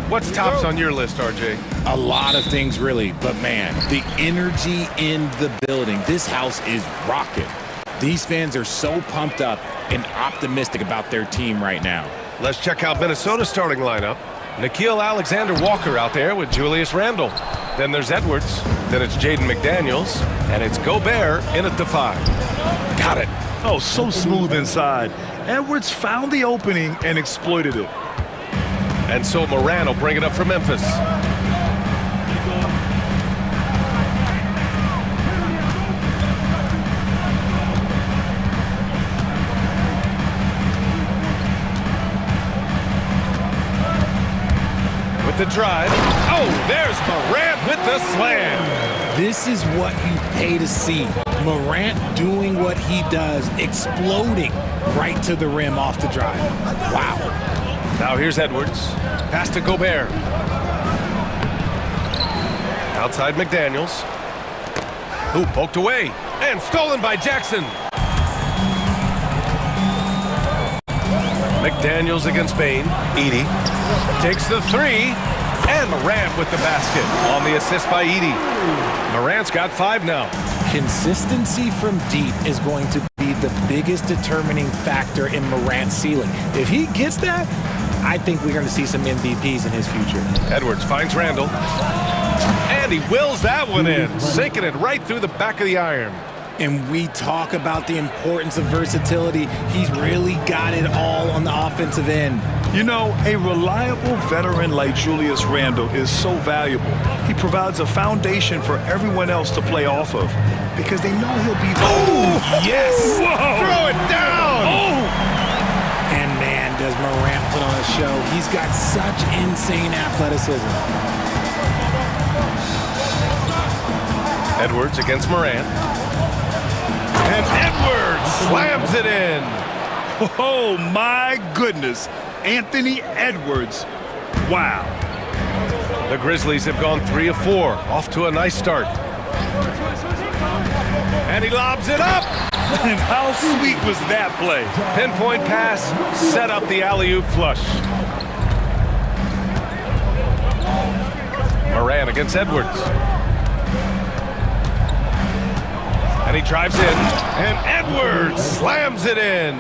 What's tops on your list, RJ? A lot of things, really. But, man, the energy in the building. This house is rocking. These fans are so pumped up and optimistic about their team right now. Let's check out Minnesota's starting lineup. Nikhil Alexander-Walker out there with Julius Randle. Then there's Edwards. Then it's Jaden McDaniels. And it's Gobert in at the 5. Got it. Oh, so smooth inside. Edwards found the opening and exploited it. And so Moran will bring it up for Memphis. With the drive. Oh, there's Morant with the slam. This is what you pay to see. Morant doing what he does, exploding right to the rim off the drive. Wow. Now here's Edwards. Pass to Gobert. Outside McDaniels. Who poked away. And stolen by Jackson. McDaniels against Bain. Edey takes the 3. And Morant with the basket on the assist by Edey. Morant's got 5 now. Consistency from deep is going to be the biggest determining factor in Morant's ceiling. If he gets that, I think we're going to see some MVPs in his future. Edwards finds Randle. And he wills that one in, sinking it right through the back of the iron. And we talk about the importance of versatility. He's really got it all on the offensive end. You know, a reliable veteran like Julius Randle is so valuable. He provides a foundation for everyone else to play off of because they know he'll be there. Oh, yes! Whoa. Throw it down! Oh! And man, does Morant put on a show. He's got such insane athleticism. Edwards against Morant. And Edwards slams it in. Oh, my goodness. Anthony Edwards. Wow. The Grizzlies have gone 3 of 4. Off to a nice start. And he lobs it up. And how sweet was that play? Pinpoint pass, set up the alley-oop flush. Moran against Edwards. And he drives in, and Edwards slams it in.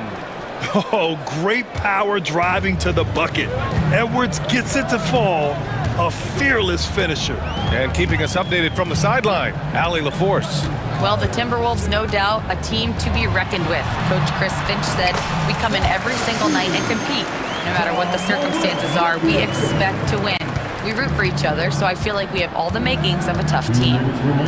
Oh, great power driving to the bucket. Edwards gets it to fall. A fearless finisher. And keeping us updated from the sideline, Allie LaForce. Well, the Timberwolves, no doubt, a team to be reckoned with. Coach Chris Finch said, we come in every single night and compete. No matter what the circumstances are, we expect to win. We root for each other, so I feel like we have all the makings of a tough team.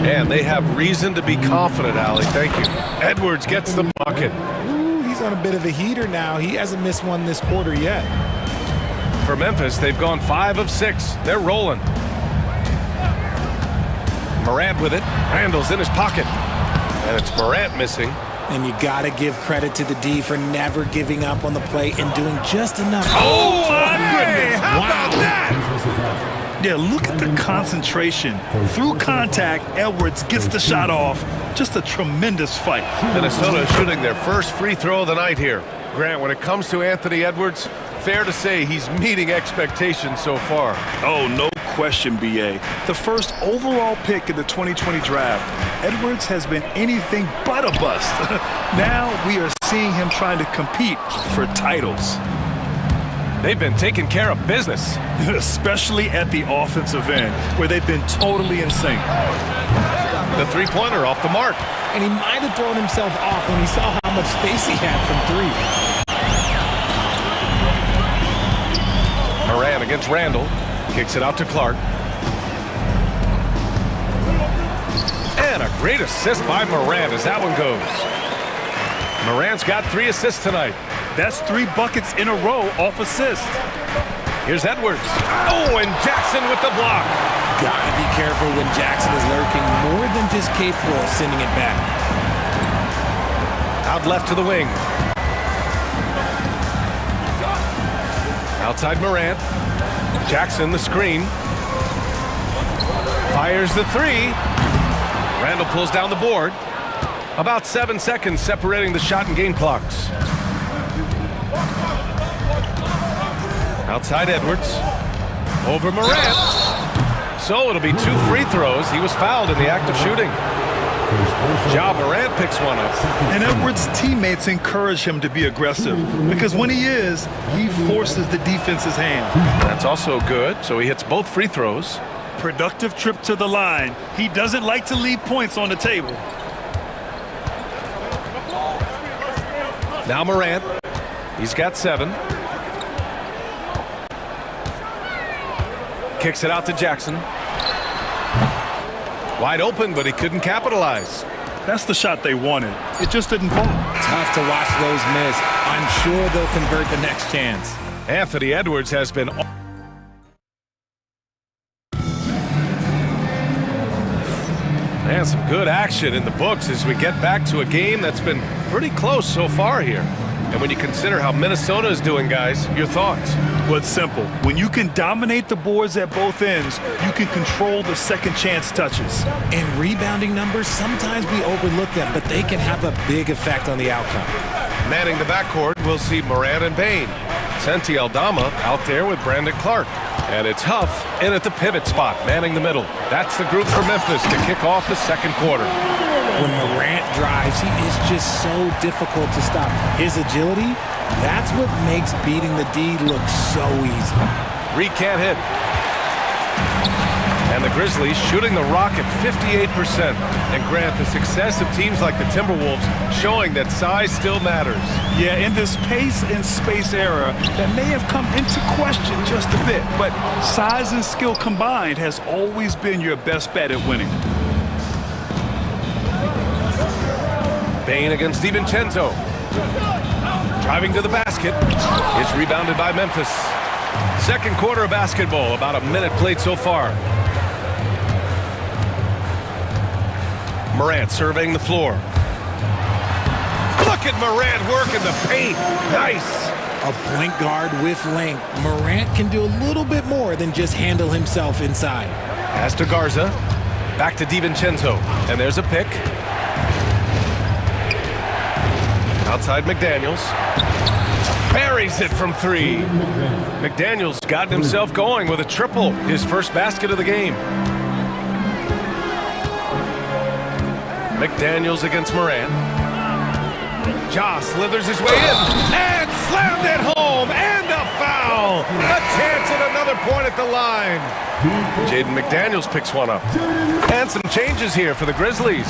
And they have reason to be confident, Allie. Thank you. Edwards gets the bucket. Ooh, he's on a bit of a heater now. He hasn't missed one this quarter yet. For Memphis, they've gone 5 of 6. They're rolling. Morant with it. Randle's in his pocket. And it's Morant missing. And you got to give credit to the D for never giving up on the play and doing just enough. Oh, my goodness. How about that? Yeah, look at the concentration. Through contact, Edwards gets the shot off. Just a tremendous fight. Minnesota shooting their first free throw of the night here. Grant, when it comes to Anthony Edwards, fair to say he's meeting expectations so far. Oh, no question, B.A. The first overall pick in the 2020 draft, Edwards has been anything but a bust. Now we are seeing him trying to compete for titles. They've been taking care of business. Especially at the offensive end, where they've been totally in sync. The three-pointer off the mark. And he might have thrown himself off when he saw how much space he had from 3. Moran against Randle. Kicks it out to Clark. And a great assist by Moran as that one goes. Moran's got 3 assists tonight. That's 3 buckets in a row off assist. Here's Edwards. Oh, and Jackson with the block. Gotta be careful when Jackson is lurking, more than just capable of sending it back. Out left to the wing. Outside Morant. Jackson the screen. Fires the 3. Randle pulls down the board. About 7 seconds separating the shot and game clocks. Outside Edwards. Over Morant. So it'll be 2 free throws. He was fouled in the act of shooting. Ja Morant picks one up. And Edwards' teammates encourage him to be aggressive because when he is, he forces the defense's hand. That's also good. So he hits both free throws. Productive trip to the line. He doesn't like to leave points on the table. Now Morant. He's got 7. Kicks it out to Jackson. Wide open, but he couldn't capitalize. That's the shot they wanted. It just didn't fall. Tough to watch those miss. I'm sure they'll convert the next chance. Anthony Edwards has been... And some good action in the books as we get back to a game that's been pretty close so far here. And when you consider how Minnesota is doing, guys, your thoughts? Well, it's simple. When you can dominate the boards at both ends, you can control the second chance touches. In rebounding numbers, sometimes we overlook them, but they can have a big effect on the outcome. Manning the backcourt, we'll see Moran and Bain. Santi Aldama out there with Brandon Clark. And it's Huff in at the pivot spot, manning the middle. That's the group for Memphis to kick off the second quarter. When Morant drives, he is just so difficult to stop. His agility, that's what makes beating the D look so easy. Reed can't hit. And the Grizzlies shooting the rock at 58%. And Grant, the success of teams like the Timberwolves showing that size still matters. Yeah, in this pace and space era, that may have come into question just a bit. But size and skill combined has always been your best bet at winning. Bain against DiVincenzo. Driving to the basket. It's rebounded by Memphis. Second quarter of basketball, about a minute played so far. Morant surveying the floor. Look at Morant working the paint. Nice. A point guard with length. Morant can do a little bit more than just handle himself inside. Pass to Garza. Back to DiVincenzo. And there's a pick. Outside McDaniels. Buries it from 3. McDaniels got himself going with a triple. His first basket of the game. McDaniels against Morant. Ja slithers his way in. And slammed it home. And a foul. A chance at another point at the line. Jaden McDaniels picks one up. And some changes here for the Grizzlies.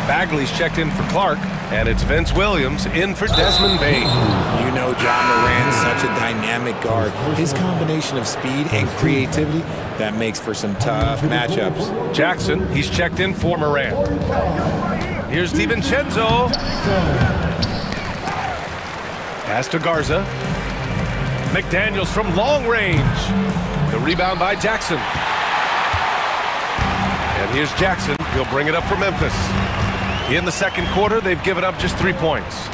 Bagley's checked in for Clark, and it's Vince Williams in for Desmond Bain. You know John Morant's such a dynamic guard. His combination of speed and creativity, that makes for some tough matchups. Jackson, he's checked in for Morant. Here's DiVincenzo. Pass to Garza. McDaniels from long range. The rebound by Jackson. And here's Jackson. He'll bring it up for Memphis. In the second quarter, they've given up just 3 points.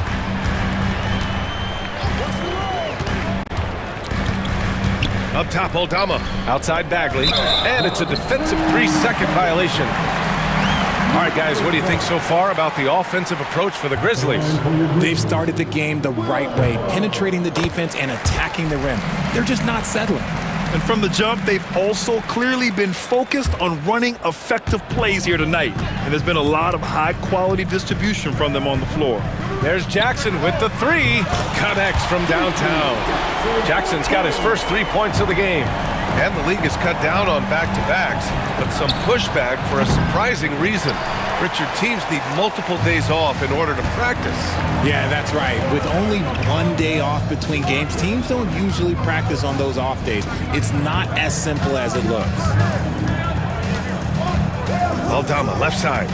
Up top, Aldama. Outside Bagley. And it's a defensive 3-second violation. All right, guys, what do you think so far about the offensive approach for the Grizzlies? They've started the game the right way, penetrating the defense and attacking the rim. They're just not settling. And from the jump, they've also clearly been focused on running effective plays here tonight. And there's been a lot of high-quality distribution from them on the floor. There's Jackson with the 3. Connects from downtown. Jackson's got his first 3 points of the game. And the league has cut down on back-to-backs, but some pushback for a surprising reason. Richard, teams need multiple days off in order to practice. Yeah, that's right. With only 1 day off between games, teams don't usually practice on those off days. It's not as simple as it looks. Aldama, left side.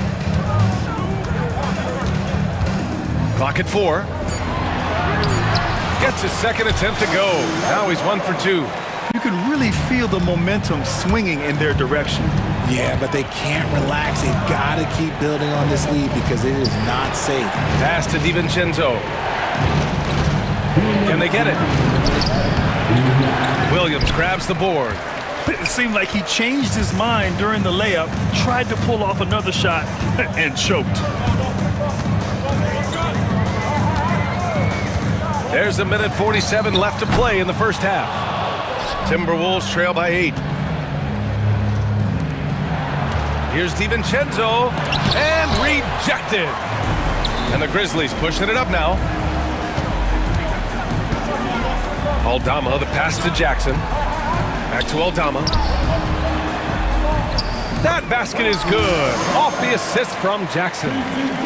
Clock at 4. Gets his second attempt to go. Now he's 1 for 2. You can really feel the momentum swinging in their direction. Yeah, but they can't relax. They've got to keep building on this lead because it is not safe. Pass to DiVincenzo. Can they get it? Williams grabs the board. It seemed like he changed his mind during the layup, tried to pull off another shot, and choked. There's a minute 47 left to play in the first half. Timberwolves trail by 8. Here's DiVincenzo, and rejected. And the Grizzlies pushing it up now. Aldama, the pass to Jackson. Back to Aldama. That basket is good. Off the assist from Jackson.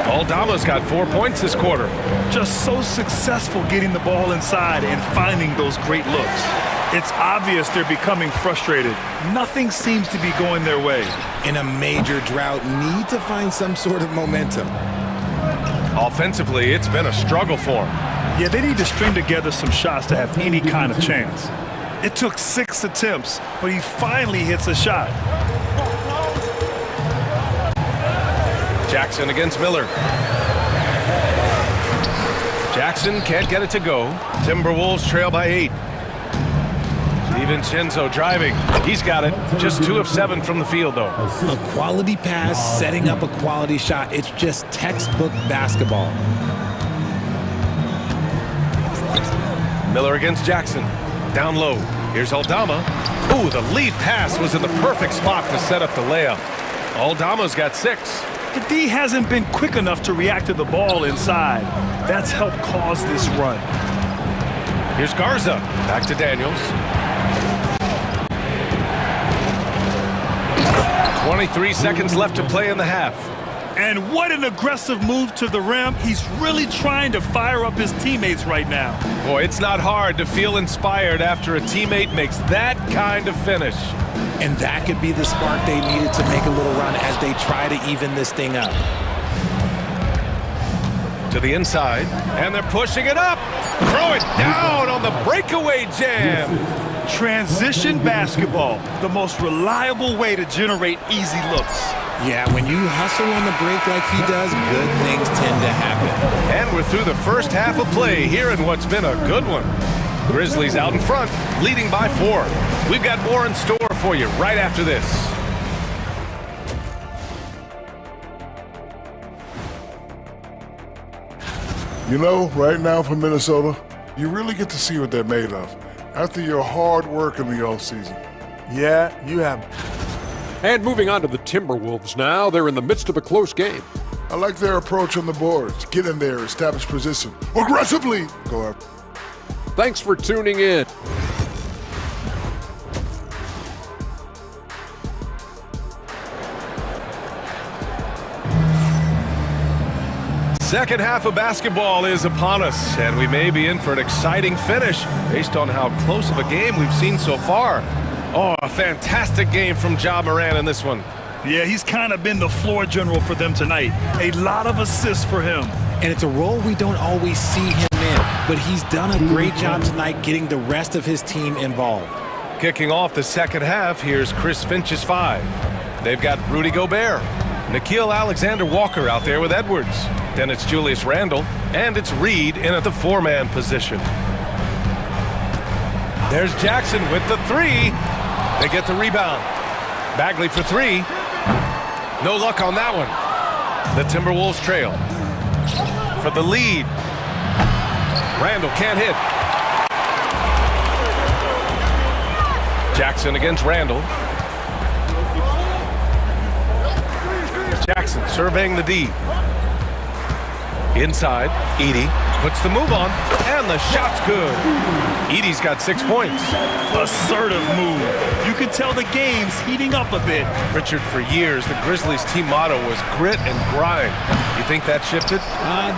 Aldama's got 4 points this quarter. Just so successful getting the ball inside and finding those great looks. It's obvious they're becoming frustrated. Nothing seems to be going their way. In a major drought, need to find some sort of momentum. Offensively, it's been a struggle for them. Yeah, they need to string together some shots to have any kind of chance. It took 6 attempts, but he finally hits a shot. Jackson against Miller. Jackson can't get it to go. Timberwolves trail by 8. DiVincenzo driving. He's got it. Just 2 of 7 from the field, though. A quality pass, setting up a quality shot. It's just textbook basketball. Miller against Jackson. Down low. Here's Aldama. Ooh, the lead pass was in the perfect spot to set up the layup. Aldama's got 6. The D hasn't been quick enough to react to the ball inside. That's helped cause this run. Here's Garza. Back to Daniels. 23 seconds left to play in the half. And what an aggressive move to the rim. He's really trying to fire up his teammates right now. Boy, it's not hard to feel inspired after a teammate makes that kind of finish. And that could be the spark they needed to make a little run as they try to even this thing up. To the inside, and they're pushing it up. Throw it down on the breakaway jam. Transition basketball, the most reliable way to generate easy looks. Yeah, when you hustle on the break like he does, good things tend to happen. And we're through the first half of play here in what's been a good one. Grizzlies out in front, leading by 4. We've got more in store for you right after this. You know, right now for Minnesota, you really get to see what they're made of after your hard work in the offseason. Yeah, you have. And moving on to the Timberwolves now. They're in the midst of a close game. I like their approach on the boards. Get in there, establish position. Aggressively go after. Thanks for tuning in. Second half of basketball is upon us, and we may be in for an exciting finish based on how close of a game we've seen so far. Oh, a fantastic game from Ja Morant in this one. Yeah, he's kind of been the floor general for them tonight. A lot of assists for him. And it's a role we don't always see him in, but he's done a great job tonight getting the rest of his team involved. Kicking off the second half, here's Chris Finch's 5. They've got Rudy Gobert, Nickeil Alexander-Walker out there with Edwards. Then it's Julius Randle, and it's Reed in at the 4-man position. There's Jackson with the 3. They get the rebound. Bagley for 3. No luck on that one. The Timberwolves trail. For the lead. Randle can't hit. Jackson against Randle. Jackson surveying the D. Inside, Edey puts the move on, and the shot's good. Edey's got 6 points. Assertive move. You can tell the game's heating up a bit. Richard, for years, the Grizzlies' team motto was grit and grind. You think that shifted?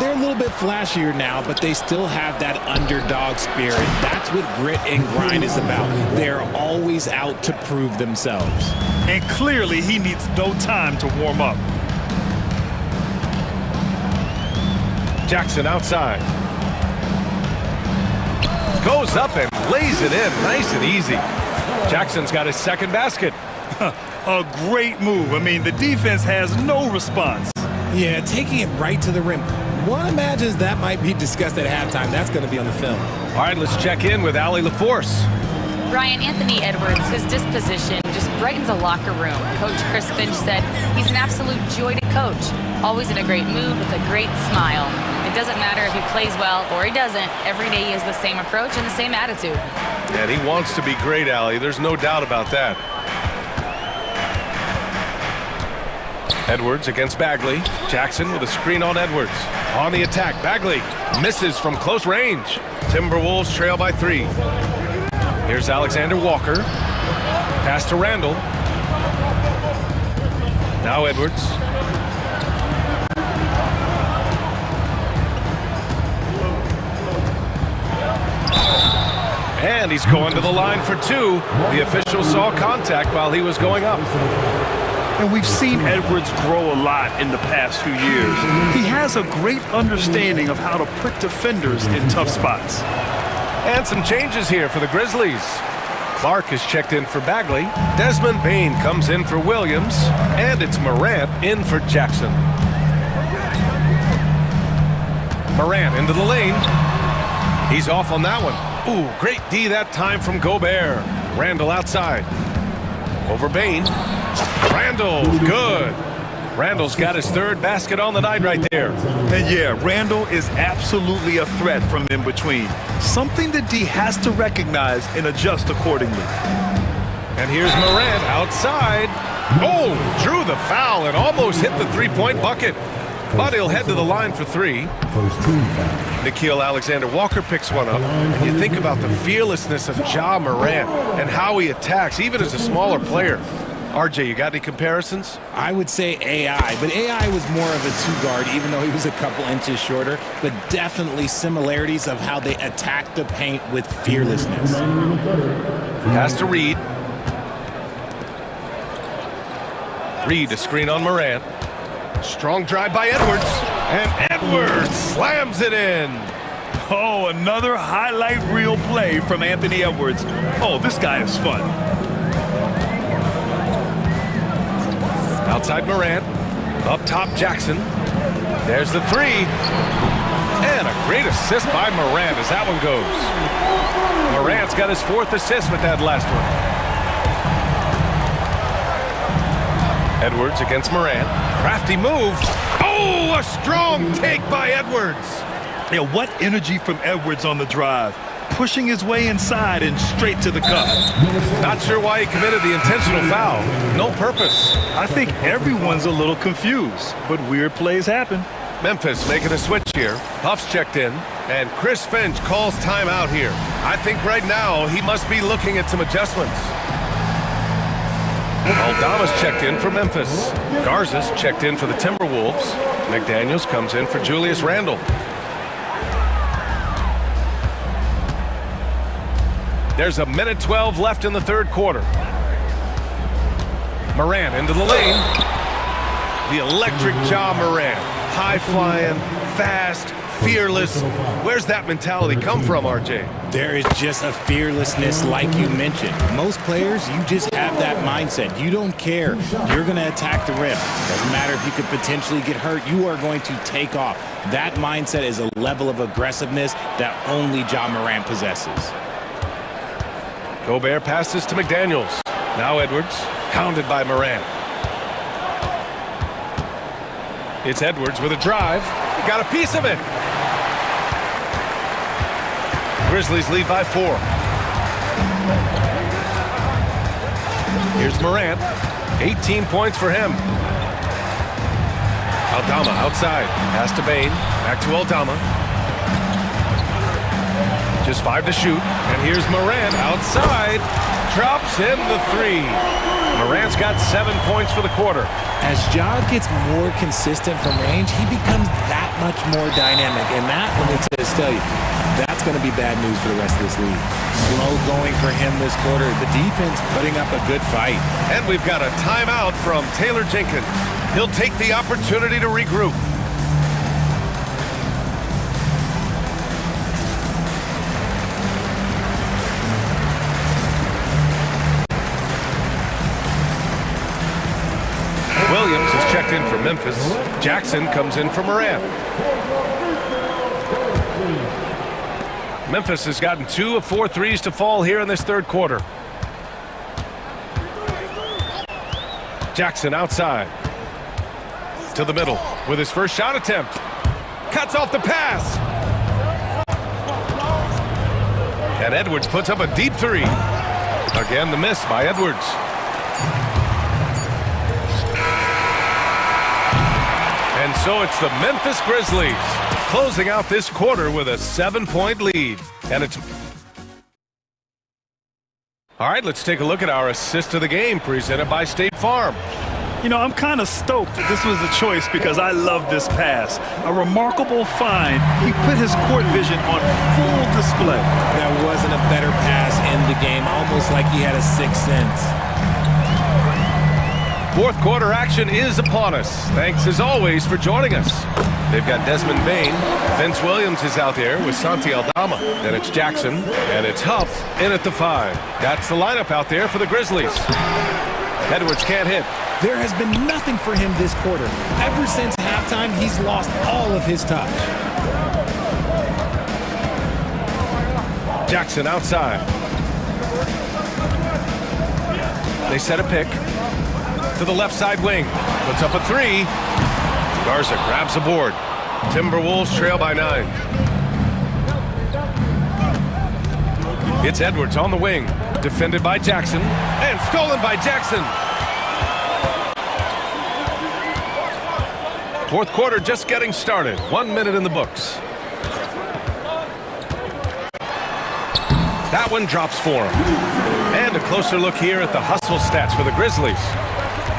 They're a little bit flashier now, but they still have that underdog spirit. That's what grit and grind is about. They're always out to prove themselves. And clearly, he needs no time to warm up. Jackson outside. Goes up and lays it in nice and easy. Jackson's got his second basket. A great move. I mean, the defense has no response. Yeah, taking it right to the rim. One imagines that might be discussed at halftime. That's going to be on the film. All right, let's check in with Allie LaForce. Brian, Anthony Edwards, his disposition just brightens a locker room. Coach Chris Finch said he's an absolute joy to coach. Always in a great mood with a great smile. The It doesn't matter if he plays well or he doesn't. Every day he has the same approach and the same attitude. And he wants to be great, Allie. There's no doubt about that. Edwards against Bagley. Jackson with a screen on Edwards. On the attack, Bagley misses from close range. Timberwolves trail by 3. Here's Alexander Walker. Pass to Randall. Now Edwards. And he's going to the line for 2. The official saw contact while he was going up. And we've seen Edwards grow a lot in the past few years. He has a great understanding of how to prick defenders in tough spots. And some changes here for the Grizzlies. Clark is checked in for Bagley. Desmond Bane comes in for Williams. And it's Morant in for Jackson. Morant into the lane. He's off on that one. Ooh, great D that time from Gobert. Randall outside. Over Bane. Randall, good. Randall's got his 3rd basket on the night right there. And yeah, Randall is absolutely a threat from in between. Something that D has to recognize and adjust accordingly. And here's Morant outside. Oh, drew the foul and almost hit the 3-point bucket. But he'll head to the line for 3. Nickeil Alexander-Walker picks one up. And you think about the fearlessness of Ja Morant and how he attacks, even as a smaller player. RJ, you got any comparisons? I would say AI, but AI was more of a 2-guard, even though he was a couple inches shorter, but definitely similarities of how they attack the paint with fearlessness. Pass to Reed. Reed, a screen on Morant. Strong drive by Edwards. And Edwards slams it in. Oh, another highlight reel play from Anthony Edwards. Oh, this guy is fun. Outside Morant. Up top Jackson. There's the 3. And a great assist by Morant as that one goes. Morant's got his 4th assist with that last one. Edwards against Morant. Crafty move. Oh, a strong take by Edwards. Yeah, what energy from Edwards on the drive. Pushing his way inside and straight to the cup. Not sure why he committed the intentional foul. No purpose. I think everyone's a little confused, but weird plays happen. Memphis making a switch here. Puff's checked in, and Chris Finch calls timeout here. I think right now he must be looking at some adjustments. Aldama's checked in for Memphis. Garza's checked in for the Timberwolves. McDaniels comes in for Julius Randle. There's a minute 12 left in the 3rd quarter. Morant into the lane. The electric Ja Morant. High-flying, fast, fearless. Where's that mentality come from, RJ? There is just a fearlessness like you mentioned. Most players, you just have that mindset. You don't care. You're going to attack the rim. Doesn't matter if you could potentially get hurt. You are going to take off. That mindset is a level of aggressiveness that only Ja Morant possesses. Gobert passes to McDaniels. Now Edwards, hounded by Morant. It's Edwards with a drive. He got a piece of it. Grizzlies lead by 4. Here's Morant. 18 points for him. Aldama outside. Pass to Bane. Back to Aldama. Just 5 to shoot. And here's Morant outside. Drops in the 3. Morant's got 7 points for the quarter. As Ja gets more consistent from range, he becomes that much more dynamic. And that, let me just tell you, that's going to be bad news for the rest of this league. Slow going for him this quarter. The defense putting up a good fight. And we've got a timeout from Taylor Jenkins. He'll take the opportunity to regroup. Williams is checked in for Memphis. Jackson comes in for Morant. Memphis has gotten 2 of 4 threes to fall here in this 3rd quarter. Jackson outside. To the middle with his first shot attempt. Cuts off the pass. And Edwards puts up a deep three. Again, the miss by Edwards. And so it's the Memphis Grizzlies closing out this quarter with a 7-point lead. And it's... All right, let's take a look at our assist of the game presented by State Farm. You know, I'm kind of stoked that this was a choice because I love this pass. A remarkable find. He put his court vision on full display. There wasn't a better pass in the game, almost like he had a sixth sense. Fourth quarter action is upon us. Thanks as always for joining us. They've got Desmond Bain. Vince Williams is out there with Santi Aldama. Then it's Jackson, and it's Huff in at the 5. That's the lineup out there for the Grizzlies. Edwards can't hit. There has been nothing for him this quarter. Ever since halftime, he's lost all of his touch. Jackson outside. They set a pick to the left side wing. Puts up a 3. Garza grabs the board. Timberwolves trail by 9. It's Edwards on the wing. Defended by Jackson. And stolen by Jackson. Fourth quarter just getting started. 1 minute in the books. That one drops for him. And a closer look here at the hustle stats for the Grizzlies.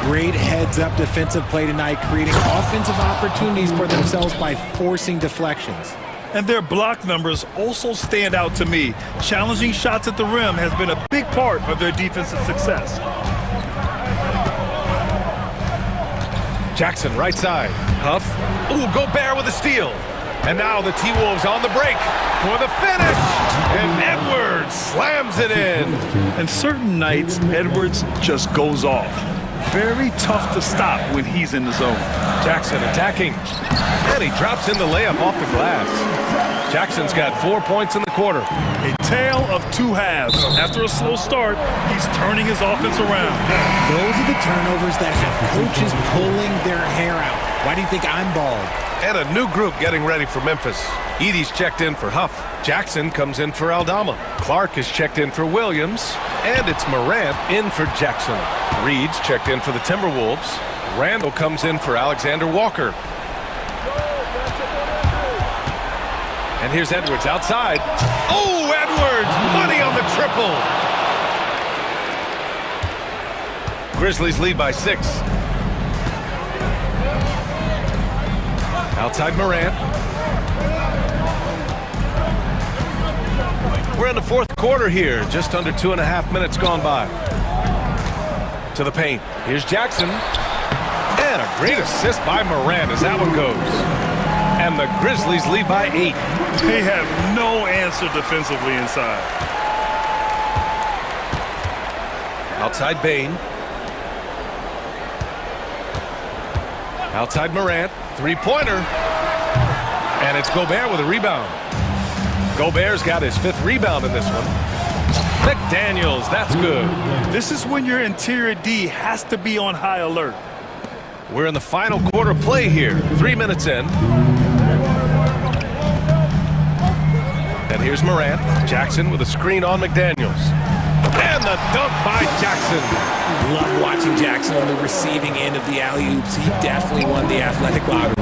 Great heads-up defensive play tonight, creating offensive opportunities for themselves by forcing deflections. And their block numbers also stand out to me. Challenging shots at the rim has been a big part of their defensive success. Jackson right side. Huff. Ooh, Gobert with a steal. And now the T-Wolves on the break for the finish. And Edwards slams it in. And certain nights, Edwards just goes off. Very tough to stop when he's in the zone. Jackson attacking. And he drops in the layup off the glass. Jackson's got 4 points in the quarter. A tale of two halves. After a slow start, he's turning his offense around. Those are the turnovers that have coaches pulling their hair out. Why do you think I'm bald? And a new group getting ready for Memphis. Edie's checked in for Huff. Jackson comes in for Aldama. Clark is checked in for Williams. And it's Morant in for Jackson. Reed's checked in for the Timberwolves. Randall comes in for Alexander Walker. And here's Edwards outside. Oh, Edwards! Money on the triple! Grizzlies lead by 6. Outside Morant. We're in the fourth quarter here. Just under 2.5 minutes gone by. To the paint. Here's Jackson. And a great assist by Morant as that one goes. And the Grizzlies lead by 8. They have no answer defensively inside. Outside Bain. Outside Morant. Three-pointer. And it's Gobert with a rebound. Gobert's got his 5th rebound in this one. McDaniels, that's good. This is when your interior D has to be on high alert. We're in the final quarter play here. 3 minutes in. And here's Morant. Jackson with a screen on McDaniels. And the dunk by Jackson. Love watching Jackson on the receiving end of the alley-oops. He definitely won the athletic lottery.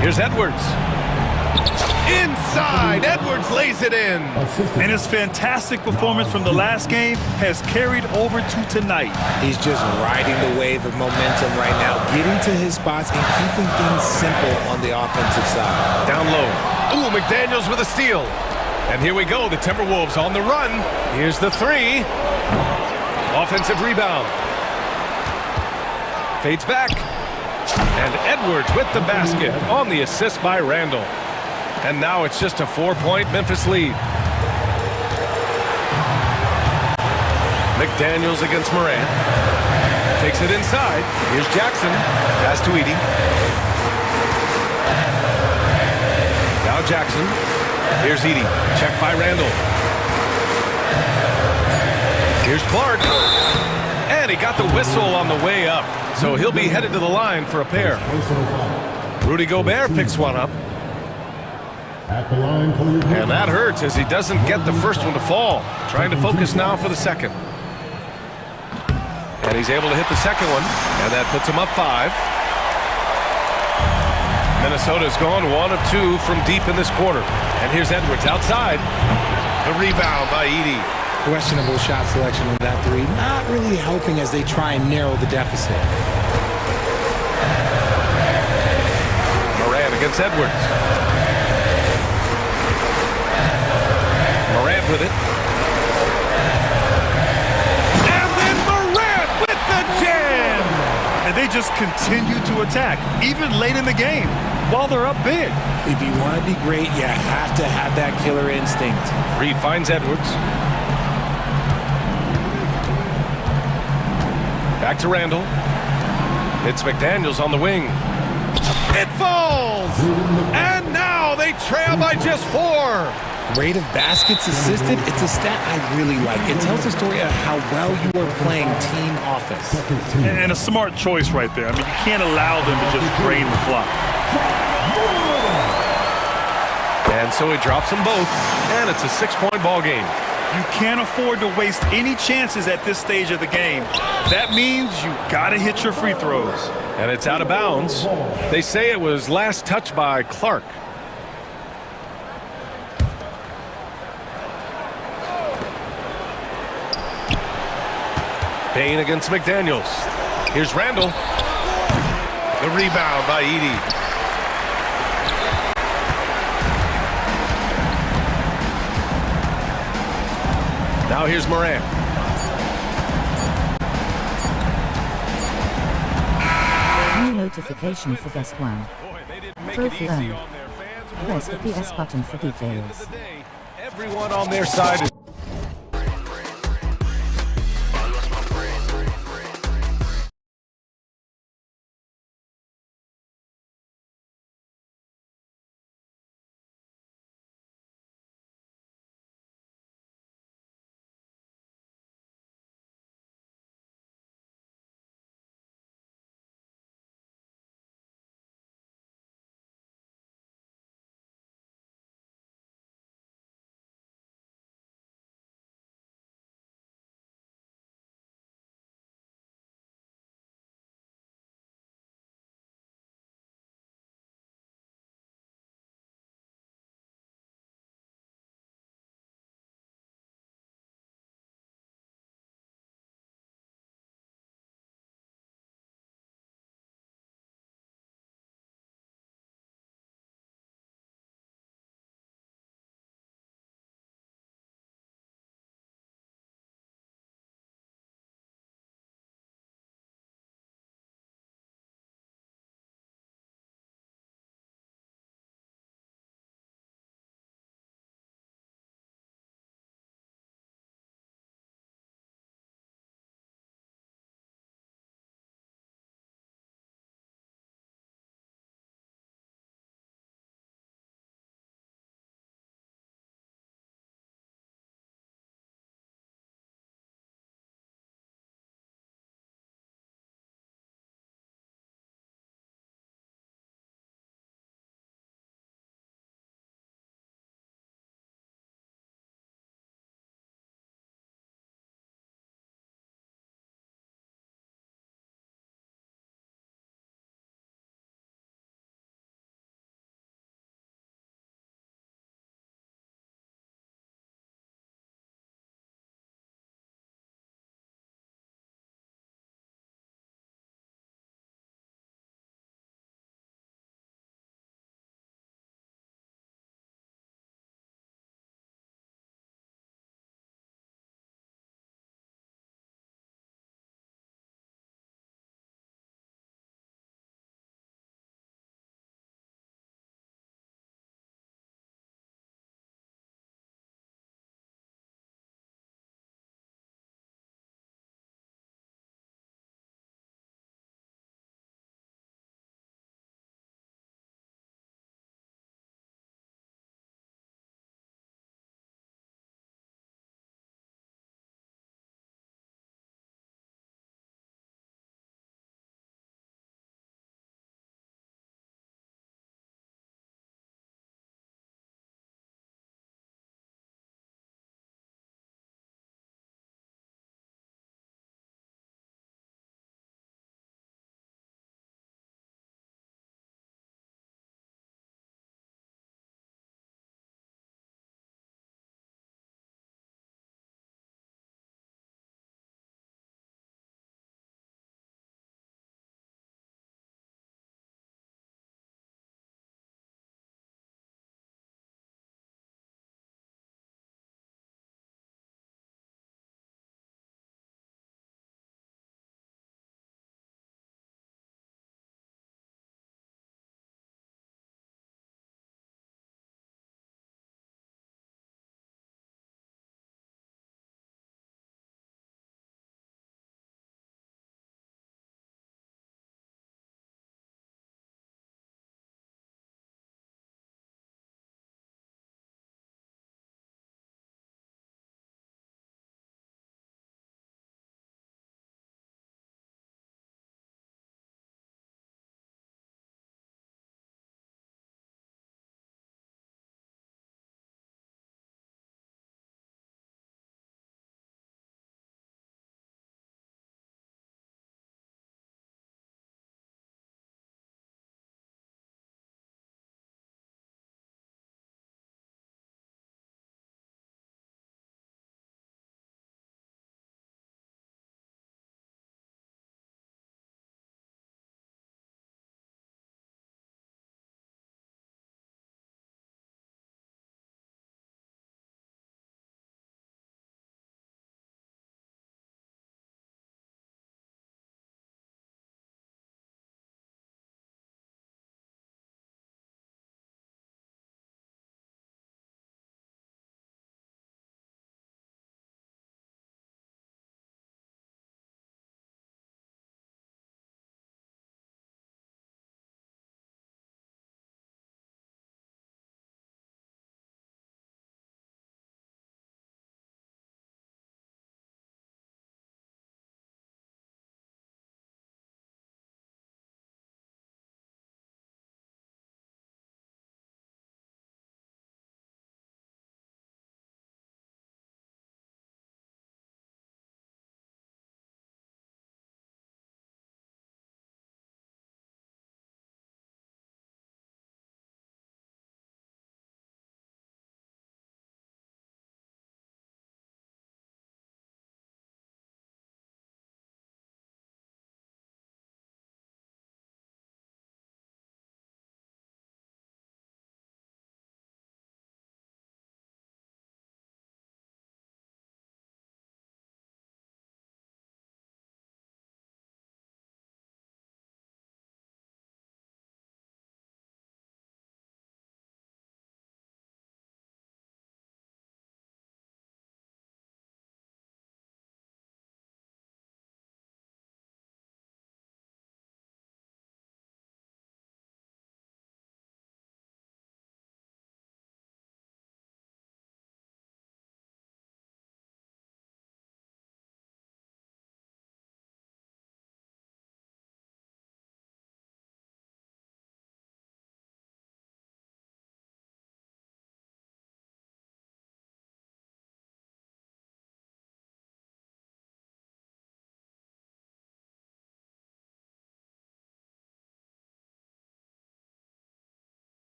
Here's Edwards. Inside, Edwards lays it in. And his fantastic performance from the last game has carried over to tonight. He's just riding the wave of momentum right now, getting to his spots and keeping things simple on the offensive side. Down low. Ooh, McDaniels with a steal. And here we go, the Timberwolves on the run. Here's the 3. Offensive rebound. Fades back. And Edwards with the basket on the assist by Randall. And now it's just a 4-point Memphis lead. McDaniels against Morant. Takes it inside. Here's Jackson. Pass to Edie. Now Jackson. Here's Edie. Checked by Randall. Here's Clark. And he got the whistle on the way up. So he'll be headed to the line for a pair. Rudy Gobert picks one up. At the line for your And that hurts as he doesn't get the first one to fall. Trying to focus now for the second. And he's able to hit the second one, and that puts him up 5. Minnesota's gone 1 of 2 from deep in this quarter. And here's Edwards outside. The rebound by Edey. Questionable shot selection on that three. Not really helping as they try and narrow the deficit. Morant against Edwards. Morant with it. And then Morant with the jam! And they just continue to attack, even late in the game, while they're up big. If you want to be great, you have to have that killer instinct. Reed finds Edwards. Back to Randall. It's McDaniels on the wing. It falls! And now they trail by just 4. Rate of baskets assisted, it's a stat I really like. It tells a story of how well you are playing team offense. And a smart choice right there. I mean, you can't allow them to just drain the clock. And so he drops them both, and it's a 6-point ball game. You can't afford to waste any chances at this stage of the game. That means you gotta hit your free throws. And it's out of bounds. They say it was last touched by Clark. Payne against McDaniels. Here's Randall. The rebound by Edey. Now here's Morant. New notification for guest one. Trophy earned. Press the PS button for details. Everyone on their side is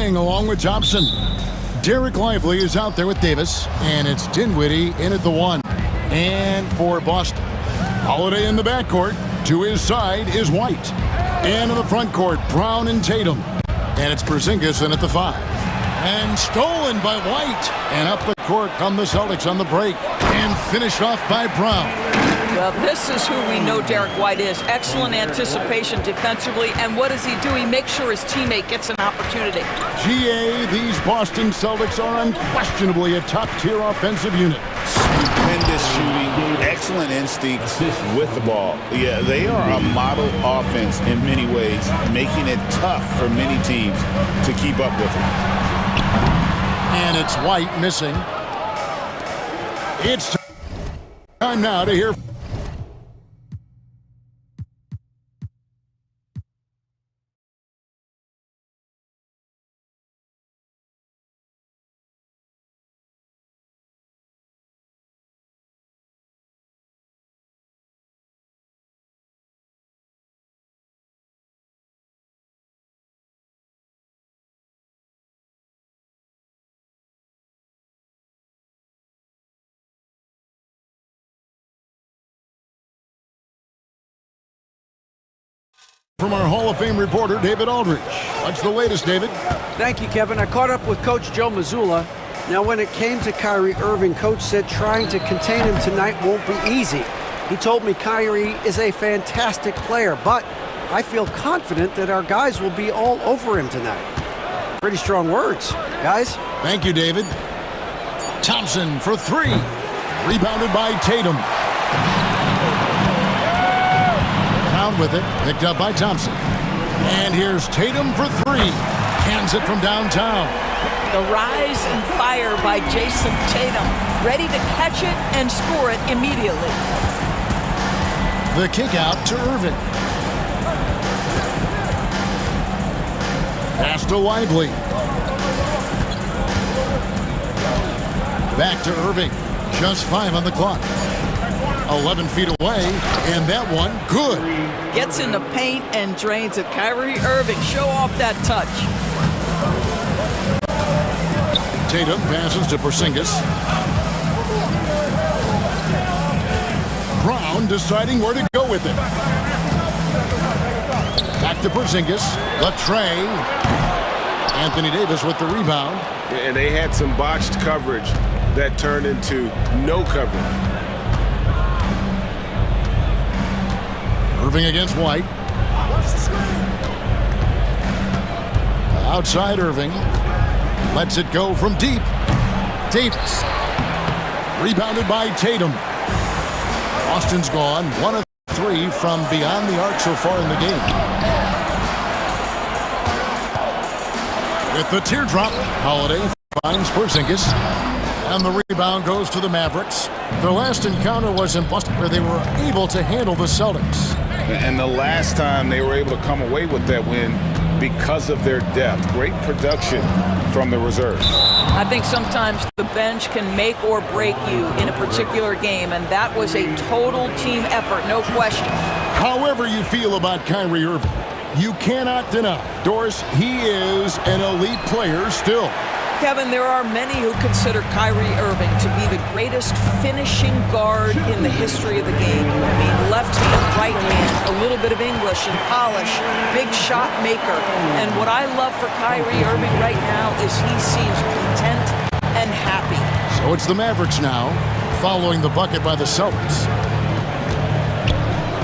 playing along with Thompson. Derek Lively is out there with Davis, and it's Dinwiddie in at the 1. And for Boston, Holiday in the backcourt. To his side is White. And in the front court, Brown and Tatum. And it's Porzingis in at the 5. And stolen by White. And up the court come the Celtics on the break. And finished off by Brown. Well, this is who we know Derek White is. Excellent anticipation defensively. And what does he do? He makes sure his teammate gets an opportunity. GA, these Boston Celtics are unquestionably a top-tier offensive unit. Stupendous shooting, excellent instincts with the ball. Yeah, they are a model offense in many ways, making it tough for many teams to keep up with them. And it's White missing. It's time now to hear from our Hall of Fame reporter, David Aldridge. What's the latest, David? Thank you, Kevin. I caught up with Coach Joe Mazzulla. Now, when it came to Kyrie Irving, Coach said trying to contain him tonight won't be easy. He told me Kyrie is a fantastic player, but I feel confident that our guys will be all over him tonight. Pretty strong words, guys. Thank you, David. Thompson for 3. Rebounded by Tatum. With it, picked up by Thompson. And here's Tatum for 3. Hands it from downtown. The rise and fire by Jason Tatum, ready to catch it and score it immediately. The kick out to Irving. Pass to Lively. Back to Irving. Just 5 on the clock. 11 feet away, and that one good. Gets in the paint and drains it. Kyrie Irving, show off that touch. Tatum passes to Porzingis. Brown deciding where to go with it. Back to Porzingis. The tray. Anthony Davis with the rebound. And they had some botched coverage that turned into no coverage. Irving against White. Outside Irving. Lets it go from deep. Davis. Rebounded by Tatum. Austin's gone. 1 of 3 from beyond the arc so far in the game. With the teardrop, Holiday finds Porzingis. And the rebound goes to the Mavericks. Their last encounter was in Boston where they were able to handle the Celtics. And the last time they were able to come away with that win because of their depth. Great production from the reserves. I think sometimes the bench can make or break you in a particular game, and that was a total team effort, no question. However you feel about Kyrie Irving, you cannot deny, Doris, he is an elite player still. Kevin, there are many who consider Kyrie Irving to be the greatest finishing guard in the history of the game. I mean, left hand, right hand, a little bit of English and polish, big shot maker. And what I love for Kyrie Irving right now is he seems content and happy. So it's the Mavericks now, following the bucket by the Celtics.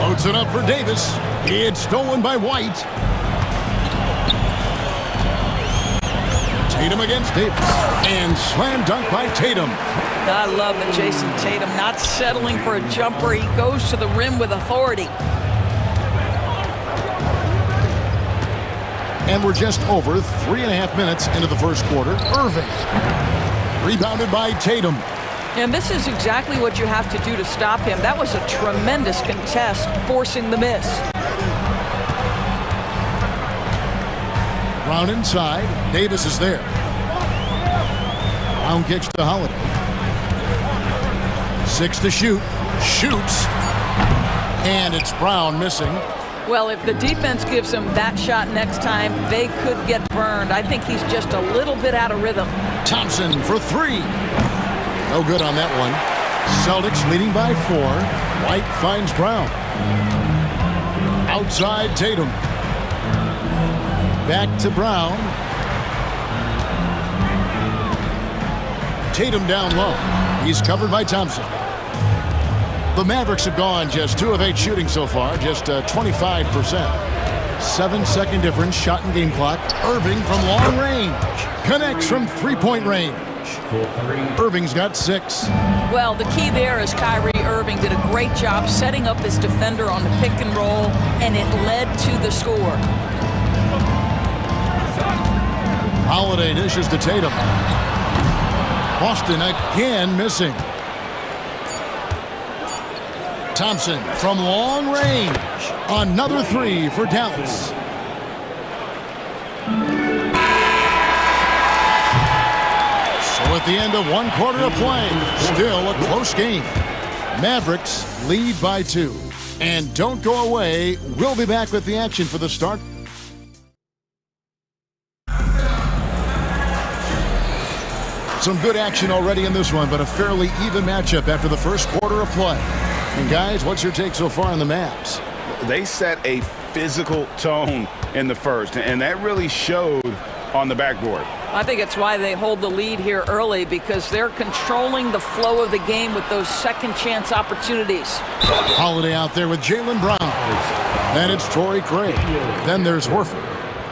Loads it up for Davis. It's stolen by White. Tatum against Davis. And slam dunk by Tatum. I love it, Jason Tatum not settling for a jumper. He goes to the rim with authority. And we're just over 3.5 minutes into the first quarter. Irving. Rebounded by Tatum. And this is exactly what you have to do to stop him. That was a tremendous contest, forcing the miss. Brown inside. Davis is there. Brown kicks to Holiday. 6 to shoot. Shoots. And it's Brown missing. Well, if the defense gives him that shot next time, they could get burned. I think he's just a little bit out of rhythm. Thompson for three. No good on that one. Celtics leading by 4. White finds Brown. Outside Tatum. Back to Brown. Tatum down low. He's covered by Thompson. The Mavericks have gone just 2 of 8 shooting so far, just 25%. 7-second difference, shot and game clock. Irving from long range. Connects from three-point range. Irving's got 6. Well, the key there is Kyrie Irving did a great job setting up his defender on the pick and roll, and it led to the score. Holiday dishes to Tatum. Boston again missing. Thompson from long range. Another 3 for Dallas. So at the end of 1 quarter of play, still a close game. Mavericks lead by 2. And don't go away. We'll be back with the action for the start. Some good action already in this one, but a fairly even matchup after the first quarter of play. And guys, what's your take so far on the Mavs? They set a physical tone in the first, and that really showed on the backboard. I think it's why they hold the lead here early, because they're controlling the flow of the game with those second chance opportunities. Holiday out there with Jaylen Brown. And it's Torrey Craig. Then there's Horford.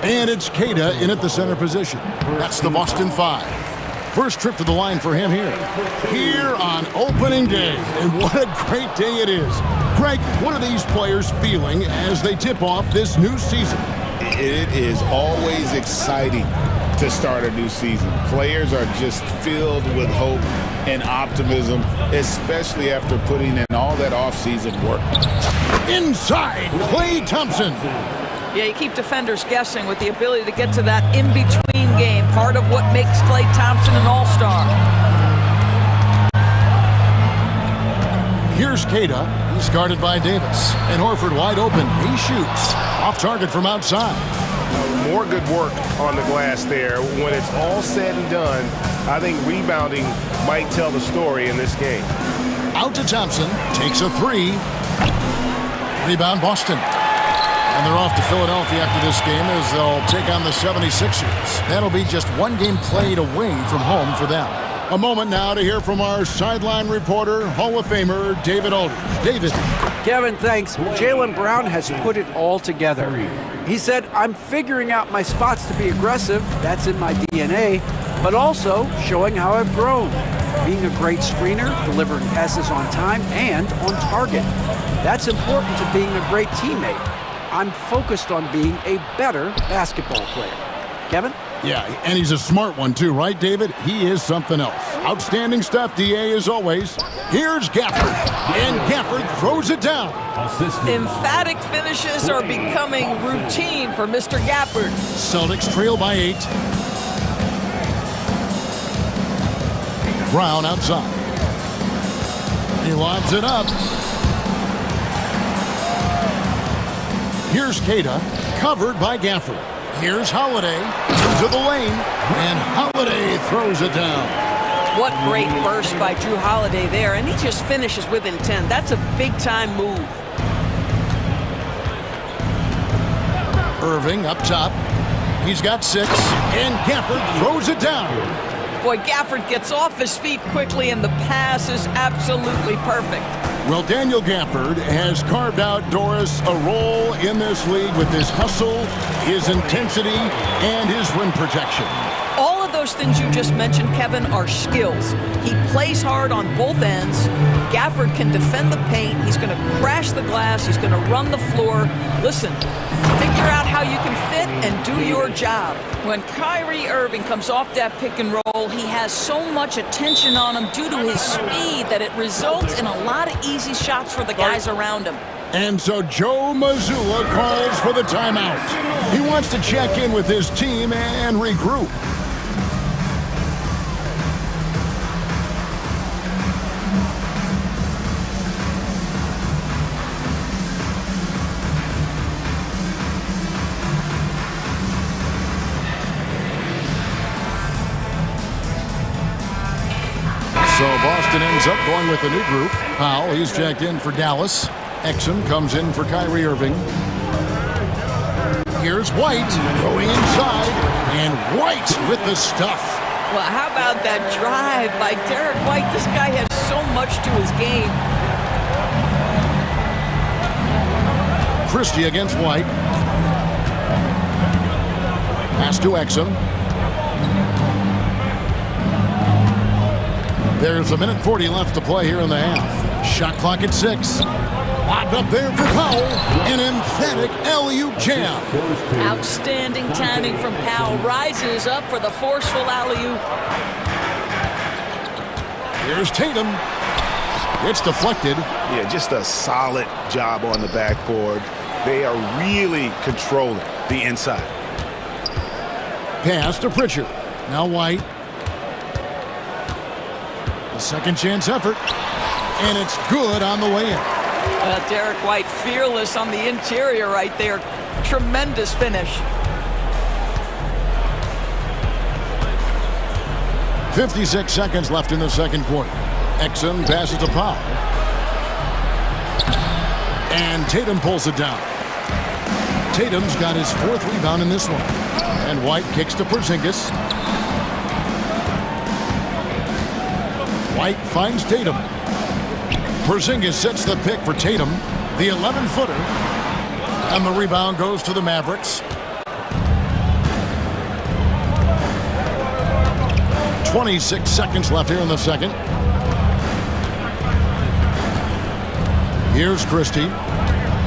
And it's Queta in at the center position. That's the Boston 5. First trip to the line for him here on opening day. And what a great day it is. Greg, what are these players feeling as they tip off this new season? It is always exciting to start a new season. Players are just filled with hope and optimism, especially after putting in all that offseason work. Inside, Klay Thompson. Yeah, you keep defenders guessing with the ability to get to that in-between game, part of what makes Klay Thompson an all-star. Here's Queta. He's guarded by Davis. And Horford wide open. He shoots. Off target from outside. More good work on the glass there. When it's all said and done, I think rebounding might tell the story in this game. Out to Thompson. Takes a 3. Rebound Boston. And they're off to Philadelphia after this game as they'll take on the 76ers. That'll be just 1 game played away from home for them. A moment now to hear from our sideline reporter, Hall of Famer David Aldridge. David. Kevin, thanks. Jaylen Brown has put it all together. He said, I'm figuring out my spots to be aggressive. That's in my DNA. But also showing how I've grown. Being a great screener, delivering passes on time and on target. That's important to being a great teammate. I'm focused on being a better basketball player. Kevin? Yeah, and he's a smart one too, right, David? He is something else. Outstanding stuff, DA, as always. Here's Gafford, and Gafford throws it down. Emphatic finishes are becoming routine for Mr. Gafford. Celtics trail by 8. Brown outside. He lobs it up. Here's Queta, covered by Gafford. Here's Holiday into the lane, and Holiday throws it down. What great burst by Drew Holiday there, and he just finishes with intent. That's a big-time move. Irving up top. He's got 6, and Gafford throws it down. Boy, Gafford gets off his feet quickly, and the pass is absolutely perfect. Well, Daniel Gafford has carved out Doris a role in this league with his hustle, his intensity, and his rim protection. All of those things you just mentioned, Kevin, are skills. He plays hard on both ends. Gafford can defend the paint. He's going to crash the glass. He's going to run the floor. Listen, figure out how you can fit and do your job. When Kyrie Irving comes off that pick and roll, he has so much attention on him due to his speed that it results in a lot of easy shots for the guys around him. And so Joe Mazzulla calls for the timeout. He wants to check in with his team and regroup. So Boston ends up going with a new group. Powell, he's checked in for Dallas. Exum comes in for Kyrie Irving. Here's White going inside, and White with the stuff. Well, how about that drive by Derek White? This guy has so much to his game. Christie against White. Pass to Exum. There's 1:40 left to play here in the half. Shot clock at 6. Lobbed up there for Powell. An emphatic alley-oop jam. Outstanding timing from Powell. Rises up for the forceful alley-oop. Here's Tatum. It's deflected. Yeah, just a solid job on the backboard. They are really controlling the inside. Pass to Pritchard. Now White. A second chance effort. And it's good on the way in. Derek White fearless on the interior right there. Tremendous finish. 56 seconds left in the second quarter. Exum passes to Powell. And Tatum pulls it down. Tatum's got his 4th rebound in this one. And White kicks to Porzingis. White finds Tatum. Porzingis sets the pick for Tatum, the 11-footer. And the rebound goes to the Mavericks. 26 seconds left here in the second. Here's Christie.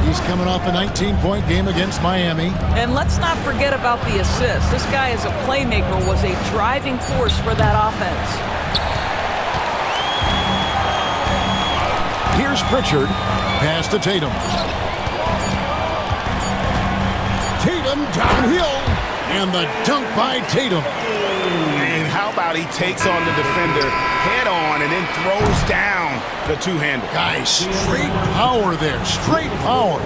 He's coming off a 19-point game against Miami. And let's not forget about the assist. This guy as a playmaker was a driving force for that offense. Here's Pritchard. Pass to Tatum. Tatum downhill. And the dunk by Tatum. And how about he takes on the defender head on and then throws down the two-hander. Guys, straight power there. Straight power.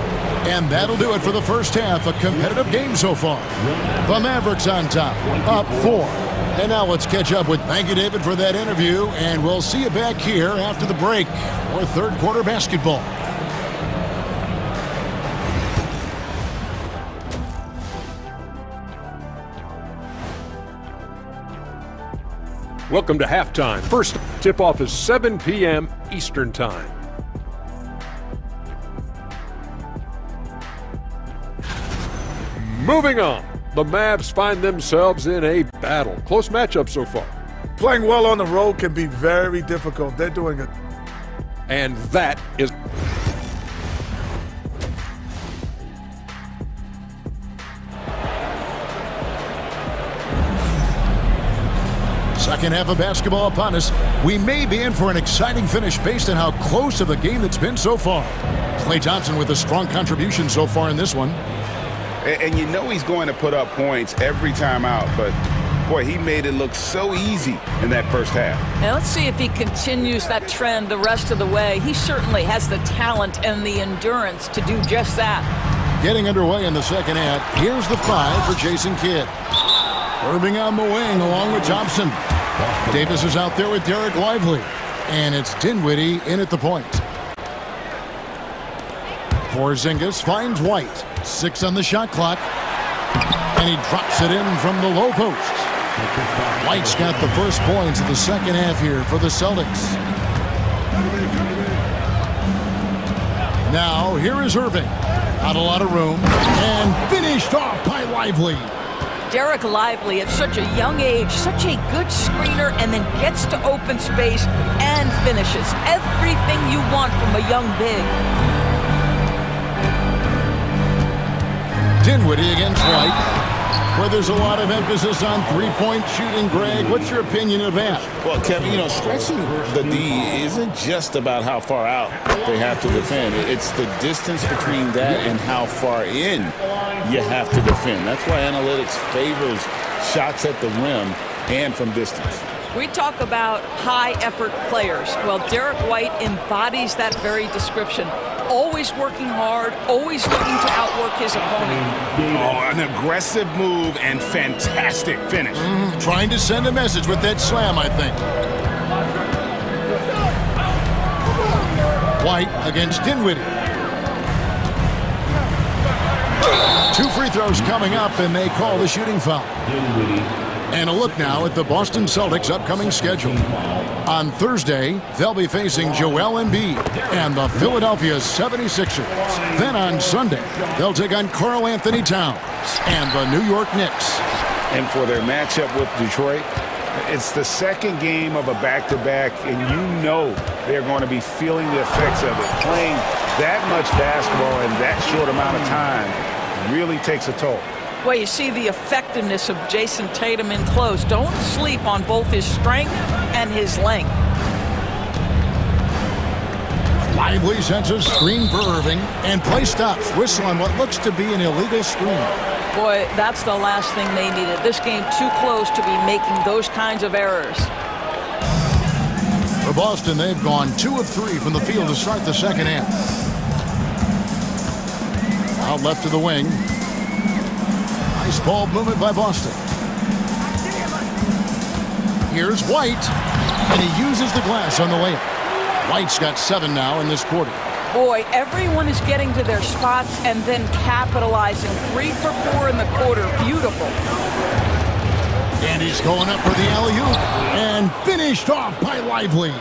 And that'll do it for the first half. A competitive game so far. The Mavericks on top. Up 4. And now let's catch up with. Thank you, David, for that interview. And we'll see you back here after the break for third quarter basketball. Welcome to halftime. First tip-off is 7 p.m. Eastern Time. Moving on. The Mavs find themselves in a battle. Close matchup so far. Playing well on the road can be very difficult. They're doing it. And that is... Second half of basketball upon us. We may be in for an exciting finish based on how close of a game it's been so far. Klay Thompson with a strong contribution so far in this one. And you know he's going to put up points every time out, but boy, he made it look so easy in that first half. Now let's see if he continues that trend the rest of the way. He certainly has the talent and the endurance to do just that. Getting underway in the second half. Here's the 5 for Jason Kidd. Irving on the wing along with Thompson. Davis is out there with Derek Lively. And it's Dinwiddie in at the point. Porzingis finds White. 6 on the shot clock. And he drops it in from the low post. White's got the first points of the second half here for the Celtics. Now, here is Irving. Not a lot of room. And finished off by Lively. Derek Lively at such a young age, such a good screener, and then gets to open space and finishes. Everything you want from a young big. Dinwiddie against White, where there's a lot of emphasis on three-point shooting. Greg, what's your opinion of that? Well, Kevin, you know, stretching the D isn't just about how far out they have to defend. It's the distance between that and how far in you have to defend. That's why analytics favors shots at the rim and from distance. We talk about high-effort players. Well, Derek White embodies that very description. Always working hard, always looking to outwork his opponent. Oh, an aggressive move and fantastic finish. Trying to send a message with that slam, I think. White against Dinwiddie. 2 free throws coming up, and they call the shooting foul. And a look now at the Boston Celtics' upcoming schedule. On Thursday, they'll be facing Joel Embiid and the Philadelphia 76ers. Then on Sunday, they'll take on Karl Anthony Towns and the New York Knicks. And for their matchup with Detroit, it's the second game of a back-to-back, and you know they're going to be feeling the effects of it. Playing that much basketball in that short amount of time really takes a toll. Well, you see the effectiveness of Jason Tatum in close. Don't sleep on both his strength and his length. Lively sends a screen for Irving, and play stops. Whistle on what looks to be an illegal screen. Boy, that's the last thing they needed. This game too close to be making those kinds of errors. For Boston, they've gone 2 of 3 from the field to start the second half. Out left to the wing. Nice ball movement by Boston. Here's White, and he uses the glass on the layup. White's got 7 now in this quarter. Boy, everyone is getting to their spots and then capitalizing. 3 for 4 in the quarter. Beautiful. And he's going up for the alley-oop, and finished off by Lively.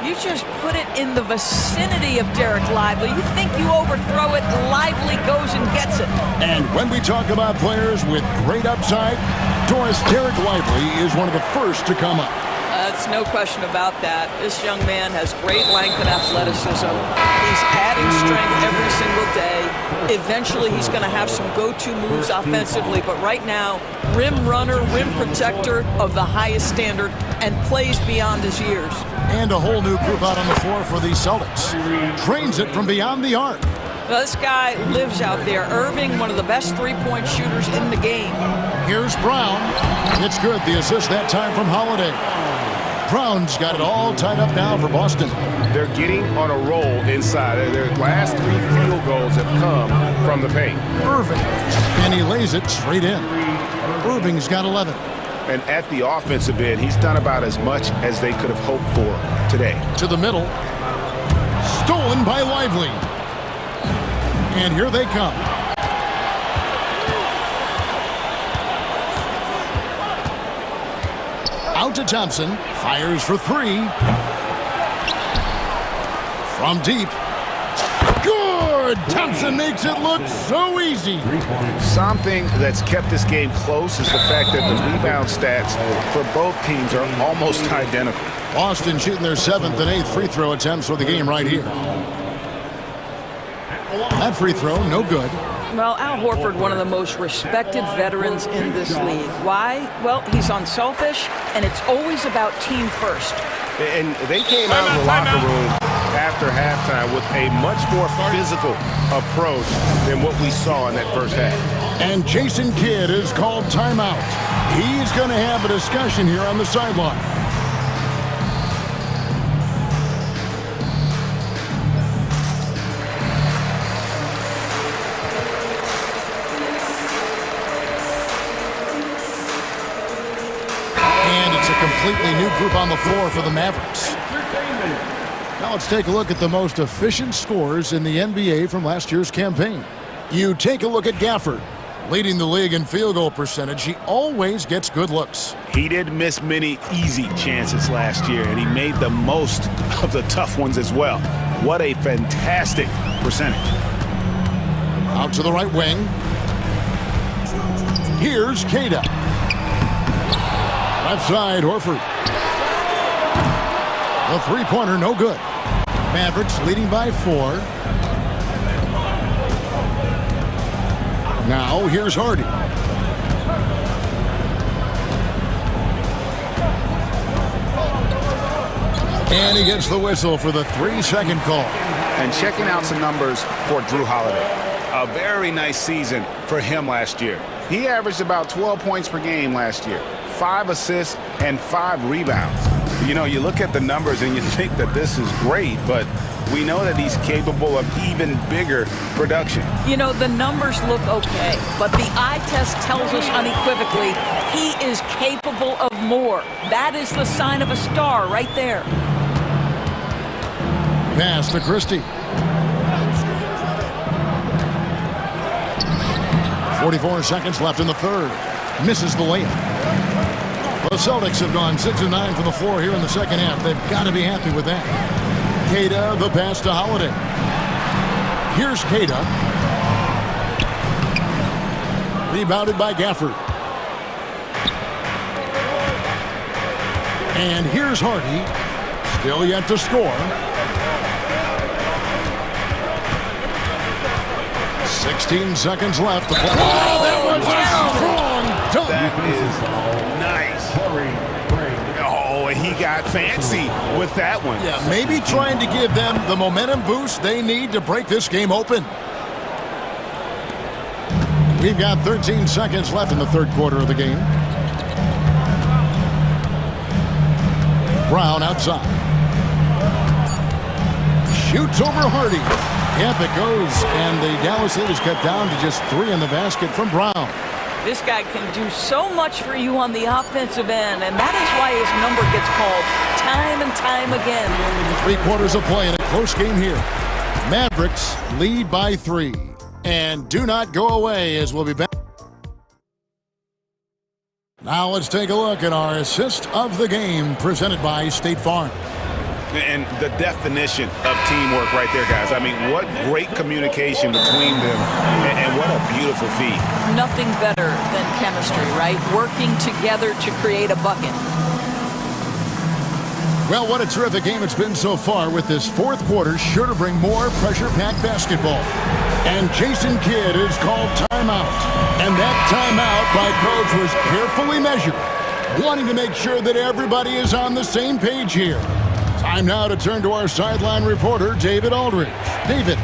You just put it in the vicinity of Derek Lively. You think you overthrow it, Lively goes and gets it. And when we talk about players with great upside, Doris, Derek Lively is one of the first to come up. That's no question about that. This young man has great length and athleticism. He's adding strength every single day. Eventually, he's going to have some go-to moves offensively, but right now, rim runner, rim protector of the highest standard, and plays beyond his years. And a whole new group out on the floor for the Celtics. Trains it from beyond the arc. Well, this guy lives out there. Irving, one of the best three-point shooters in the game. Here's Brown. It's good. The assist that time from Holiday. Brown's got it all tied up now for Boston. They're getting on a roll inside. Their last 3 field goals have come from the paint. Irving. And he lays it straight in. Irving's got 11. And at the offensive end, he's done about as much as they could have hoped for today. To the middle. Stolen by Lively. And here they come. Out to Thompson. Fires for 3. From deep. Good! Thompson makes it look so easy. Something that's kept this game close is the fact that the rebound stats for both teams are almost identical. Boston shooting their 7th and 8th free throw attempts for the game right here. That free throw, no good. Well, Al Horford, one of the most respected veterans in this league. Why? Well, he's unselfish, and it's always about team first. And they came out of the locker room after halftime with a much more physical approach than what we saw in that first half. And Jason Kidd is called timeout. He's going to have a discussion here on the sideline. Completely new group on the floor for the Mavericks. Now let's take a look at the most efficient scorers in the NBA from last year's campaign. You take a look at Gafford, leading the league in field goal percentage. He always gets good looks. He didn't miss many easy chances last year, and he made the most of the tough ones as well. What a fantastic percentage. Out to the right wing. Here's Cada. Left side, Horford. The three-pointer, no good. Mavericks leading by 4. Now, here's Hardy. And he gets the whistle for the 3-second call. And checking out some numbers for Drew Holiday. A very nice season for him last year. He averaged about 12 points per game last year. 5 assists and 5 rebounds. You know, you look at the numbers and you think that this is great, but we know that he's capable of even bigger production. You know, the numbers look okay, but the eye test tells us unequivocally he is capable of more. That is the sign of a star right there. pass to Christie. 44 seconds left in the third. Misses the layup. The Celtics have gone 6 of 9 from the floor here in the second half. They've got to be happy with that. Queta, the pass to Holiday. Here's Queta. Rebounded by Gafford. And here's Hardy. Still yet to score. 16 seconds left to play. Oh, that was a strong dunk. That is nice. Oh, and he got fancy with that one. Yeah, maybe trying to give them the momentum boost they need to break this game open. We've got 13 seconds left in the third quarter of the game. Brown outside. Shoots over Hardy. Yep, it goes, and the Dallas lead is cut down to just 3 in the basket from Brown. This guy can do so much for you on the offensive end, and that is why his number gets called time and time again. 3 quarters of play in a close game here. Mavericks lead by 3. And do not go away, as we'll be back. Now let's take a look at our assist of the game presented by State Farm. And the definition of teamwork right there, guys. I mean, what great communication between them, and what a beautiful feat. Nothing better than chemistry, right? Working together to create a bucket. Well, what a terrific game it's been so far, with this fourth quarter sure to bring more pressure-packed basketball. And Jason Kidd is called timeout. And that timeout by coach was carefully measured, wanting to make sure that everybody is on the same page here. Time now to turn to our sideline reporter, David Aldridge. David.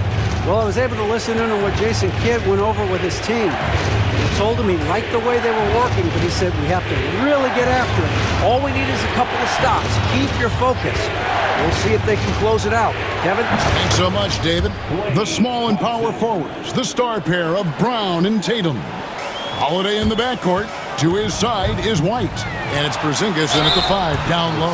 Well, I was able to listen in on what Jason Kidd went over with his team. He told him he liked the way they were working, but he said we have to really get after it. All we need is a couple of stops. Keep your focus. We'll see if they can close it out. Kevin? Thanks so much, David. The small and power forwards, the star pair of Brown and Tatum. Holiday in the backcourt. To his side is White. And it's Porzingis in at the 5, down low.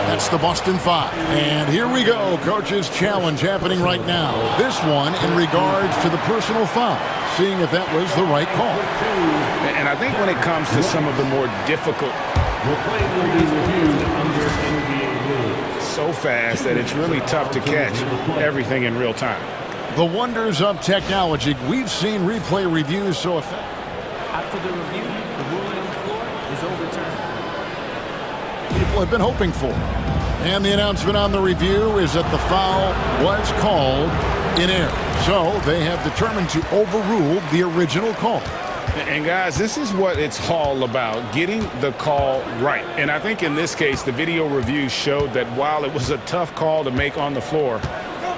That's the Boston 5. And here we go. Coach's challenge happening right now. This one in regards to the personal foul. Seeing if that was the right call. And I think when it comes to some of the more difficult, so fast that it's really tough to catch everything in real time. The wonders of technology. We've seen replay reviews so effective. After the review, the ruling on the floor is overturned. People have been hoping for. And the announcement on the review is that the foul was called in error. So they have determined to overrule the original call. And guys, this is what it's all about, getting the call right. And I think in this case, the video review showed that while it was a tough call to make on the floor,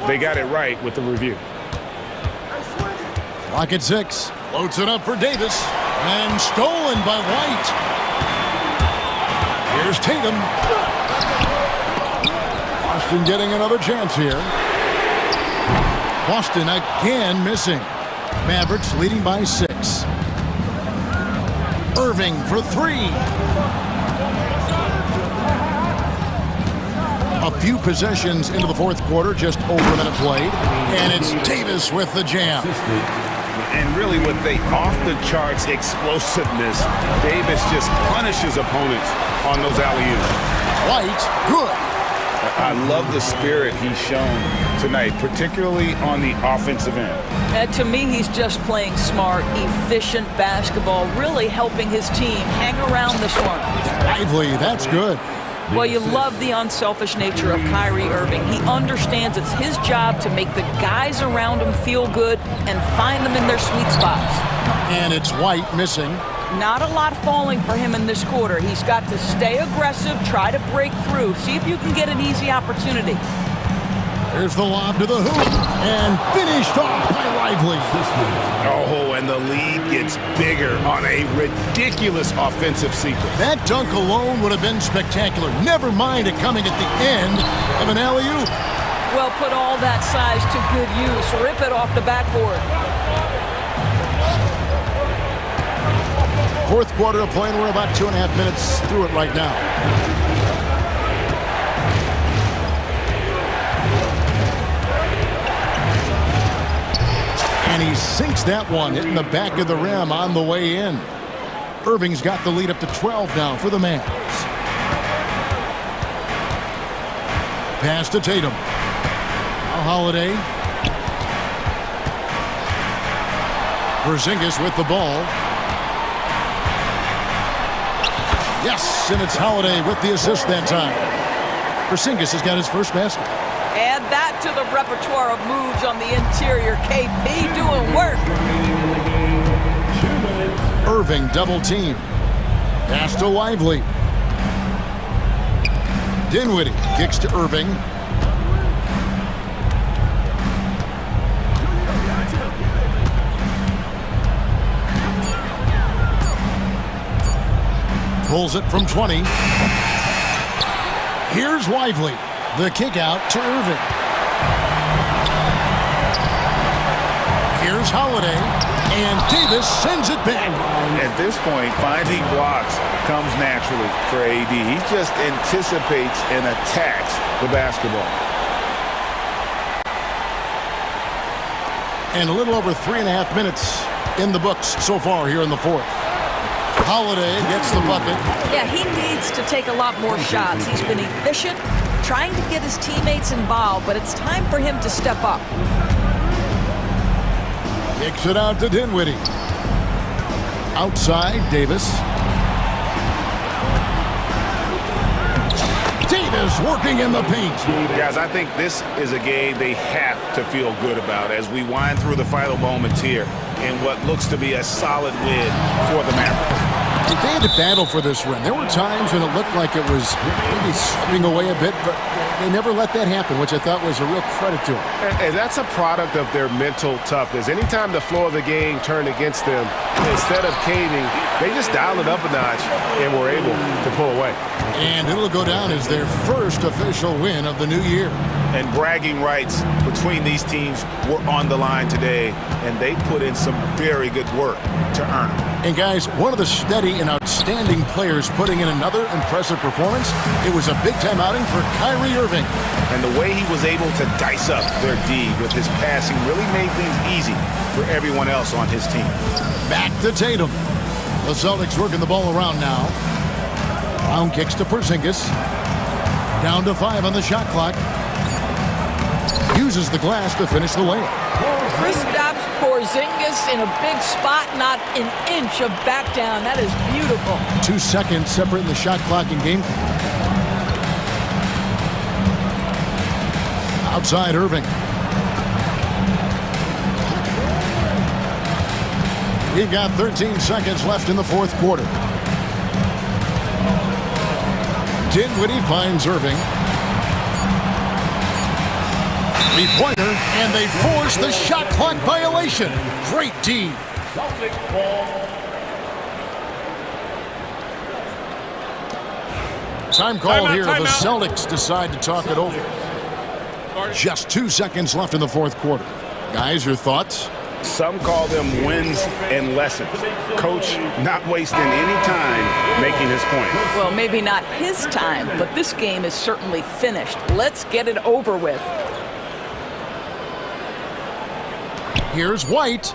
they got it right with the review. Clock at 6. Floats it up for Davis. And stolen by White. Here's Tatum. Boston getting another chance here. Boston again missing. Mavericks leading by 6. Irving for 3. A few possessions into the fourth quarter, just over a minute played. And it's Davis with the jam. And really with the off-the-charts explosiveness, Davis just punishes opponents on those alley-oops. White, good. I love the spirit he's shown tonight, particularly on the offensive end. And to me, he's just playing smart, efficient basketball, really helping his team hang around this one. Lively, that's good. Well, you love the unselfish nature of Kyrie Irving. He understands it's his job to make the guys around him feel good and find them in their sweet spots. And it's White missing. Not a lot falling for him in this quarter. He's got to stay aggressive, try to break through, see if you can get an easy opportunity. Here's the lob to the hoop, and finished off by Lively. Oh, and the lead gets bigger on a ridiculous offensive sequence. That dunk alone would have been spectacular. Never mind it coming at the end of an alley-oop. Well, put all that size to good use. Rip it off the backboard. Fourth quarter of play, and we're about 2.5 minutes through it right now. And he sinks that one, hitting the back of the rim on the way in. Irving's got the lead up to 12 now for the Mavs. Pass to Tatum. Now Holiday. Porzingis with the ball. Yes, and it's Holiday with the assist that time. Porzingis has got his first basket. Add that to the repertoire of moves on the interior. KP doing work. Irving double team. Pass to Lively. Dinwiddie kicks to Irving. Pulls it from 20. Here's Lively. The kick out to Irving. Here's Holiday. And Davis sends it back. At this point, finding blocks comes naturally for AD. He just anticipates and attacks the basketball. And a little over 3.5 minutes in the books so far here in the fourth. Holiday gets the bucket. Yeah, he needs to take a lot more shots. He's been efficient, trying to get his teammates involved, but it's time for him to step up. Kicks it out to Dinwiddie. Outside, Davis. Davis working in the paint. Guys, I think this is a game they have to feel good about as we wind through the final moments here in what looks to be a solid win for the Mavericks. They had to battle for this win. There were times when it looked like it was maybe slipping away a bit, but they never let that happen, which I thought was a real credit to them. And that's a product of their mental toughness. Anytime the floor of the game turned against them, instead of caving, they just dialed it up a notch and were able to pull away. And it'll go down as their first official win of the new year. And bragging rights between these teams were on the line today, and they put in some very good work to earn it. And guys, one of the steady and outstanding players putting in another impressive performance, it was a big-time outing for Kyrie Irving. And the way he was able to dice up their D with his passing really made things easy for everyone else on his team. Back to Tatum. The Celtics working the ball around now. Brown kicks to Porzingis. Down to 5 on the shot clock. Uses the glass to finish the layup. Kristaps Porzingis in a big spot, not an inch of back down. That is beautiful. 2 seconds separating the shot clock and game clock. Outside Irving. We've got 13 seconds left in the fourth quarter. Dinwiddie finds Irving. Three-pointer, and they force the shot clock violation. Great D. Time call here. The Celtics decide to talk it over. Just 2 seconds left in the fourth quarter. Guys, your thoughts? Some call them wins and lessons. Coach not wasting any time making his point. Well, maybe not his time, but this game is certainly finished. Let's get it over with. Here's White.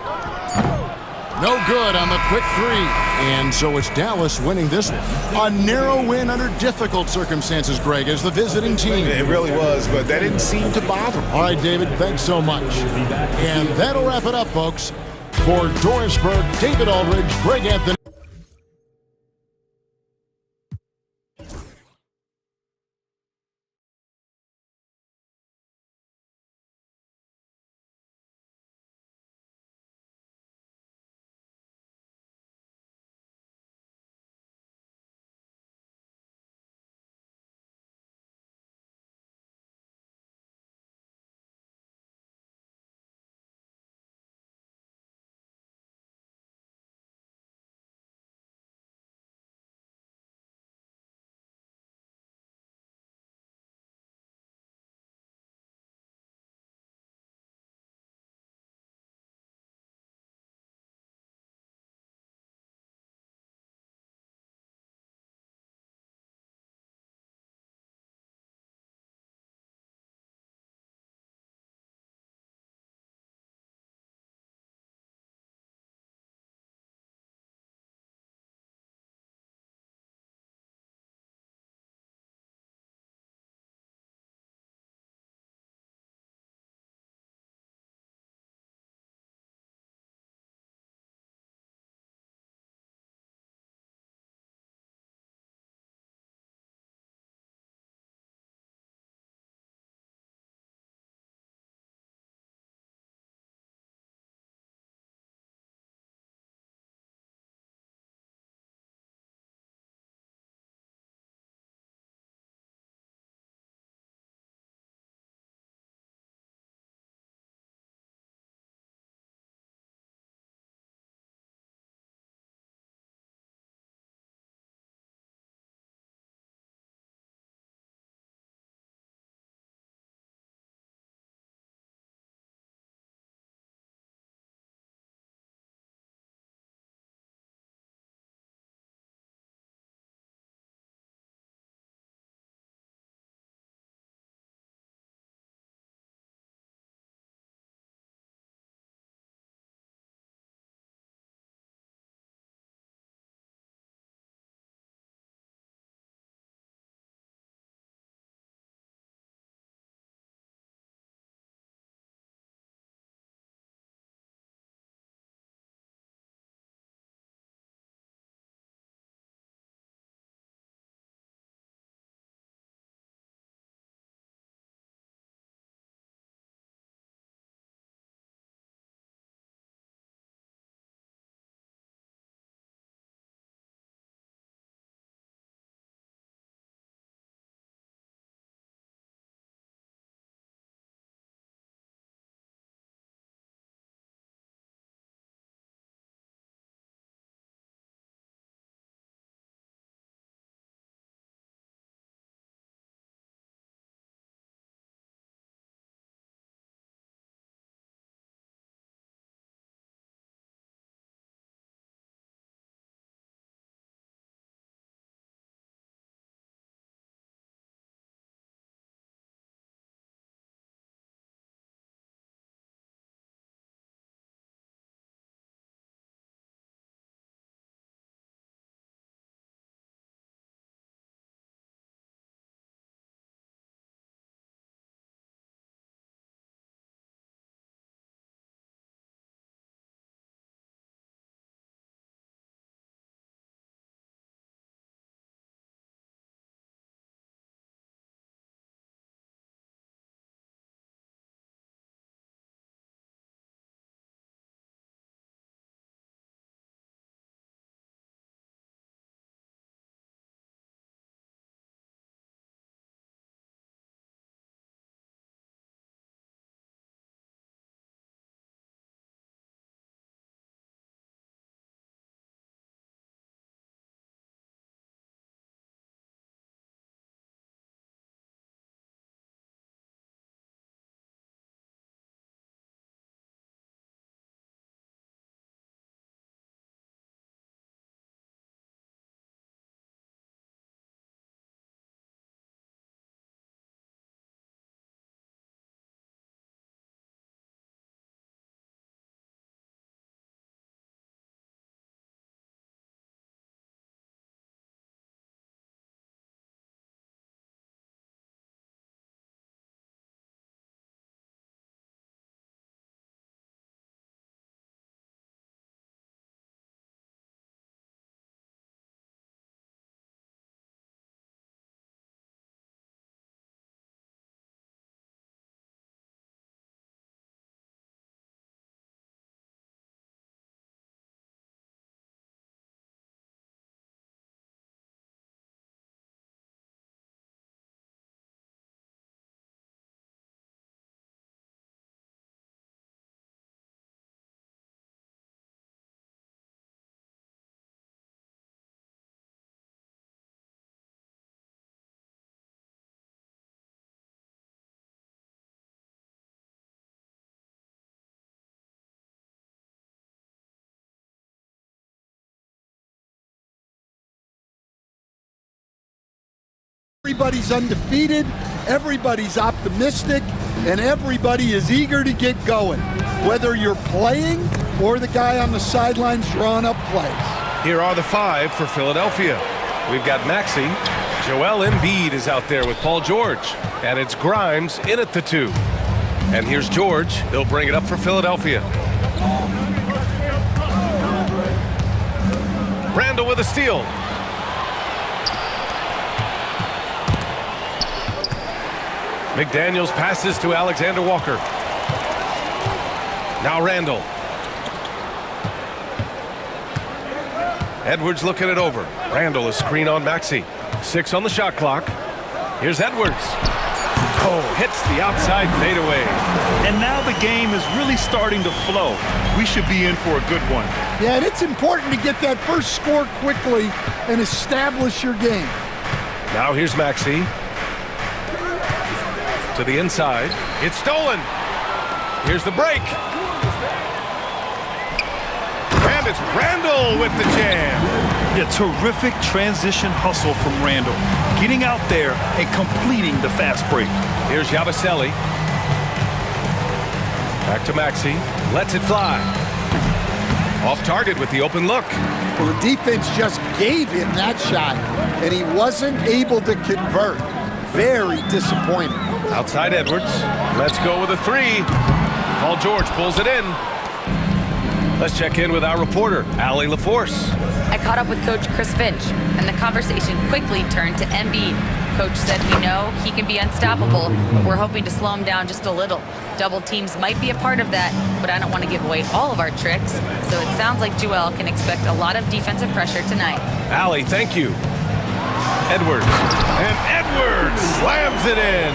No good on the quick three. And so it's Dallas winning this one. A narrow win under difficult circumstances, Greg, as the visiting team. It really was, but that didn't seem to bother him. All right, David, thanks so much. And that'll wrap it up, folks. For Doris Burke, David Aldridge, Greg Anthony. Everybody's undefeated, everybody's optimistic, and everybody is eager to get going, whether you're playing or the guy on the sidelines drawing up plays. Here are the 5 for Philadelphia. We've got Maxey. Joel Embiid is out there with Paul George. And it's Grimes in at the 2. And here's George. He'll bring it up for Philadelphia. Randall with a steal. McDaniels passes to Alexander Walker. Now Randall. Edwards looking it over. Randall is screen on Maxey. 6 on the shot clock. Here's Edwards. Oh, hits the outside fadeaway. And now the game is really starting to flow. We should be in for a good one. Yeah, and it's important to get that first score quickly and establish your game. Now here's Maxey. To the inside. It's stolen. Here's the break. And it's Randall with the jam. Yeah, terrific transition hustle from Randall. Getting out there and completing the fast break. Here's Yabusele. Back to Maxey. Lets it fly. Off target with the open look. Well, the defense just gave him that shot, and he wasn't able to convert. Very disappointing. Outside Edwards. Let's go with a 3. Paul George pulls it in. Let's check in with our reporter, Allie LaForce. I caught up with Coach Chris Finch, and the conversation quickly turned to Embiid. Coach said we know he can be unstoppable, but we're hoping to slow him down just a little. Double teams might be a part of that, but I don't want to give away all of our tricks, so it sounds like Joel can expect a lot of defensive pressure tonight. Allie, thank you. Edwards. And Edwards slams it in.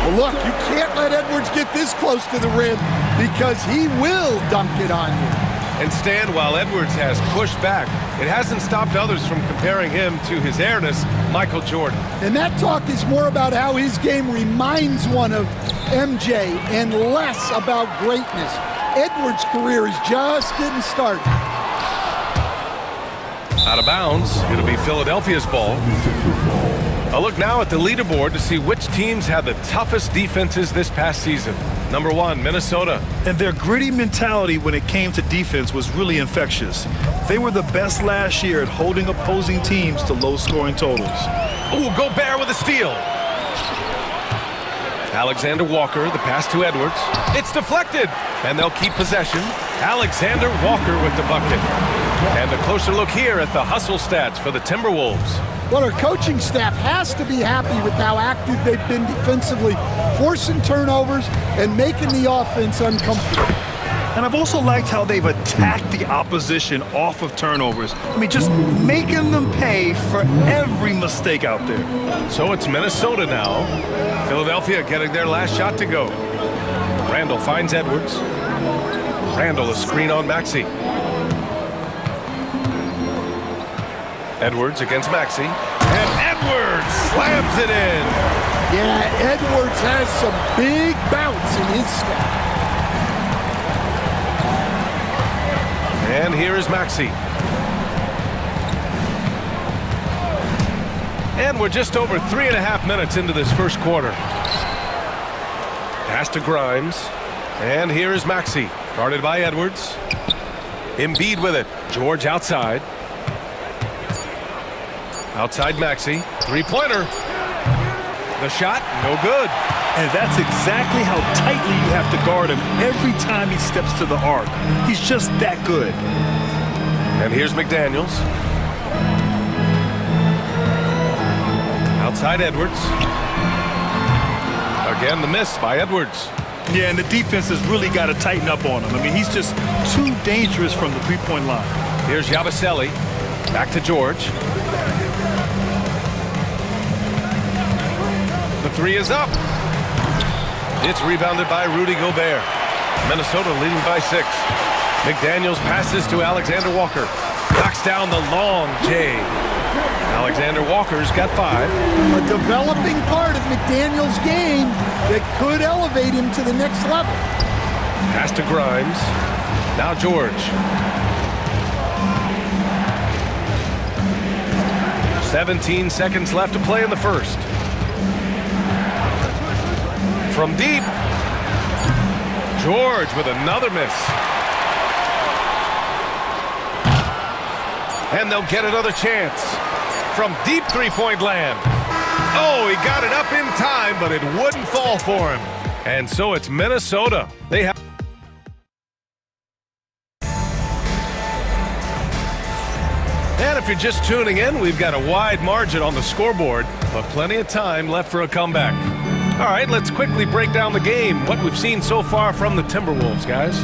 Well, look, you can't let Edwards get this close to the rim because he will dunk it on you. And Stan, while Edwards has pushed back, it hasn't stopped others from comparing him to his airness, Michael Jordan. And that talk is more about how his game reminds one of MJ and less about greatness. Edwards' career is just getting started. Out of bounds, it'll be Philadelphia's ball. A look now at the leaderboard to see which teams had the toughest defenses this past season. Number 1, Minnesota. And their gritty mentality when it came to defense was really infectious. They were the best last year at holding opposing teams to low-scoring totals. Ooh, Gobert with a steal. Alexander Walker, the pass to Edwards. It's deflected, and they'll keep possession. Alexander Walker with the bucket. And a closer look here at the hustle stats for the Timberwolves. Well, our coaching staff has to be happy with how active they've been defensively, forcing turnovers and making the offense uncomfortable. And I've also liked how they've attacked the opposition off of turnovers. I mean, just making them pay for every mistake out there. So it's Minnesota now. Philadelphia getting their last shot to go. Randall finds Edwards. Randall a screen on Maxey. Edwards against Maxey. And Edwards slams it in. Yeah, Edwards has some big bounce in his step. And here is Maxey. And we're just over 3.5 minutes into this first quarter. Pass to Grimes. And here is Maxey, guarded by Edwards. Embiid with it. George outside. Outside Maxey. Three-pointer. The shot, no good. And that's exactly how tightly you have to guard him every time he steps to the arc. He's just that good. And here's McDaniels. Outside Edwards. Again, the miss by Edwards. Yeah, and the defense has really got to tighten up on him. I mean, he's just too dangerous from the three-point line. Here's Yabusele. Back to George. The three is up. It's rebounded by Rudy Gobert. Minnesota leading by 6. McDaniels passes to Alexander Walker. Knocks down the long J. Alexander Walker's got 5. A developing part of McDaniels' game that could elevate him to the next level. Pass to Grimes. Now George. 17 seconds left to play in the first. From deep. George with another miss. And they'll get another chance. From deep three-point land. Oh, he got it up in time, but it wouldn't fall for him. And so it's Minnesota. They have... And if you're just tuning in, we've got a wide margin on the scoreboard, but plenty of time left for a comeback. All right, let's quickly break down the game, what we've seen so far from the Timberwolves, guys.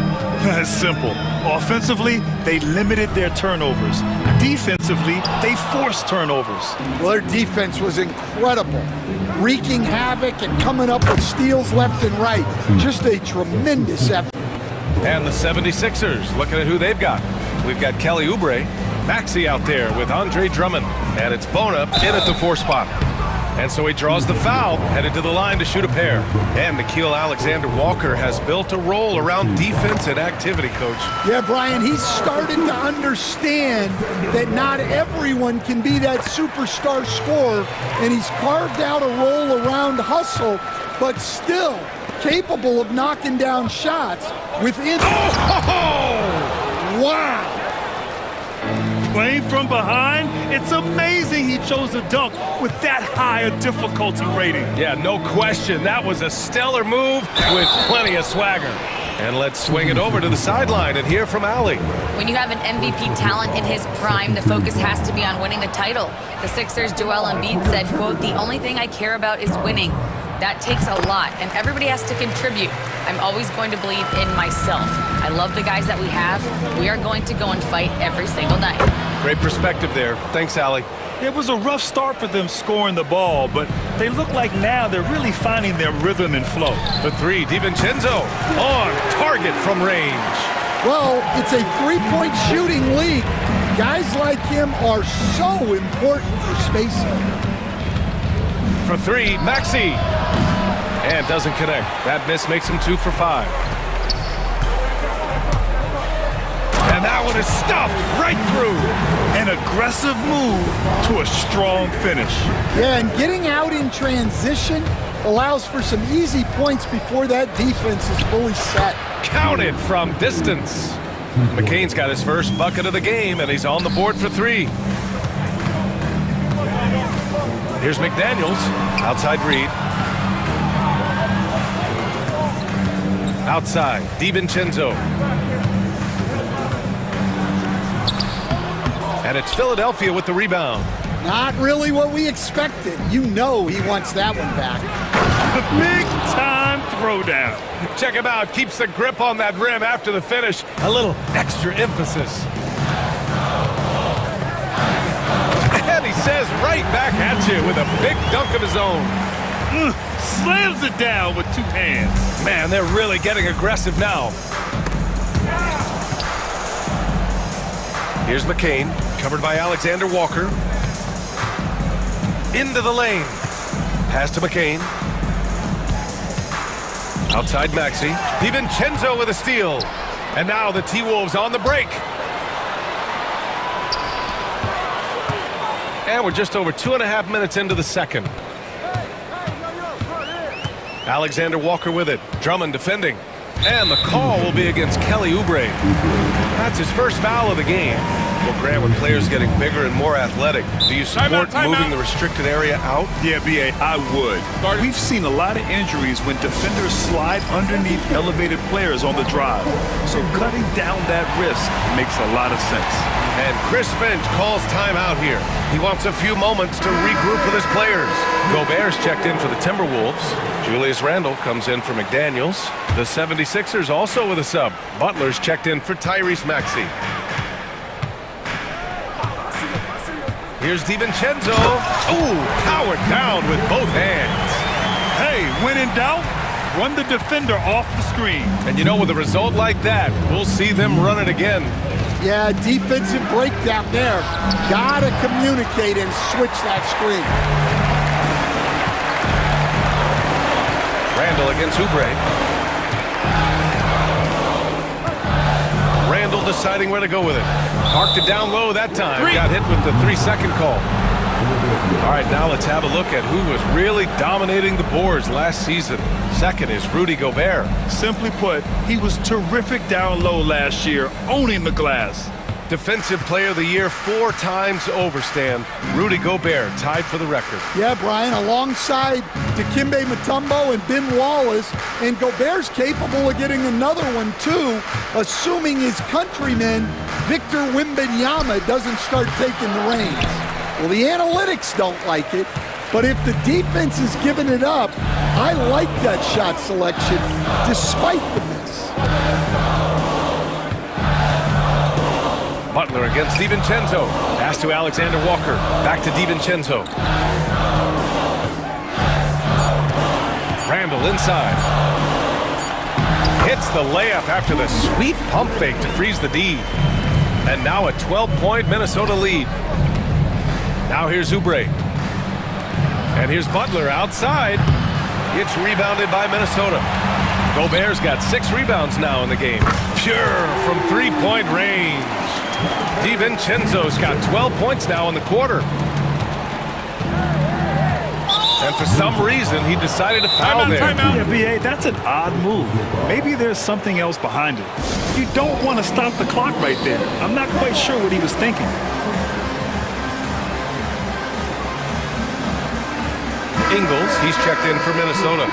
It's simple. Offensively, they limited their turnovers. Defensively, they forced turnovers. Well, their defense was incredible, wreaking havoc and coming up with steals left and right. Just a tremendous effort. And the 76ers, looking at who they've got. We've got Kelly Oubre, Maxey out there with Andre Drummond, and it's Bona in at the 4 spot. And so he draws the foul, headed to the line to shoot a pair. And Nickeil Alexander-Walker has built a role around defense and activity, Coach. Yeah, Brian, he's started to understand that not everyone can be that superstar scorer, and he's carved out a role around hustle, but still capable of knocking down shots within... Oh! Wow! Playing from behind, it's amazing he chose to dunk with that higher difficulty rating. Yeah, no question. That was a stellar move with plenty of swagger. And let's swing it over to the sideline and hear from Allie. When you have an MVP talent in his prime, the focus has to be on winning the title. The Sixers' Joel Embiid said, quote, "The only thing I care about is winning." That takes a lot, and everybody has to contribute. I'm always going to believe in myself. I love the guys that we have. We are going to go and fight every single night. Great perspective there. Thanks, Allie. It was a rough start for them scoring the ball, but they look like now they're really finding their rhythm and flow. For 3, DiVincenzo on target from range. Well, it's a three-point shooting league. Guys like him are so important for spacing. For 3, Maxey. And doesn't connect. That miss makes him 2 for 5. And that one is stuffed right through. An aggressive move to a strong finish. Yeah, and getting out in transition allows for some easy points before that defense is fully set. Counted from distance. McCain's got his first bucket of the game, and he's on the board for 3. Here's McDaniels, outside Reed. Outside, DiVincenzo. And it's Philadelphia with the rebound. Not really what we expected. You know he wants that one back. Big time throwdown. Check him out, keeps the grip on that rim after the finish. A little extra emphasis. And he says right back at you with a big dunk of his own. Slams it down with 2 hands. Man, they're really getting aggressive now. Here's McCain, covered by Alexander Walker. Into the lane. Pass to McCain. Outside Maxey. DiVincenzo with a steal. And now the T-Wolves on the break. And we're just over 2.5 minutes into the second. Alexander Walker with it. Drummond defending. And the call will be against Kelly Oubre. That's his first foul of the game. Well, Grant, with players getting bigger and more athletic, do you support moving the restricted area out? Yeah, B.A., I would. We've seen a lot of injuries when defenders slide underneath elevated players on the drive. So cutting down that risk makes a lot of sense. And Chris Finch calls timeout here. He wants a few moments to regroup with his players. Gobert's checked in for the Timberwolves. Julius Randle comes in for McDaniels. The 76ers also with a sub. Butler's checked in for Tyrese Maxey. Here's DiVincenzo. Ooh, powered down with both hands. Hey, when in doubt, run the defender off the screen. And you know, with a result like that, we'll see them run it again. Yeah, defensive breakdown there. Gotta communicate and switch that screen. Randle against Oubre. Randle deciding where to go with it. Parked it down low that time. Got hit with the 3-second call. All right, now let's have a look at who was really dominating the boards last season. Second is Rudy Gobert. Simply put, he was terrific down low last year, owning the glass. Defensive Player of the Year 4 times over, Stan. Rudy Gobert tied for the record. Yeah, Brian, alongside Dikembe Mutombo and Ben Wallace, and Gobert's capable of getting another one too, assuming his countryman Victor Wembanyama doesn't start taking the reins. Well, the analytics don't like it, but if the defense is giving it up, I like that shot selection despite the miss. Butler against DiVincenzo. Pass to Alexander Walker. Back to DiVincenzo. Randall inside. Hits the layup after the sweet pump fake to freeze the D. And now a 12-point Minnesota lead. Now here's Oubre. And here's Butler outside. It's rebounded by Minnesota. Gobert's got 6 rebounds now in the game. Pure from three-point range. DiVincenzo's got 12 points now in the quarter. And for some reason, he decided to foul there. Yeah, B.A., that's an odd move. Maybe there's something else behind it. You don't want to stop the clock right there. I'm not quite sure what he was thinking. Ingles, he's checked in for Minnesota.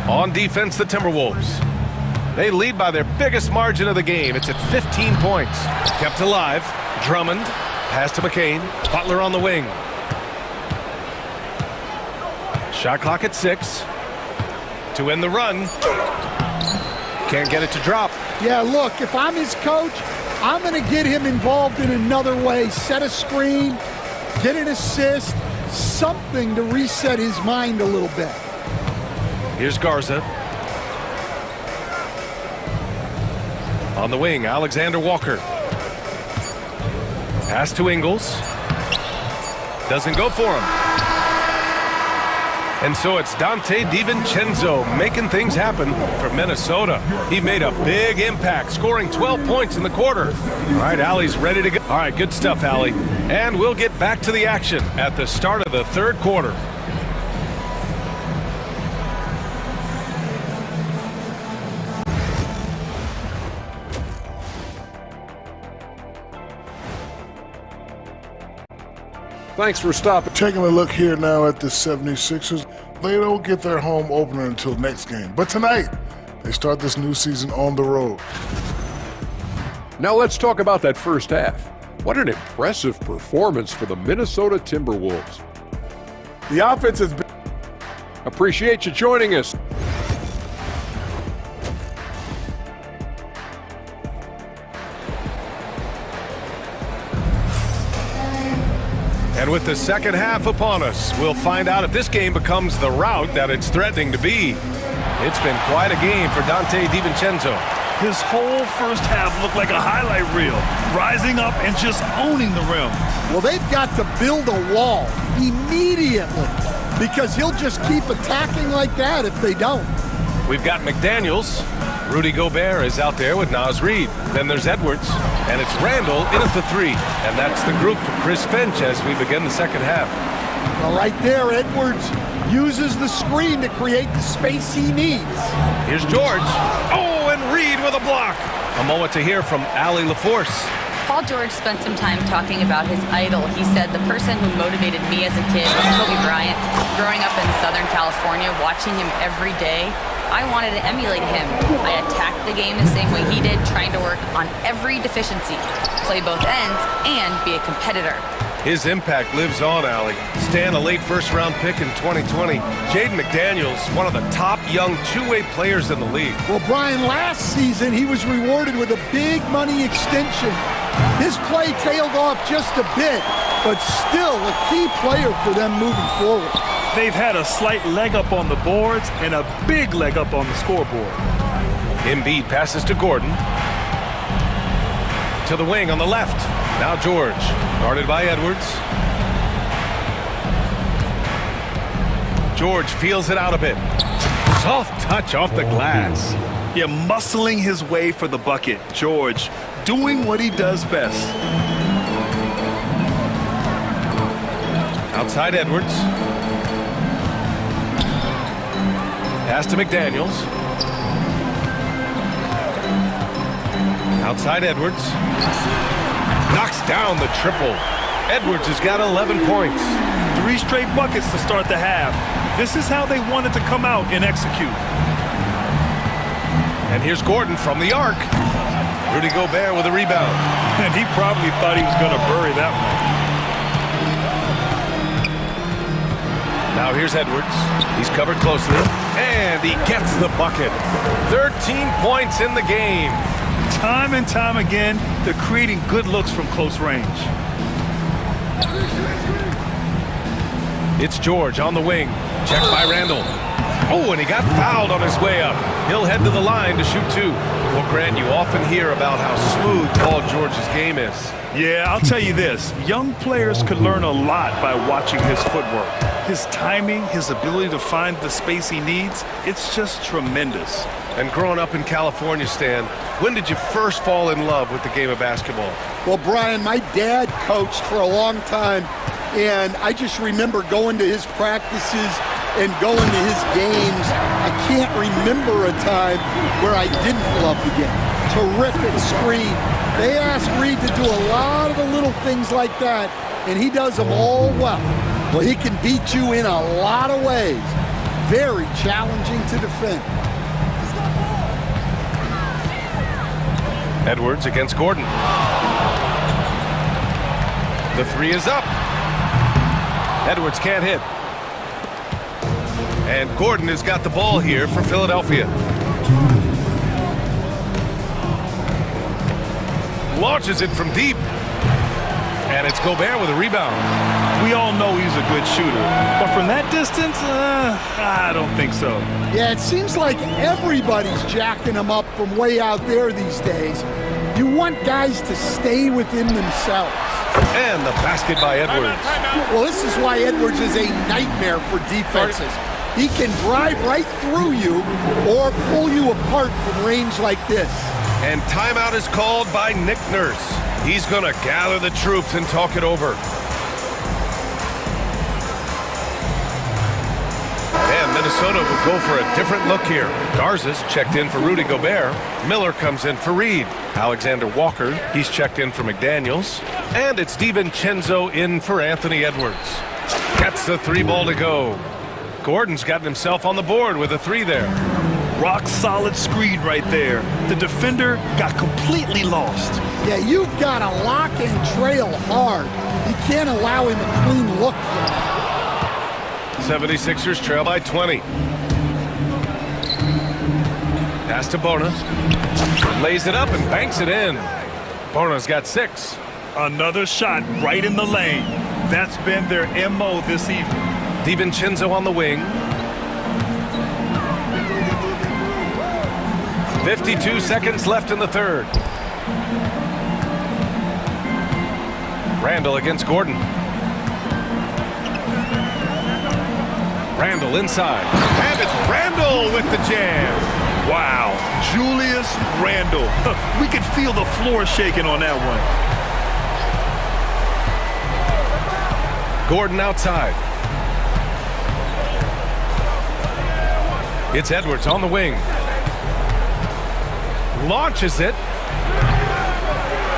On defense, the Timberwolves. They lead by their biggest margin of the game. It's at 15 points. Kept alive. Drummond. Pass to McCain. Butler on the wing. Shot clock at 6. To end the run. Can't get it to drop. Yeah, look, if I'm his coach, I'm going to get him involved in another way. Set a screen, get an assist, something to reset his mind a little bit. Here's Garza. On the wing, Alexander Walker. Pass to Ingles. Doesn't go for him. And so it's Dante DiVincenzo making things happen for Minnesota. He made a big impact, scoring 12 points in the quarter. All right, Allie's ready to go. All right, good stuff, Allie. And we'll get back to the action at the start of the third quarter. Thanks for stopping. Taking a look here now at the 76ers. They don't get their home opener until next game. But tonight, they start this new season on the road. Now let's talk about that first half. What an impressive performance for the Minnesota Timberwolves. The offense has been... Appreciate you joining us. And with the second half upon us, we'll find out if this game becomes the rout that it's threatening to be. It's been quite a game for Dante DiVincenzo. His whole first half looked like a highlight reel, rising up and just owning the rim. Well, they've got to build a wall immediately because he'll just keep attacking like that if they don't. We've got McDaniels. Rudy Gobert is out there with Naz Reid. Then there's Edwards, and it's Randall in at the 3. And that's the group for Chris Finch as we begin the second half. Well, right there, Edwards uses the screen to create the space he needs. Here's George. Oh, and Reid with a block. A moment to hear from Allie LaForce. Paul George spent some time talking about his idol. He said, the person who motivated me as a kid was Kobe Bryant. Growing up in Southern California, watching him every day, I wanted to emulate him. I attacked the game the same way he did, trying to work on every deficiency, play both ends, and be a competitor. His impact lives on, Allie. Stan, a late first-round pick in 2020. Jaden McDaniels, one of the top young two-way players in the league. Well, Brian, last season he was rewarded with a big money extension. His play tailed off just a bit, but still a key player for them moving forward. They've had a slight leg up on the boards and a big leg up on the scoreboard. Embiid passes to Gordon. To the wing on the left. Now George, guarded by Edwards. George feels it out a bit. Soft touch off the glass. Yeah, muscling his way for the bucket. George doing what he does best. Outside Edwards. Pass to McDaniels. Outside Edwards. Knocks down the triple. Edwards has got 11 points. 3 straight buckets to start the half. This is how they wanted to come out and execute. And here's Gordon from the arc. Rudy Gobert with a rebound. And he probably thought he was going to bury that one. Now here's Edwards. He's covered closely. And he gets the bucket. 13 points in the game. Time and time again, they're creating good looks from close range. It's George on the wing. Checked by Randall. Oh, and he got fouled on his way up. He'll head to the line to shoot 2. Well, Grant, you often hear about how smooth Paul George's game is. Yeah, I'll tell you this. Young players could learn a lot by watching his footwork. His timing, his ability to find the space he needs, it's just tremendous. And growing up in California, Stan, when did you first fall in love with the game of basketball? Well, Brian, my dad coached for a long time, and I just remember going to his practices and going to his games. I can't remember a time where I didn't love the game. Terrific screen. They ask Reed to do a lot of the little things like that, and he does them all well. Well, he can beat you in a lot of ways. Very challenging to defend. Edwards against Gordon. The 3 is up. Edwards can't hit. And Gordon has got the ball here for Philadelphia. Launches it from deep. And it's Gobert with a rebound. We all know he's a good shooter, but from that distance, I don't think so. Yeah, it seems like everybody's jacking him up from way out there these days. You want guys to stay within themselves. And the basket by Edwards. Well, this is why Edwards is a nightmare for defenses. He can drive right through you or pull you apart from range like this. And timeout is called by Nick Nurse. He's going to gather the troops and talk it over. And Minnesota will go for a different look here. Garza's checked in for Rudy Gobert. Miller comes in for Reed. Alexander Walker, he's checked in for McDaniels. And it's DiVincenzo in for Anthony Edwards. Gets the 3 ball to go. Gordon's gotten himself on the board with a 3 there. Rock solid screen right there. The defender got completely lost. Yeah, you've got to lock and trail hard. You can't allow him a clean look for that. 76ers trail by 20. Pass to Bona. Lays it up and banks it in. Bona's got 6. Another shot right in the lane. That's been their MO this evening. DiVincenzo on the wing. 52 seconds left in the third. Randall against Gordon. Randall inside. And it's Randall with the jam. Wow. Julius Randall. We could feel the floor shaking on that one. Gordon outside. It's Edwards on the wing. Launches it.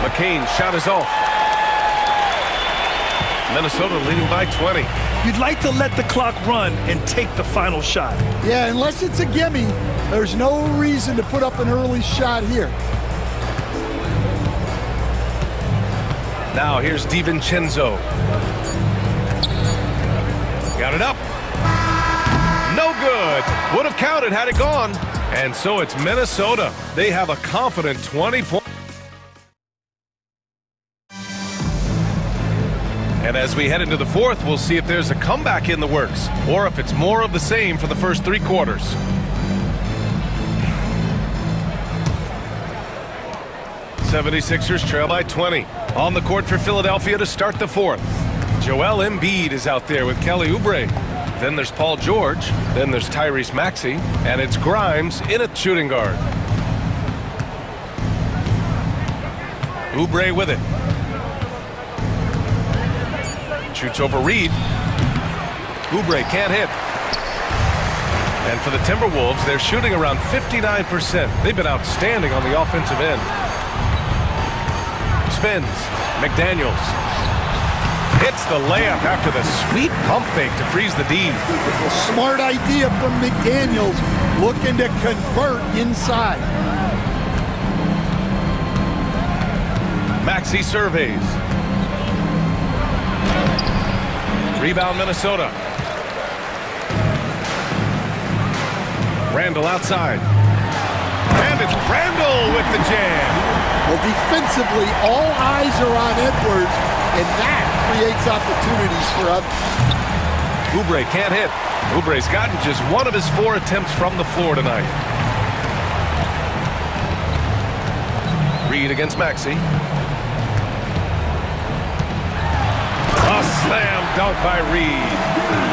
McCain's shot is off. Minnesota leading by 20. You'd like to let the clock run and take the final shot. Yeah, unless it's a gimme, there's no reason to put up an early shot here. Now here's DiVincenzo. Got it up. No good. Would have counted had it gone. And so it's Minnesota. They have a confident 20 points. And as we head into the fourth, we'll see if there's a comeback in the works or if it's more of the same for the first 3 quarters. '76ers trail by 20. On the court for Philadelphia to start the fourth. Joel Embiid is out there with Kelly Oubre. Then there's Paul George. Then there's Tyrese Maxey. And it's Grimes in at shooting guard. Oubre with it. Shoots over Reed. Oubre can't hit. And for the Timberwolves, they're shooting around 59%. They've been outstanding on the offensive end. Spins. McDaniels hits the layup after the sweet pump fake to freeze the D. Smart idea from McDaniels, looking to convert inside. Maxey surveys. Rebound Minnesota. Randall outside. And it's Randall with the jam. Well, defensively, all eyes are on Edwards, and that creates opportunities for others. Oubre can't hit. Oubre's gotten just one of his 4 attempts from the floor tonight. Reed against Maxey. A slam dunk by Reed.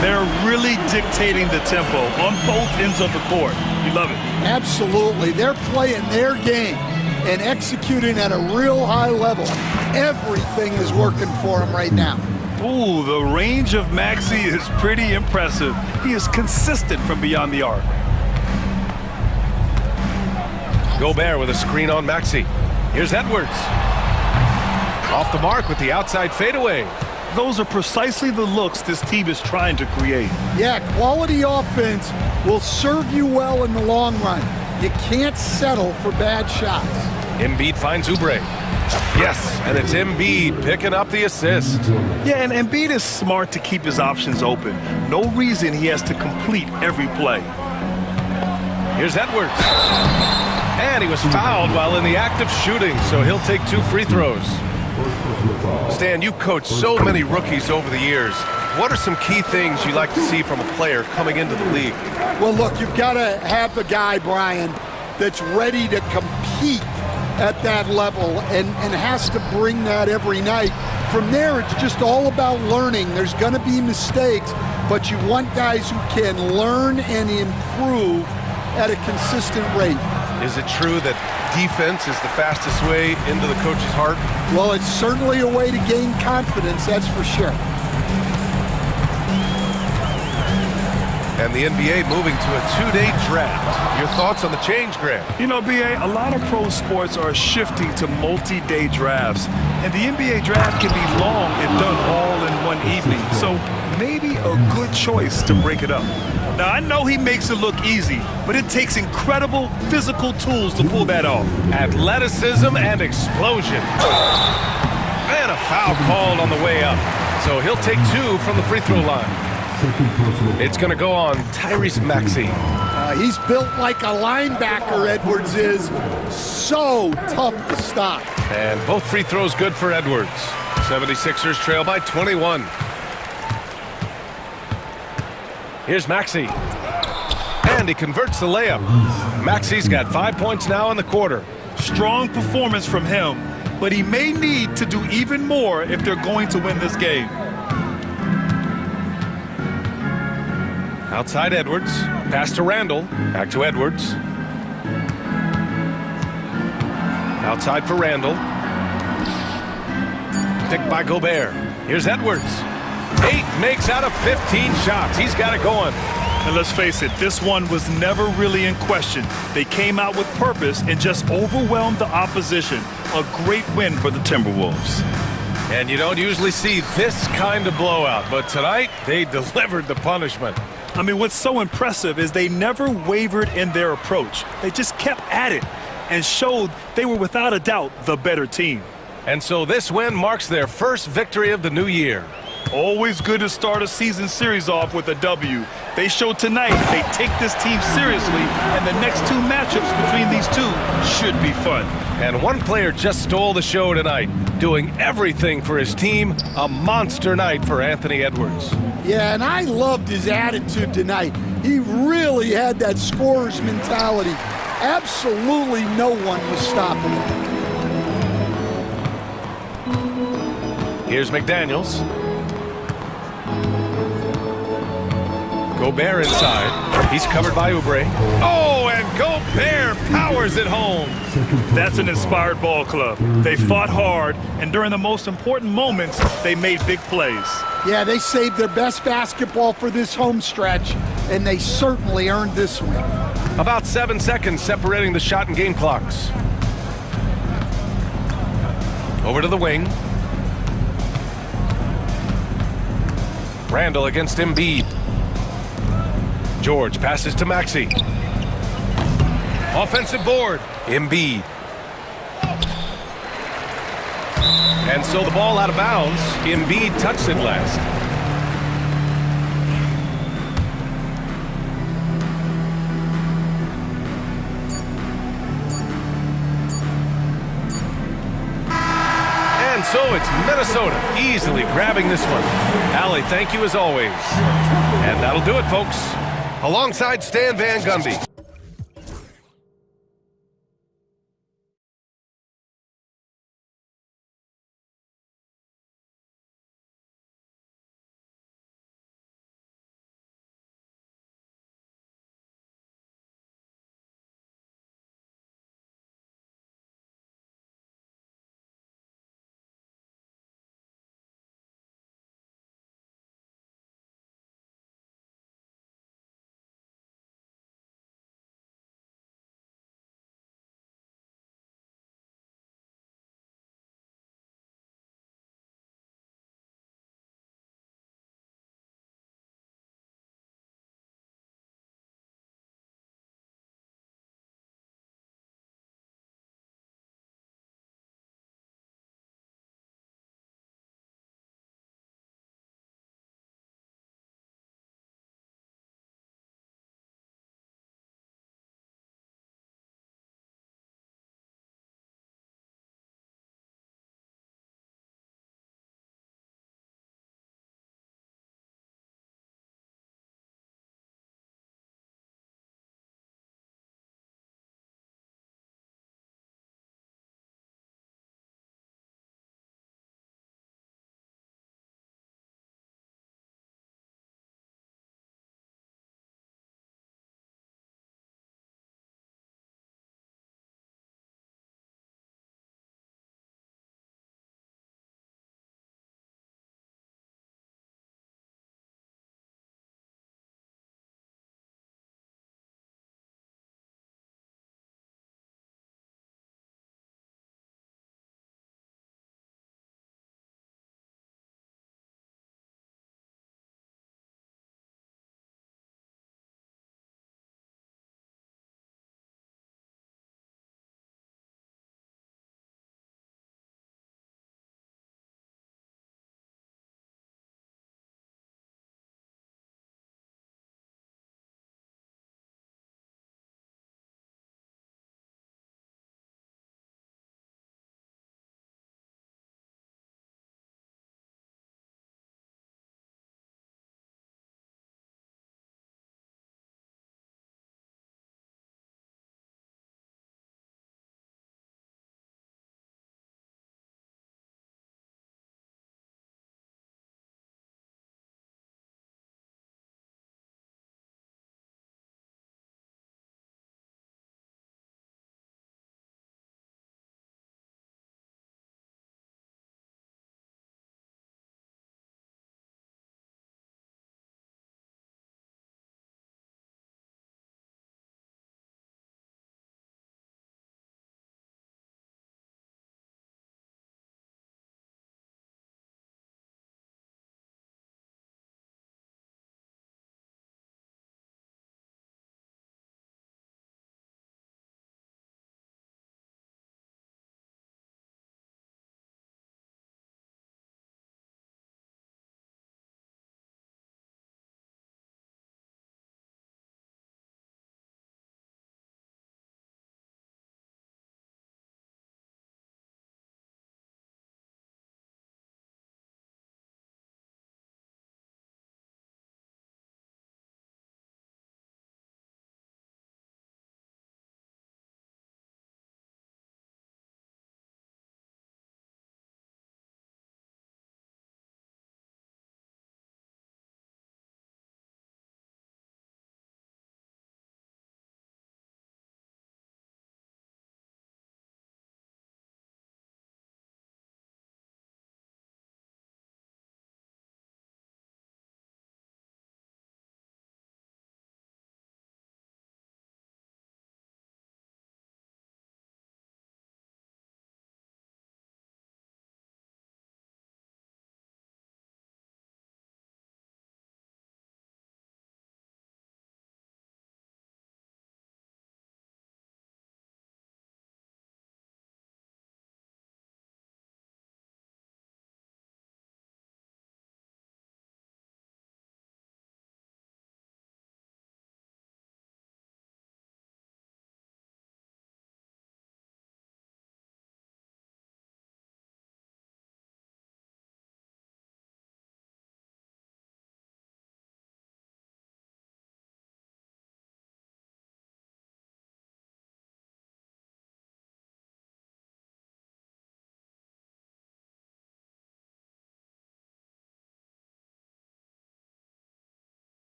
They're really dictating the tempo on both ends of the court. You love it. Absolutely. They're playing their game and executing at a real high level. Everything is working for them right now. Ooh, the range of Maxey is pretty impressive. He is consistent from beyond the arc. Gobert with a screen on Maxey. Here's Edwards. Off the mark with the outside fadeaway. Those are precisely the looks this team is trying to create. Yeah, quality offense will serve you well in the long run. You can't settle for bad shots. Embiid finds Oubre. Yes, and it's Embiid picking up the assist. Yeah, and Embiid is smart to keep his options open. No reason he has to complete every play. Here's Edwards. And he was fouled while in the act of shooting, so he'll take 2 free throws. Stan, you coached so many rookies over the years. What are some key things you like to see from a player coming into the league? Well, look, you've got to have the guy, Brian, that's ready to compete at that level and has to bring that every night. From there, it's just all about learning. There's going to be mistakes, but you want guys who can learn and improve at a consistent rate. Is it true that defense is the fastest way into the coach's heart? Well, it's certainly a way to gain confidence, that's for sure. And the NBA moving to a 2-day draft. Your thoughts on the change, Grant? You know, B.A., a lot of pro sports are shifting to multi-day drafts. And the NBA draft can be long if done all in one evening. So maybe a good choice to break it up. Now, I know he makes it look easy, but it takes incredible physical tools to pull that off. Athleticism and explosion. And a foul called on the way up. So he'll take 2 from the free throw line. It's going to go on Tyrese Maxey. He's built like a linebacker, Edwards is. So tough to stop. And both free throws good for Edwards. 76ers trail by 21. Here's Maxey. And he converts the layup. Maxey's got 5 points now in the quarter. Strong performance from him, but he may need to do even more if they're going to win this game. Outside Edwards. Pass to Randall. Back to Edwards. Outside for Randall. Picked by Gobert. Here's Edwards. 8 makes out of 15 shots. He's got it going. And let's face it, this one was never really in question. They came out with purpose and just overwhelmed the opposition. A great win for the Timberwolves. And you don't usually see this kind of blowout, but tonight they delivered the punishment. I mean, what's so impressive is they never wavered in their approach. They just kept at it and showed they were without a doubt the better team. And so this win marks their first victory of the new year. Always good to start a season series off with a W. They showed tonight they take this team seriously, and the next 2 matchups between these two should be fun. And one player just stole the show tonight, doing everything for his team. A monster night for Anthony Edwards. Yeah, and I loved his attitude tonight. He really had that scorer's mentality. Absolutely no one was stopping him. Here's McDaniels. Gobert inside. He's covered by Oubre. Oh, and Gobert powers it home. That's an inspired ball club. They fought hard, and during the most important moments, they made big plays. Yeah, they saved their best basketball for this home stretch, and they certainly earned this win. About 7 seconds separating the shot and game clocks. Over to the wing. Randall against Embiid. George passes to Maxey. Offensive board. Embiid. And so the ball out of bounds. Embiid touched it last. And so it's Minnesota easily grabbing this one. Allie, thank you as always. And that'll do it, folks. Alongside Stan Van Gundy.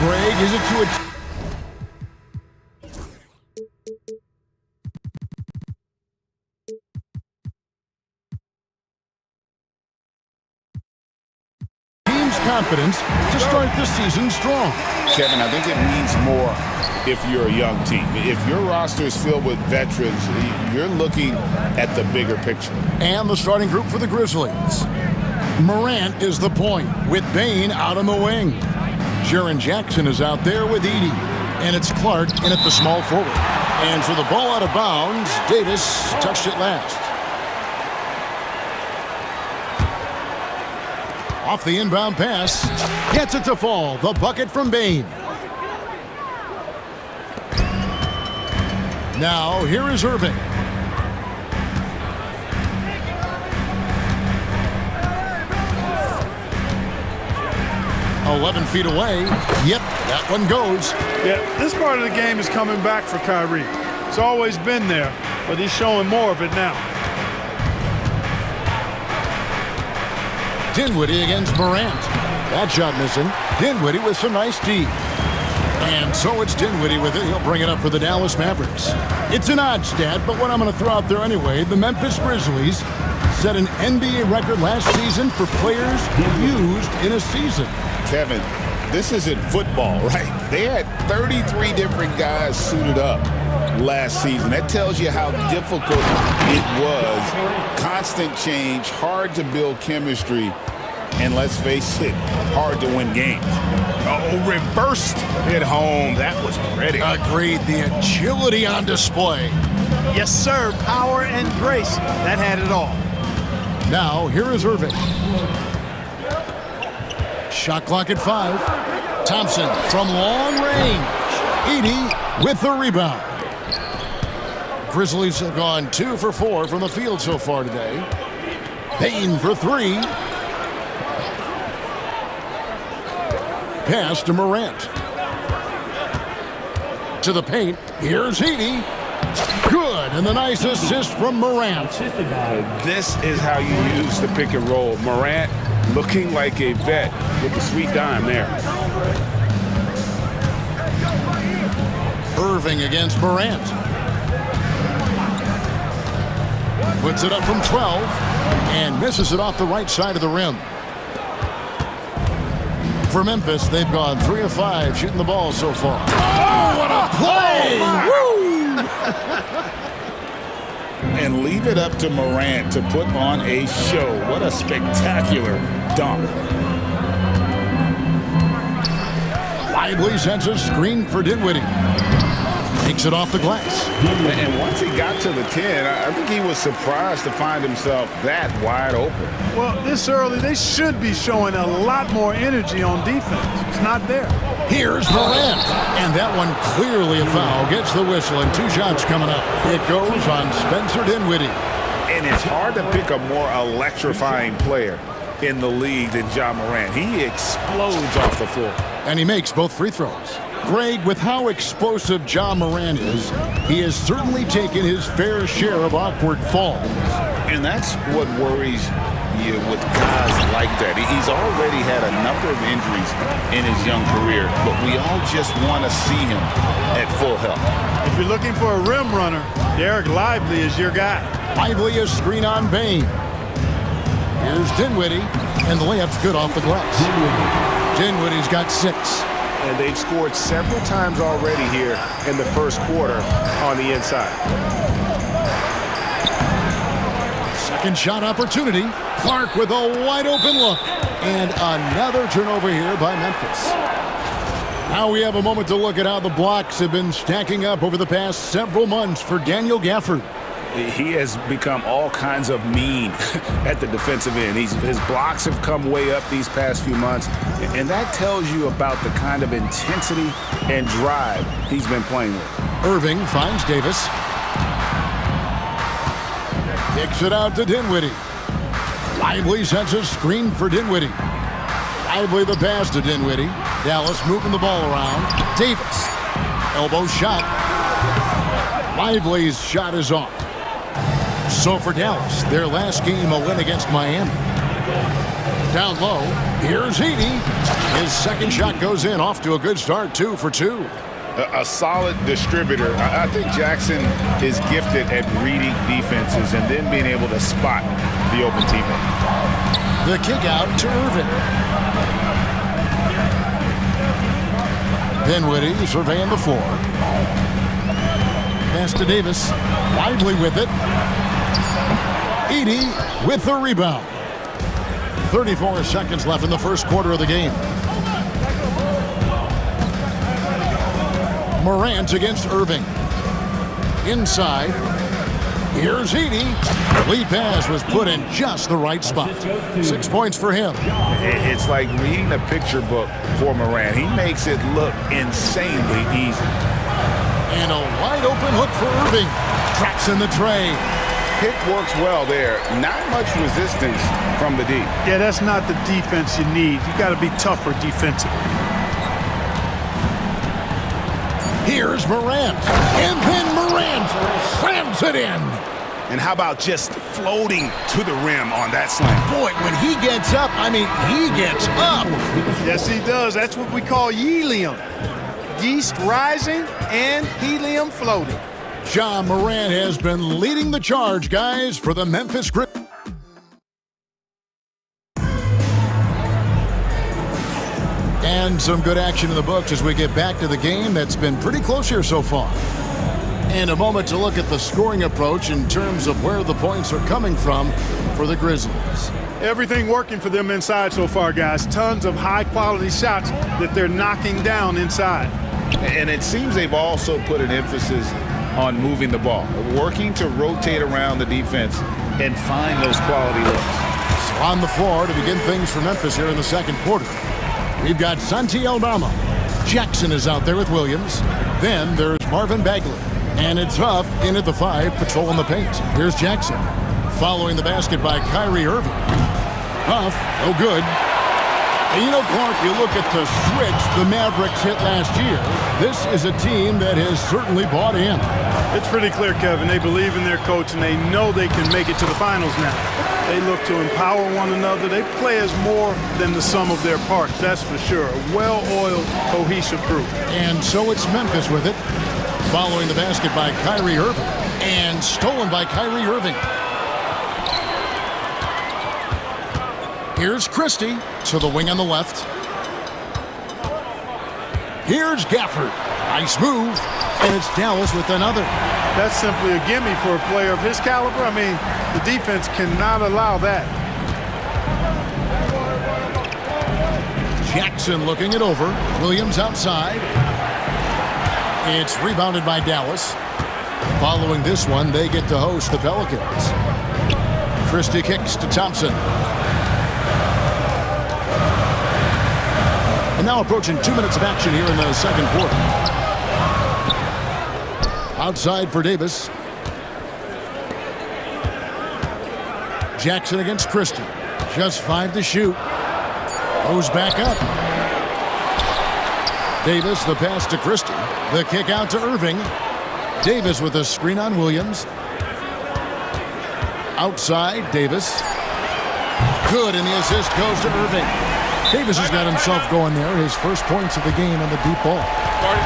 Greg, is it to a... team's confidence to start the season strong? Kevin, I think it means more if you're a young team. If your roster is filled with veterans, you're looking at the bigger picture. And the starting group for the Grizzlies. Morant is the point, with Bane out on the wing. Jaren Jackson is out there with Edey. And it's Clark in at the small forward. And for the ball out of bounds, Davis touched it last. Off the inbound pass, gets it to fall. The bucket from Bane. Now, here is Irving. "11 feet away." Yep, that one goes. Yeah, this part of the game is coming back for Kyrie. It's always been there, but he's showing more of it now. Dinwiddie against Morant. That shot missing. Dinwiddie with some nice D. And so it's Dinwiddie with it. He'll bring it up for the Dallas Mavericks. It's an odd stat, but what I'm going to throw out there anyway. The Memphis Grizzlies set an NBA record last season for players used in a season. Kevin, this isn't football, right? They had 33 different guys suited up last season. That tells you how difficult it was. Constant change, hard to build chemistry, and let's face it, hard to win games. Oh, reversed at home. That was pretty. Agreed. The agility on display. Yes, sir. Power and grace. That had it all. Now, here is Irving. Shot clock at 5. Thompson from long range. Edey with the rebound. Grizzlies have gone 2 for 4 from the field so far today. Bane for 3. Pass to Morant. To the paint. Here's Edey. Good, and the nice assist from Morant. This is how you use the pick and roll. Morant looking like a vet with the sweet dime there. Irving against Morant. Puts it up from 12 and misses it off the right side of the rim. For Memphis, they've gone 3 of 5 shooting the ball so far. Oh, what a play! Woo! And leave it up to Morant to put on a show. What a spectacular dunk. Lively sends a screen for Dinwiddie. Takes it off the glass. And once he got to the 10, I think he was surprised to find himself that wide open. Well, this early, they should be showing a lot more energy on defense. It's not there. Here's Morant. And that one clearly a foul. Gets the whistle and 2 shots coming up. It goes on Spencer Dinwiddie. And it's hard to pick a more electrifying player in the league than Ja Morant. He explodes off the floor. And he makes both free throws. Greg, with how explosive Ja Morant is, he has certainly taken his fair share of awkward falls. And that's what worries you with guys like that. He's already had a number of injuries in his young career, but we all just want to see him at full health. If you're looking for a rim runner, Derek Lively is your guy. Lively is screen on Bane. Here's Dinwiddie, and the layup's good off the glass. Dinwiddie's got 6. And they've scored several times already here in the first quarter on the inside. Second shot opportunity. Clark with a wide open look. And another turnover here by Memphis. Now we have a moment to look at how the blocks have been stacking up over the past several months for Daniel Gafford. He has become all kinds of mean at the defensive end. His blocks have come way up these past few months, and that tells you about the kind of intensity and drive he's been playing with. Irving finds Davis. Kicks it out to Dinwiddie. Lively sends a screen for Dinwiddie. Lively the pass to Dinwiddie. Dallas moving the ball around. Davis. Elbow shot. Lively's shot is off. So for Dallas, their last game a win against Miami. down low. Here's Edey. His second shot goes in, off to a good start, 2 for 2. A solid distributor. I think Jackson is gifted at reading defenses and then being able to spot the open teammate. The kick out to Irving. Dinwiddie surveying the floor. Pass to Davis. Lively with it. Edey with the rebound. 34 seconds left in the first quarter of the game. Morant against Irving. Inside. Here's Edey. Lead pass was put in just the right spot. 6 points for him. It's like reading a picture book for Morant. He makes it look insanely easy. And a wide open hook for Irving. Traps in the tray. Pick works well there. Not much resistance from the D. Yeah, that's not the defense you need. You got to be tougher defensively. Here's Morant. And then Morant slams it in. And how about just floating to the rim on that slam? Boy, when he gets up, I mean, he gets up. Yes, he does. That's what we call helium. Yeast rising and helium floating. Ja Morant has been leading the charge, guys, for the Memphis Grizzlies. And some good action in the books as we get back to the game that's been pretty close here so far. And a moment to look at the scoring approach in terms of where the points are coming from for the Grizzlies. Everything working for them inside so far, guys. Tons of high-quality shots that they're knocking down inside. And it seems they've also put an emphasis on moving the ball, working to rotate around the defense and find those quality looks. So on the floor to begin things for Memphis here in the second quarter. We've got Santi Aldama. Jackson is out there with Williams. Then there's Marvin Bagley. And it's Huff in at the 5, patrolling the paint. Here's Jackson. Following the basket by Kyrie Irving. Huff, no good. And you know, Clark, you look at the switch the Mavericks hit last year. This is a team that has certainly bought in. It's pretty clear, Kevin. They believe in their coach, and they know they can make it to the finals now. They look to empower one another. They play as more than the sum of their parts, that's for sure. A well-oiled, cohesive group. And so it's Memphis with it. Following the basket by Kyrie Irving. And stolen by Kyrie Irving. Here's Christie to the wing on the left. Here's Gafford. Nice move. And it's Dallas with another. That's simply a gimme for a player of his caliber. I mean, the defense cannot allow that. Jackson looking it over. Williams outside. It's rebounded by Dallas. Following this one, they get to host the Pelicans. Christie kicks to Thompson. And now approaching 2 minutes of action here in the second quarter. Outside for Davis. Jackson against Christie. Just 5 to shoot. Goes back up. Davis, the pass to Christie. The kick out to Irving. Davis with a screen on Williams. Outside, Davis. Good, and the assist goes to Irving. Davis has got himself going there. His first points of the game on the deep ball.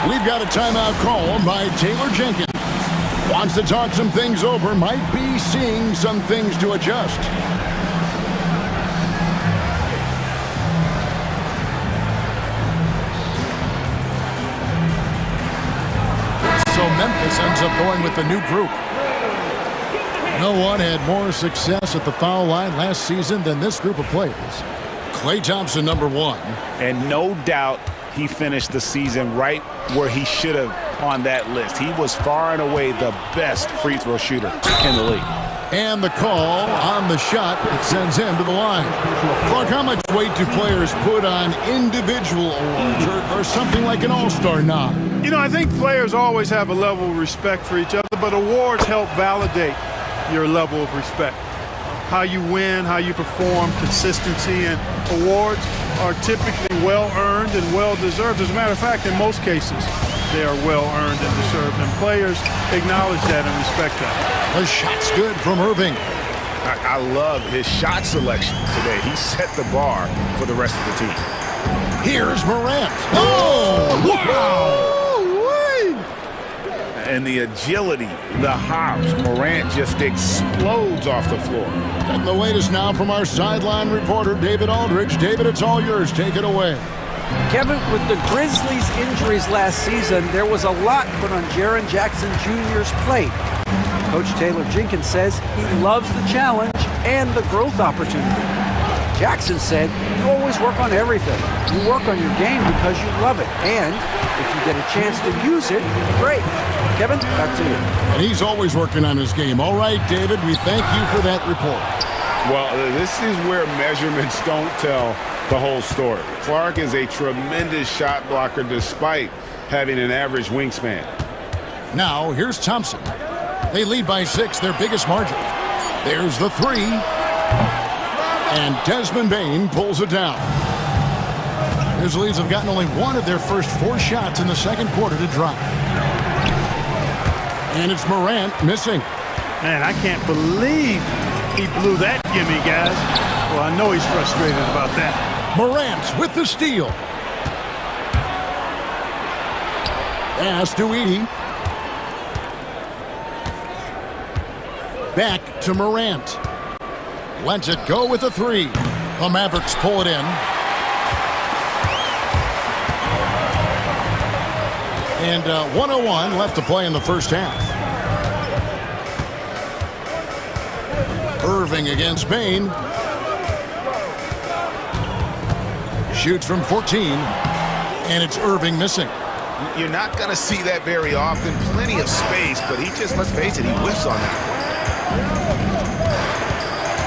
We've got a timeout call by Taylor Jenkins. Wants to talk some things over. Might be seeing some things to adjust. So Memphis ends up going with the new group. No one had more success at the foul line last season than this group of players. Klay Thompson, number 1. And no doubt he finished the season right where he should have on that list. He was far and away the best free throw shooter in the league. And the call on the shot that sends him to the line. Clark, how much weight do players put on individual awards or something like an all-star nod? You know, I think players always have a level of respect for each other, but awards help validate your level of respect. How you win, how you perform, consistency, and awards are typically well-earned and well-deserved. As a matter of fact, in most cases, they are well-earned and deserved, and players acknowledge that and respect that. The shot's good from Irving. I love his shot selection today. He set the bar for the rest of the team. Here's Morant. Oh, wow! And the agility, the hops, Morant just explodes off the floor. And the latest now from our sideline reporter, David Aldridge. David, it's all yours. Take it away. Kevin, with the Grizzlies' injuries last season, there was a lot put on Jaren Jackson Jr.'s plate. Coach Taylor Jenkins says he loves the challenge and the growth opportunity. Jackson said, you always work on everything. You work on your game because you love it. And if you get a chance to use it, great. Kevin, back to you. And he's always working on his game. All right, David, we thank you for that report. Well, this is where measurements don't tell the whole story. Clark is a tremendous shot blocker despite having an average wingspan. Now, here's Thompson. They lead by 6, their biggest margin. There's the 3. And Desmond Bane pulls it down. Grizzlies have gotten only one of their first 4 shots in the second quarter to drop. And it's Morant missing. Man, I can't believe he blew that gimme, guys. Well, I know he's frustrated about that. Morant with the steal. Pass to Edey. Back to Morant. Lets it go with a 3. The Mavericks pull it in. And 1:01 left to play in the first half. Irving against Bane. Shoots from 14. And it's Irving missing. You're not going to see that very often. Plenty of space, but he just, let's face it, he whiffs on that.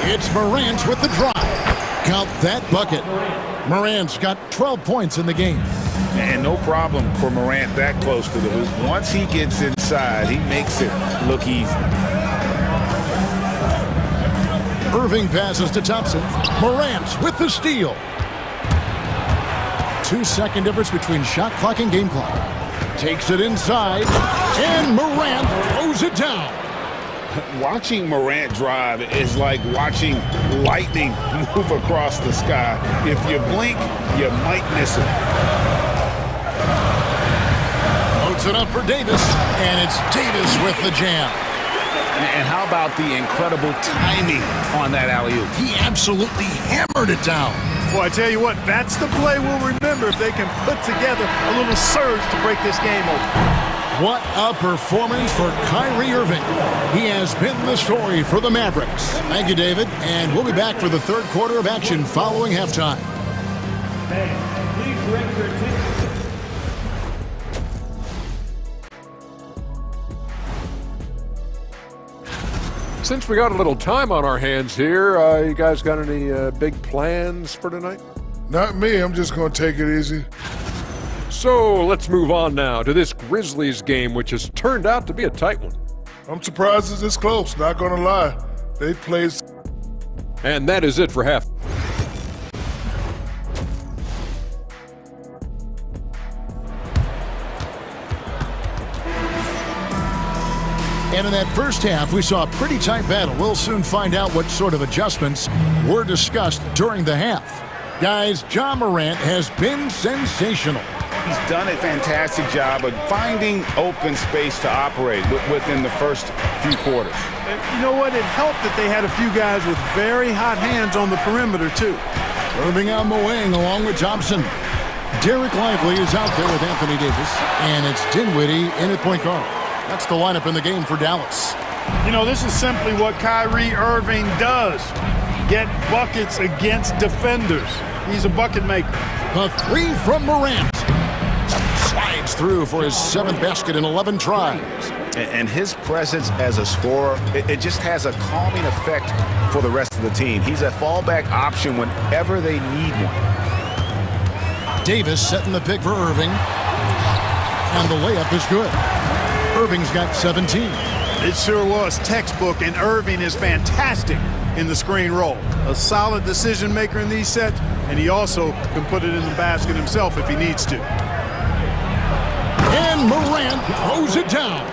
It's Morant with the drive. Count that bucket. Morant's got 12 points in the game. And no problem for Morant that close to the hoop. Once he gets inside, he makes it look easy. Irving passes to Thompson. Morant with the steal. 2-second difference between shot clock and game clock. Takes it inside, and Morant throws it down. Watching Morant drive is like watching lightning move across the sky. If you blink, you might miss it. Loads it up for Davis, and it's Davis with the jam. And how about the incredible timing on that alley-oop? He absolutely hammered it down. Well, I tell you what, that's the play we'll remember if they can put together a little surge to break this game open. What a performance for Kyrie Irving. He has been the story for the Mavericks. Thank you, David. And we'll be back for the third quarter of action following halftime. Please direct your attention. Since we got a little time on our hands here, you guys got any big plans for tonight? Not me. I'm just going to take it easy. So let's move on now to this Grizzlies game, which has turned out to be a tight one. I'm surprised it's this close, not going to lie. They played. And that is it for half. And in that first half, we saw a pretty tight battle. We'll soon find out what sort of adjustments were discussed during the half. Guys, Ja Morant has been sensational. He's done a fantastic job of finding open space to operate within the first few quarters. You know what? It helped that they had a few guys with very hot hands on the perimeter, too. Irving on the wing along with Thompson. Derek Lively is out there with Anthony Davis. And it's Dinwiddie in at point guard. That's the lineup in the game for Dallas. You know, this is simply what Kyrie Irving does. Get buckets against defenders. He's a bucket maker. The 3 from Morant. Slides through for his 7th basket in 11 tries. And his presence as a scorer, it just has a calming effect for the rest of the team. He's a fallback option whenever they need one. Davis setting the pick for Irving. And the layup is good. Irving's got 17. It sure was textbook, and Irving is fantastic in the screen roll. A solid decision maker in these sets, and he also can put it in the basket himself if he needs to. And Morant throws it down.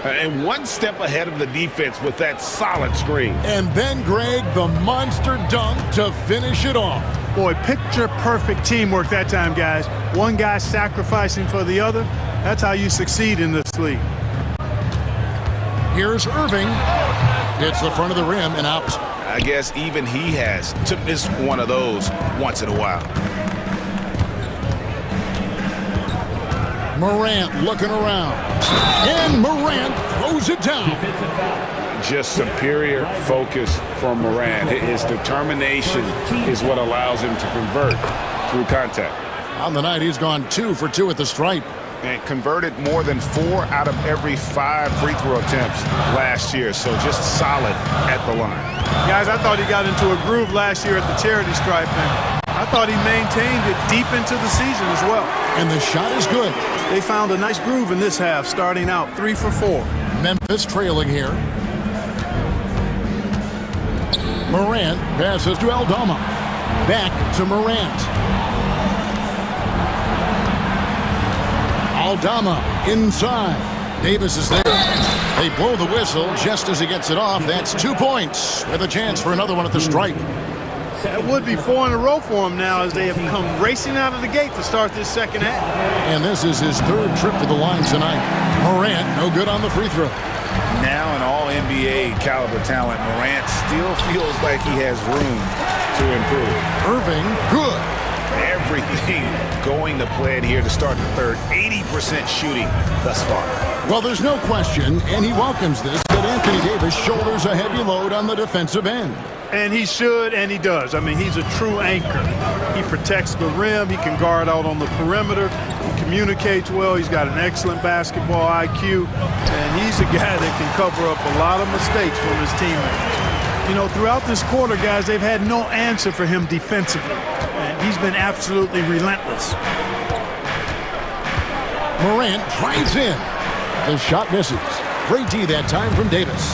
And one step ahead of the defense with that solid screen. And then, Greg, the monster dunk to finish it off. Boy, picture-perfect teamwork that time, guys. One guy sacrificing for the other. That's how you succeed in this league. Here's Irving. Hits the front of the rim and out. I guess even he has to miss one of those once in a while. Morant looking around. And Morant throws it down. Just superior focus from Morant. His determination is what allows him to convert through contact. On the night, he's gone 2 for 2 at the stripe. And converted more than 4 out of every 5 free throw attempts last year. So just solid at the line. Guys, I thought he got into a groove last year at the charity stripe, and I thought he maintained it deep into the season as well. And the shot is good. They found a nice groove in this half, starting out 3 for 4. Memphis trailing here. Morant passes to Aldama. Back to Morant. Aldama inside. Davis is there. They blow the whistle just as he gets it off. That's 2 points with a chance for another one at the stripe. That would be 4 in a row for him now as they have come racing out of the gate to start this second half. And this is his 3rd trip to the line tonight. Morant, no good on the free throw. Now an all-NBA caliber talent, Morant still feels like he has room to improve. Irving, good. Everything going to plan here to start the third. 80% shooting thus far. Well, there's no question, and he welcomes this, that Anthony Davis shoulders a heavy load on the defensive end. And he should, and he does. I mean, he's a true anchor. He protects the rim. He can guard out on the perimeter. He communicates well. He's got an excellent basketball IQ. And he's a guy that can cover up a lot of mistakes from his teammates. You know, throughout this quarter, guys, they've had no answer for him defensively. And he's been absolutely relentless. Morant drives in. The shot misses. Great D that time from Davis.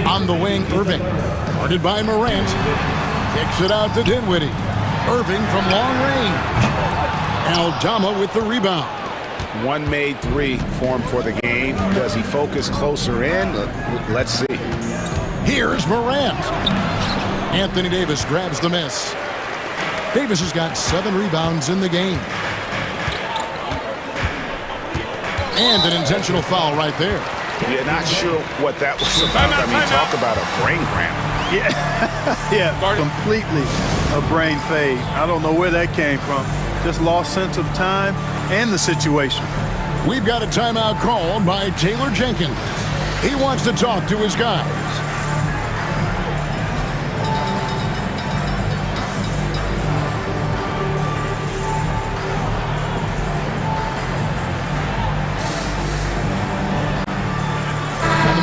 On the wing, Irving. Guarded by Morant. Kicks it out to Dinwiddie. Irving from long range. Aldama with the rebound. One made 3 for him for the game. Does he focus closer in? Let's see. Here's Morant. Anthony Davis grabs the miss. Davis has got 7 rebounds in the game. And an intentional foul right there. Yeah, not sure what that was about. I mean, talk about a brain cramp. Yeah, completely a brain fade. I don't know where that came from. Just lost sense of time and the situation. We've got a timeout called by Taylor Jenkins. He wants to talk to his guys.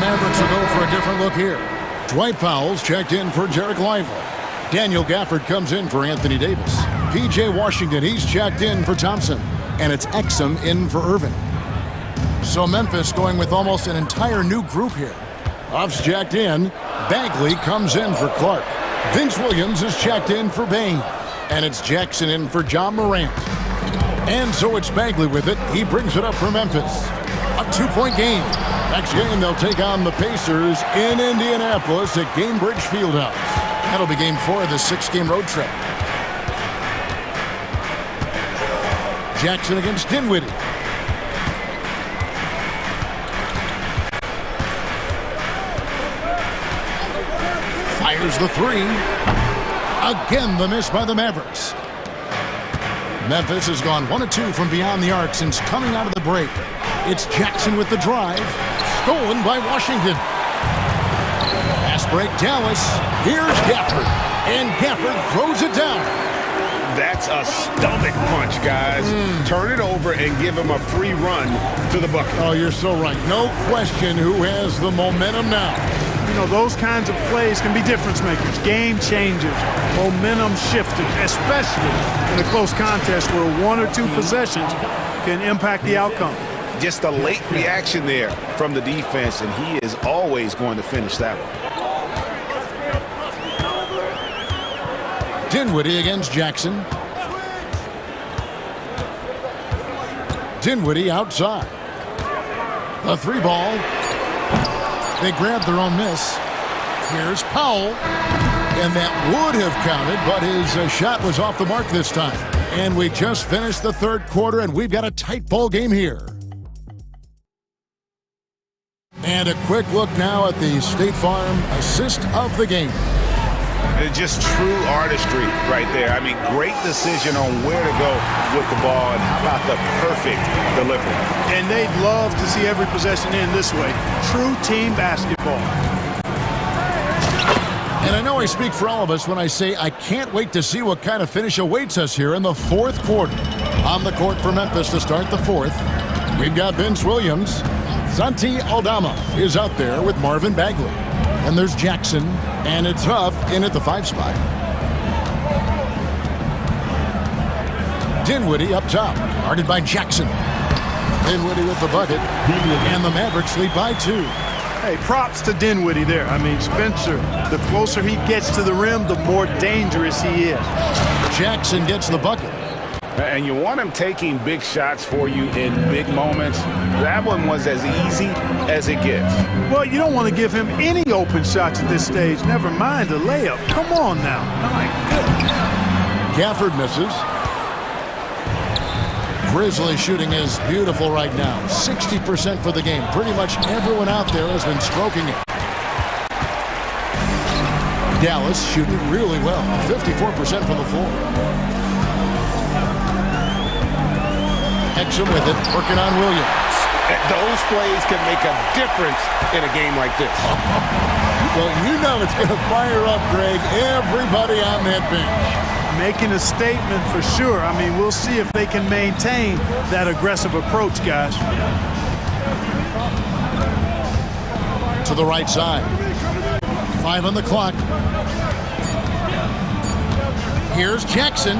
Mavericks will go for a different look here. Dwight Powell's checked in for Jarek Lively. Daniel Gafford comes in for Anthony Davis. P.J. Washington, he's checked in for Thompson. And it's Exum in for Irving. So Memphis going with almost an entire new group here. Huff's checked in. Bagley comes in for Clark. Vince Williams is checked in for Bain. And it's Jackson in for John Morant. And so it's Bagley with it. He brings it up for Memphis. A 2-point game. Next game, they'll take on the Pacers in Indianapolis at Gainbridge Fieldhouse. That'll be game 4 of the 6-game road trip. Jackson against Dinwiddie. Fires the 3. Again, the miss by the Mavericks. Memphis has gone 1 of 2 from beyond the arc since coming out of the break. It's Jackson with the drive. Stolen by Washington. Fast break, Dallas. Here's Gafford. And Gafford throws it down. That's a stomach punch, guys. Turn it over and give him a free run to the bucket. Oh, you're so right. No question who has the momentum now. You know, those kinds of plays can be difference makers, game changers, momentum shifters, especially in a close contest where 1 or 2 possessions can impact the outcome. Just a late reaction there from the defense, and he is always going to finish that one. Dinwiddie against Jackson. Dinwiddie outside. The three ball. They grab their own miss. Here's Powell. And that would have counted, but his shot was off the mark this time. And we just finished the third quarter, and we've got a tight ball game here. And a quick look now at the State Farm assist of the game. It's just true artistry right there. I mean, great decision on where to go with the ball, and how about the perfect delivery. And they'd love to see every possession end this way. True team basketball. And I know I speak for all of us when I say I can't wait to see what kind of finish awaits us here in the fourth quarter. On the court for Memphis to start the fourth, we've got Vince Williams. Santi Aldama is out there with Marvin Bagley. And there's Jackson, and it's Huff in at the 5 spot. Dinwiddie up top, guarded by Jackson. Dinwiddie with the bucket, and the Mavericks lead by 2. Hey, props to Dinwiddie there. I mean, Spencer, the closer he gets to the rim, the more dangerous he is. Jackson gets the bucket. And you want him taking big shots for you in big moments. That one was as easy as it gets. Well, you don't want to give him any open shots at this stage. Never mind a layup. Come on now. My goodness. Gafford misses. Grizzlies shooting is beautiful right now. 60% for the game. Pretty much everyone out there has been stroking it. Dallas shooting it really well. 54% from the floor. Exum with it, working on Williams. Those plays can make a difference in a game like this. Well, you know it's going to fire up, Greg, everybody on that bench. Making a statement for sure. I mean, we'll see if they can maintain that aggressive approach, guys. To the right side. 5 on the clock. Here's Jackson.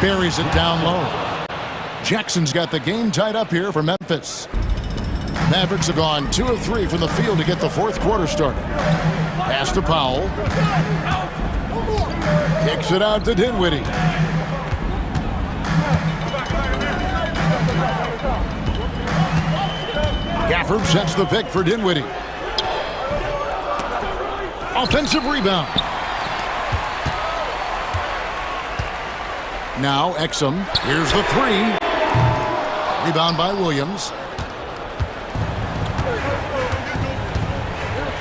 Buries it down low. Jackson's got the game tied up here for Memphis. Mavericks have gone 2 of 3 from the field to get the fourth quarter started. Pass to Powell. Kicks it out to Dinwiddie. Gafford sets the pick for Dinwiddie. Offensive rebound. Now Exum. Here's the 3. Rebound by Williams.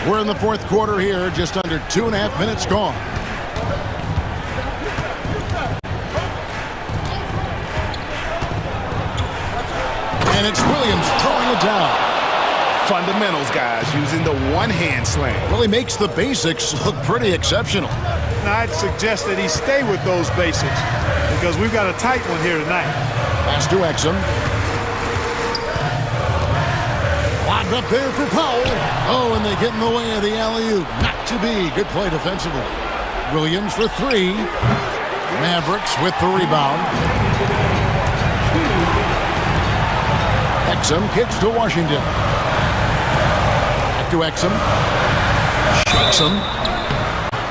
We're in the fourth quarter here, just under 2.5 minutes gone. And it's Williams throwing it down. Fundamentals, guys, using the one-hand slam. Really makes the basics look pretty exceptional. Now, I'd suggest that he stay with those basics because we've got a tight one here tonight. Pass to Exum. Lobbed up there for Powell. Oh, and they get in the way of the alley-oop. Not to be. Good play defensively. Williams for 3. Mavericks with the rebound. Exum kicks to Washington. Back to Exum. Shakes him.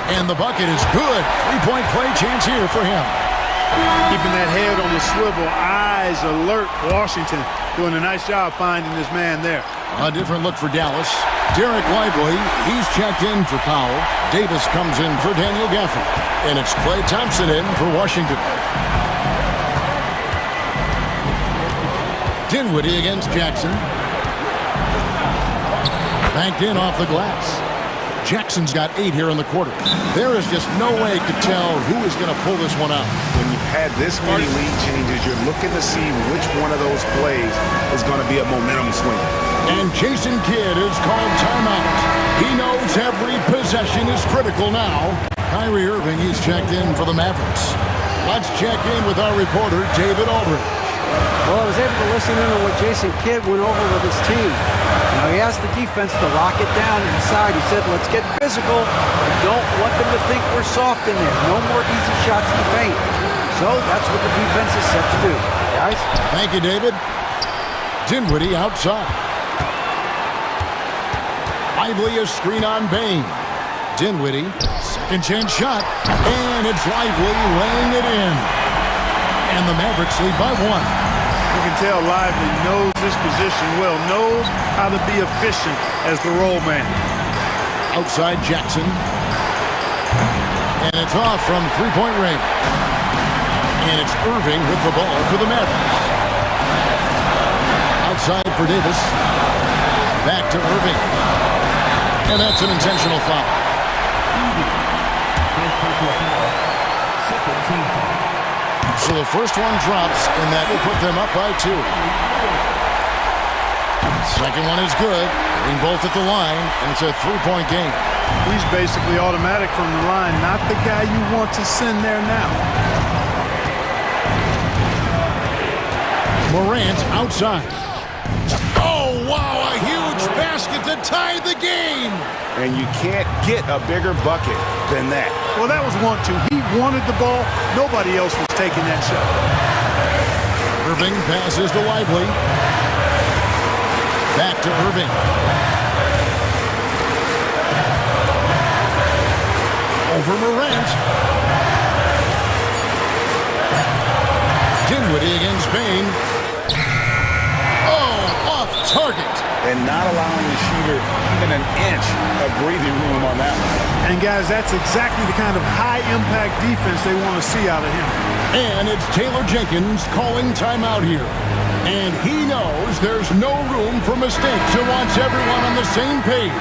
And the bucket is good. 3-point play chance here for him. Keeping that head on the swivel, eyes alert. Washington doing a nice job finding this man there. A different look for Dallas. Derek Lively, he's checked in for Powell. Davis comes in for Daniel Gafford. And it's Klay Thompson in for Washington. Dinwiddie against Jackson. Banked in off the glass. Jackson's got 8 here in the quarter. There is just no way to tell who is going to pull this one out. When you've had this many lead changes, you're looking to see which one of those plays is going to be a momentum swing. And Jason Kidd is called timeout. He knows every possession is critical now. Kyrie Irving, he's checked in for the Mavericks. Let's check in with our reporter, David Aldridge. Well, I was able to listen in to what Jason Kidd went over with his team. Now, he asked the defense to lock it down inside. He said, let's get physical. I don't want them to think we're soft in there. No more easy shots in the paint. So that's what the defense is set to do. Guys? Thank you, David. Dinwiddie outside. Lively a screen on Bain. Dinwiddie, second chance shot. And it's Lively laying it in. And the Mavericks lead by 1. You can tell Lively knows this position well, knows how to be efficient as the roll man. Outside Jackson. And it's off from three-point range. And it's Irving with the ball for the Mavericks. Outside for Davis. Back to Irving. And that's an intentional foul. So the first one drops, and that will put them up by 2. Second one is good. Hitting both at the line, and it's a three-point game. He's basically automatic from the line, not the guy you want to send there now. Morant outside. Oh, wow, a huge basket to tie the game. And you can't get a bigger bucket than that. Well, that was 1-2. He wanted the ball. Nobody else was taking that shot. Irving passes to Lively. Back to Irving. Over Morant. Dinwiddie against Bain. Oh, off target. And not allowing the shooter even an inch of breathing room on that one. And guys, that's exactly the kind of high-impact defense they want to see out of him. And it's Taylor Jenkins calling timeout here. And he knows there's no room for mistakes and wants everyone on the same page.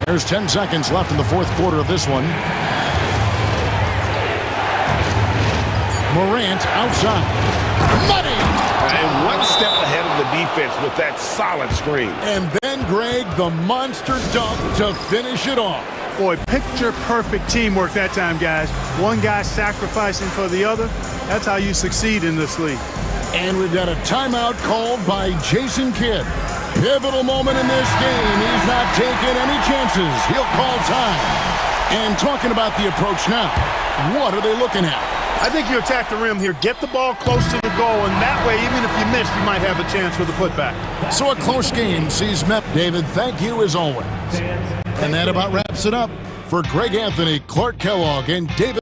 There's 10 seconds left in the fourth quarter of this one. Morant outside. Money! And one step ahead of the defense with that solid screen. And then, Greg, the monster dunk to finish it off. Boy, picture-perfect teamwork that time, guys. One guy sacrificing for the other. That's how you succeed in this league. And we've got a timeout called by Jason Kidd. Pivotal moment in this game. He's not taking any chances. He'll call time. And talking about the approach now, what are they looking at? I think you attack the rim here. Get the ball close to the goal, and that way, even if you miss, you might have a chance for the putback. So a close game sees Met. David, thank you as always. And that about wraps it up for Greg Anthony, Clark Kellogg, and David.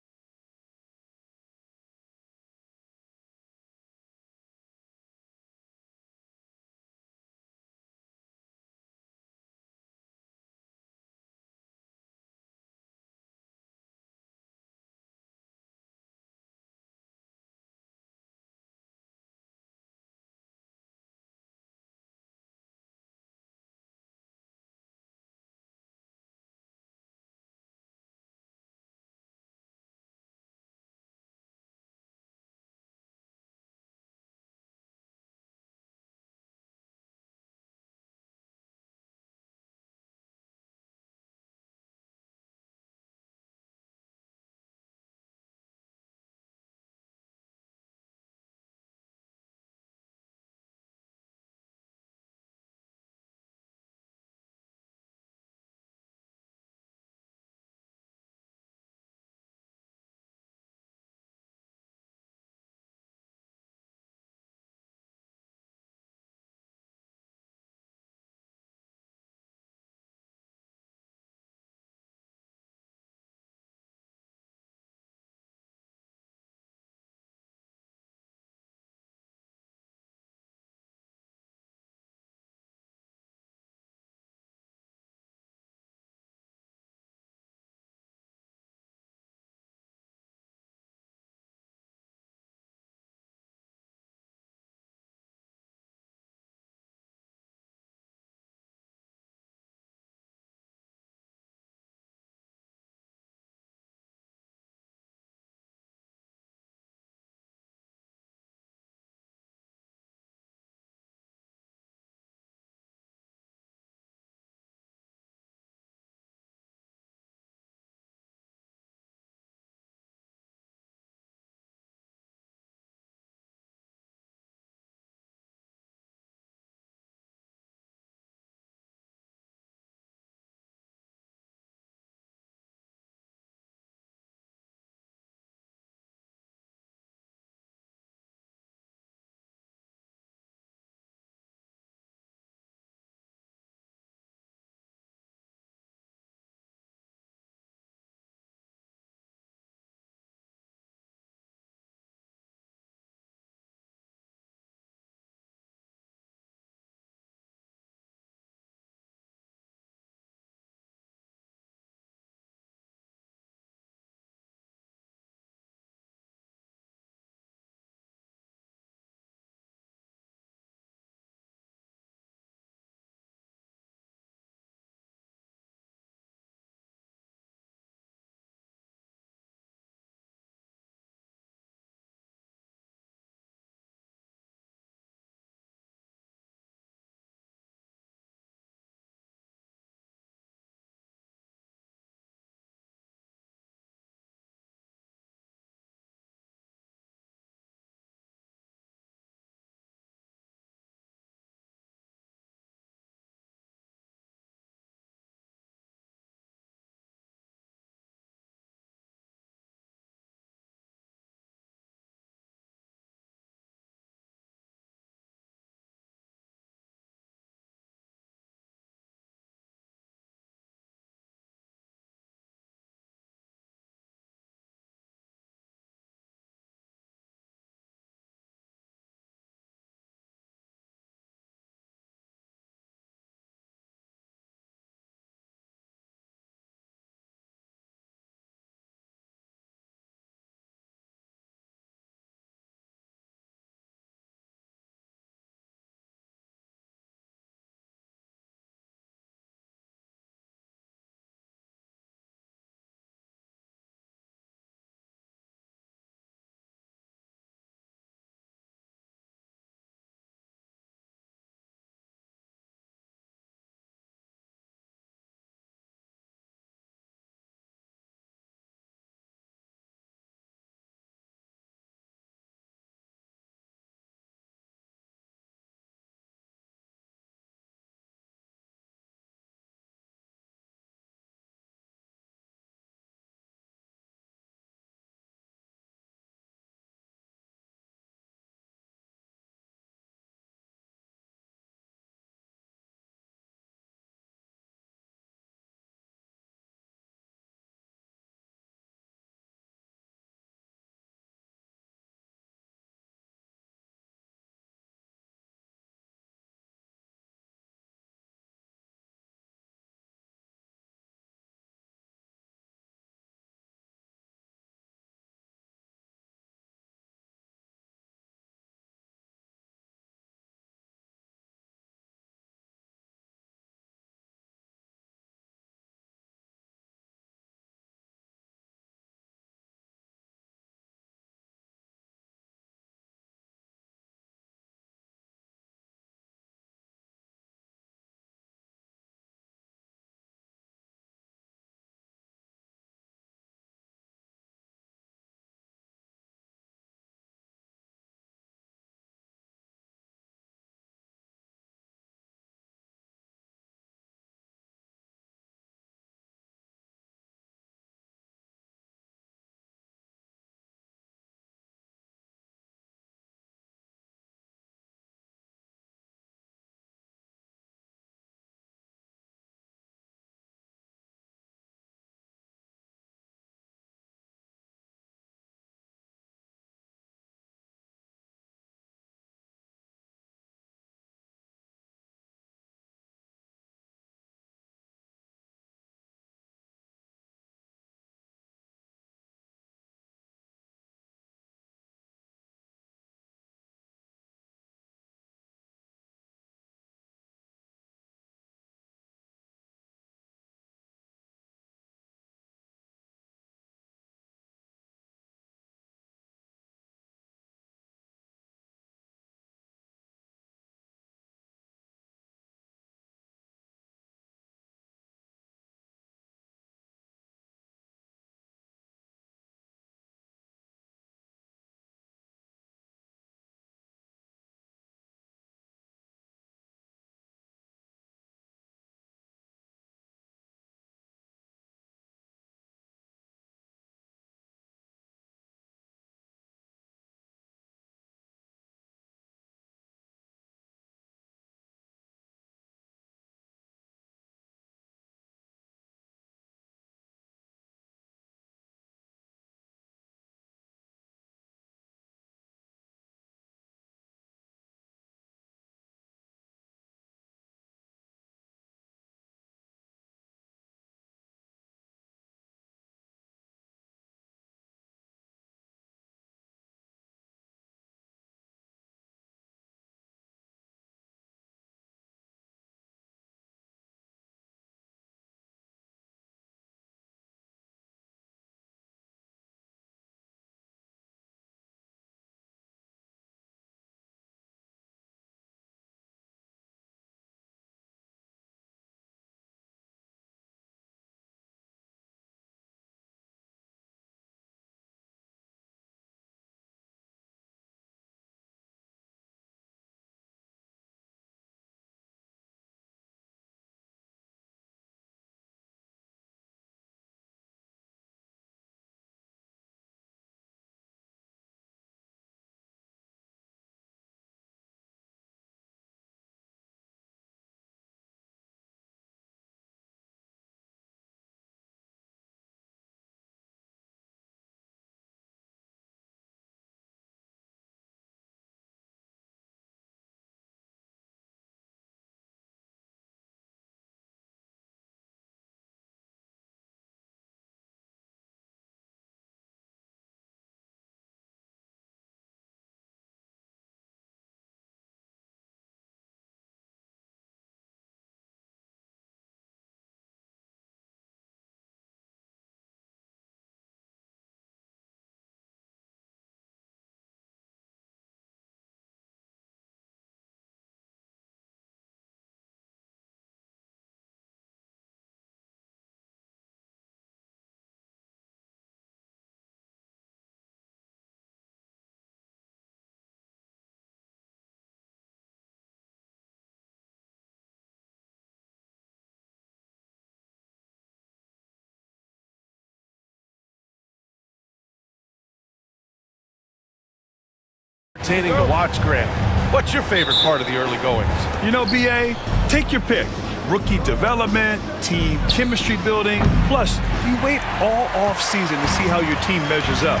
entertaining to watch, Grant. What's your favorite part of the early goings? You know, BA, take your pick. Rookie development, team chemistry building, plus you wait all off-season to see how your team measures up.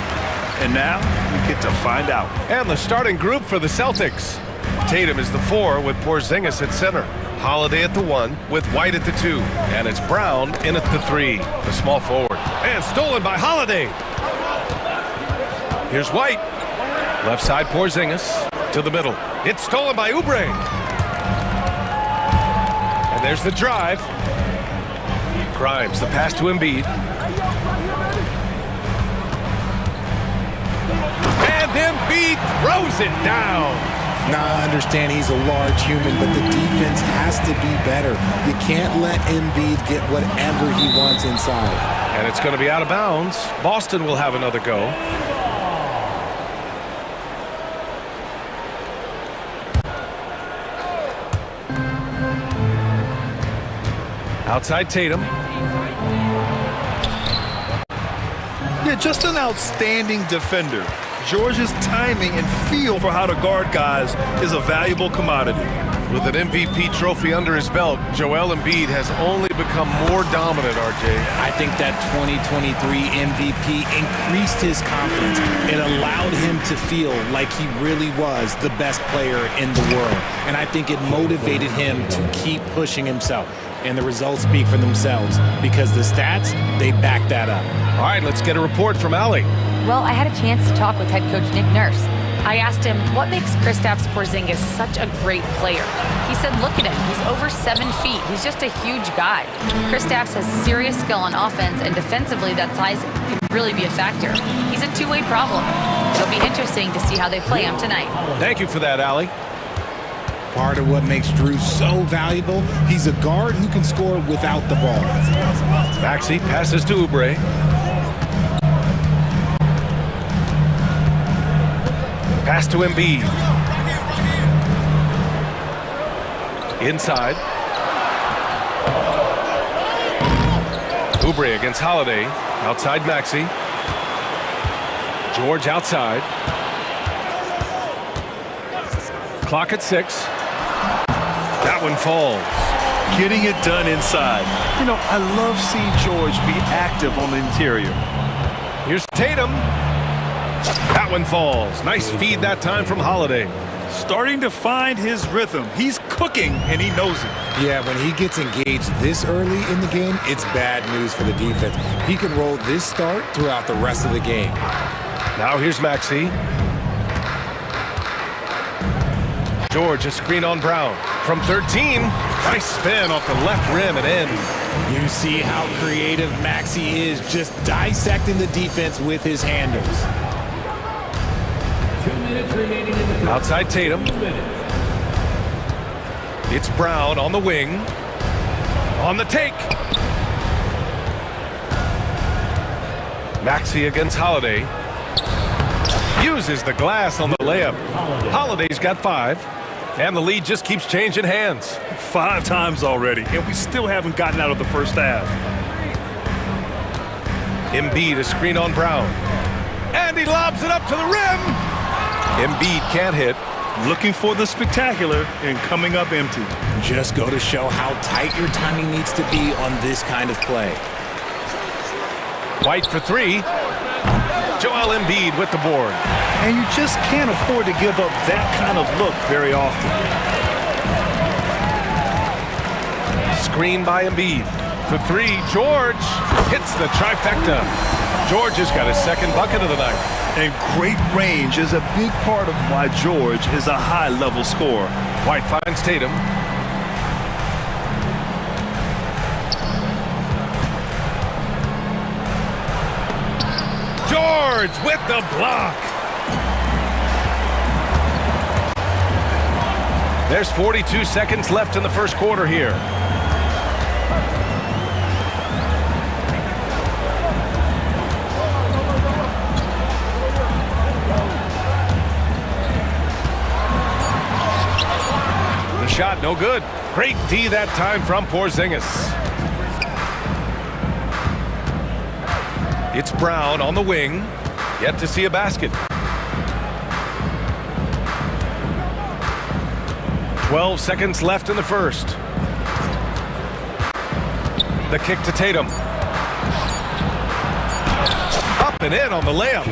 And now you get to find out. And the starting group for the Celtics. Tatum is the 4 with Porzingis at center. Holiday at the 1 with White at the 2. And it's Brown in at the 3, the small forward. And stolen by Holiday. Here's White. Left side Porzingis to the middle. It's stolen by Oubre. And there's the drive. Grimes, the pass to Embiid. And Embiid throws it down. Now, I understand he's a large human, but the defense has to be better. You can't let Embiid get whatever he wants inside. And it's going to be out of bounds. Boston will have another go. Outside Tatum. Yeah, just an outstanding defender. George's timing and feel for how to guard guys is a valuable commodity. With an MVP trophy under his belt, Joel Embiid has only become more dominant, RJ. I think that 2023 MVP increased his confidence. It allowed him to feel like he really was the best player in the world. And I think it motivated him to keep pushing himself. And the results speak for themselves because the stats, they back that up. All right, let's get a report from Allie. Well, I had a chance to talk with head coach Nick Nurse. I asked him, what makes Kristaps Porzingis such a great player? He said, look at him. He's over 7 feet. He's just a huge guy. Kristaps has serious skill on offense, and defensively, that size can really be a factor. He's a two-way problem. It'll be interesting to see how they play him tonight. Thank you for that, Allie. Part of what makes Drew so valuable, he's a guard who can score without the ball. Maxey passes to Oubre. Pass to Embiid. Inside. Oubre against Holiday. Outside Maxey. George outside. Clock at 6. That one falls. Getting it done inside. You know, I love seeing George be active on the interior. Here's Tatum. That one falls. Nice feed that time from Holiday. Starting to find his rhythm. He's cooking, and he knows it. Yeah, when he gets engaged this early in the game, it's bad news for the defense. He can roll this start throughout the rest of the game. Now here's Maxey. George, a screen on Brown. From 13, nice spin off the left rim and in. You see how creative Maxey is, just dissecting the defense with his handles. 2 minutes remaining in the Outside Tatum. It's Brown on the wing. On the take. Maxey against Holiday. Uses the glass on the layup. Holiday's got 5. And the lead just keeps changing hands. 5 times already, and we still haven't gotten out of the first half. Embiid, a screen on Brown. And he lobs it up to the rim. Embiid can't hit. Looking for the spectacular and coming up empty. Just go to show how tight your timing needs to be on this kind of play. White for 3. Joel Embiid with the board. And you just can't afford to give up that kind of look very often. Screen by Embiid. For 3, George hits the trifecta. George has got his second bucket of the night. And great range is a big part of why George is a high-level scorer. White finds Tatum. George with the block. There's 42 seconds left in the first quarter here. The shot no good. Great D that time from Porzingis. It's Brown on the wing. Yet to see a basket. 12 seconds left in the first. The kick to Tatum. Up and in on the layup.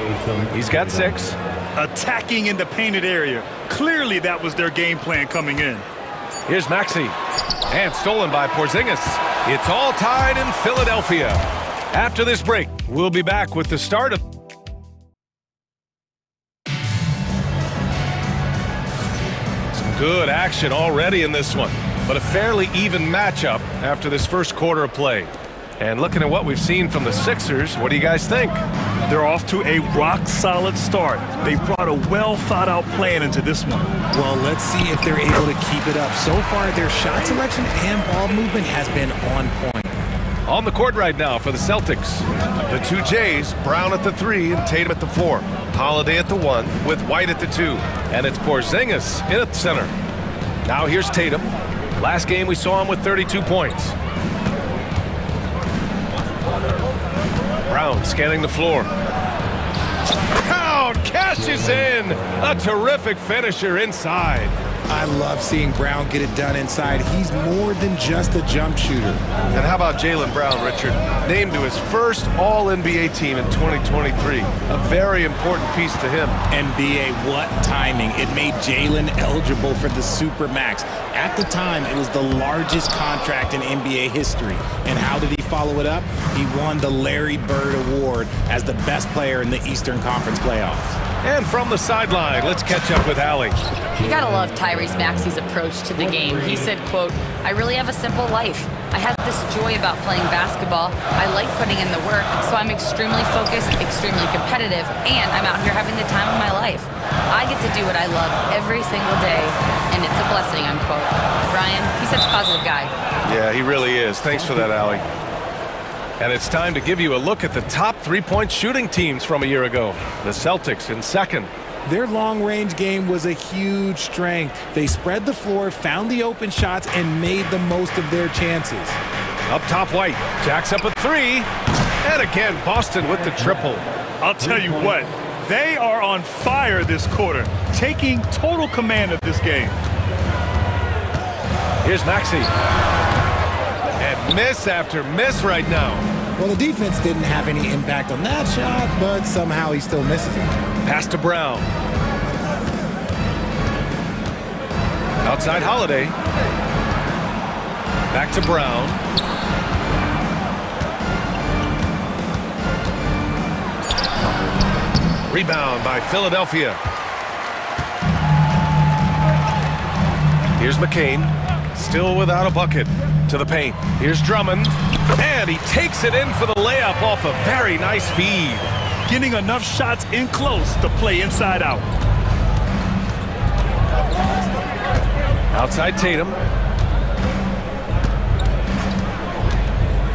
He's got 6. Attacking in the painted area. Clearly that was their game plan coming in. Here's Maxey. And stolen by Porzingis. It's all tied in Philadelphia. After this break, we'll be back with the start of... Some good action already in this one, but a fairly even matchup after this first quarter of play. And looking at what we've seen from the Sixers, what do you guys think? They're off to a rock-solid start. They brought a well-thought-out plan into this one. Well, let's see if they're able to keep it up. So far, their shot selection and ball movement has been on point. On the court right now for the Celtics, the 2 J's, Brown at the 3 and Tatum at the 4. Holiday at the 1 with White at the 2. And it's Porzingis in at the center. Now here's Tatum. Last game we saw him with 32 points. Brown scanning the floor. Brown cashes in. A terrific finisher inside. I love seeing Brown get it done inside. He's more than just a jump shooter. And how about Jaylen Brown, Richard? Named to his first All-NBA team in 2023. A very important piece to him. NBA, what timing. It made Jaylen eligible for the Supermax. At the time, it was the largest contract in NBA history. And how did he follow it up? He won the Larry Bird Award as the best player in the Eastern Conference playoffs. And from the sideline, let's catch up with Allie. You gotta love Tyrese Maxey's approach to the game. He said, quote, "I really have a simple life. I have this joy about playing basketball. I like putting in the work, so I'm extremely focused, extremely competitive, and I'm out here having the time of my life. I get to do what I love every single day, and it's a blessing," unquote. Ryan, he's such a positive guy. Yeah, he really is. Thanks for that, Allie. And it's time to give you a look at the top three-point shooting teams from a year ago. The Celtics in second. Their long-range game was a huge strength. They spread the floor, found the open shots, and made the most of their chances. Up top, White. Jacks up a 3. And again, Boston with the triple. I'll tell you what, they are on fire this quarter, taking total command of this game. Here's Maxey. And miss after miss right now. Well, the defense didn't have any impact on that shot, but somehow he still misses it. Pass to Brown. Outside Holiday. Back to Brown. Rebound by Philadelphia. Here's McCain. Still without a bucket. To the paint. Here's Drummond. And he takes it in for the layup off a very nice feed. Getting enough shots in close to play inside out. Outside Tatum.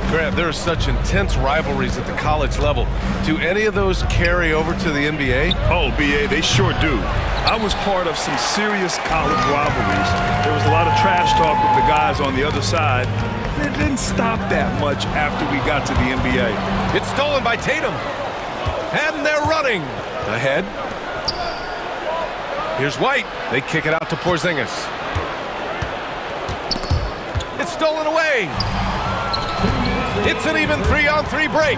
Grant, there are such intense rivalries at the college level. Do any of those carry over to the NBA? Oh, BA, they sure do. I was part of some serious college rivalries. There was a lot of trash talk with the guys on the other side. It didn't stop that much after we got to the NBA. It's stolen by Tatum. And they're running. Ahead. Here's White. They kick it out to Porzingis. It's stolen away. It's an even 3-on-3 break.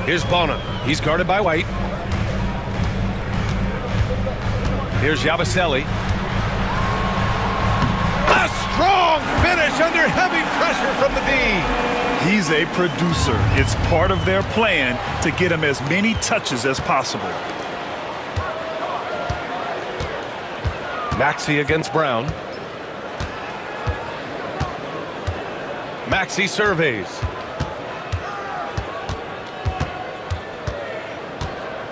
Here's Bona. He's guarded by White. Here's Yabusele. A strong finish under heavy pressure from the D. He's a producer. It's part of their plan to get him as many touches as possible. Maxey against Brown. Maxey surveys.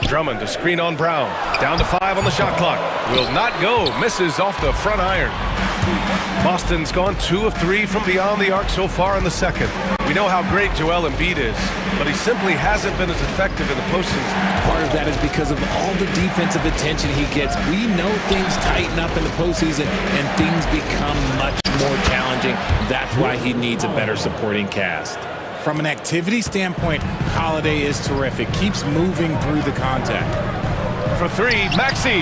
Drummond to screen on Brown. Down to 5 on the shot clock. Will not go. Misses off the front iron. Boston's gone 2 of 3 from beyond the arc so far in the second. We know how great Joel Embiid is, but he simply hasn't been as effective in the postseason. Part of that is because of all the defensive attention he gets. We know things tighten up in the postseason and things become much more challenging. That's why he needs a better supporting cast. From an activity standpoint, Holiday is terrific. Keeps moving through the contact. For three, Maxey.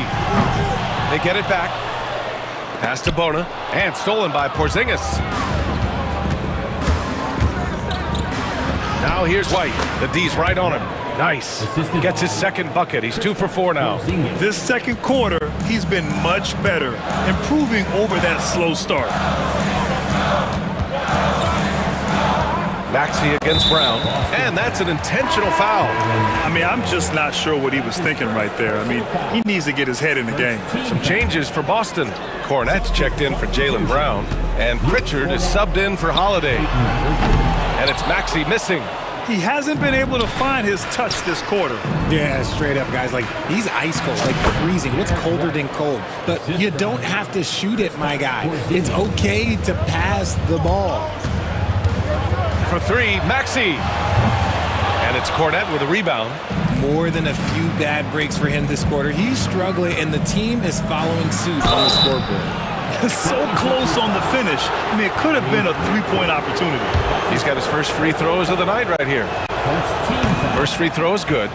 They get it back. Pass to Bona, and stolen by Porzingis. Now here's White. The D's right on him. Nice. Gets his second bucket. He's 2 for 4 now. This second quarter, he's been much better, improving over that slow start. Maxey against Brown, and that's an intentional foul. I mean, I'm just not sure what he was thinking right there. I mean, he needs to get his head in the game. Some changes for Boston. Cornette's checked in for Jaylen Brown, and Pritchard is subbed in for Holiday. And it's Maxey missing. He hasn't been able to find his touch this quarter. Yeah, straight up, guys. Like, he's ice cold, like freezing. What's colder than cold? But you don't have to shoot it, my guy. It's okay to pass the ball. For three, Maxey. And it's Cornette with a rebound. More than a few bad breaks for him this quarter. He's struggling, and the team is following suit on the scoreboard. So close on the finish. I mean, it could have been a three-point opportunity. He's got his first free throws of the night right here. First free throw is good.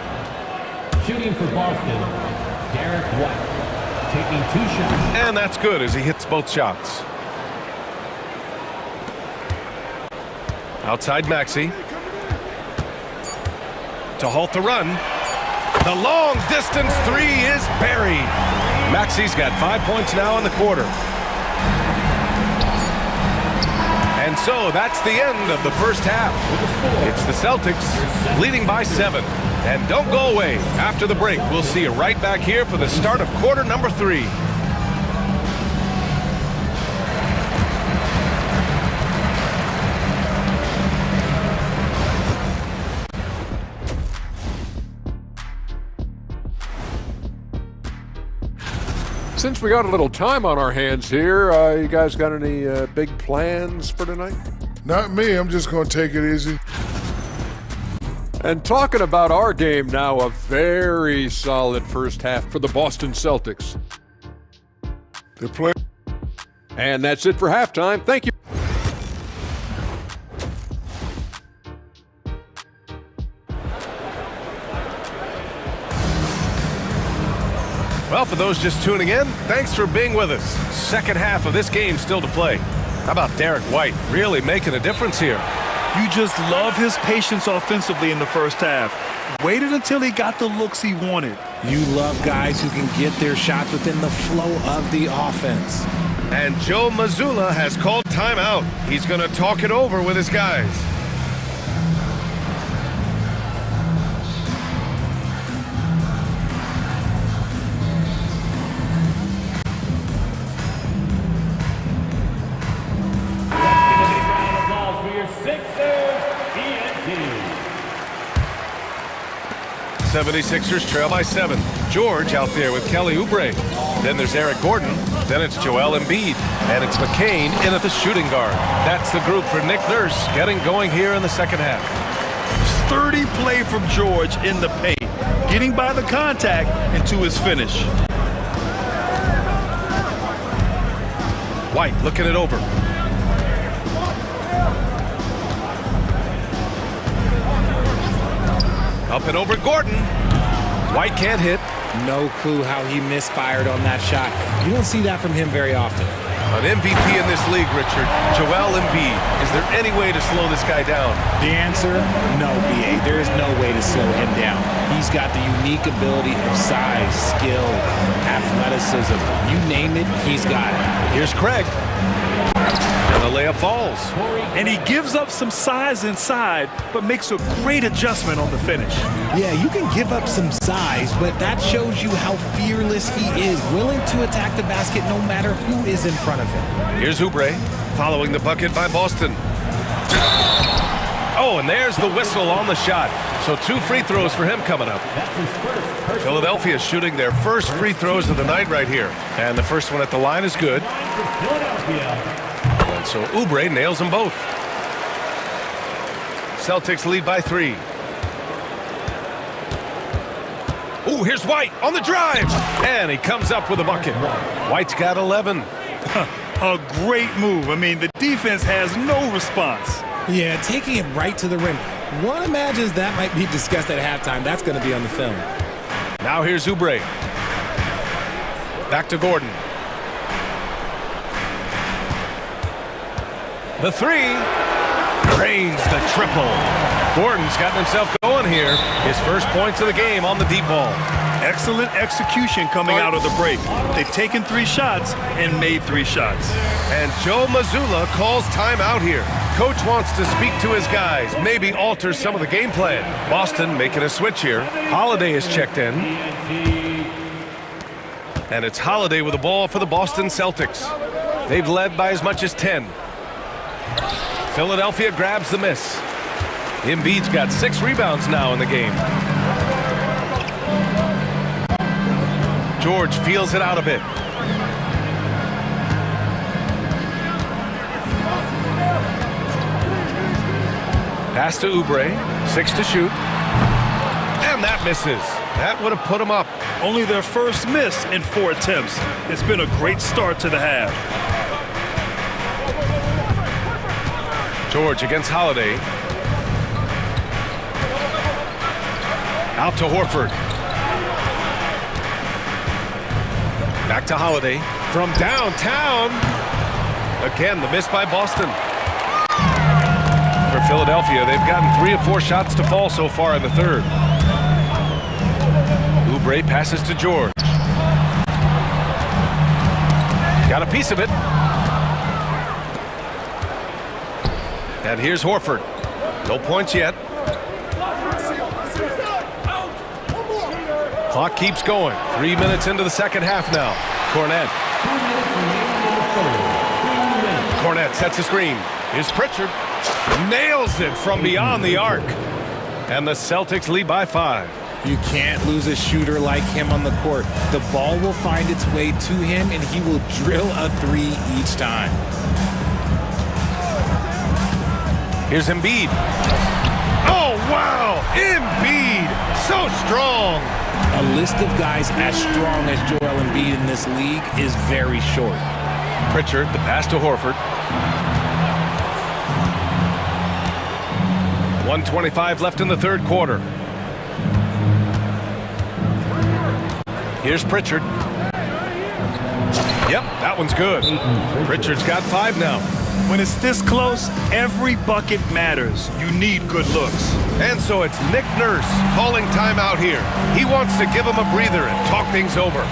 Shooting for Boston, Derek White. Taking 2 shots. And that's good as he hits both shots. Outside Maxey. To halt the run. The long distance three is buried. Maxey's got 5 points now in the quarter. And so that's the end of the first half. It's the Celtics leading by 7. And don't go away. After the break, we'll see you right back here for the start of quarter number 3. Since we got a little time on our hands here, you guys got any big plans for tonight? Not me. I'm just going to take it easy. And talking about our game now, a very solid first half for the Boston Celtics. They play. And that's it for halftime. Thank you. Well, for those just tuning in, thanks for being with us. Second half of this game still to play. How about Derek White really making a difference here? You just love his patience offensively in the first half. Waited until he got the looks he wanted. You love guys who can get their shots within the flow of the offense. And Joe Mazzulla has called timeout. He's going to talk it over with his guys. The 76ers trail by 7. George out there with Kelly Oubre. Then there's Eric Gordon. Then it's Joel Embiid. And it's McCain in at the shooting guard. That's the group for Nick Nurse getting going here in the second half. Sturdy play from George in the paint. Getting by the contact and to his finish. White looking it over. Up and over Gordon. White can't hit. No clue how he misfired on that shot. You don't see that from him very often. An MVP in this league, Richard. Joel Embiid. Is there any way to slow this guy down? The answer, no, BA. There is no way to slow him down. He's got the unique ability of size, skill, athleticism. You name it, he's got it. Here's Craig. And the layup falls. And he gives up some size inside, but makes a great adjustment on the finish. Yeah, you can give up some size, but that shows you how fearless he is, willing to attack the basket no matter who is in front of him. Here's Oubre, following the bucket by Boston. Oh, and there's the whistle on the shot. So 2 free throws for him coming up. Philadelphia shooting their first free throws of the night right here. And the first one at the line is good. And so Oubre nails them both. Celtics lead by 3. Ooh, here's White on the drive. And he comes up with a bucket. White's got 11. A great move. I mean, the defense has no response. Yeah, taking it right to the rim. One imagines that might be discussed at halftime. That's going to be on the film. Now here's Oubre. Back to Gordon. The three. Drains the triple. Gordon's gotten himself going here. His first points of the game on the deep ball. Excellent execution coming out of the break. They've taken 3 shots and made 3 shots. And Joe Mazzulla calls timeout here. Coach wants to speak to his guys, maybe alter some of the game plan. Boston making a switch here. Holiday is checked in. And it's Holiday with the ball for the Boston Celtics. They've led by as much as 10. Philadelphia grabs the miss. Embiid's got 6 rebounds now in the game. George feels it out a bit. Pass to Oubre, 6 to shoot. And that misses. That would have put him up. Only their first miss in 4 attempts. It's been a great start to the half. George against Holiday. Out to Horford. Back to Holiday. From downtown. Again, the miss by Boston. For Philadelphia, they've gotten 3 of 4 shots to fall so far in the third. Oubre passes to George. Got a piece of it. And here's Horford. No points yet. Clock keeps going. 3 minutes into the second half now. Cornette sets a screen. Here's Pritchard. Nails it from beyond the arc. And the Celtics lead by 5. You can't lose a shooter like him on the court. The ball will find its way to him, and he will drill a 3 each time. Here's Embiid. Oh, wow! Embiid! So strong! A list of guys as strong as Joel Embiid in this league is very short. Pritchard, the pass to Horford. 1:25 left in the third quarter. Here's Pritchard. Yep, that one's good. Pritchard's got 5 now. When it's this close, every bucket matters. You need good looks. And so it's Nick Nurse calling timeout here. He wants to give him a breather and talk things over.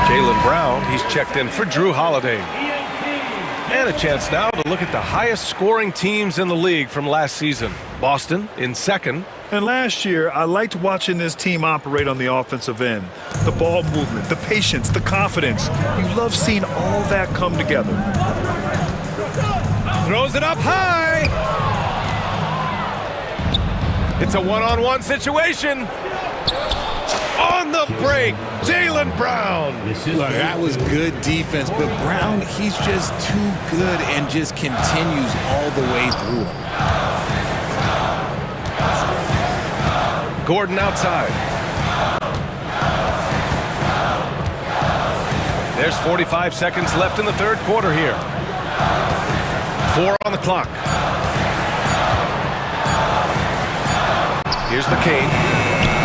Jaylen Brown, he's checked in for Drew Holiday. And a chance now to look at the highest scoring teams in the league from last season. Boston in second. And last year, I liked watching this team operate on the offensive end. The ball movement, the patience, the confidence. You love seeing all that come together. Throws it up high. It's a one-on-one situation. On the break, Jaylen Brown. Look, that was good defense, but Brown, he's just too good and just continues all the way through. Gordon outside. There's 45 seconds left in the third quarter here. 4 on the clock. Here's McCain.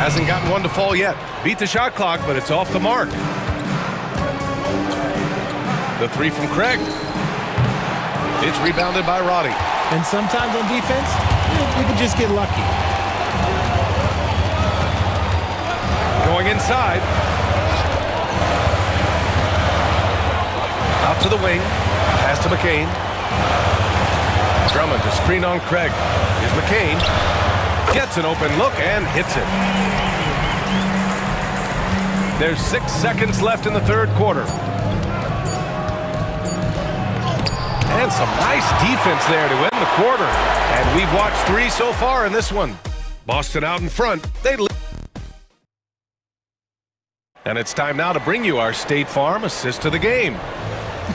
Hasn't gotten one to fall yet. Beat the shot clock, but it's off the mark. The 3 from Craig. It's rebounded by Roddy. And sometimes on defense, you can just get lucky. Going inside. Out to the wing. Pass to McCain. Drummond to screen on Craig. Here's McCain. Gets an open look and hits it. There's 6 seconds left in the third quarter. And some nice defense there to end the quarter. And we've watched 3 so far in this one. Boston out in front. They lead. And it's time now to bring you our State Farm assist to the game.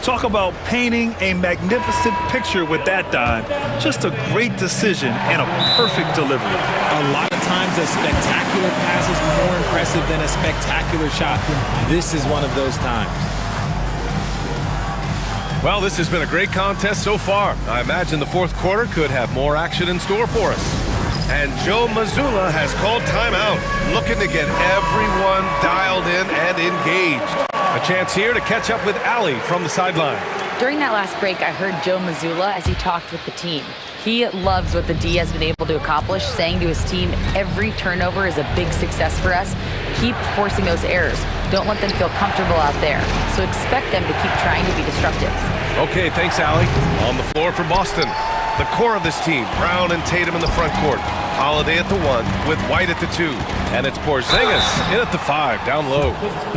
Talk about painting a magnificent picture with that dime. Just a great decision and a perfect delivery. A lot of times a spectacular pass is more impressive than a spectacular shot. This is one of those times. Well, this has been a great contest so far. I imagine the fourth quarter could have more action in store for us. And Joe Mazzulla has called timeout, looking to get everyone dialed in and engaged. A chance here to catch up with Allie from the sideline. During that last break, I heard Joe Mazzulla as he talked with the team. He loves what the D has been able to accomplish, saying to his team, every turnover is a big success for us. Keep forcing those errors. Don't let them feel comfortable out there. So expect them to keep trying to be disruptive. Okay, thanks, Allie. On the floor for Boston. The core of this team, Brown and Tatum in the front court. Holiday at the 1 with White at the 2. And it's Porzingis in at the 5, down low.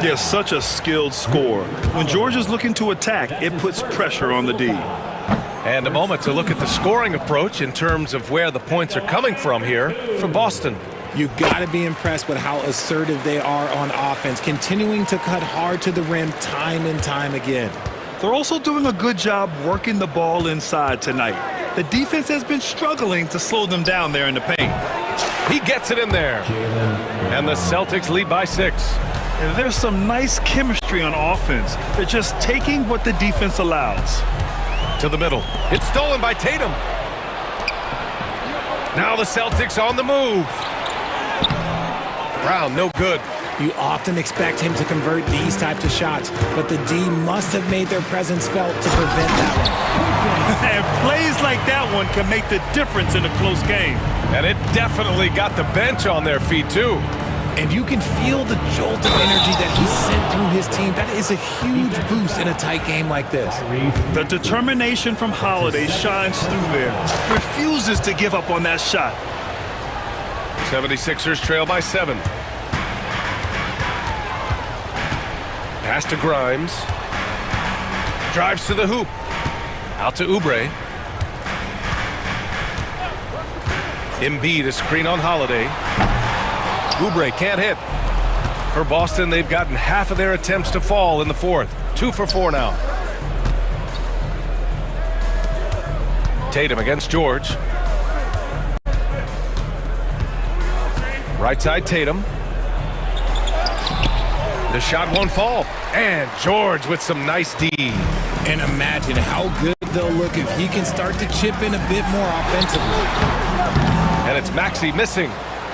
Yeah, such a skilled scorer. When Georgia's looking to attack, it puts pressure on the D. And a moment to look at the scoring approach in terms of where the points are coming from here for Boston. You got to be impressed with how assertive they are on offense, continuing to cut hard to the rim time and time again. They're also doing a good job working the ball inside tonight. The defense has been struggling to slow them down there in the paint. He gets it in there. And the Celtics lead by 6. And there's some nice chemistry on offense. They're just taking what the defense allows. To the middle. It's stolen by Tatum. Now the Celtics on the move. Brown, no good. You often expect him to convert these types of shots, but the D must have made their presence felt to prevent that one. And plays like that one can make the difference in a close game. And it definitely got the bench on their feet, too. And you can feel the jolt of energy that he sent through his team. That is a huge boost in a tight game like this. The determination from Holiday shines through there. Refuses to give up on that shot. 76ers trail by 7. Pass to Grimes. Drives to the hoop. Out to Oubre. Embiid, a screen on Holiday. Oubre can't hit. For Boston, they've gotten half of their attempts to fall in the fourth. 2 for 4 now. Tatum against George. Right side Tatum. The shot won't fall. And George with some nice D. And imagine how good they'll look if he can start to chip in a bit more offensively. And it's Maxey missing.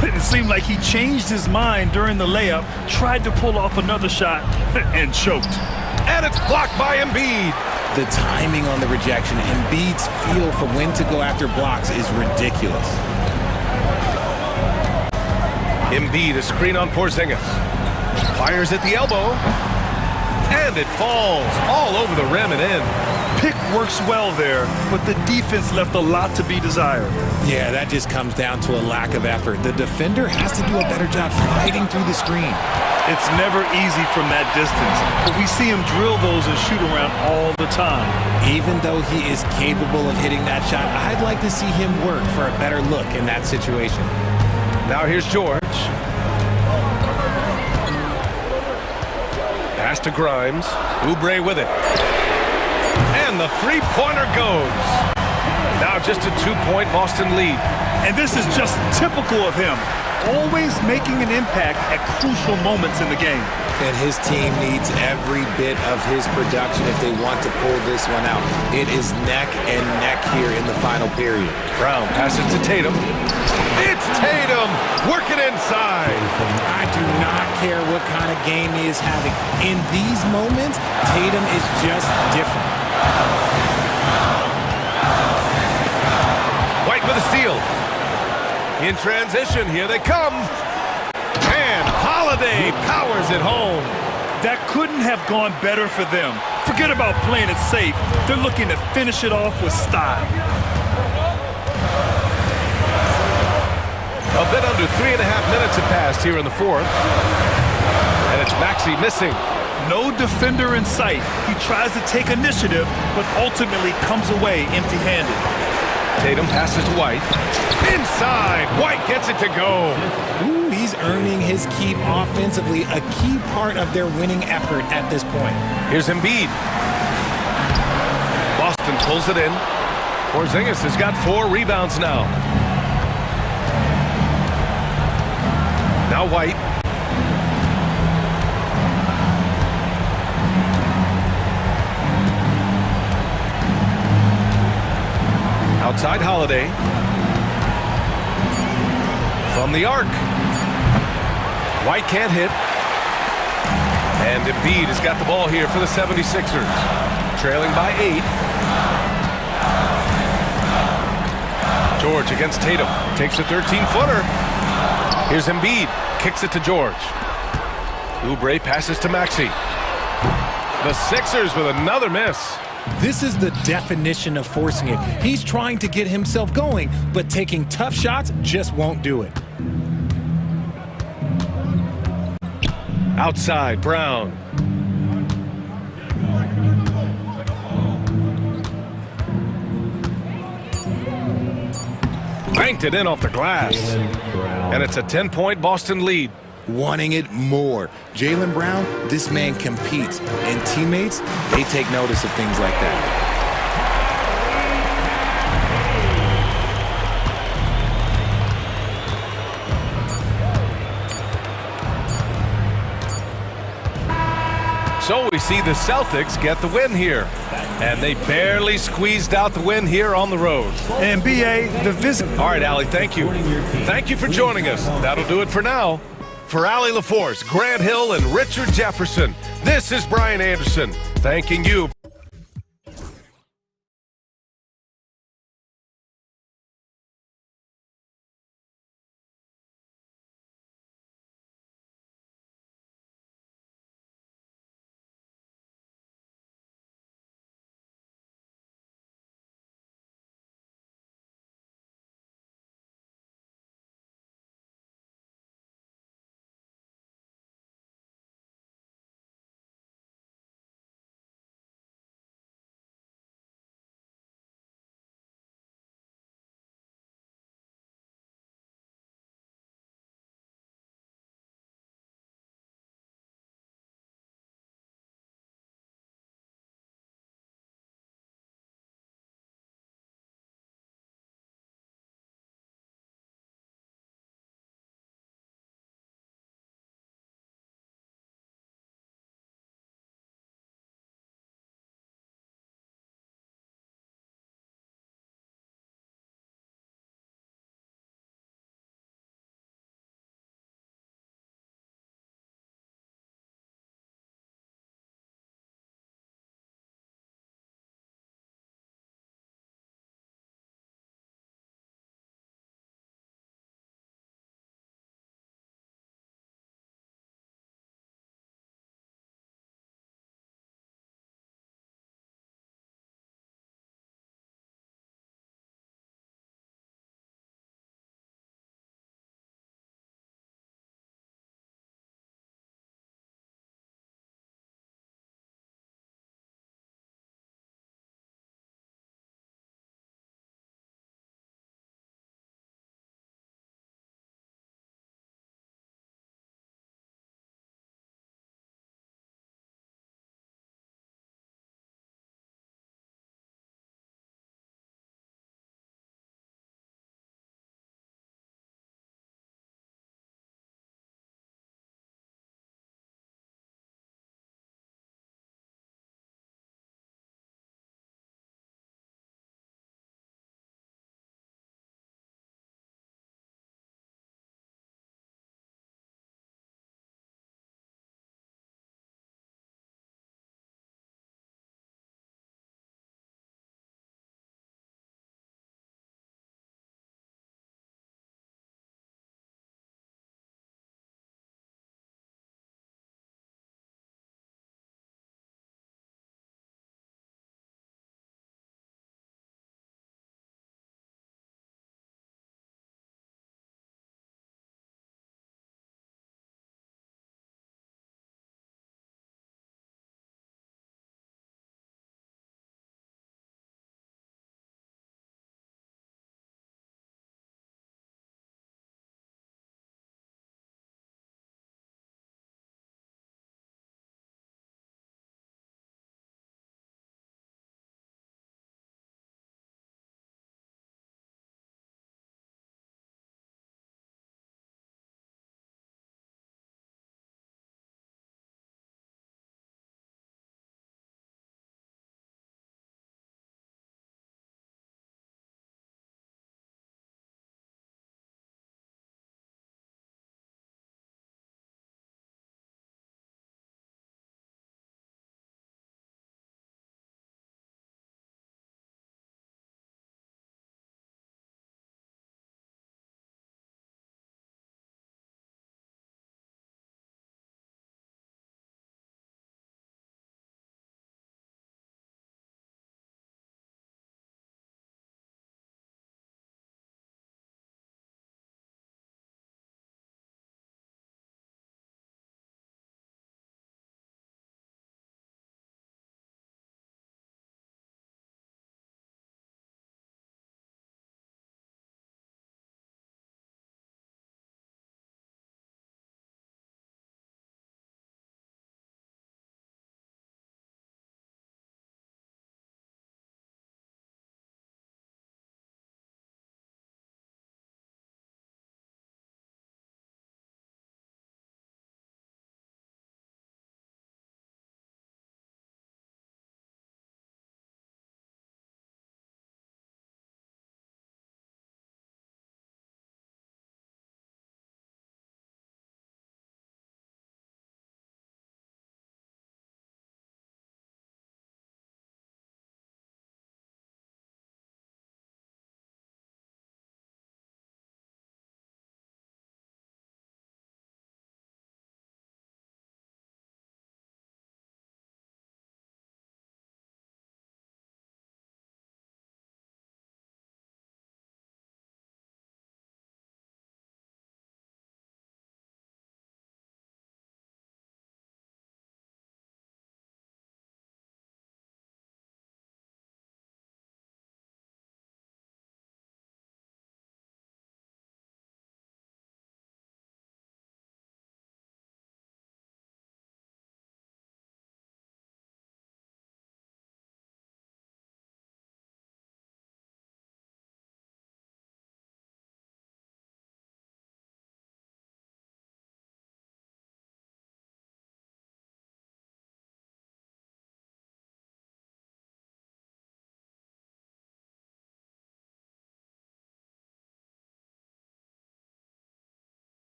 It seemed like he changed his mind during the layup, tried to pull off another shot, and choked. And it's blocked by Embiid. The timing on the rejection, Embiid's feel for when to go after blocks is ridiculous. Embiid, a screen on Porzingis. Fires at the elbow. And it falls all over the rim and in. Pick works well there, but the defense left a lot to be desired. Yeah, that just comes down to a lack of effort. The defender has to do a better job fighting through the screen. It's never easy from that distance, but we see him drill those and shoot around all the time. Even though he is capable of hitting that shot, I'd like to see him work for a better look in that situation. Now here's George. Pass to Grimes. Oubre with it. And the three-pointer goes. Now just a 2-point Boston lead. And this is just typical of him. Always making an impact at crucial moments in the game. And his team needs every bit of his production if they want to pull this one out. It is neck and neck here in the final period. Brown passes to Tatum. It's Tatum working inside. I do not care what kind of game he is having. In these moments, Tatum is just different. White with a steal. In transition, here they come. And Holiday powers it home. That couldn't have gone better for them. Forget about playing it safe. They're looking to finish it off with style. A bit under 3.5 minutes have passed here in the fourth. And it's Maxey missing. No defender in sight. He tries to take initiative, but ultimately comes away empty-handed. Tatum passes to White. Inside, White gets it to go. Ooh, he's earning his keep offensively, a key part of their winning effort at this point. Here's Embiid. Boston pulls it in. Porzingis has got 4 rebounds now. Now White. Outside Holiday. From the arc. White can't hit. And Embiid has got the ball here for the 76ers. Trailing by 8. George against Tatum. Takes a 13-footer. Here's Embiid. Kicks it to George. Oubre passes to Maxey. The Sixers with another miss. This is the definition of forcing it. He's trying to get himself going, but taking tough shots just won't do it. Outside, Brown. Banked it in off the glass. And it's a 10-point Boston lead. Wanting it more. Jaylen Brown, this man competes. And teammates, they take notice of things like that. So we see the Celtics get the win here. And they barely squeezed out the win here on the road. And BA, the visit. All right, Allie, thank you. Thank you for joining us. That'll do it for now. For Allie LaForce, Grant Hill, and Richard Jefferson, this is Brian Anderson, thanking you.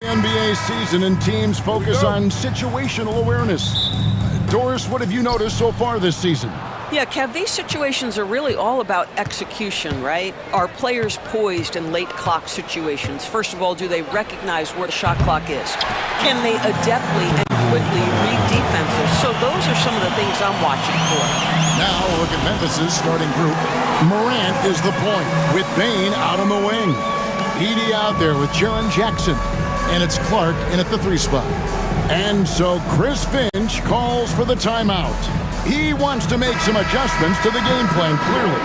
NBA season and teams focus on situational awareness. Doris, what have you noticed so far this season? Yeah, Kev, these situations are really all about execution, right? Are players poised in late clock situations? First of all, do they recognize where the shot clock is? Can they adeptly and quickly read defenses? So those are some of the things I'm watching for. Now look at Memphis's starting group. Morant is the point with Bane out on the wing. Edey out there with Jaren Jackson. And it's Clark in at the 3 spot. And so Chris Finch calls for the timeout. He wants to make some adjustments to the game plan, clearly.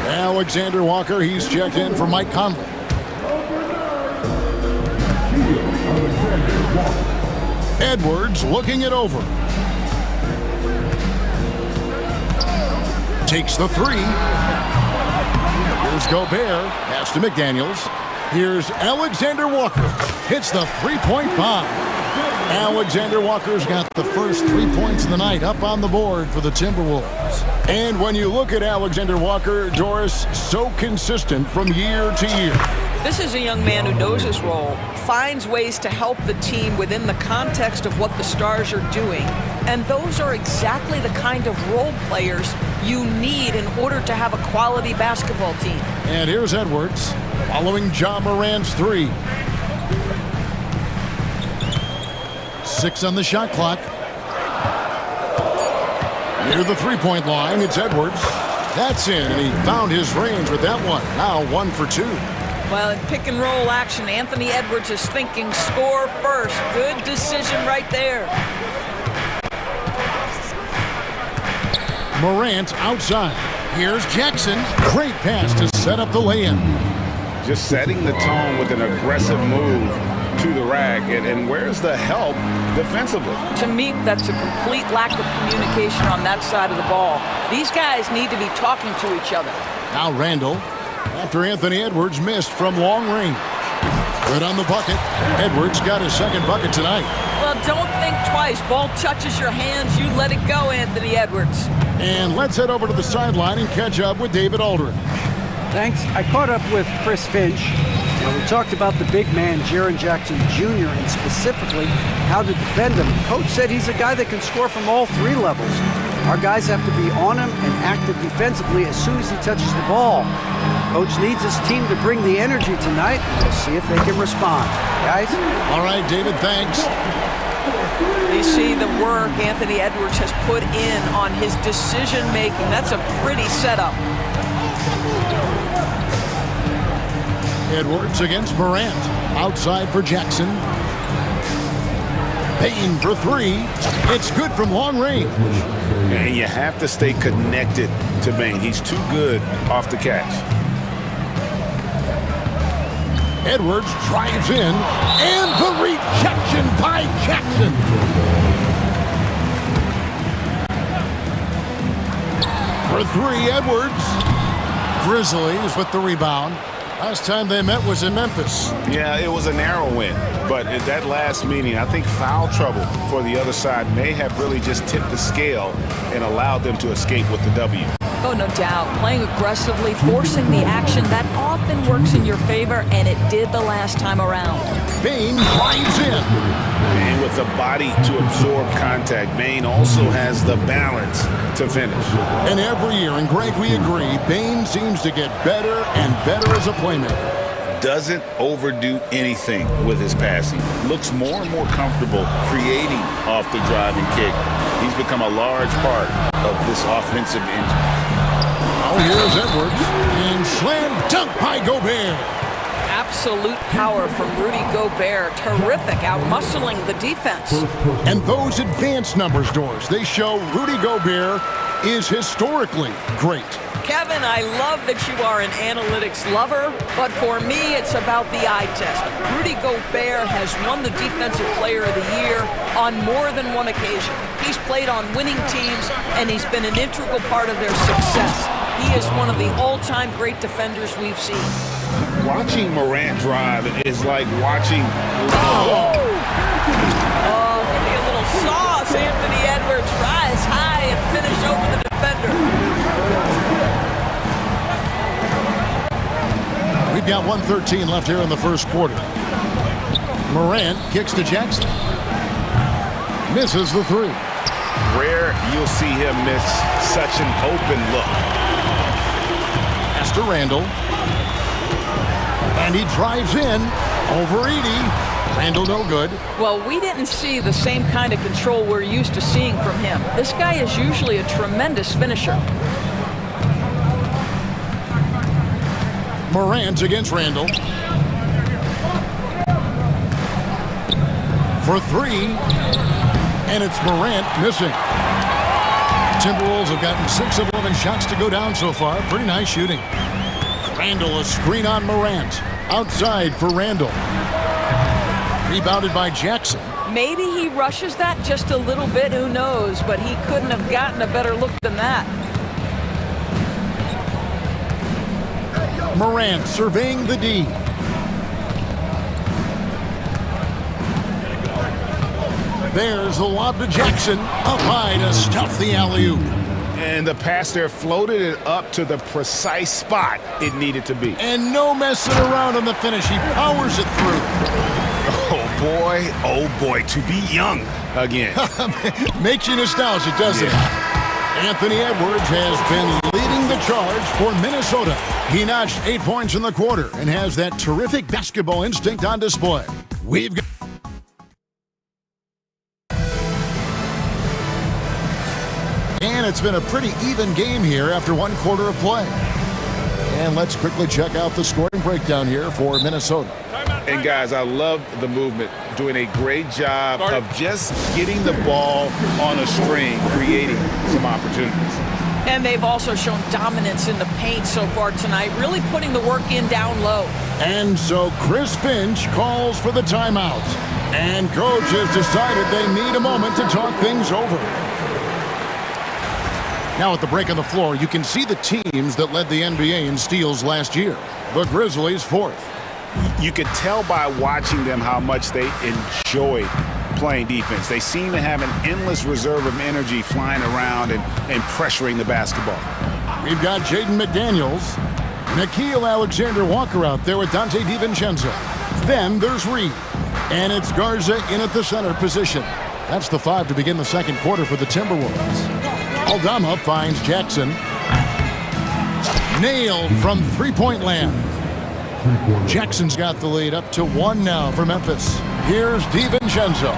Alexander Walker, he's checked in for Mike Conley. Edwards looking it over. Takes the 3. Here's Gobert. Pass to McDaniels. Here's Alexander Walker. Hits the 3-point bomb. Alexander Walker's got the first 3 points of the night up on the board for the Timberwolves. And when you look at Alexander Walker, Doris, so consistent from year to year. This is a young man who knows his role, finds ways to help the team within the context of what the stars are doing. And those are exactly the kind of role players you need in order to have a quality basketball team. And here's Edwards following Ja Morant's 3. 6 on the shot clock. Near the 3-point line, it's Edwards. That's in, and he found his range with that one. Now 1 for 2. Well, in pick and roll action, Anthony Edwards is thinking score first. Good decision right there. Morant outside. Here's Jackson. Great pass to set up the lay-in. Just setting the tone with an aggressive move to the rack. And where's the help defensively? To me, that's a complete lack of communication on that side of the ball. These guys need to be talking to each other. Now Randall, after Anthony Edwards missed from long range. Good on the bucket. Edwards got his second bucket tonight. Well, don't think twice. Ball touches your hands, you let it go, Anthony Edwards. And let's head over to the sideline and catch up with David Aldridge. Thanks. I caught up with Chris Finch. We talked about the big man, Jaren Jackson Jr., and specifically how to defend him. Coach said he's a guy that can score from all 3 levels. Our guys have to be on him and active defensively as soon as he touches the ball. Coach needs his team to bring the energy tonight. We'll see if they can respond. Guys? All right, David, thanks. You see the work Anthony Edwards has put in on his decision-making. That's a pretty setup. Edwards against Morant. Outside for Jackson. Payne for 3. It's good from long range. And you have to stay connected to Bane. He's too good off the catch. Edwards drives in. And the rejection by Jackson. For 3, Edwards. Grizzlies with the rebound. Last time they met was in Memphis. Yeah, it was a narrow win. But at that last meeting, I think foul trouble for the other side may have really just tipped the scale and allowed them to escape with the W. Oh, no doubt. Playing aggressively, forcing the action, that often works in your favor, and it did the last time around. Bane drives in. And with the body to absorb contact, Bane also has the balance to finish. And every year, and Greg, we agree, Bane seems to get better and better as a playmaker. Doesn't overdo anything with his passing. Looks more and more comfortable creating off the driving kick. He's become a large part of this offensive engine. Oh, here's Edwards. And slam dunk by Gobert. Absolute power from Rudy Gobert. Terrific, out-muscling the defense. And those advanced numbers, Doris, they show Rudy Gobert is historically great. Kevin, I love that you are an analytics lover, but for me, it's about the eye test. Rudy Gobert has won the Defensive Player of the Year on more than one occasion. He's played on winning teams, and he's been an integral part of their success. He is one of the all-time great defenders we've seen. Watching Morant drive is like watching... Oh, give me a little sauce, Anthony Edwards. Rise high and finish over the defender. We've got 1:13 left here in the first quarter. Morant kicks to Jackson. Misses the three. Rare you'll see him miss such an open look. Pass to Randall. And he drives in over Edey. Randall no good. Well, we didn't see the same kind of control we're used to seeing from him. This guy is usually a tremendous finisher. Morant against Randall. For three. And it's Morant missing. Timberwolves have gotten 6 of 11 shots to go down so far. Pretty nice shooting. Randall, a screen on Morant. Outside for Randall. Rebounded by Jackson. Maybe he rushes that just a little bit, who knows, but he couldn't have gotten a better look than that. Morant surveying the D. There's the lob to Jackson. Up high to stuff the alley-oop. And the pass there floated it up to the precise spot it needed to be. And no messing around on the finish. He powers it through. Oh boy, to be young again. Makes you nostalgic, doesn't it? Anthony Edwards has been leading the charge for Minnesota. He notched 8 points in the quarter and has that terrific basketball instinct on display. We've got... And it's been a pretty even game here after 1 quarter of play. And let's quickly check out the scoring breakdown here for Minnesota. And guys, I love the movement, doing a great job of just getting the ball on a string, creating some opportunities. And they've also shown dominance in the paint so far tonight, really putting the work in down low. And so Chris Finch calls for the timeout. And coach has decided they need a moment to talk things over. Now at the break on the floor, you can see the teams that led the NBA in steals last year. The Grizzlies 4th. You could tell by watching them how much they enjoy playing defense. They seem to have an endless reserve of energy flying around and pressuring the basketball. We've got Jaden McDaniels, Nickeil Alexander-Walker out there with Dante DiVincenzo. Then there's Reed, and it's Garza in at the center position. That's the 5 to begin the second quarter for the Timberwolves. Aldama finds Jackson. Nailed from three-point land. Jackson's got the lead up to 1 now for Memphis. Here's DiVincenzo.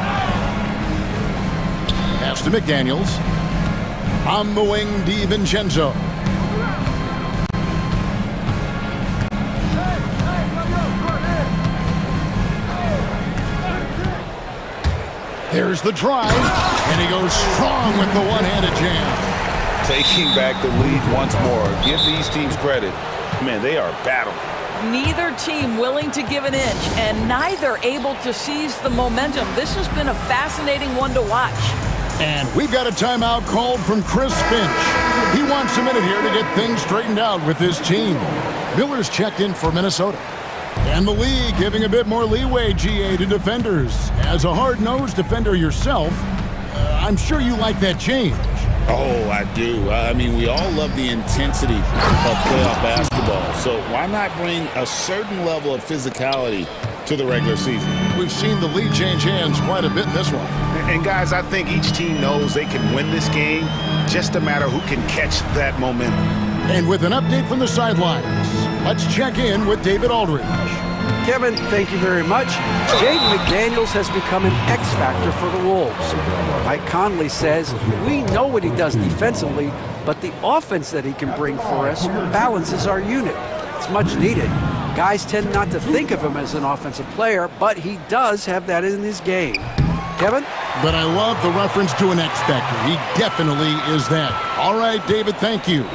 Pass to McDaniels. On the wing, DiVincenzo. There's the drive, and he goes strong with the one-handed jam. Taking back the lead once more. Give these teams credit. Man, they are battling. Neither team willing to give an inch, and neither able to seize the momentum. This has been a fascinating one to watch. And we've got a timeout called from Chris Finch. He wants a minute here to get things straightened out with his team. Miller's checked in for Minnesota. And the league giving a bit more leeway, GA, to defenders. As a hard-nosed defender yourself, I'm sure you like that change. Oh, I do. I mean, we all love the intensity of playoff basketball. So why not bring a certain level of physicality to the regular season? We've seen the lead change hands quite a bit in this one. And guys, I think each team knows they can win this game, just a matter who can catch that momentum. And with an update from the sidelines, let's check in with David Aldridge. Kevin, thank you very much. Jaden McDaniels has become an X factor for the Wolves. Mike Conley says, we know what he does defensively, but the offense that he can bring for us balances our unit. It's much needed. Guys tend not to think of him as an offensive player, but he does have that in his game. Kevin? But I love the reference to an X factor. He definitely is that. All right, David, thank you.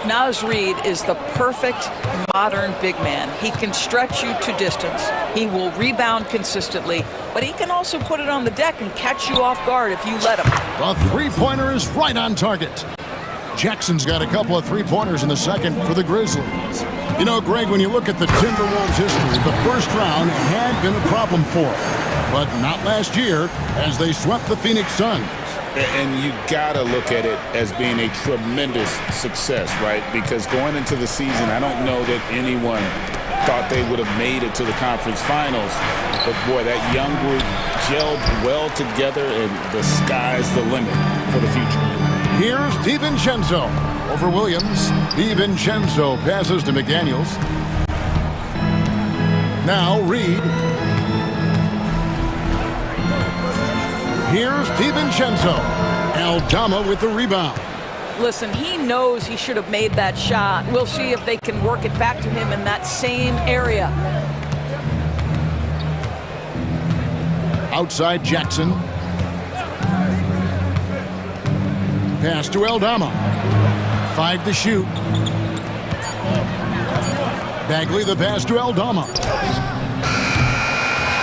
Naz Reid is the perfect modern big man. He can stretch you to distance. He will rebound consistently, but he can also put it on the deck and catch you off guard if you let him. The three-pointer is right on target. Jackson's got a couple of three-pointers in the second for the Grizzlies. You know, Greg, when you look at the Timberwolves' history, the first round had been a problem for them, but not last year as they swept the Phoenix Suns. And you gotta look at it as being a tremendous success, right? Because going into the season, I don't know that anyone thought they would have made it to the conference finals. But boy, that young group gelled well together, and the sky's the limit for the future. Here's DiVincenzo over Williams. DiVincenzo passes to McDaniels. Now Reed. Here's DiVincenzo. Aldama with the rebound. Listen, he knows he should have made that shot. We'll see if they can work it back to him in that same area. Outside Jackson. Pass to Aldama. 5 to shoot. Bagley the pass to Aldama.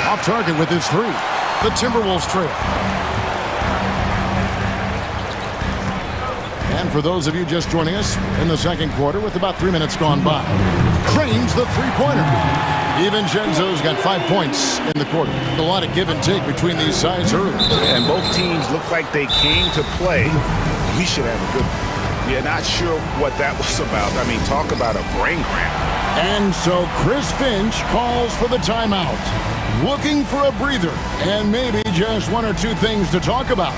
Off target with his 3. The Timberwolves trail. And for those of you just joining us in the second quarter with about 3 minutes gone by, cranes the three-pointer. DiVincenzo's got 5 points in the quarter. A lot of give and take between these sides early. And both teams look like they came to play. We should have a good one. Yeah, not sure what that was about. I mean, talk about a brain cramp. And so Chris Finch calls for the timeout. Looking for a breather and maybe just 1 or 2 things to talk about.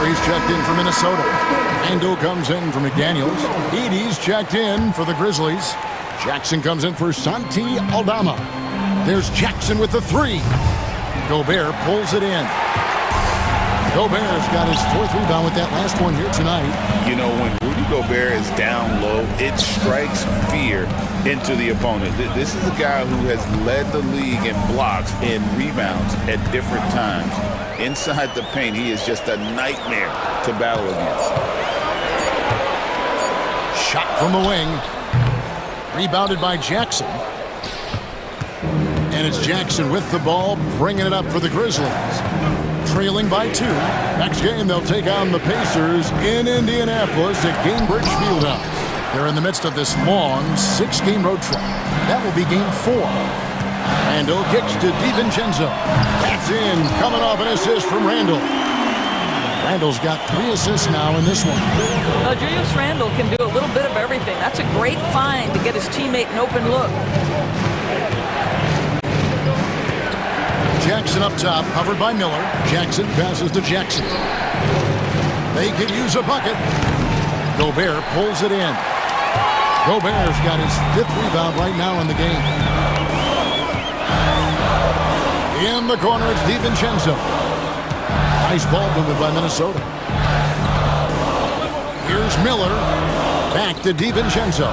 He's checked in for Minnesota. Randall comes in for McDaniels. Edey's checked in for the Grizzlies. Jackson comes in for Santi Aldama. There's Jackson with the 3. Gobert pulls it in. Gobert's got his 4th rebound with that last one here tonight. You know, when Rudy Gobert is down low, it strikes fear into the opponent. This is a guy who has led the league in blocks and rebounds at different times. Inside the paint, he is just a nightmare to battle against. Shot from the wing. Rebounded by Jackson. And it's Jackson with the ball, bringing it up for the Grizzlies. Trailing by 2. Next game, they'll take on the Pacers in Indianapolis at Gainbridge Fieldhouse. They're in the midst of this long 6-game road trip. That will be game 4. Randall kicks to DiVincenzo. That's in, coming off an assist from Randall. Randall's got 3 assists now in this one. Julius Randall can do a little bit of everything. That's a great find to get his teammate an open look. Jackson up top, covered by Miller. Jackson passes to Jackson. They could use a bucket. Gobert pulls it in. Gobert's got his 5th rebound right now in the game. In the corner, it's DiVincenzo. Nice ball movement by Minnesota. Here's Miller. Back to DiVincenzo.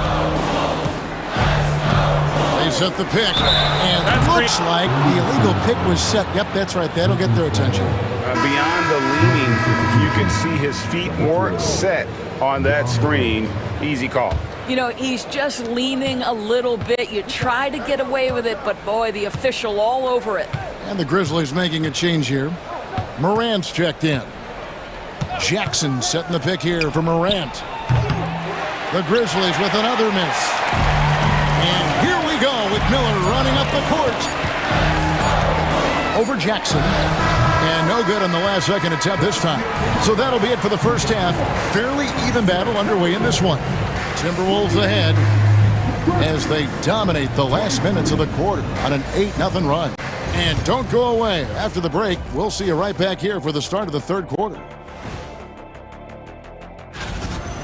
They set the pick. And it looks like the illegal pick was set. Yep, that's right. That'll get their attention. Beyond the leaning, you can see his feet more set on that screen. Easy call. You know, he's just leaning a little bit. You try to get away with it, but boy, the official all over it. And the Grizzlies making a change here. Morant's checked in. Jackson setting the pick here for Morant. The Grizzlies with another miss. And here we go with Miller running up the court. Over Jackson. And no good on the last second attempt this time. So that'll be it for the first half. Fairly even battle underway in this one. Timberwolves ahead as they dominate the last minutes of the quarter on an 8-0 run. And don't go away. After the break, we'll see you right back here for the start of the third quarter.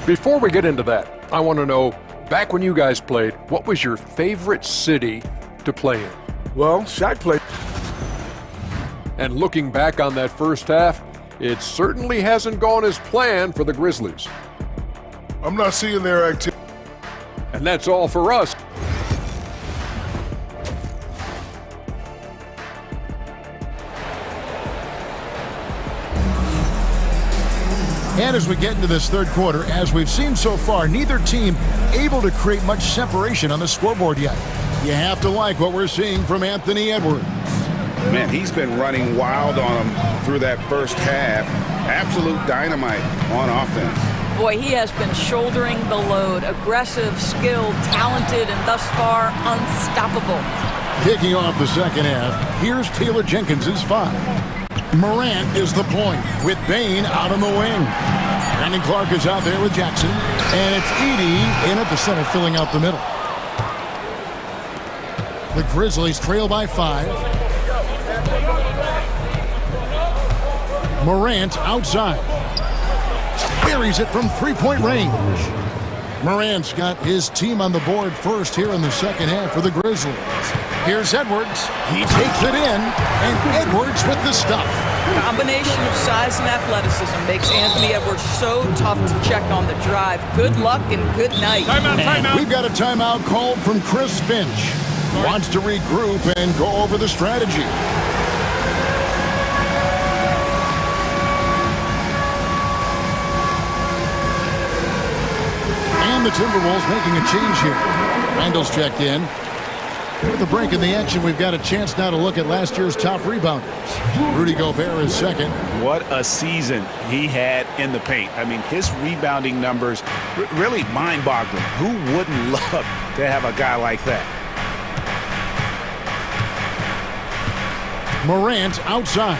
Before we get into that, I want to know, back when you guys played, what was your favorite city to play in? Well, Shaq played. And looking back on that first half, it certainly hasn't gone as planned for the Grizzlies. I'm not seeing their activity. And that's all for us. And as we get into this third quarter, as we've seen so far, neither team able to create much separation on the scoreboard yet. You have to like what we're seeing from Anthony Edwards. Man, he's been running wild on him through that first half. Absolute dynamite on offense. Boy, he has been shouldering the load. Aggressive, skilled, talented, and thus far unstoppable. Kicking off the second half, here's Taylor Jenkins' 5. Morant is the point with Bain out on the wing. Brandon Clark is out there with Jackson. And it's Edey in at the center, filling out the middle. The Grizzlies trail by 5. Morant outside. Buries it from three-point range. Morant's got his team on the board first here in the second half for the Grizzlies. Here's Edwards. He takes it in, and Edwards with the stuff. Combination of size and athleticism makes Anthony Edwards so tough to check on the drive. Good luck and good night. Timeout. We've got a timeout called from Chris Finch. Wants to regroup and go over the strategy. And the Timberwolves making a change here. Randall's checked in. With the break in the action, we've got a chance now to look at last year's top rebounders. Rudy Gobert is second. What a season he had in the paint. I mean, his rebounding numbers really mind-boggling. Who wouldn't love to have a guy like that? Morant outside.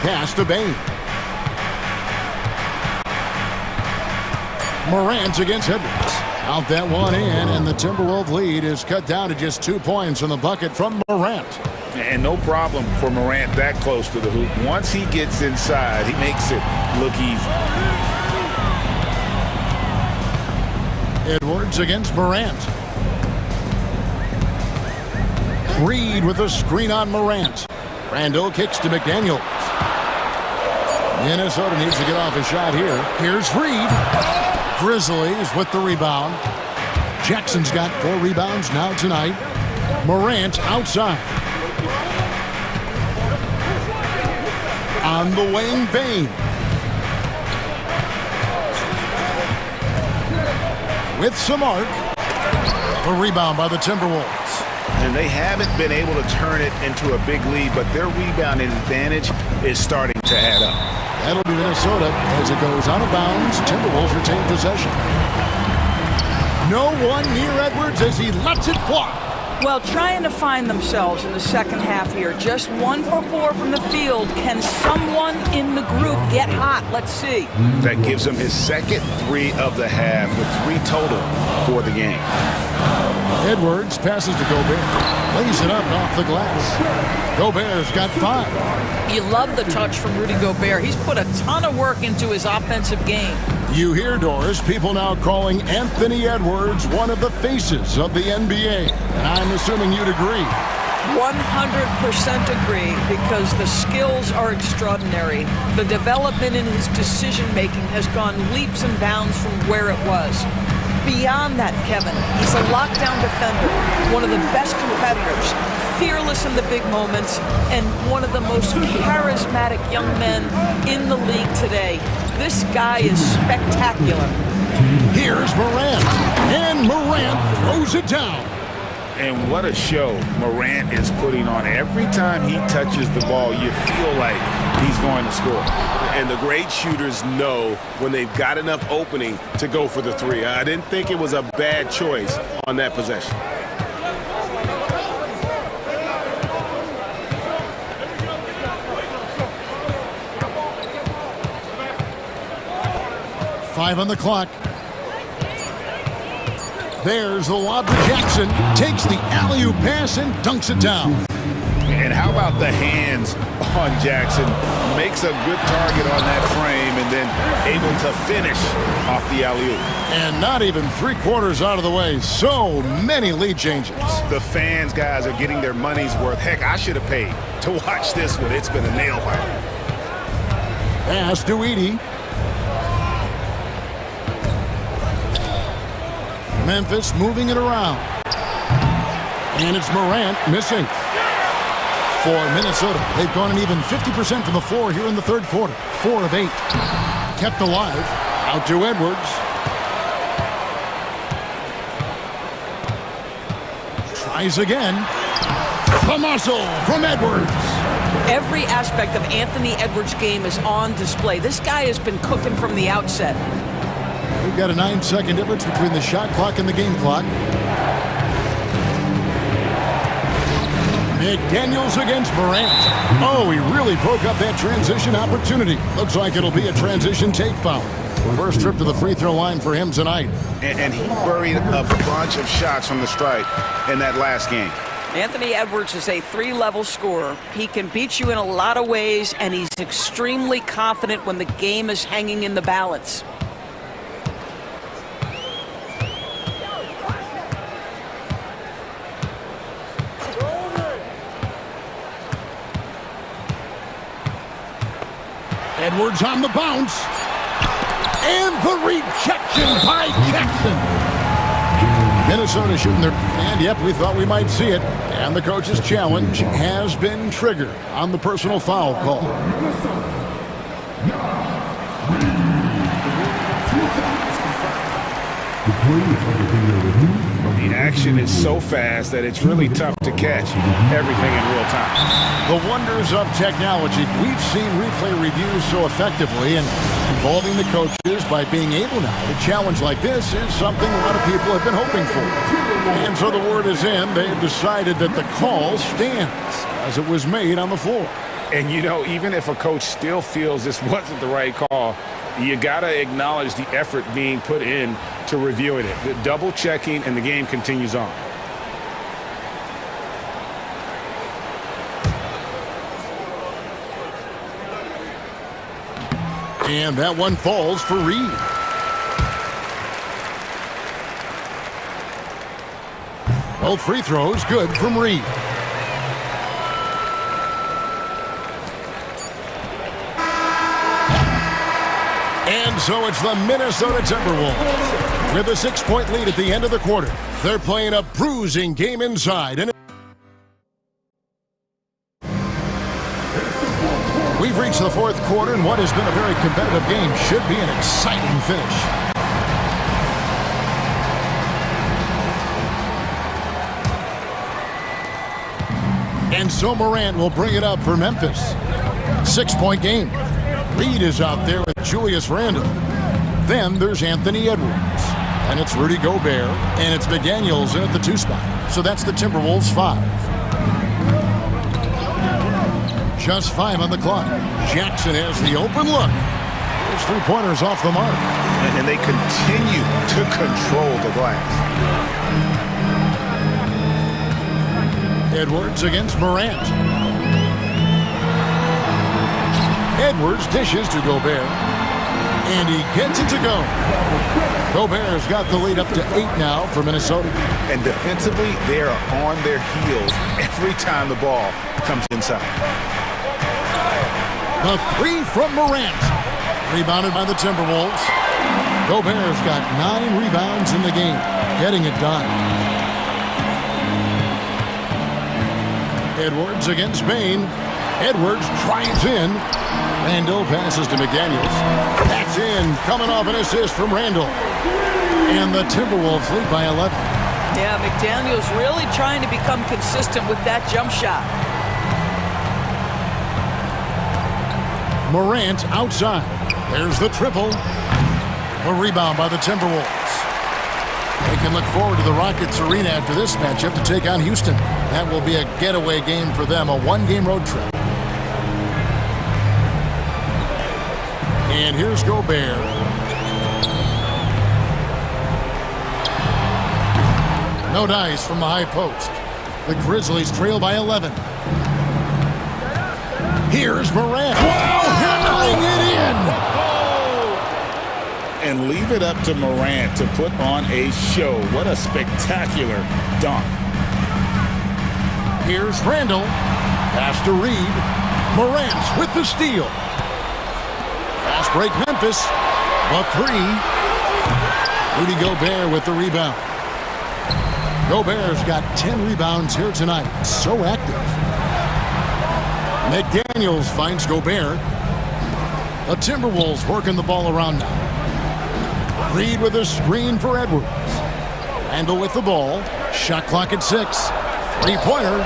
Pass to Bain. Morant against Edwards. Out that one in, and the Timberwolves lead is cut down to just 2 points in the bucket from Morant. And no problem for Morant that close to the hoop. Once he gets inside, he makes it look easy. Edwards against Morant. Reed with a screen on Morant. Randall kicks to McDaniels. Minnesota needs to get off a shot here. Here's Reed. Grizzlies with the rebound. Jackson's got 4 rebounds now tonight. Morant outside. On the wing, Bain. With some arc. A rebound by the Timberwolves. And they haven't been able to turn it into a big lead, but their rebounding advantage is starting to add up. That'll be Minnesota as it goes out of bounds. Timberwolves retain possession. No one near Edwards as he lets it fly. Well, trying to find themselves in the second half here. Just 1 for 4 from the field. Can someone in the group get hot? Let's see. That gives him his second 3 of the half with 3 total for the game. Edwards passes to Gobert. Lays it up off the glass. Gobert's got 5. You love the touch from Rudy Gobert. He's put a ton of work into his offensive game. You hear, Doris, people now calling Anthony Edwards one of the faces of the NBA. And I'm assuming you'd agree. 100% agree, because the skills are extraordinary. The development in his decision-making has gone leaps and bounds from where it was. Beyond that, Kevin, he's a lockdown defender, one of the best competitors, fearless in the big moments, and one of the most charismatic young men in the league today. This guy is spectacular. Here's Morant, and Morant throws it down. And what a show Morant is putting on. Every time he touches the ball, you feel like he's going to score. And the great shooters know when they've got enough opening to go for the 3. I didn't think it was a bad choice on that possession. Five on the clock. There's the lob to Jackson. Takes the alley-oop pass and dunks it down. And how about the hands on Jackson? Makes a good target on that frame and then able to finish off the alley-oop. And not even 3/4 out of the way. So many lead changes. The fans, guys, are getting their money's worth. Heck, I should have paid to watch this one. It's been a nail-biter. Pass to Edey. Memphis moving it around. And it's Morant missing. For Minnesota, they've gone an even 50% from the floor here in the third quarter. 4 of 8. Kept alive. Out to Edwards. Tries again. The muscle from Edwards. Every aspect of Anthony Edwards' game is on display. This guy has been cooking from the outset. We've got a 9-second difference between the shot clock and the game clock. McDaniels against Morant. Oh, he really broke up that transition opportunity. Looks like it'll be a transition take foul. First trip to the free throw line for him tonight. And he buried a bunch of shots from the stripe in that last game. Anthony Edwards is a three-level scorer. He can beat you in a lot of ways, and he's extremely confident when the game is hanging in the balance. Edwards on the bounce. And the rejection by Jackson. Minnesota shooting their... And, yep, we thought we might see it. And the coach's challenge has been triggered on the personal foul call. The action is so fast that it's really tough to catch everything in real time. The wonders of technology. We've seen replay reviews so effectively, and involving the coaches by being able now to challenge like this is something a lot of people have been hoping for. And so the word is in. They've decided that the call stands as it was made on the floor. And, you know, even if a coach still feels this wasn't the right call, you got to acknowledge the effort being put in to reviewing it. The double checking, and the game continues on. And that one falls for Reed. Both free throws good from Reed. And so it's the Minnesota Timberwolves with a 6-point lead at the end of the quarter. They're playing a bruising game inside. And we've reached the fourth quarter, and what has been a very competitive game should be an exciting finish. And so Morant will bring it up for Memphis. 6-point game. Reed is out there with Julius Randle. Then there's Anthony Edwards. And it's Rudy Gobert. And it's McDaniels in at the 2 spot. So that's the Timberwolves 5. Just 5 on the clock. Jackson has the open look. His 3-pointers off the mark. And they continue to control the glass. Edwards against Morant. Edwards dishes to Gobert. And he gets it to go. Gobert's got the lead up to 8 now for Minnesota. And defensively, they are on their heels every time the ball comes inside. The 3 from Morant. Rebounded by the Timberwolves. Gobert's got 9 rebounds in the game. Getting it done. Edwards against Bain. Edwards drives in. Randle passes to McDaniels. That's in. Coming off an assist from Randle. And the Timberwolves lead by 11. Yeah, McDaniels really trying to become consistent with that jump shot. Morant outside. There's the triple. A rebound by the Timberwolves. They can look forward to the Rockets Arena after this matchup to take on Houston. That will be a getaway game for them, a 1-game road trip. And here's Gobert. No dice from the high post. The Grizzlies trail by 11. Here's Morant. Hammering it in. And leave it up to Morant to put on a show. What a spectacular dunk. Here's Randle. Pass to Reed. Morant with the steal. Fast break Memphis. A 3. Rudy Gobert with the rebound. Gobert's got 10 rebounds here tonight. So active. McDaniels finds Gobert. The Timberwolves working the ball around now. Reed with a screen for Edwards. Randle with the ball. Shot clock at 6. 3-pointer.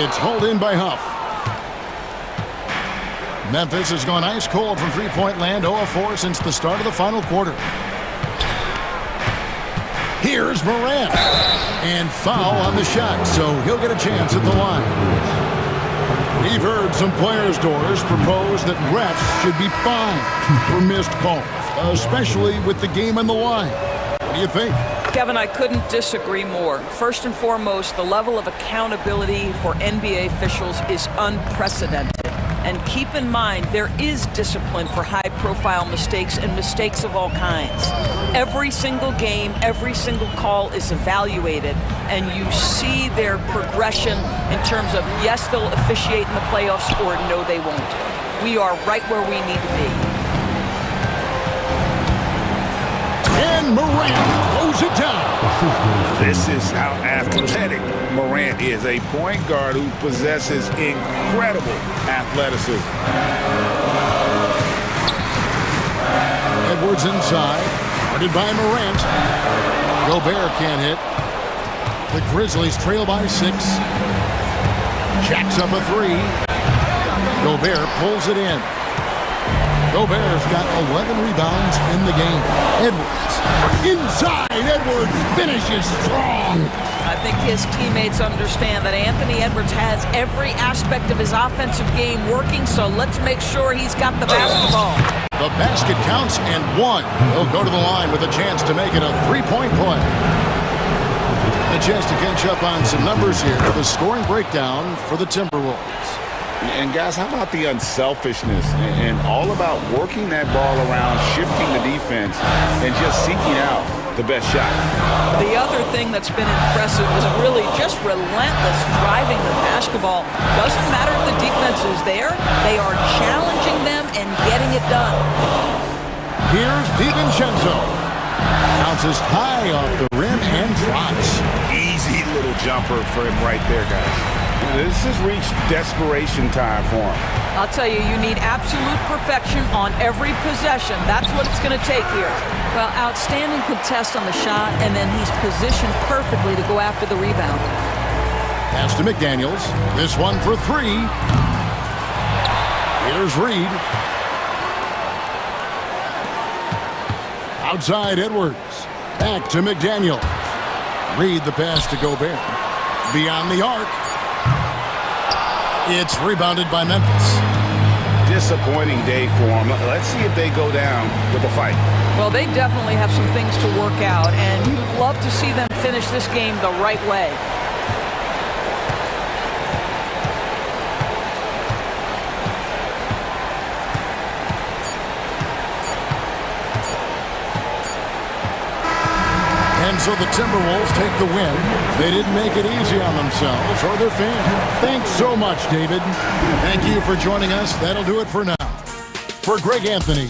It's hauled in by Huff. Memphis has gone ice cold from 3-point land. 0 of 4 since the start of the final quarter. Here Here's Morant. And foul on the shot, so he'll get a chance at the line. We've heard some players' doors propose that refs should be fined for missed calls, especially with the game on the line. What do you think? Kevin, I couldn't disagree more. First and foremost, the level of accountability for NBA officials is unprecedented. And keep in mind, there is discipline for high-profile mistakes and mistakes of all kinds. Every single game, every single call is evaluated, and you see their progression in terms of, yes, they'll officiate in the playoffs, or no, they won't. We are right where we need to be. And Morant throws it down. This is how athletic Morant is, a point guard who possesses incredible athleticism. Edwards inside, guarded by Morant. Gobert can't hit. The Grizzlies trail by 6. Jacks up a 3. Gobert pulls it in. Gobert's got 11 rebounds in the game. Edwards inside. Edwards finishes strong. I think his teammates understand that Anthony Edwards has every aspect of his offensive game working, so let's make sure he's got the basketball. The basket counts and 1. He'll go to the line with a chance to make it a 3-point play. And a chance to catch up on some numbers here. The scoring breakdown for the Timberwolves. And guys, how about the unselfishness and all about working that ball around, shifting the defense, and just seeking out the best shot? The other thing that's been impressive is really just relentless driving the basketball. Doesn't matter if the defense is there, they are challenging them and getting it done. Here's DiVincenzo. Bounces high off the rim and drops. Easy little jumper for him right there, guys. This has reached desperation time for him. I'll tell you, you need absolute perfection on every possession. That's what it's going to take here. Well, outstanding contest on the shot, and then he's positioned perfectly to go after the rebound. Pass to McDaniels. This one for 3. Here's Reed. Outside Edwards. Back to McDaniel. Reed the pass to Gobert. Beyond the arc. It's rebounded by Memphis. Disappointing day for them. Let's see if they go down with a fight. Well, they definitely have some things to work out, and you'd love to see them finish this game the right way. And so the Timberwolves take the win. They didn't make it easy on themselves or their fans. Thanks so much, David. Thank you for joining us. That'll do it for now. For Greg Anthony,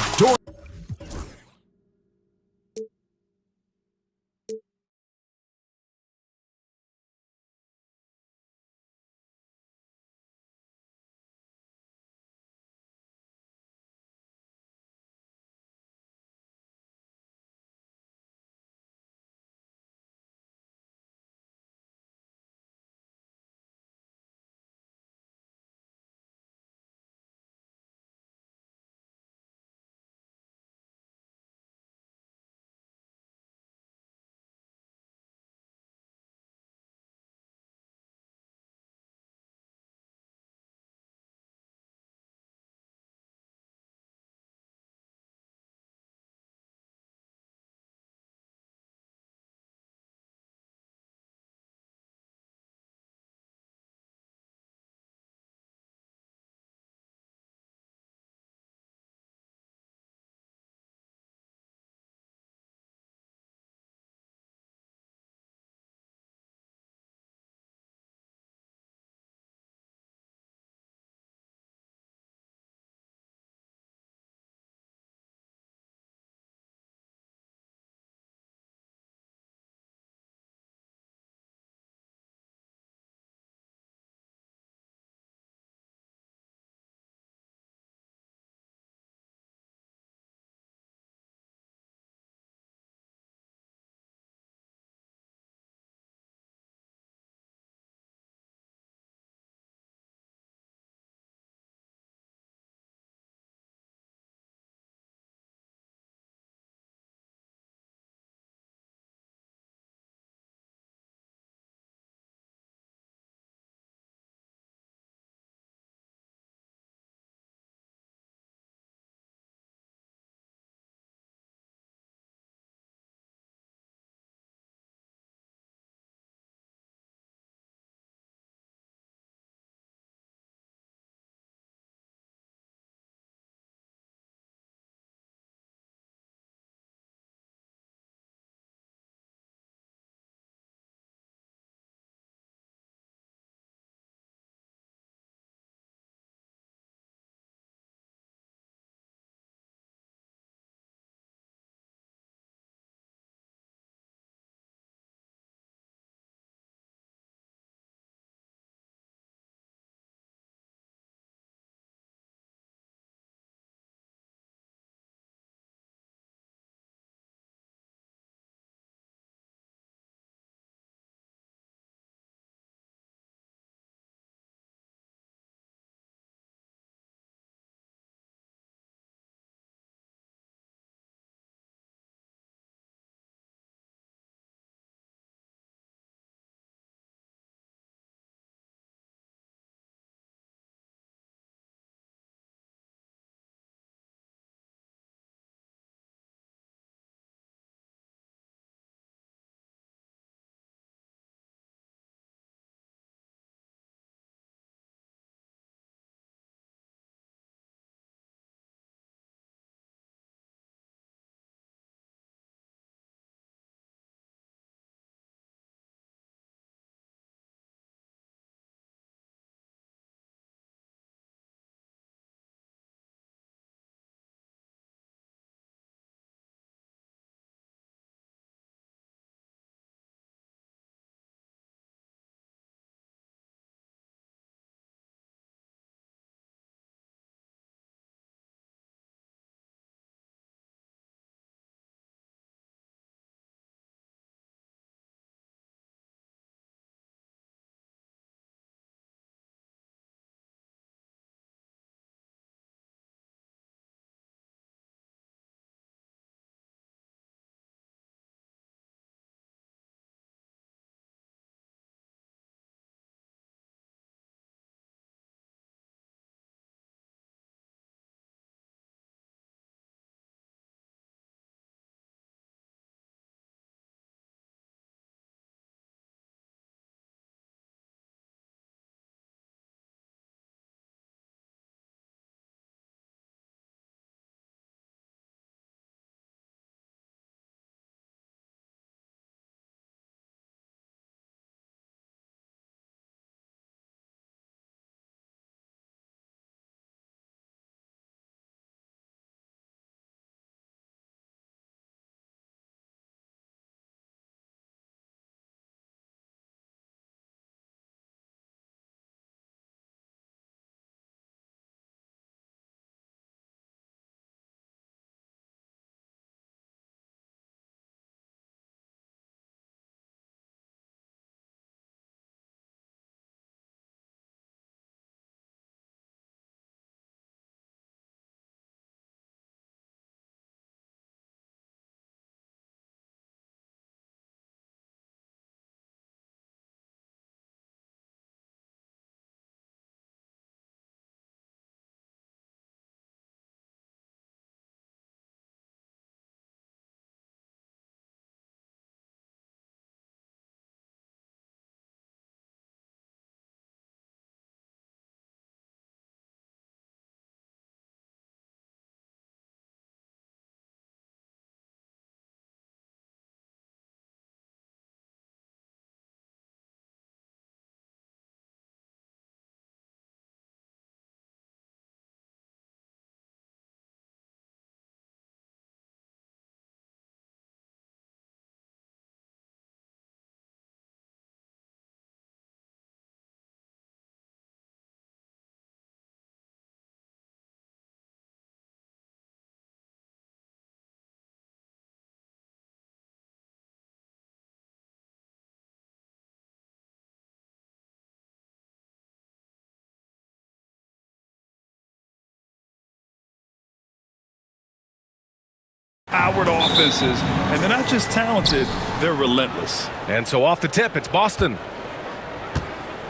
high-powered offenses, and they're not just talented, they're relentless. And so off the tip, it's Boston.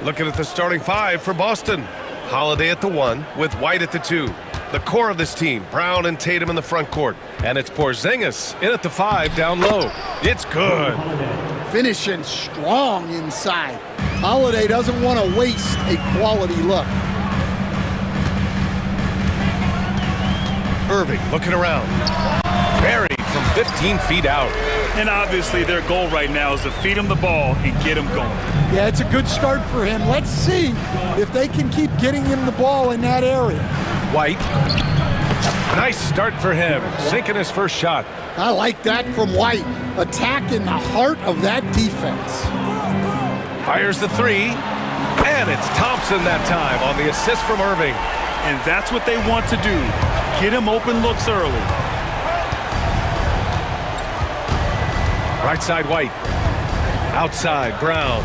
Looking at the starting five for Boston. Holiday at the 1 with White at the 2. The core of this team, Brown and Tatum in the front court. And it's Porzingis in at the 5 down low. It's good. Finishing strong inside. Holiday doesn't want to waste a quality look. Irving looking around. Buried from 15 feet out. And obviously their goal right now is to feed him the ball and get him going. Yeah, it's a good start for him. Let's see if they can keep getting him the ball in that area. White. Nice start for him. Sinking his first shot. I like that from White. Attack in the heart of that defense. Fires the 3. And it's Thompson that time on the assist from Irving. And that's what they want to do. Get him open looks early. Right side White. Outside Brown.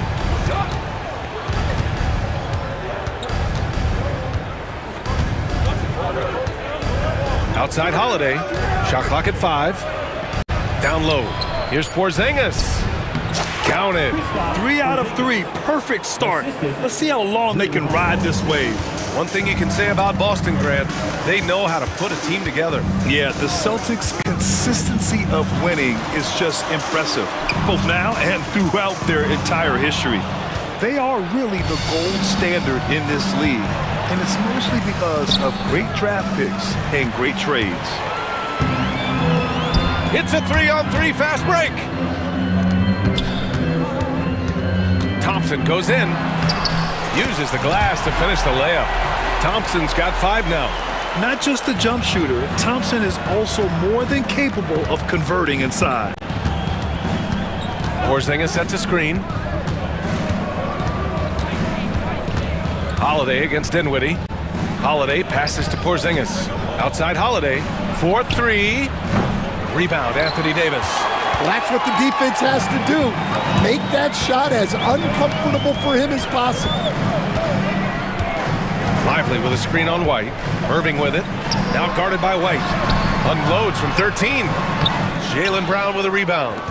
Outside Holiday. Shot clock at 5. Down low. Here's Porzingis. Counted. 3 out of 3. Perfect start. Let's see how long they can ride this wave. One thing you can say about Boston, Grant, they know how to put a team together. Yeah, the Celtics' consistency of winning is just impressive, both now and throughout their entire history. They are really the gold standard in this league, and it's mostly because of great draft picks and great trades. It's a 3-on-3 fast break. Thompson goes in. Uses the glass to finish the layup. Thompson's got 5 now. Not just a jump shooter, Thompson is also more than capable of converting inside. Porzingis sets a screen. Holiday against Dinwiddie. Holiday passes to Porzingis. Outside Holiday. 4-3. Rebound, Anthony Davis. Well, that's what the defense has to do. Make that shot as uncomfortable for him as possible. Lively with a screen on White. Irving with it. Now guarded by White. Unloads from 13. Jaylen Brown with a rebound.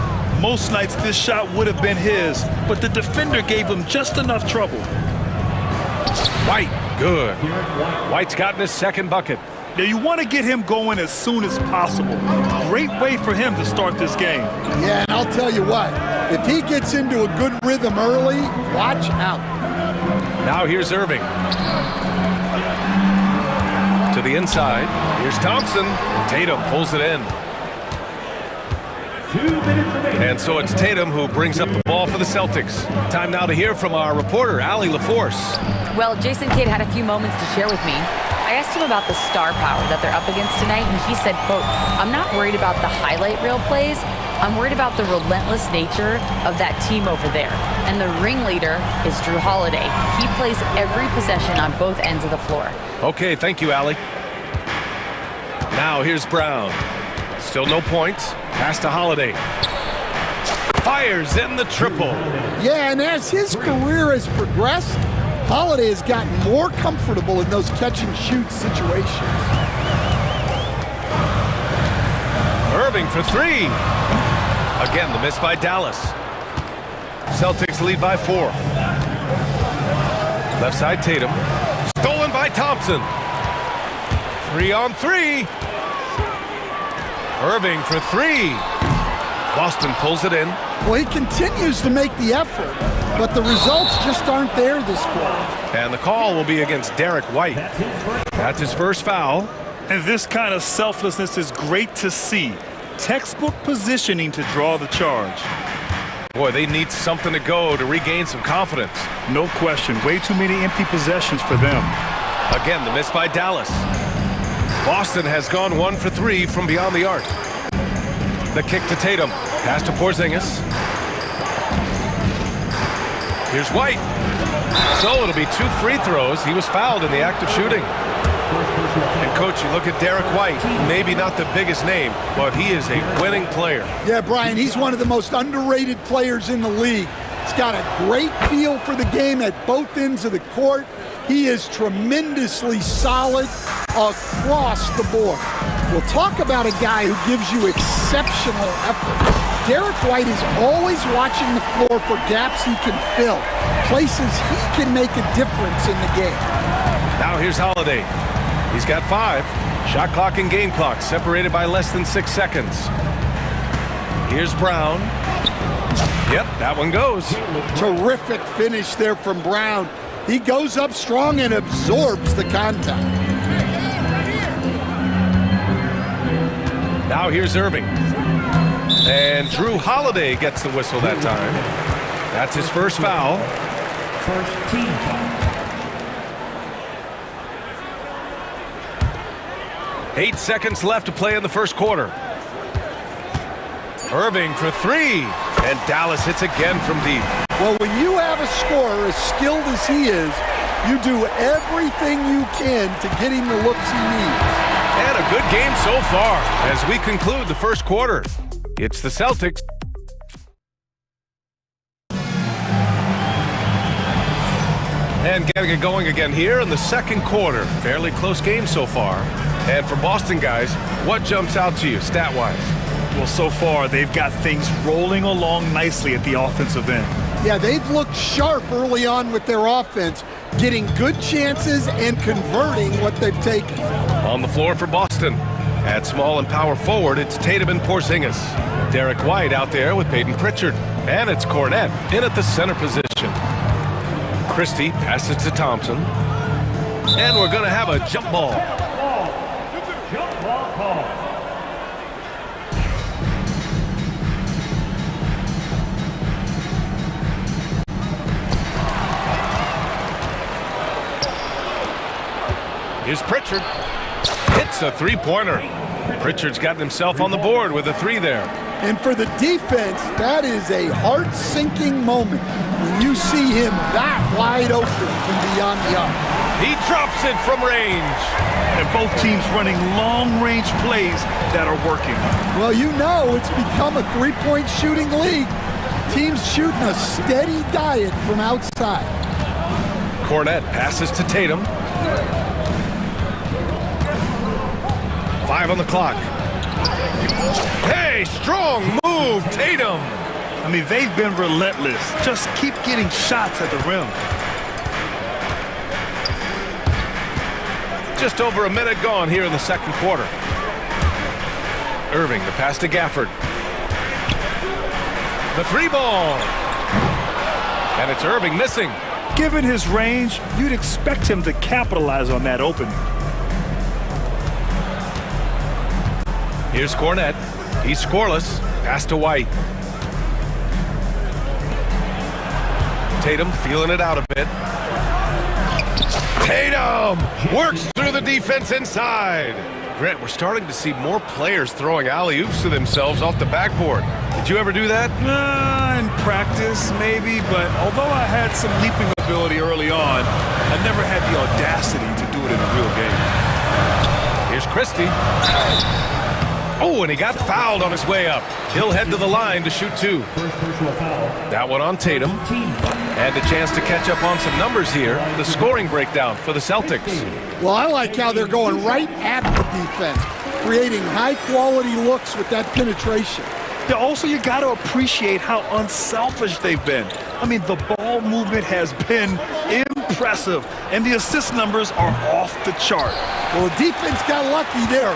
Most nights this shot would have been his, but the defender gave him just enough trouble. White, good. White's gotten his second bucket. Now you want to get him going as soon as possible. Great way for him to start this game. Yeah, and I'll tell you what, if he gets into a good rhythm early, watch out. Now here's Irving. To the inside. Here's Thompson. Tatum pulls it in. 2 minutes remaining. And so it's Tatum who brings up the ball for the Celtics. Time now to hear from our reporter, Allie LaForce. Well, Jason Kidd had a few moments to share with me. I asked him about the star power that they're up against tonight, and he said, quote, "I'm not worried about the highlight reel plays. I'm worried about the relentless nature of that team over there. And the ringleader is Drew Holiday. He plays every possession on both ends of the floor." Okay, thank you, Allie. Now here's Brown. Still no points. Pass to Holiday. Fires in the triple. Yeah, and as his career has progressed, Holiday has gotten more comfortable in those catch-and-shoot situations. Irving for 3. Again, the miss by Dallas. Celtics lead by 4. Left side Tatum. Stolen by Thompson. 3-on-3. Irving for 3. Boston pulls it in. Well, he continues to make the effort, but the results just aren't there this quarter. And the call will be against Derek White. That's his first foul. And this kind of selflessness is great to see. Textbook positioning to draw the charge. Boy, they need something to go to regain some confidence. No question. Way too many empty possessions for them. Again, the miss by Dallas. Boston has gone 1 for 3 from beyond the arc. The kick to Tatum. Pass to Porzingis. Here's White. So it'll be 2 free throws. He was fouled in the act of shooting. And, Coach, you look at Derek White, maybe not the biggest name, but he is a winning player. Yeah, Brian, he's one of the most underrated players in the league. He's got a great feel for the game at both ends of the court. He is tremendously solid across the board. We'll talk about a guy who gives you exceptional effort. Derek White is always watching the floor for gaps he can fill, places he can make a difference in the game. Now here's Holiday. He's got 5. Shot clock and game clock separated by less than 6 seconds. Here's Brown. Yep, that one goes. Terrific finish there from Brown. He goes up strong and absorbs the contact. Now here's Irving. And Drew Holiday gets the whistle that time. That's his first foul. First team foul. 8 seconds left to play in the first quarter. Irving for 3. And Dallas hits again from deep. Well, when you have a scorer as skilled as he is, you do everything you can to get him the looks he needs. And a good game so far as we conclude the first quarter. It's the Celtics. And getting it going again here in the second quarter. Fairly close game so far. And for Boston guys, what jumps out to you stat-wise? Well, so far, they've got things rolling along nicely at the offensive end. Yeah, they've looked sharp early on with their offense, getting good chances and converting what they've taken. On the floor for Boston. At small and power forward, it's Tatum and Porzingis. Derek White out there with Peyton Pritchard. And it's Cornette in at the center position. Christie passes to Thompson. And we're going to have a jump ball. Jump ball call. Here's Pritchard. Hits a three-pointer. Pritchard's gotten himself on the board with a 3 there. And for the defense, that is a heart-sinking moment when you see him that wide open from beyond the arc. He drops it from range. And both teams running long-range plays that are working. Well, you know it's become a three-point shooting league. Teams shooting a steady diet from outside. Cornette passes to Tatum. 5 on the clock. Hey, strong move, Tatum. I mean, they've been relentless. Just keep getting shots at the rim. Just over a minute gone here in the second quarter. Irving, the pass to Gafford. The 3 ball. And it's Irving missing. Given his range, you'd expect him to capitalize on that opening. Here's Cornette. He's scoreless. Pass to White. Tatum feeling it out a bit. Tatum works through the defense inside. Grant, we're starting to see more players throwing alley-oops to themselves off the backboard. Did you ever do that? In practice, maybe, but although I had some leaping ability early on, I never had the audacity to do it in a real game. Here's Christie. Oh, and he got fouled on his way up. He'll head to the line to shoot 2. That one on Tatum. And a chance to catch up on some numbers here. The scoring breakdown for the Celtics. Well, I like how they're going right at the defense, creating high-quality looks with that penetration. Yeah, also, you got to appreciate how unselfish they've been. I mean, the ball movement has been impressive, and the assist numbers are off the chart. Well, the defense got lucky there.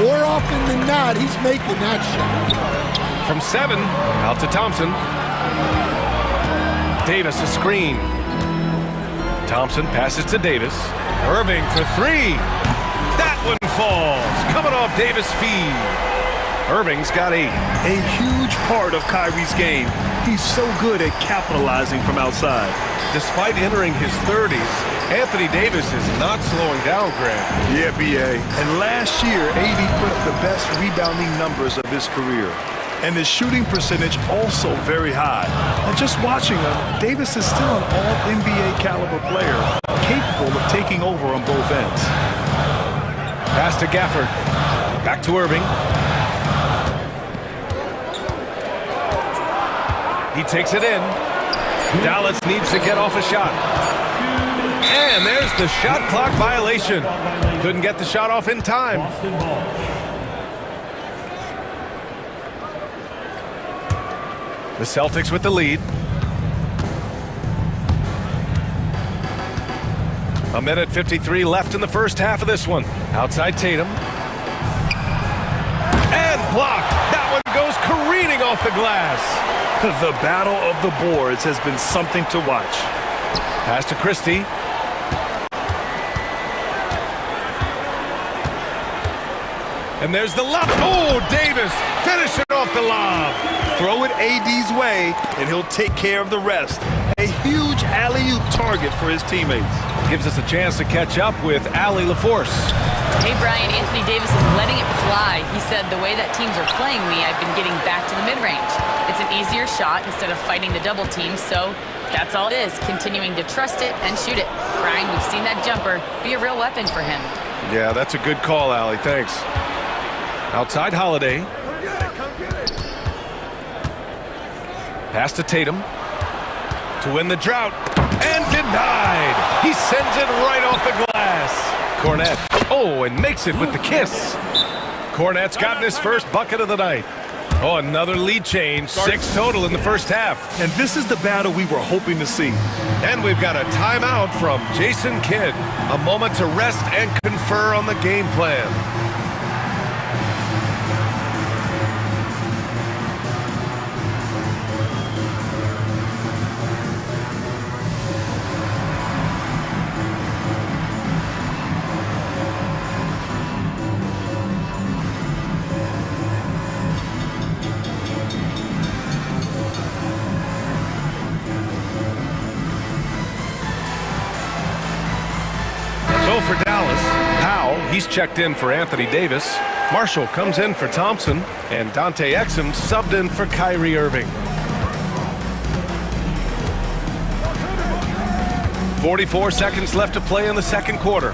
More often than not, he's making that shot. From 7, out to Thompson. Davis a screen. Thompson passes to Davis. Irving for 3. That one falls. Coming off Davis' feed. Irving's got 8. A huge part of Kyrie's game. He's so good at capitalizing from outside. Despite entering his 30s, Anthony Davis is not slowing down, Grant. Yeah, B.A. And last year, AD put up the best rebounding numbers of his career. And his shooting percentage also very high. And just watching him, Davis is still an all-NBA caliber player, capable of taking over on both ends. Pass to Gafford. Back to Irving. He takes it in. Dallas needs to get off a shot. And there's the shot clock violation. Couldn't get the shot off in time. The Celtics with the lead. A minute 53 left in the first half of this one. Outside Tatum. And blocked. That one goes careening off the glass. The battle of the boards has been something to watch. Pass to Christie. And there's the lob. Oh, Davis finish it off the lob. Throw it AD's way, and he'll take care of the rest. A huge alley-oop target for his teammates. Gives us a chance to catch up with Allie LaForce. Hey, Brian, Anthony Davis is letting it fly. He said, the way that teams are playing me, I've been getting back to the mid-range. It's an easier shot instead of fighting the double team, so that's all it is, continuing to trust it and shoot it. Brian, we've seen that jumper be a real weapon for him. Yeah, that's a good call, Allie. Thanks. Outside Holiday. Pass to Tatum to win the drought. And denied. He sends it right off the glass. Cornette. Oh, and makes it with the kiss. Cornette's gotten his first bucket of the night. Oh, another lead change. 6 total in the first half. And this is the battle we were hoping to see. And we've got a timeout from Jason Kidd. A moment to rest and confer on the game plan. For Dallas, Powell, he's checked in for Anthony Davis. Marshall comes in for Thompson, and Dante Exum subbed in for Kyrie Irving. 44 seconds left to play in the second quarter.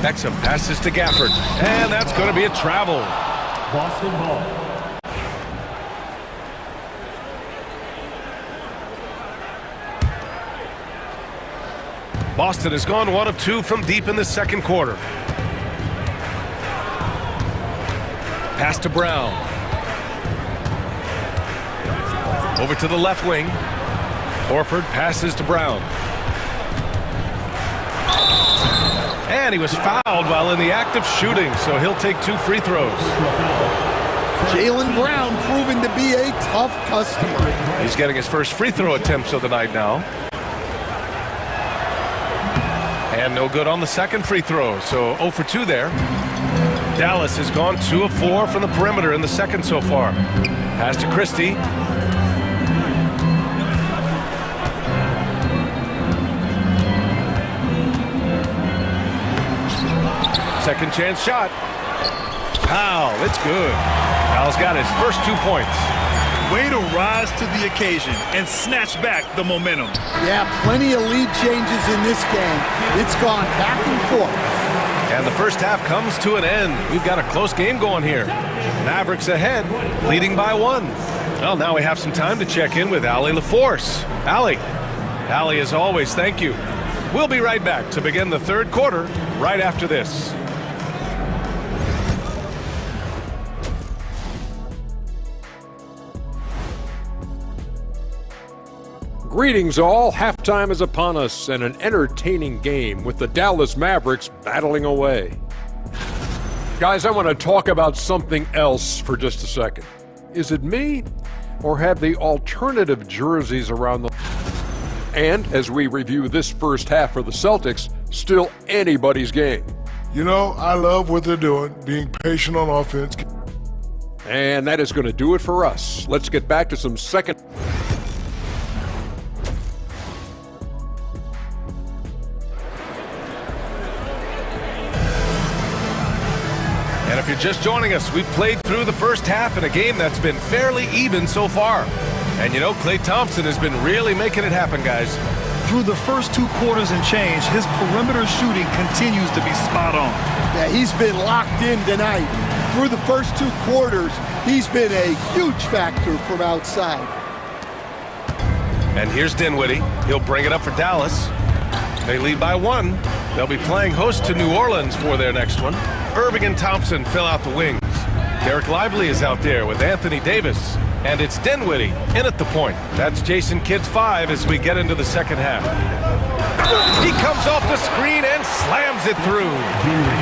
Exum passes to Gafford, and that's going to be a travel. Boston ball. Boston has gone 1 of 2 from deep in the second quarter. Pass to Brown. Over to the left wing. Horford passes to Brown. And he was fouled while in the act of shooting, so he'll take 2 free throws. Jaylen Brown proving to be a tough customer. He's getting his first free throw attempts of the night now. And no good on the second free throw, so 0 for 2 there. Dallas has gone 2 of 4 from the perimeter in the second so far. Pass to Christie. Second chance shot. Powell, it's good. Powell's got his first 2 points. Way to rise to the occasion and snatch back the momentum. Yeah, plenty of lead changes in this game. It's gone back and forth. And the first half comes to an end. We've got a close game going here. Mavericks ahead, leading by 1. Well, now we have some time to check in with Allie LaForce. Allie, as always, thank you. We'll be right back to begin the third quarter right after this. Greetings all, halftime is upon us and an entertaining game with the Dallas Mavericks battling away. Guys, I want to talk about something else for just a second. Is it me, or have the alternative jerseys around the... And as we review this first half for the Celtics, still anybody's game. You know, I love what they're doing, being patient on offense. And that is going to do it for us. Let's get back to some second... And if you're just joining us, we've played through the first half in a game that's been fairly even so far. And you know, Klay Thompson has been really making it happen, guys. Through the first 2 quarters and change, his perimeter shooting continues to be spot on. Yeah, he's been locked in tonight. Through the first 2 quarters, he's been a huge factor from outside. And here's Dinwiddie. He'll bring it up for Dallas. They lead by 1. They'll be playing host to New Orleans for their next one. Irving and Thompson fill out the wings. Derek Lively is out there with Anthony Davis. And it's Dinwiddie in at the point. That's Jason Kidd's 5 as we get into the second half. He comes off the screen and slams it through.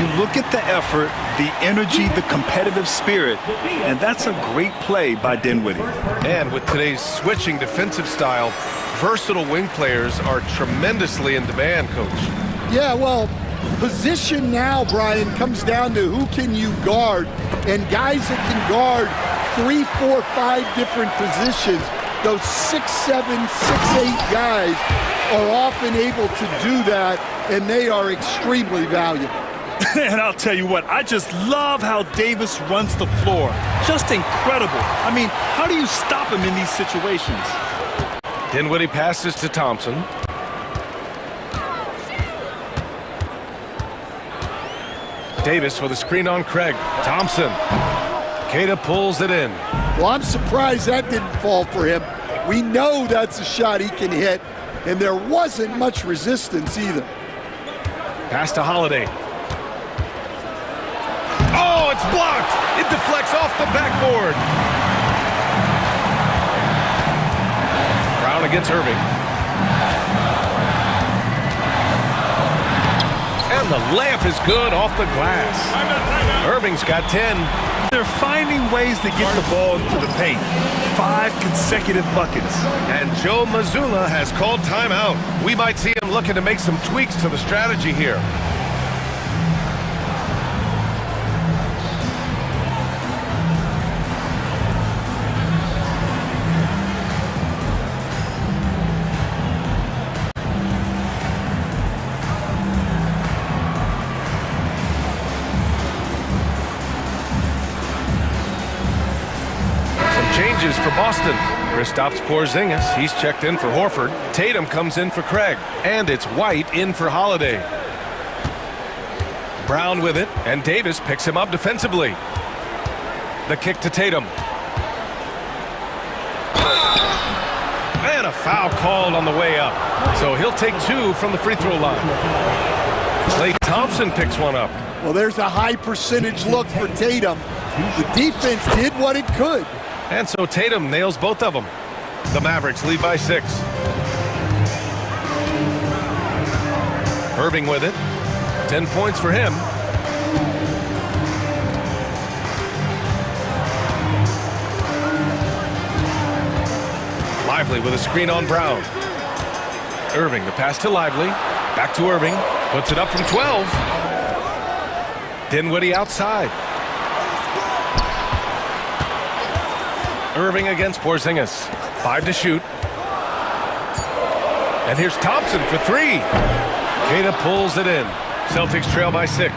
You look at the effort, the energy, the competitive spirit, and that's a great play by Dinwiddie. And with today's switching defensive style, versatile wing players are tremendously in demand, Coach. Yeah, well, position now, Brian, comes down to who can you guard, and guys that can guard 3, 4, 5 different positions. Those 6'7", 6'8" guys are often able to do that, and they are extremely valuable. And I'll tell you what, I just love how Davis runs the floor. Just incredible. I mean, how do you stop him in these situations? Dinwiddie passes to Thompson. Davis with a screen on Craig. Thompson. Queta pulls it in. Well, I'm surprised that didn't fall for him. We know that's a shot he can hit, and there wasn't much resistance either. Pass to Holiday. Oh, it's blocked. It deflects off the backboard. Brown against Irving. And the layup is good off the glass. Irving's got 10. They're finding ways to get the ball into the paint. 5 consecutive buckets. And Joe Mazzulla has called timeout. We might see him looking to make some tweaks to the strategy here. Changes for Boston. Kristaps Porzingis, he's checked in for Horford. Tatum comes in for Craig. And it's White in for Holiday. Brown with it, and Davis picks him up defensively. The kick to Tatum. And a foul called on the way up. So he'll take 2 from the free throw line. Klay Thompson picks one up. Well, there's a high percentage look for Tatum. The defense did what it could. And so Tatum nails both of them. The Mavericks lead by 6. Irving with it. 10 points for him. Lively with a screen on Brown. Irving, the pass to Lively. Back to Irving. Puts it up from 12. Dinwiddie outside. Irving against Porzingis. 5 to shoot. And here's Thompson for 3. Queta pulls it in. Celtics trail by 6.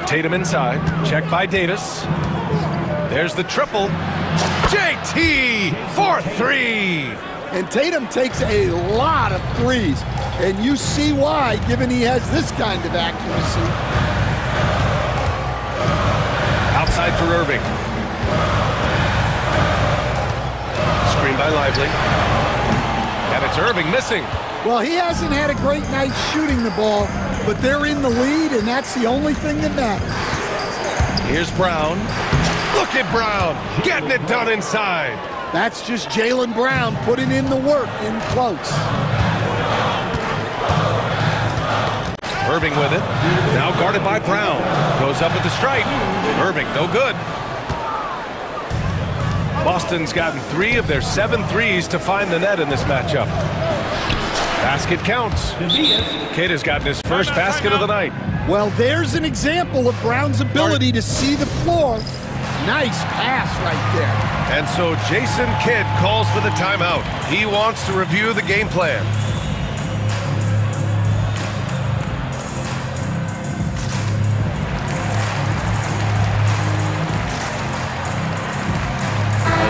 Tatum inside. Check by Davis. There's the triple. JT for 3. And Tatum takes a lot of threes. And you see why, given he has this kind of accuracy. Outside for Irving. Screen by Lively. And it's Irving missing. Well, he hasn't had a great night shooting the ball, but they're in the lead, and that's the only thing that matters. Here's Brown. Look at Brown getting it done inside. That's just Jaylen Brown putting in the work in close. Irving with it. Now guarded by Brown. Goes up at the stripe. Irving, no good. Boston's gotten 3 of their 7 threes to find the net in this matchup. Basket counts. Queta's gotten his first basket of the night. Well, there's an example of Brown's ability to see the floor. Nice pass right there. And so Jason Kidd calls for the timeout. He wants to review the game plan.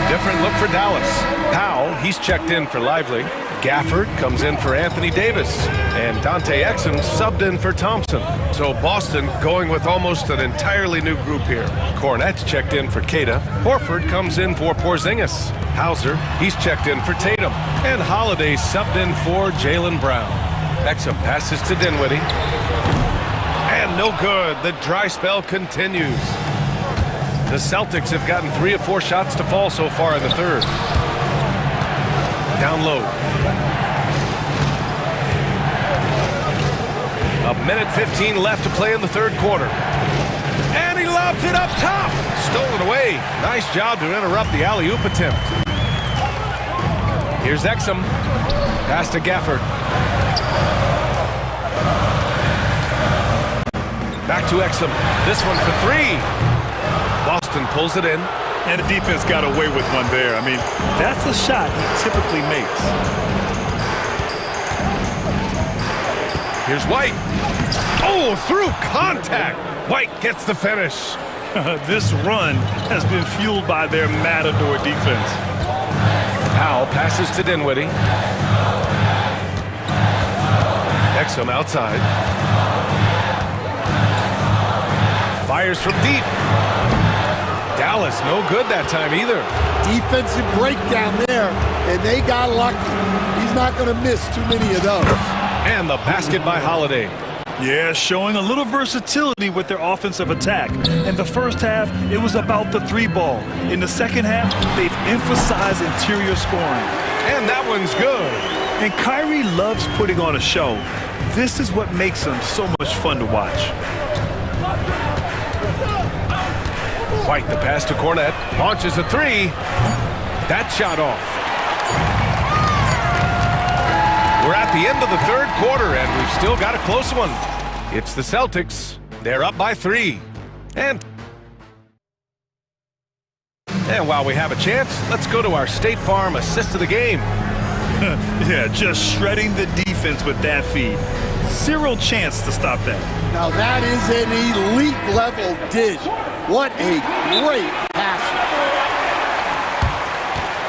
Different look for Dallas. Powell, he's checked in for Lively. Gafford comes in for Anthony Davis. And Dante Exum subbed in for Thompson. So Boston going with almost an entirely new group here. Cornette's checked in for Queta. Horford comes in for Porzingis. Hauser, he's checked in for Tatum. And Holiday subbed in for Jaylen Brown. Exum passes to Dinwiddie. And no good. The dry spell continues. The Celtics have gotten 3 of 4 shots to fall so far in the third. Down low. A minute 15 left to play in the third quarter. And he lobs it up top. Stolen away. Nice job to interrupt the alley-oop attempt. Here's Exum. Pass to Gafford. Back to Exum. This one for 3. Boston pulls it in. And the defense got away with one there. I mean, that's a shot he typically makes. Here's White. Oh, through contact. White gets the finish. This run has been fueled by their matador defense. Powell passes to Dinwiddie. Exum outside. Fires from deep. Dallas no good that time either. Defensive breakdown there, and they got lucky. He's not going to miss too many of those. And the basket by Holiday. Yeah, showing a little versatility with their offensive attack. In the first half, it was about the 3-ball. In the second half, they've emphasized interior scoring. And that one's good. And Kyrie loves putting on a show. This is what makes him so much fun to watch. White, the pass to Cornette. Launches a 3. That shot off. We're at the end of the third quarter, and we've still got a close one. It's the Celtics. They're up by 3. And while we have a chance, let's go to our State Farm assist of the game. Yeah, just shredding the defense with that feed. Zero chance to stop that. Now that is an elite level dish. What a great pass.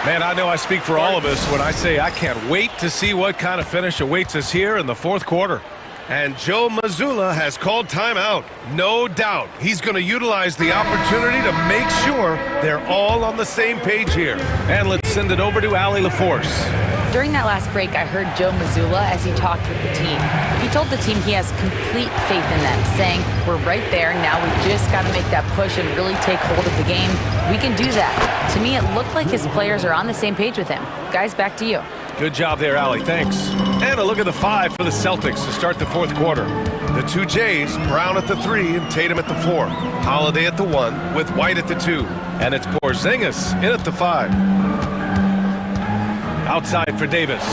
Man, I know I speak for all of us when I say I can't wait to see what kind of finish awaits us here in the fourth quarter. And Joe Mazzulla has called timeout. No doubt he's going to utilize the opportunity to make sure they're all on the same page here. And let's send it over to Allie LaForce. During that last break, I heard Joe Mazzulla as he talked with the team. He told the team he has complete faith in them, saying, we're right there, now we just got to make that push and really take hold of the game. We can do that. To me, it looked like his players are on the same page with him. Guys, back to you. Good job there, Allie. Thanks. And a look at the 5 for the Celtics to start the fourth quarter. The 2 Jays, Brown at the 3 and Tatum at the 4. Holiday at the 1 with White at the 2. And it's Porzingis in at the 5. Outside for Davis.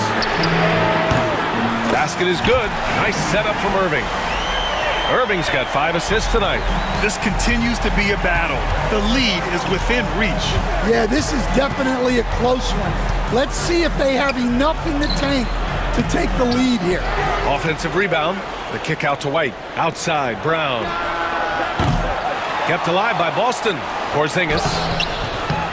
Basket is good. Nice setup from Irving. Irving's got 5 assists tonight. This continues to be a battle. The lead is within reach. Yeah, this is definitely a close one. Let's see if they have enough in the tank to take the lead here. Offensive rebound. The kick out to White. Outside, Brown. Kept alive by Boston. Porzingis.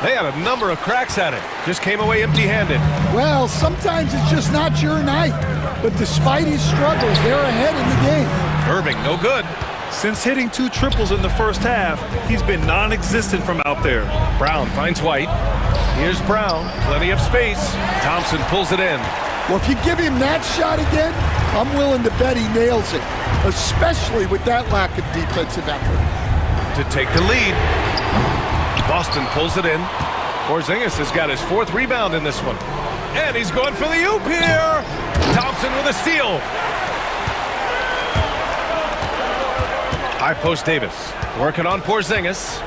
They had a number of cracks at it. Just came away empty-handed. Well, sometimes it's just not your night. But despite his struggles, they're ahead in the game. Irving, no good. Since hitting 2 triples in the first half, he's been non-existent from out there. Brown finds White. Here's Brown. Plenty of space. Thompson pulls it in. Well, if you give him that shot again, I'm willing to bet he nails it, especially with that lack of defensive effort. To take the lead. Boston pulls it in. Porzingis has got his 4th rebound in this one. And he's going for the oop here. Thompson with a steal. High post Davis. Working on Porzingis.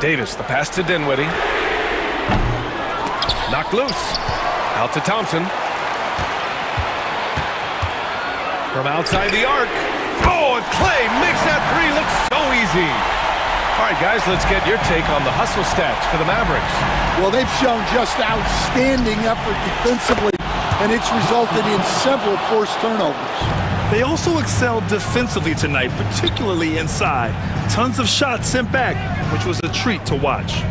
Davis, the pass to Dinwiddie. Knocked loose. Out to Thompson. From outside the arc. Oh, and Clay makes that 3 look so easy. All right, guys, let's get your take on the hustle stats for the Mavericks. Well, they've shown just outstanding effort defensively, and it's resulted in several forced turnovers. They also excelled defensively tonight, particularly inside. Tons of shots sent back, which was a treat to watch.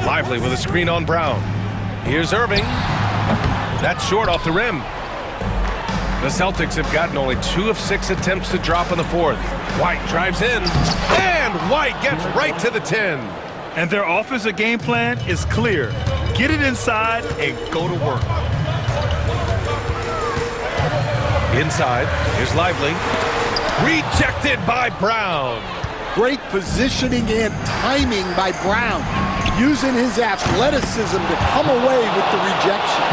Lively with a screen on Brown. Here's Irving. That's short off the rim. The Celtics have gotten only 2 of 6 attempts to drop in the 4th. White drives in, and White gets right to the 10. And their offensive game plan is clear. Get it inside and go to work. Inside, here's Lively. Rejected by Brown. Great positioning and timing by Brown, using his athleticism to come away with the rejection.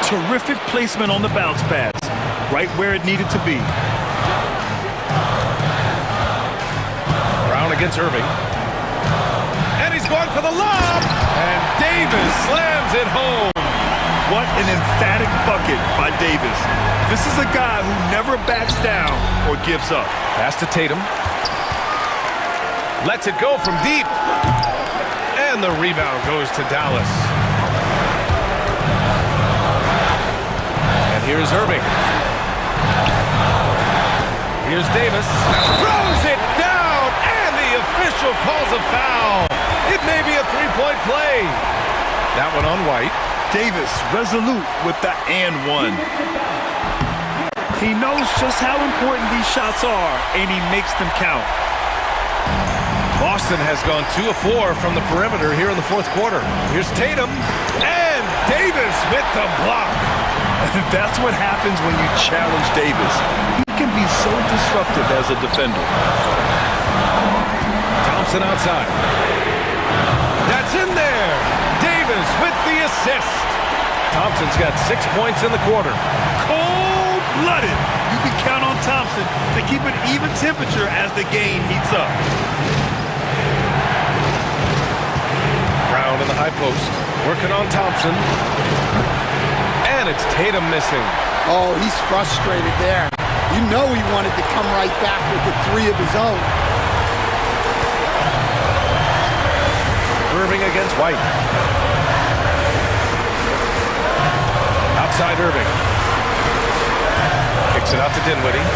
Terrific placement on the bounce pass, right where it needed to be. Brown against Irving. And he's going for the lob! And Davis slams it home. What an emphatic bucket by Davis. This is a guy who never backs down or gives up. Pass to Tatum. Lets it go from deep. And the rebound goes to Dallas. And here's Irving. Here's Davis. Throws it down. And the official calls a foul. It may be a three-point play. That one on White. Davis resolute with the and one. He knows just how important these shots are, and he makes them count. Boston has gone 2 of 4 from the perimeter here in the fourth quarter. Here's Tatum, and Davis with the block. That's what happens when you challenge Davis. He can be so disruptive as a defender. Thompson outside. That's in there. Davis with the assist. Thompson's got 6 points in the quarter. Cold-blooded. You can count on Thompson to keep an even temperature as the game heats up. Brown in the high post, working on Thompson. And it's Tatum missing. Oh, he's frustrated there. You know he wanted to come right back with the three of his own. Irving against White. Outside Irving. Kicks it out to Dinwiddie.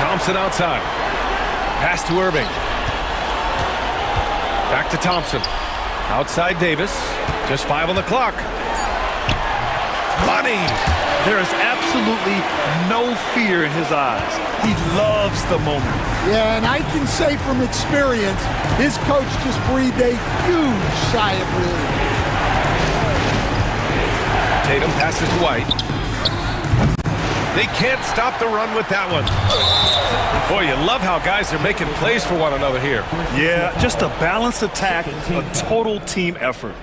Thompson outside. Pass to Irving. Back to Thompson. Outside Davis. Just 5 on the clock. Money! There is absolutely no fear in his eyes. He loves the moment. Yeah, and I can say from experience, his coach just breathed a huge sigh of relief. Tatum passes to White. They can't stop the run with that one. Boy, you love how guys are making plays for one another here. Yeah, just a balanced attack, a total team effort.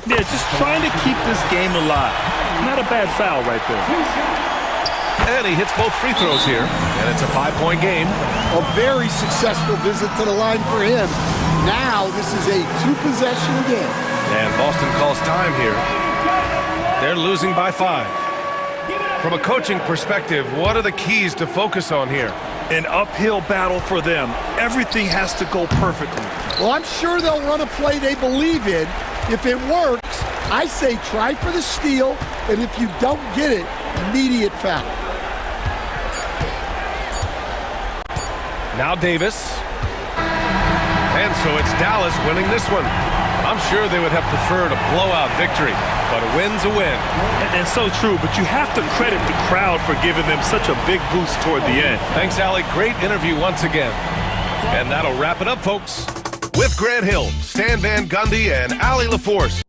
Yeah, just trying to keep this game alive. Not a bad foul right there. And he hits both free throws here, and it's a 5-point game. A very successful visit to the line for him. Now this is a 2-possession game. And Boston calls time here. They're losing by 5. From a coaching perspective, what are the keys to focus on here? An uphill battle for them. Everything has to go perfectly. Well, I'm sure they'll run a play they believe in. If it works, I say try for the steal, and if you don't get it, immediate foul. Now Davis. And so it's Dallas winning this one. I'm sure they would have preferred a blowout victory, but a win's a win. And so true, but you have to credit the crowd for giving them such a big boost toward the end. Thanks, Allie. Great interview once again. And that'll wrap it up, folks. With Grant Hill, Stan Van Gundy, and Allie LaForce.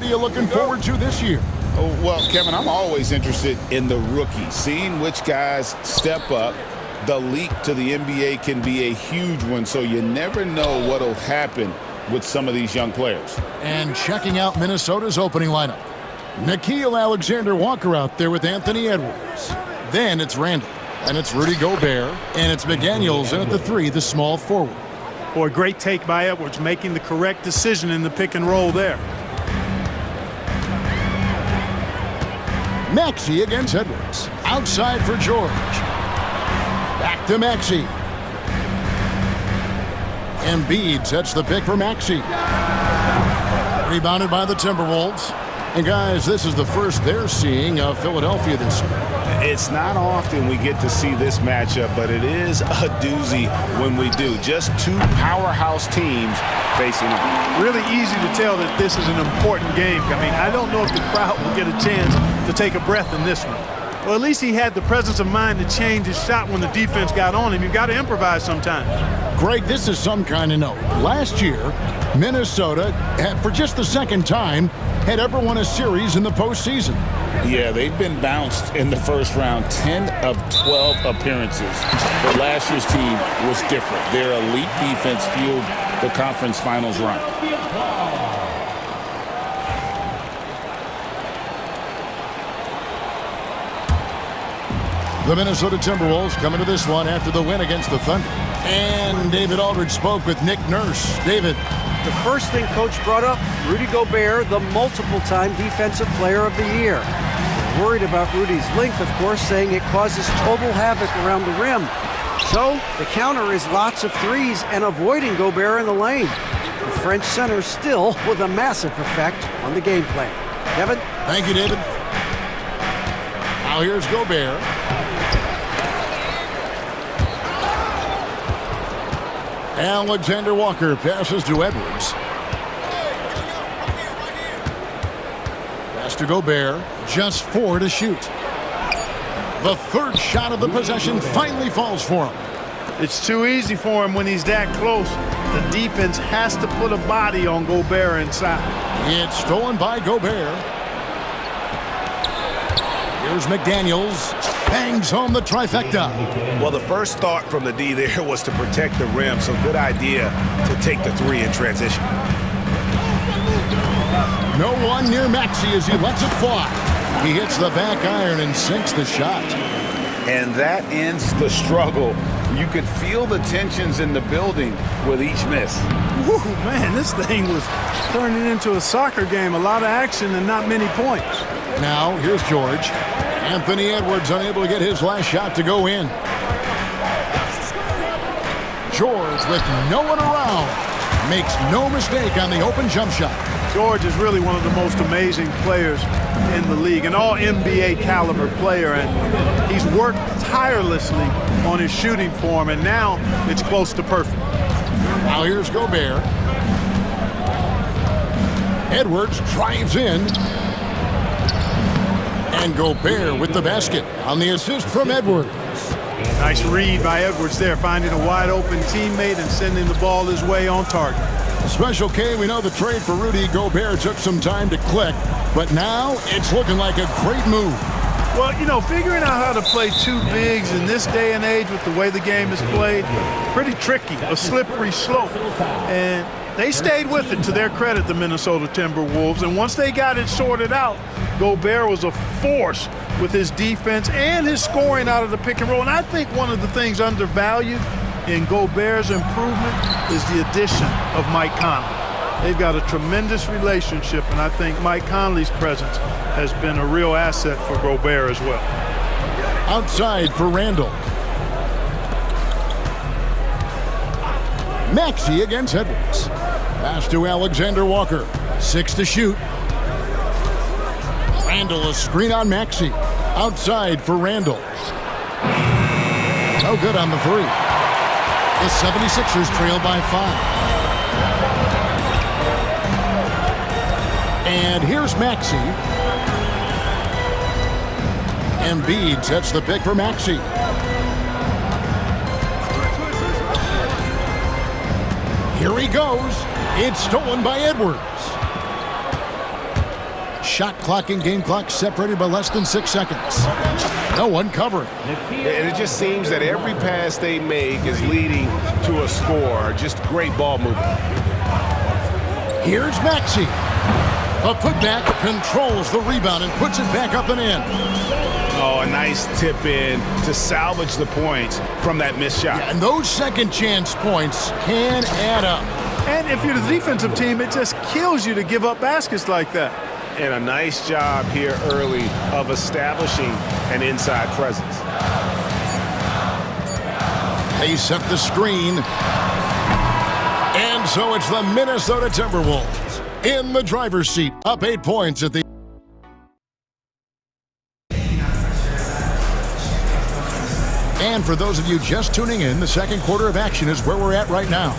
you looking forward to this year? Oh, well, Kevin, I'm always interested in the rookies, seeing which guys step up. The leap to the NBA can be a huge one, so you never know what will happen with some of these young players. And checking out Minnesota's opening lineup. Nickeil Alexander-Walker out there with Anthony Edwards. Then it's Randall, and it's Rudy Gobert, and it's McDaniels in at the 3, the small forward. Boy, great take by Edwards, making the correct decision in the pick and roll there. Maxey against Edwards. Outside for George. Back to Maxey. Embiid sets the pick for Maxey. Rebounded by the Timberwolves. And guys, this is the first they're seeing of Philadelphia this year. It's not often we get to see this matchup, but it is a doozy when we do. Just two powerhouse teams facing them. Really easy to tell that this is an important game. I mean, I don't know if the crowd will get a chance to take a breath in this one. Well, at least he had the presence of mind to change his shot when the defense got on him. You've got to improvise sometimes. Greg, this is some kind of note. Last year, Minnesota, for just the second time, had ever won a series in the postseason. Yeah, they've been bounced in the first round, 10 of 12 appearances. But last year's team was different. Their elite defense fueled the conference finals run. The Minnesota Timberwolves coming to this one after the win against the Thunder. And David Aldridge spoke with Nick Nurse. David. The first thing Coach brought up, Rudy Gobert, the multiple-time Defensive Player of the Year. Worried about Rudy's length, of course, saying it causes total havoc around the rim. So the counter is lots of threes and avoiding Gobert in the lane. The French center still with a massive effect on the game plan. Kevin? Thank you, David. Now here's Gobert. Alexander Walker passes to Edwards. Pass to Gobert. Just 4 to shoot. The third shot of the possession finally falls for him. It's too easy for him when he's that close. The defense has to put a body on Gobert inside. It's stolen by Gobert. Here's McDaniels. Bangs home the trifecta. Well, the first thought from the D there was to protect the rim, so good idea to take the 3 in transition. No one near Maxey as he lets it fly. He hits the back iron and sinks the shot. And that ends the struggle. You could feel the tensions in the building with each miss. Woo, man, this thing was turning into a soccer game. A lot of action and not many points. Now, here's George. Anthony Edwards unable to get his last shot to go in. George with no one around. Makes no mistake on the open jump shot. George is really one of the most amazing players in the league, an all-NBA caliber player, and he's worked tirelessly on his shooting form, and now it's close to perfect. Now here's Gobert. Edwards drives in. And Gobert with the basket on the assist from Edwards. Nice read by Edwards there, finding a wide-open teammate and sending the ball his way on target. Special K, we know the trade for Rudy Gobert took some time to click, but now it's looking like a great move. Well, you know, figuring out how to play two bigs in this day and age with the way the game is played, pretty tricky, a slippery slope. And they stayed with it, to their credit, the Minnesota Timberwolves. And once they got it sorted out, Gobert was a force with his defense and his scoring out of the pick and roll. And I think one of the things undervalued in Gobert's improvement is the addition of Mike Conley. They've got a tremendous relationship, and I think Mike Conley's presence has been a real asset for Gobert as well. Outside for Randall. Maxey against Edwards. Pass to Alexander Walker. 6 to shoot. Randall, a screen on Maxey. Outside for Randall. No good on the 3. The 76ers trail by 5. And here's Maxey. Embiid sets the pick for Maxey. Here he goes. It's stolen by Edwards. Shot clock and game clock separated by less than 6 seconds. No one covering. And it just seems that every pass they make is leading to a score. Just great ball movement. Here's Maxey. A putback, controls the rebound and puts it back up and in. Oh, a nice tip in to salvage the points from that missed shot. Yeah, and those second chance points can add up. And if you're the defensive team, it just kills you to give up baskets like that. And a nice job here early of establishing an inside presence. They set the screen. And so it's the Minnesota Timberwolves in the driver's seat, up 8 points at the... And for those of you just tuning in, the second quarter of action is where we're at right now.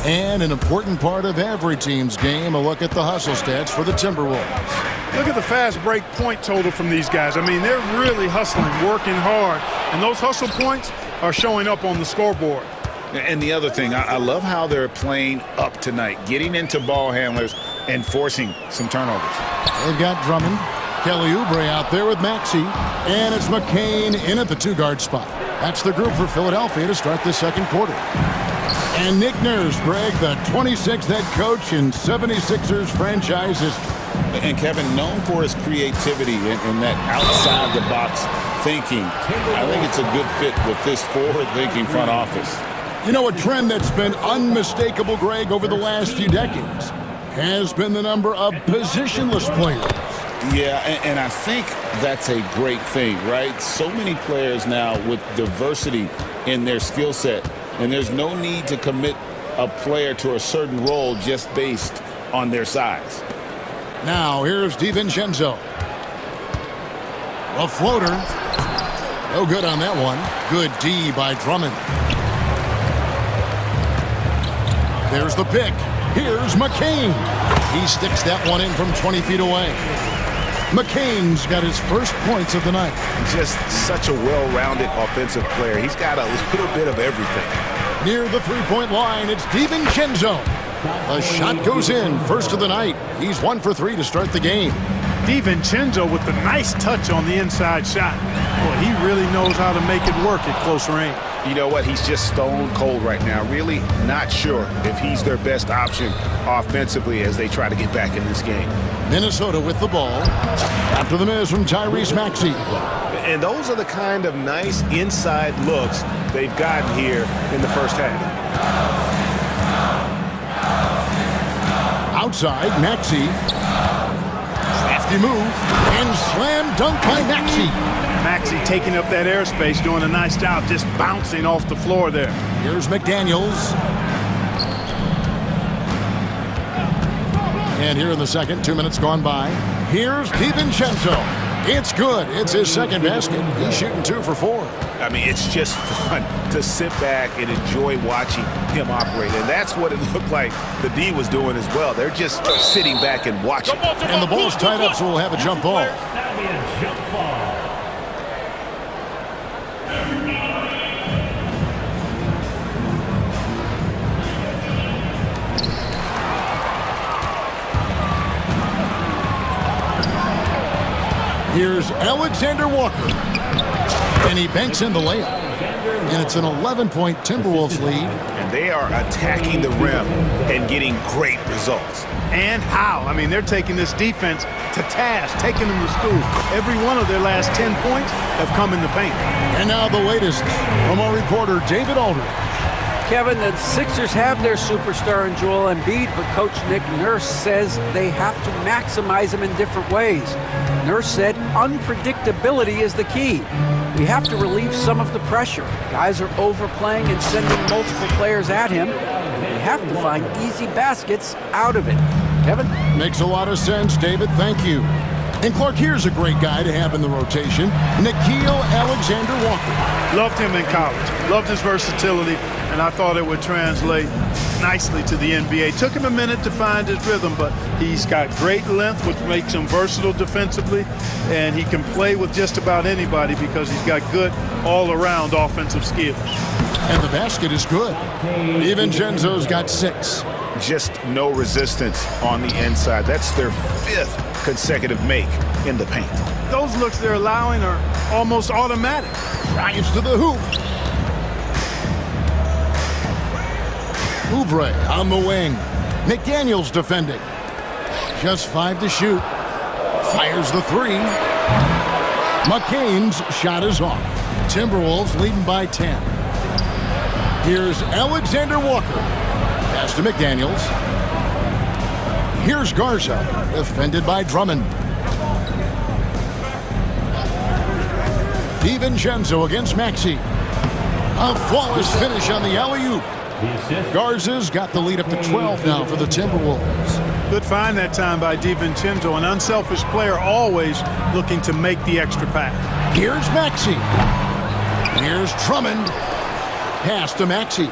And an important part of every team's game, a look at the hustle stats for the Timberwolves. Look at the fast break point total from these guys. I mean, they're really hustling, working hard, and those hustle points are showing up on the scoreboard. And the other thing, I love how they're playing up tonight, getting into ball handlers and forcing some turnovers. They've got Drummond, Kelly Oubre out there with Maxey, and it's McCain in at the 2-guard spot. That's the group for Philadelphia to start this second quarter. And Nick Nurse, Greg, the 26th head coach in 76ers franchise history. And Kevin, known for his creativity and that outside-the-box thinking, I think it's a good fit with this forward-thinking front office. You know, a trend that's been unmistakable, Greg, over the last few decades has been the number of positionless players. Yeah, and I think that's a great thing, right? So many players now with diversity in their skill set, and there's no need to commit a player to a certain role just based on their size. Now, here's DiVincenzo. A floater. No good on that one. Good D by Drummond. There's the pick. Here's McCain. He sticks that one in from 20 feet away. McCain's got his first points of the night. Just such a well-rounded offensive player. He's got a little bit of everything. Near the three-point line, it's DiVincenzo. A shot goes in, first of the night. He's 1 for 3 to start the game. DiVincenzo with the nice touch on the inside shot. Boy, he really knows how to make it work at close range. You know what? He's just stone cold right now. Really not sure if he's their best option offensively as they try to get back in this game. Minnesota with the ball. After the miss from Tyrese Maxey. And those are the kind of nice inside looks they've gotten here in the first half. Outside, Maxey. Crafty move. And slam dunk by Maxey. Maxey taking up that airspace, doing a nice job just bouncing off the floor there. Here's McDaniels. And here in the second, 2 minutes gone by. Here's DiVincenzo. It's good. It's his second basket. He's shooting 2 for 4. I mean, it's just fun to sit back and enjoy watching him operate. And that's what it looked like the D was doing as well. They're just sitting back and watching. And the ball's tied up, so we'll have a jump ball. That'll be a jump ball. Here's Alexander Walker. And he banks in the layup. And it's an 11-point Timberwolves lead. And they are attacking the rim and getting great results. And how? I mean, they're taking this defense to task, taking them to school. Every one of their last 10 points have come in the paint. And now the latest from our reporter, David Aldridge. Kevin, the Sixers have their superstar in Joel Embiid, but Coach Nick Nurse says they have to maximize him in different ways. Nurse said unpredictability is the key. We have to relieve some of the pressure. Guys are overplaying and sending multiple players at him, and we have to find easy baskets out of it. Kevin? Makes a lot of sense, David. Thank you. And Clark, here's a great guy to have in the rotation, Nickeil Alexander-Walker. Loved him in college. Loved his versatility, and I thought it would translate nicely to the NBA. Took him a minute to find his rhythm, but he's got great length, which makes him versatile defensively, and he can play with just about anybody because he's got good all-around offensive skills. And the basket is good. DiVincenzo's got 6. just no resistance on the inside. That's their 5th consecutive make in the paint. Those looks they're allowing are almost automatic. Drives to the hoop. Oubre on the wing. McDaniels defending. Just 5 to shoot. Fires the 3. McCain's shot is off. Timberwolves leading by 10. Here's Alexander Walker. Pass to McDaniels. Here's Garza, defended by Drummond. DiVincenzo against Maxey. A flawless finish on the alley-oop. Garza's got the lead up to 12 now for the Timberwolves. Good find that time by DiVincenzo, an unselfish player always looking to make the extra pass. Here's Maxey. Here's Drummond. Pass to Maxey.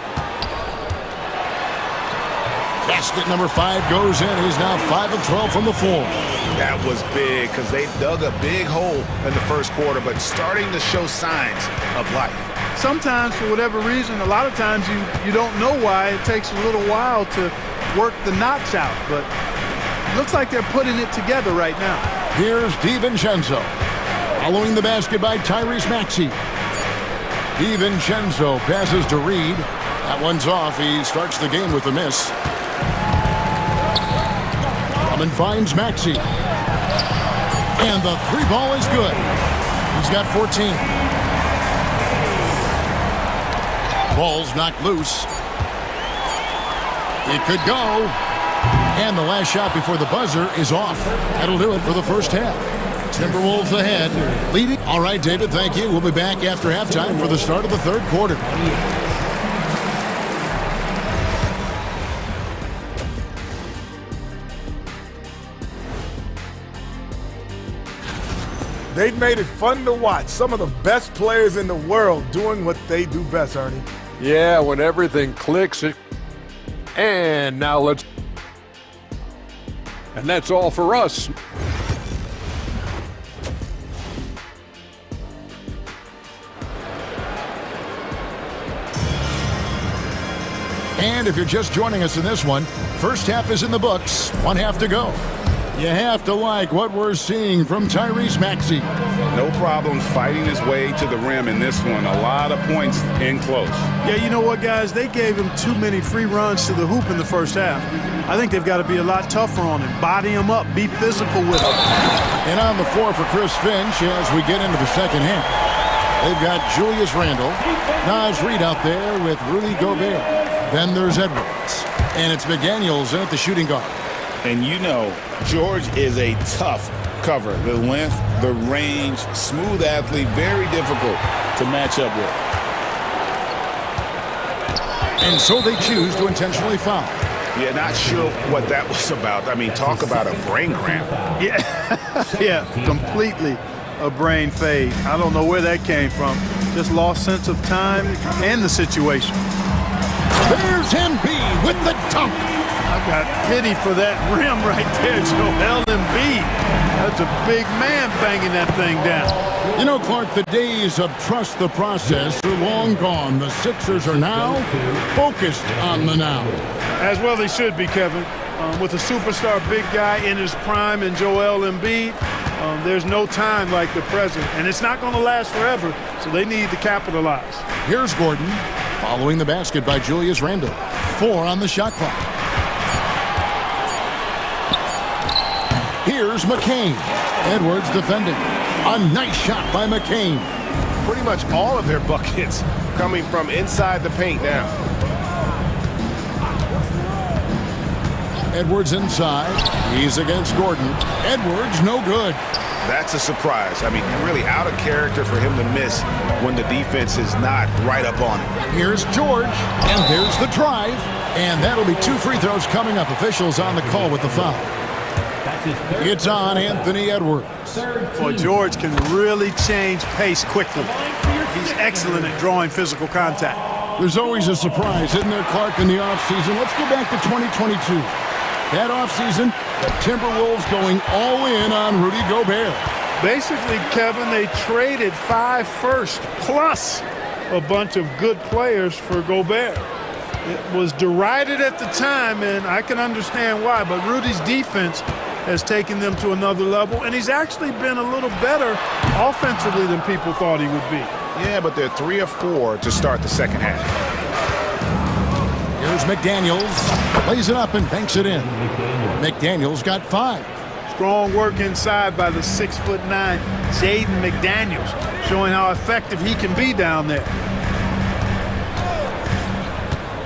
Basket number 5 goes in. He's now 5 of 12 from the floor. That was big because they dug a big hole in the first quarter, but starting to show signs of life. Sometimes, for whatever reason, a lot of times you don't know why. It takes a little while to work the knots out, but it looks like they're putting it together right now. Here's DiVincenzo. Following the basket by Tyrese Maxey. DiVincenzo passes to Reed. That one's off. He starts the game with a miss. Drummond finds Maxey. And the 3 ball is good. He's got 14. Ball's knocked loose. It could go. And the last shot before the buzzer is off. That'll do it for the first half. Timberwolves ahead, leading. All right, David, thank you. We'll be back after halftime for the start of the third quarter. They've made it fun to watch. Some of the best players in the world doing what they do best, Ernie. Yeah, when everything clicks. And now let's... And that's all for us. And if you're just joining us in this one, first half is in the books, 1 half to go. You have to like what we're seeing from Tyrese Maxey. No problems fighting his way to the rim in this one. A lot of points in close. Yeah, you know what, guys? They gave him too many free runs to the hoop in the first half. I think they've got to be a lot tougher on him. Body him up. Be physical with him. And on the floor for Chris Finch as we get into the second half. They've got Julius Randle, Naz Reid out there with Rudy Gobert. Then there's Edwards. And it's McDaniels in at the shooting guard. And you know, George is a tough cover. The length, the range, smooth athlete, very difficult to match up with. And so they choose to intentionally foul. Yeah, not sure what that was about. I mean, talk about a brain cramp. Yeah, completely a brain fade. I don't know where that came from. Just lost sense of time and the situation. There's Embiid with the dunk. I got pity for that rim right there, Joel Embiid. That's a big man banging that thing down. You know, Clark, the days of trust the process are long gone. The Sixers are now focused on the now. As well they should be, Kevin. With a superstar big guy in his prime in Joel Embiid, there's no time like the present. And it's not going to last forever, so they need to capitalize. Here's Gordon, following the basket by Julius Randle. 4 on the shot clock. Here's McCain. Edwards defending. A nice shot by McCain. Pretty much all of their buckets coming from inside the paint now. Edwards inside. He's against Gordon. Edwards, no good. That's a surprise. I mean, really out of character for him to miss when the defense is not right up on him. Here's George, and there's the drive. And that'll be 2 free throws coming up. Officials on the call with the foul. It's on Anthony Edwards. Boy, George can really change pace quickly. He's excellent at drawing physical contact. There's always a surprise, isn't there, Clark, in the offseason? Let's go back to 2022. That offseason, the Timberwolves going all in on Rudy Gobert. Basically, Kevin, they traded 5 firsts plus a bunch of good players for Gobert. It was derided at the time, and I can understand why, but Rudy's defense has taken them to another level, and he's actually been a little better offensively than people thought he would be. Yeah, but they're 3 of 4 to start the second half. Here's McDaniels. Lays it up and banks it in. McDaniels got 5. Strong work inside by the 6'9" Jaden McDaniels, showing how effective he can be down there.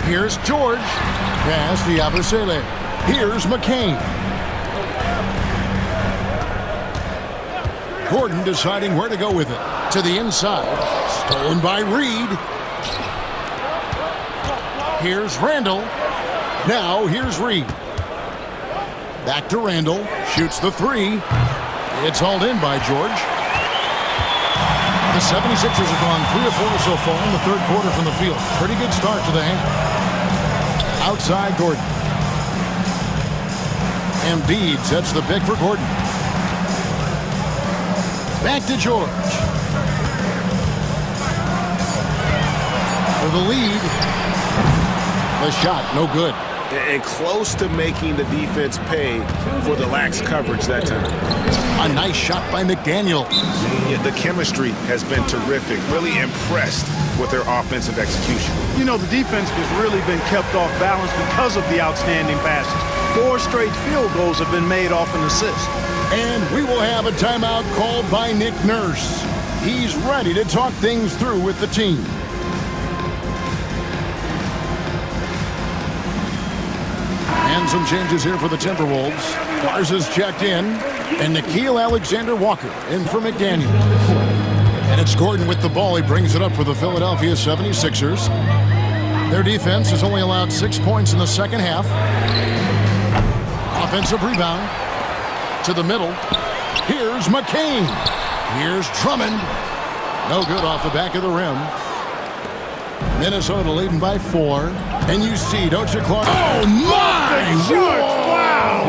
Here's George. Pass the Abasele. Here's McCain. Gordon deciding where to go with it. To the inside. Stolen by Reed. Here's Randall. Now here's Reed. Back to Randall. Shoots the 3. It's hauled in by George. The 76ers have gone 3 of 4 so far in the third quarter from the field. Pretty good start to the half. Outside Gordon. Embiid sets the pick for Gordon. Back to George. For the lead. The shot, no good. And close to making the defense pay for the lax coverage that time. A nice shot by McDaniel. Yeah, the chemistry has been terrific. Really impressed with their offensive execution. You know, the defense has really been kept off balance because of the outstanding passes. 4 straight field goals have been made off an assist. And we will have a timeout called by Nick Nurse. He's ready to talk things through with the team. And some changes here for the Timberwolves. Lars is checked in, and Nickeil Alexander-Walker in for McDaniel. And it's Gordon with the ball. He brings it up for the Philadelphia 76ers. Their defense has only allowed 6 points in the second half. Offensive rebound to the middle. Here's McCain. Here's Drummond. No good off the back of the rim. Minnesota leading by 4. And you see, don't you, Clark? Oh, my! Wow!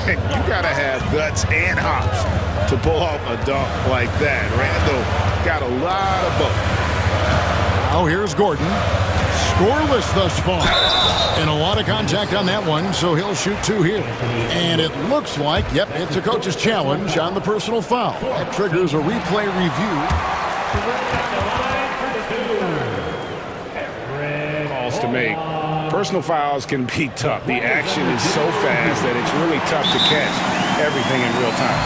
You got to have guts and hops to pull off a dunk like that. Randall got a lot of both. Now here's Gordon. Scoreless thus far. And a lot of contact on that one, so he'll shoot 2 here. And it looks like, yep, it's a coach's challenge on the personal foul. That triggers a replay review. Calls to make. Personal fouls can be tough. The action is so fast that it's really tough to catch everything in real time.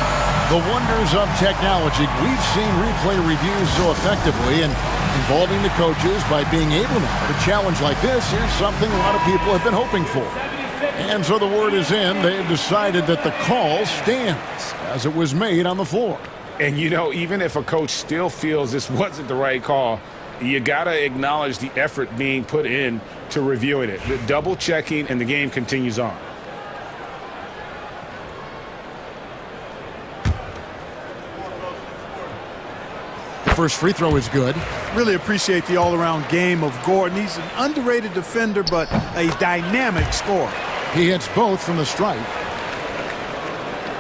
The wonders of technology. We've seen replay reviews so effectively, and involving the coaches by being able now to challenge like this is something a lot of people have been hoping for. And so the word is in. They've decided that the call stands as it was made on the floor. And, you know, even if a coach still feels this wasn't the right call, you got to acknowledge the effort being put in to reviewing it. The double checking, and the game continues on. First free throw is good. Really appreciate the all-around game of Gordon. He's an underrated defender, but a dynamic scorer. He hits both from the stripe.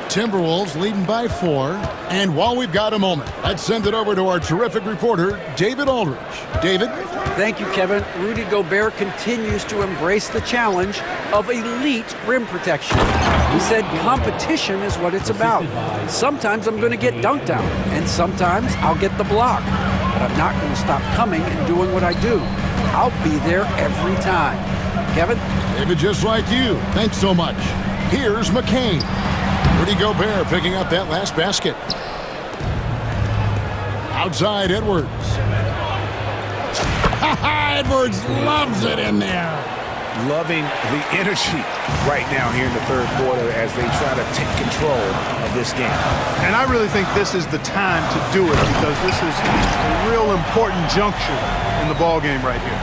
Timberwolves leading by 4. And while we've got a moment, let's send it over to our terrific reporter, David Aldridge. David? Thank you, Kevin. Rudy Gobert continues to embrace the challenge of elite rim protection. He said competition is what it's about. Sometimes I'm going to get dunked out, and sometimes I'll get the block. But I'm not going to stop coming and doing what I do. I'll be there every time. Kevin? David, just like you. Thanks so much. Here's McCain. Rudy Gobert picking up that last basket. Outside Edwards. Edwards loves it in there. Loving the energy right now here in the third quarter as they try to take control of this game. And I really think this is the time to do it because this is a real important juncture in the ball game right here.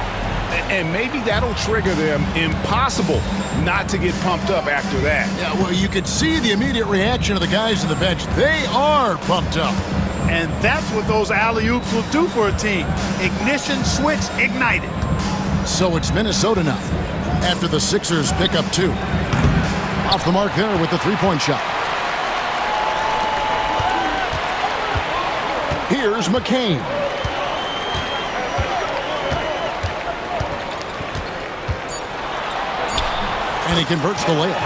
And maybe that'll trigger them. Impossible not to get pumped up after that. Yeah, well, you could see the immediate reaction of the guys on the bench. They are pumped up. And that's what those alley-oops will do for a team. Ignition switch ignited. So it's Minnesota now after the Sixers pick up 2. Off the mark there with the three-point shot. Here's McCain. and he converts the layup.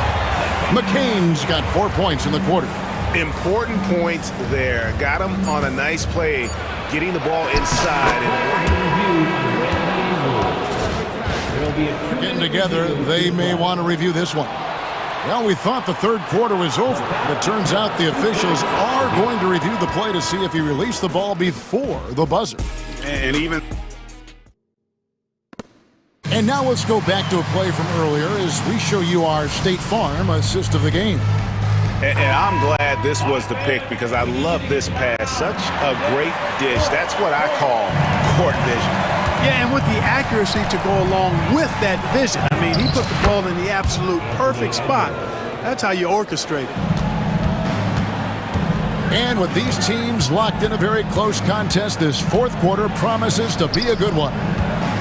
McCain's got 4 points in the quarter. Important points there. Got him on a nice play, getting the ball inside. Getting together, they may want to review this one. Well, we thought the third quarter was over, but it turns out the officials are going to review the play to see if he released the ball before the buzzer. And now let's go back to a play from earlier as we show you our State Farm assist of the game. And I'm glad this was the pick because I love this pass. Such a great dish. That's what I call court vision. Yeah, and with the accuracy to go along with that vision. I mean, he put the ball in the absolute perfect spot. That's how you orchestrate it. And with these teams locked in a very close contest, this fourth quarter promises to be a good one.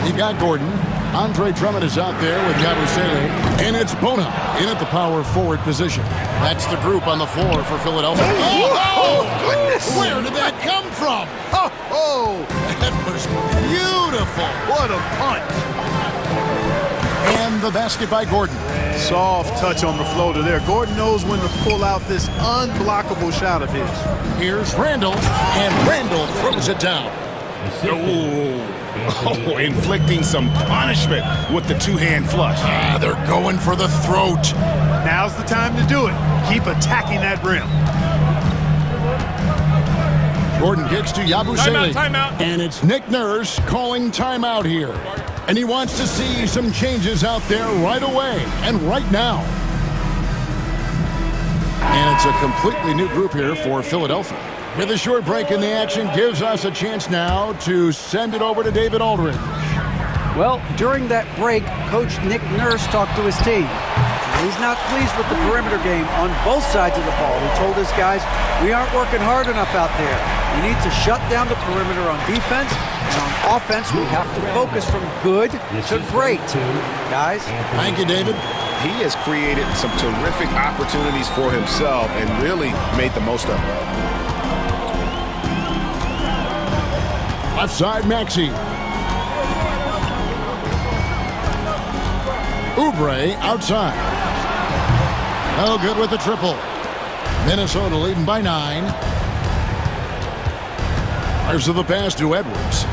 You've got Gordon. Andre Drummond is out there with Yabusele. And it's Bona in at the power forward position. That's the group on the floor for Philadelphia. Oh, goodness! Where did that come from? Oh, that was beautiful. What a punch. And the basket by Gordon. Soft touch on the floater there. Gordon knows when to pull out this unblockable shot of his. Here's Randall, and Randall throws it down. Oh, inflicting some punishment with the two-hand flush. They're going for the throat. Now's the time to do it. Keep attacking that rim. Gordon gets to Yabusele. Timeout. And it's Nick Nurse calling timeout here. And he wants to see some changes out there right away and right now. And it's a completely new group here for Philadelphia. With a short break in the action gives us a chance now to send it over to David Aldridge. Well, during that break, Coach Nick Nurse talked to his team. He's not pleased with the perimeter game on both sides of the ball. He told his guys, we aren't working hard enough out there. We need to shut down the perimeter on defense, and on offense, we have to focus from good to great. Guys. Thank you, David. He has created some terrific opportunities for himself and really made the most of them. Left side, Maxey. Oubre outside. No good with the triple. Minnesota leading by 9. There's the pass to Edwards.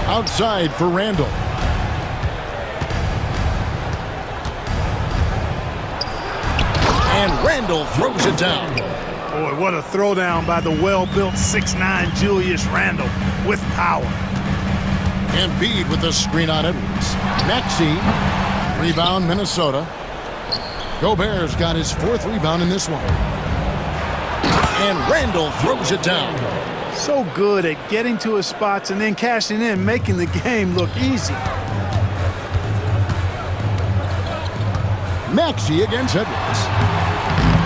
Outside for Randall. And Randall throws it down. Boy, what a throwdown by the well-built 6'9" Julius Randle with power. And Embiid with the screen on Edwards. Maxey, rebound Minnesota. Gobert's got his 4th rebound in this one. And Randall throws it down. So good at getting to his spots and then cashing in, making the game look easy. Maxey against Edwards.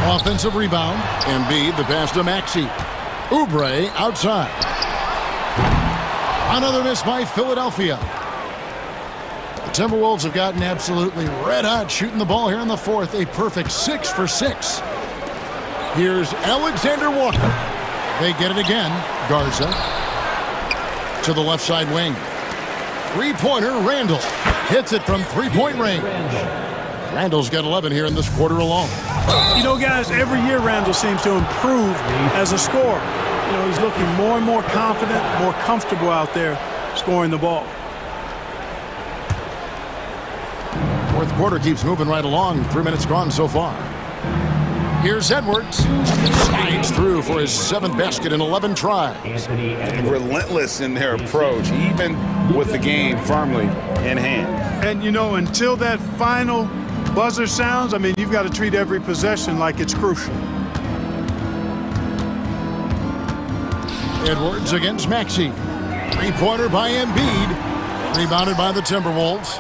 Offensive rebound. Embiid, the pass to Maxey. Oubre outside. Another miss by Philadelphia. The Timberwolves have gotten absolutely red hot shooting the ball here in the 4th. A perfect 6 for 6. Here's Alexander Walker. They get it again. Garza to the left side wing. Three-pointer, Randall. Hits it from three-point range. Randall's got 11 here in this quarter alone. You know, guys, every year Randall seems to improve as a scorer. You know, he's looking more and more confident, more comfortable out there scoring the ball. Fourth quarter keeps moving right along. 3 minutes gone so far. Here's Edwards. Slides through for his 7th basket in 11 tries. And relentless in their approach, even with the game firmly in hand. And, you know, until that final buzzer sounds, I mean, you've got to treat every possession like it's crucial. Edwards against Maxey. Three-pointer by Embiid. Rebounded by the Timberwolves.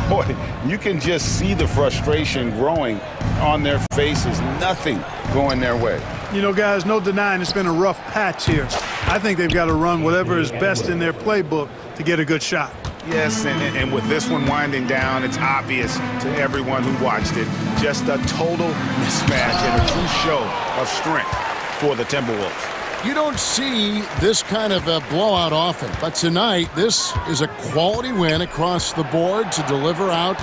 Boy, you can just see the frustration growing on their faces. Nothing going their way. You know, guys, no denying it's been a rough patch here. I think they've got to run whatever is best in their playbook to get a good shot. Yes, and with this one winding down, it's obvious to everyone who watched it. Just a total mismatch and a true show of strength for the Timberwolves. You don't see this kind of a blowout often, but tonight this is a quality win across the board to deliver out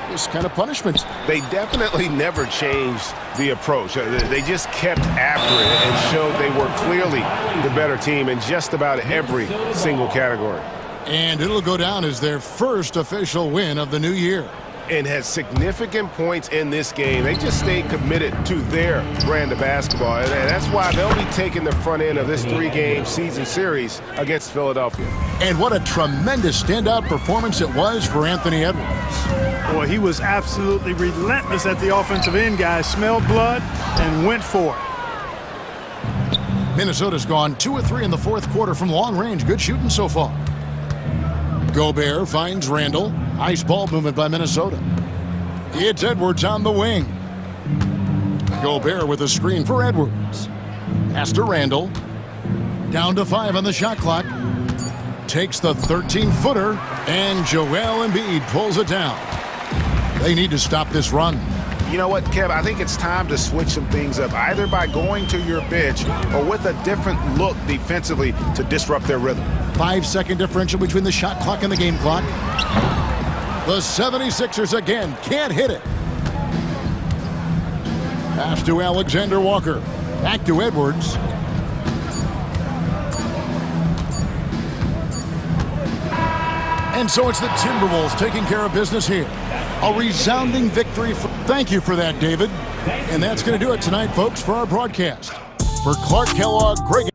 this kind of punishment. They definitely never changed the approach. They just kept after it and showed they were clearly the better team in just about every single category. And it'll go down as their first official win of the new year. And had significant points in this game. They just stayed committed to their brand of basketball. And that's why they'll be taking the front end of this 3-game season series against Philadelphia. And what a tremendous standout performance it was for Anthony Edwards. Boy, he was absolutely relentless at the offensive end, guys. Smelled blood and went for it. Minnesota's gone 2 of 3 in the fourth quarter from long range. Good shooting so far. Gobert finds Randall. Nice ball movement by Minnesota. It's Edwards on the wing. Gobert with a screen for Edwards. Pass to Randall. Down to 5 on the shot clock. Takes the 13-footer, and Joel Embiid pulls it down. They need to stop this run. You know what, Kev? I think it's time to switch some things up, either by going to your bench or with a different look defensively to disrupt their rhythm. 5-second differential between the shot clock and the game clock. The 76ers again can't hit it. Pass to Alexander Walker. Back to Edwards. And so it's the Timberwolves taking care of business here. A resounding victory. Thank you for that, David. And that's going to do it tonight, folks, for our broadcast. For Clark Kellogg, Greg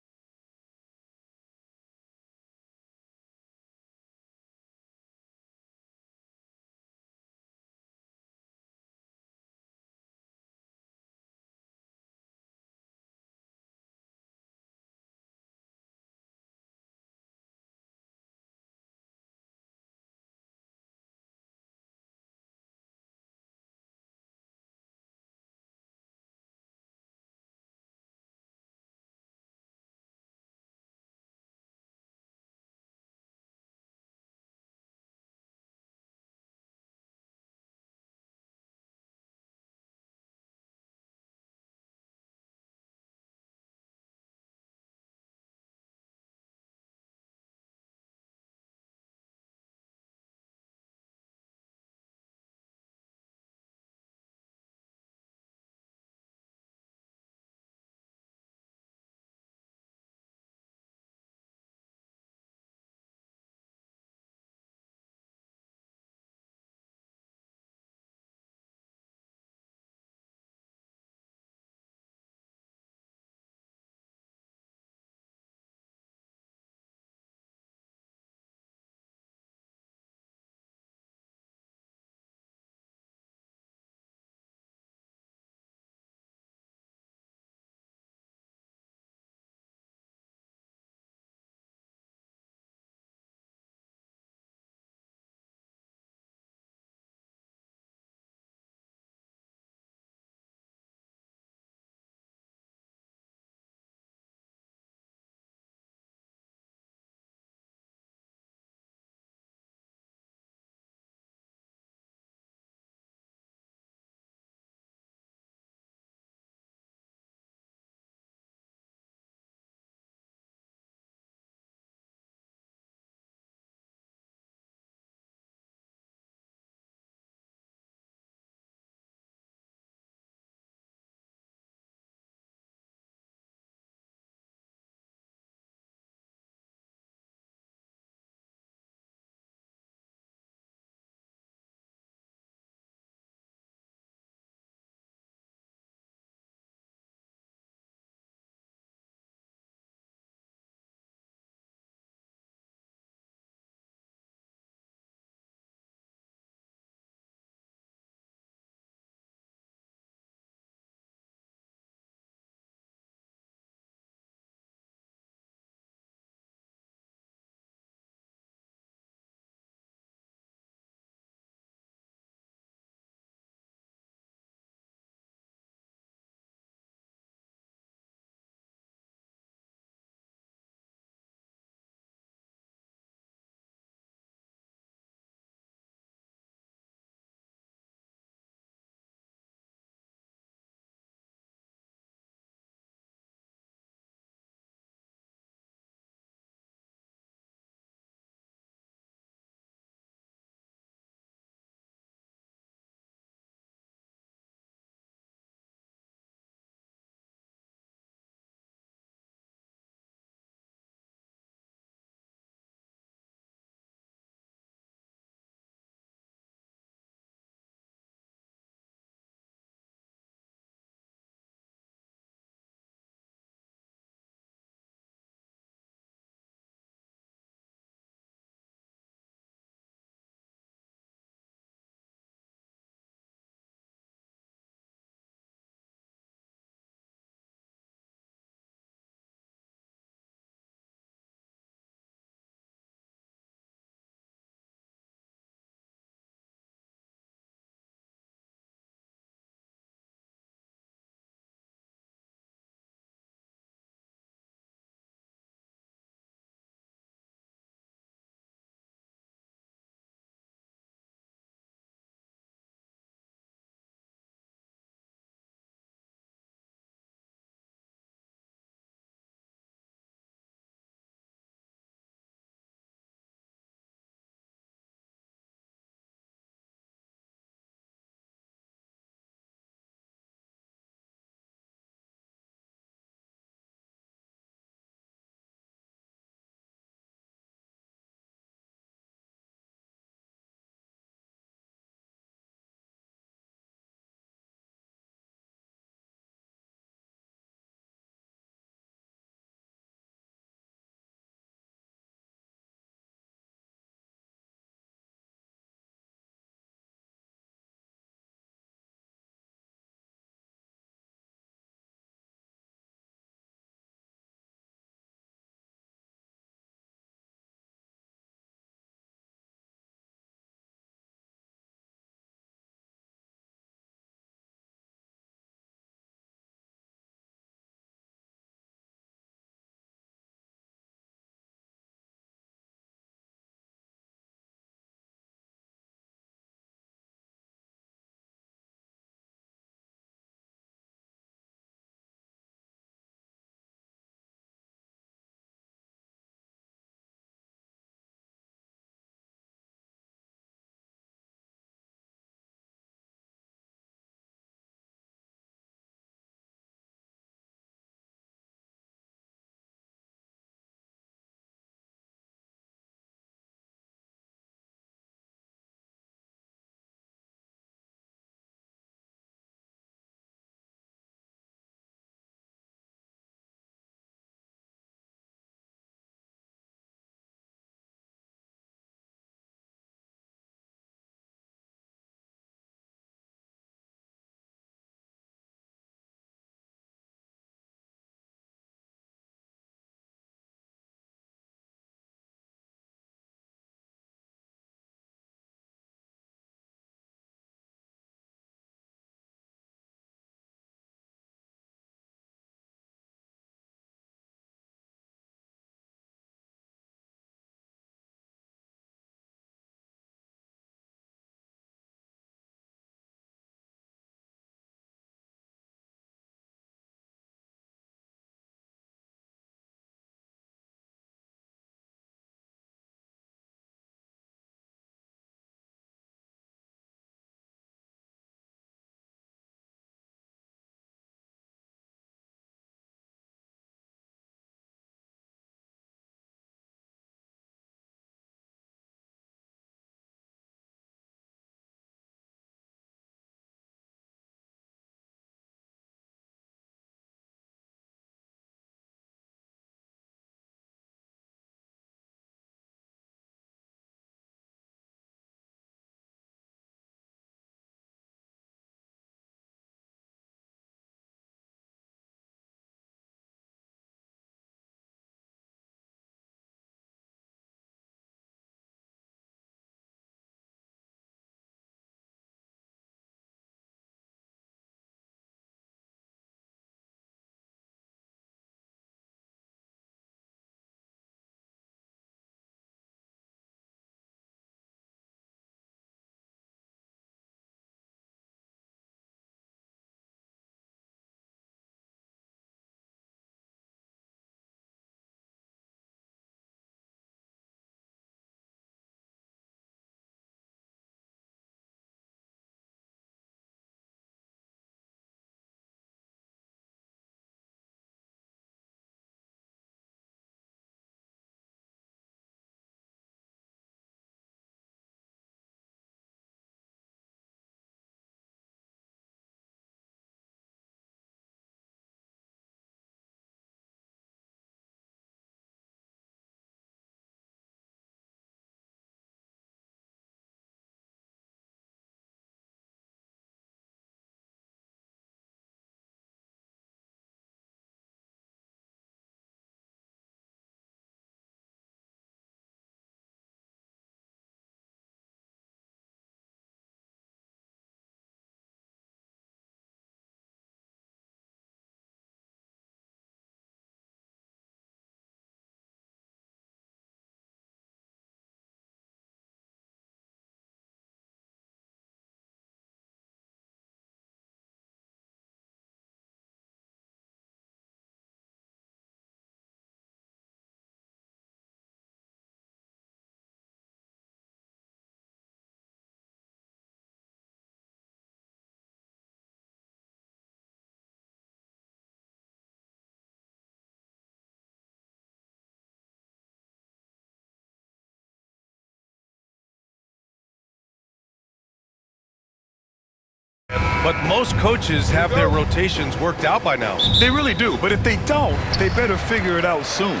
But most coaches have their rotations worked out by now. They really do, but if they don't, they better figure it out soon.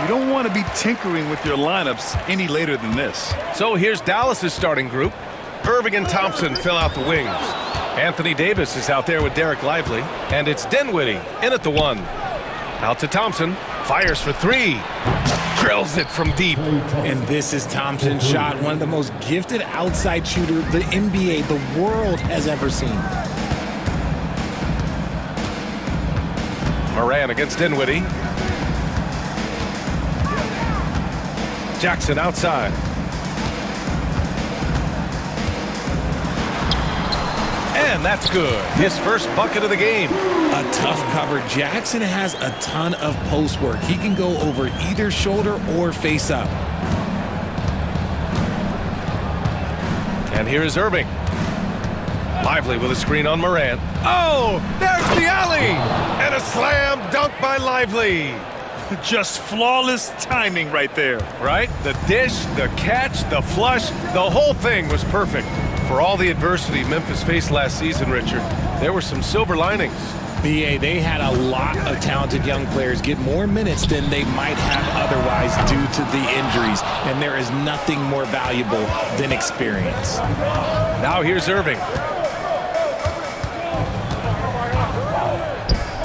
You don't want to be tinkering with your lineups any later than this. So here's Dallas's starting group. Irving and Thompson fill out the wings. Anthony Davis is out there with Derek Lively, and it's Dinwiddie in at the 1. Out to Thompson, fires for 3. Drills it from deep. And this is Thompson's shot, one of the most gifted outside shooter the NBA, the world has ever seen. Moran against Dinwiddie. Jackson outside. And that's good. His first bucket of the game. A tough cover. Jackson has a ton of post work. He can go over either shoulder or face up. And here is Irving. Lively with a screen on Moran. Oh, there's the alley! And a slam dunk by Lively. Just flawless timing right there. Right? The dish, the catch, the flush, the whole thing was perfect. For all the adversity Memphis faced last season, Richard, there were some silver linings. BA, they had a lot of talented young players get more minutes than they might have otherwise due to the injuries, and there is nothing more valuable than experience. Now here's Irving.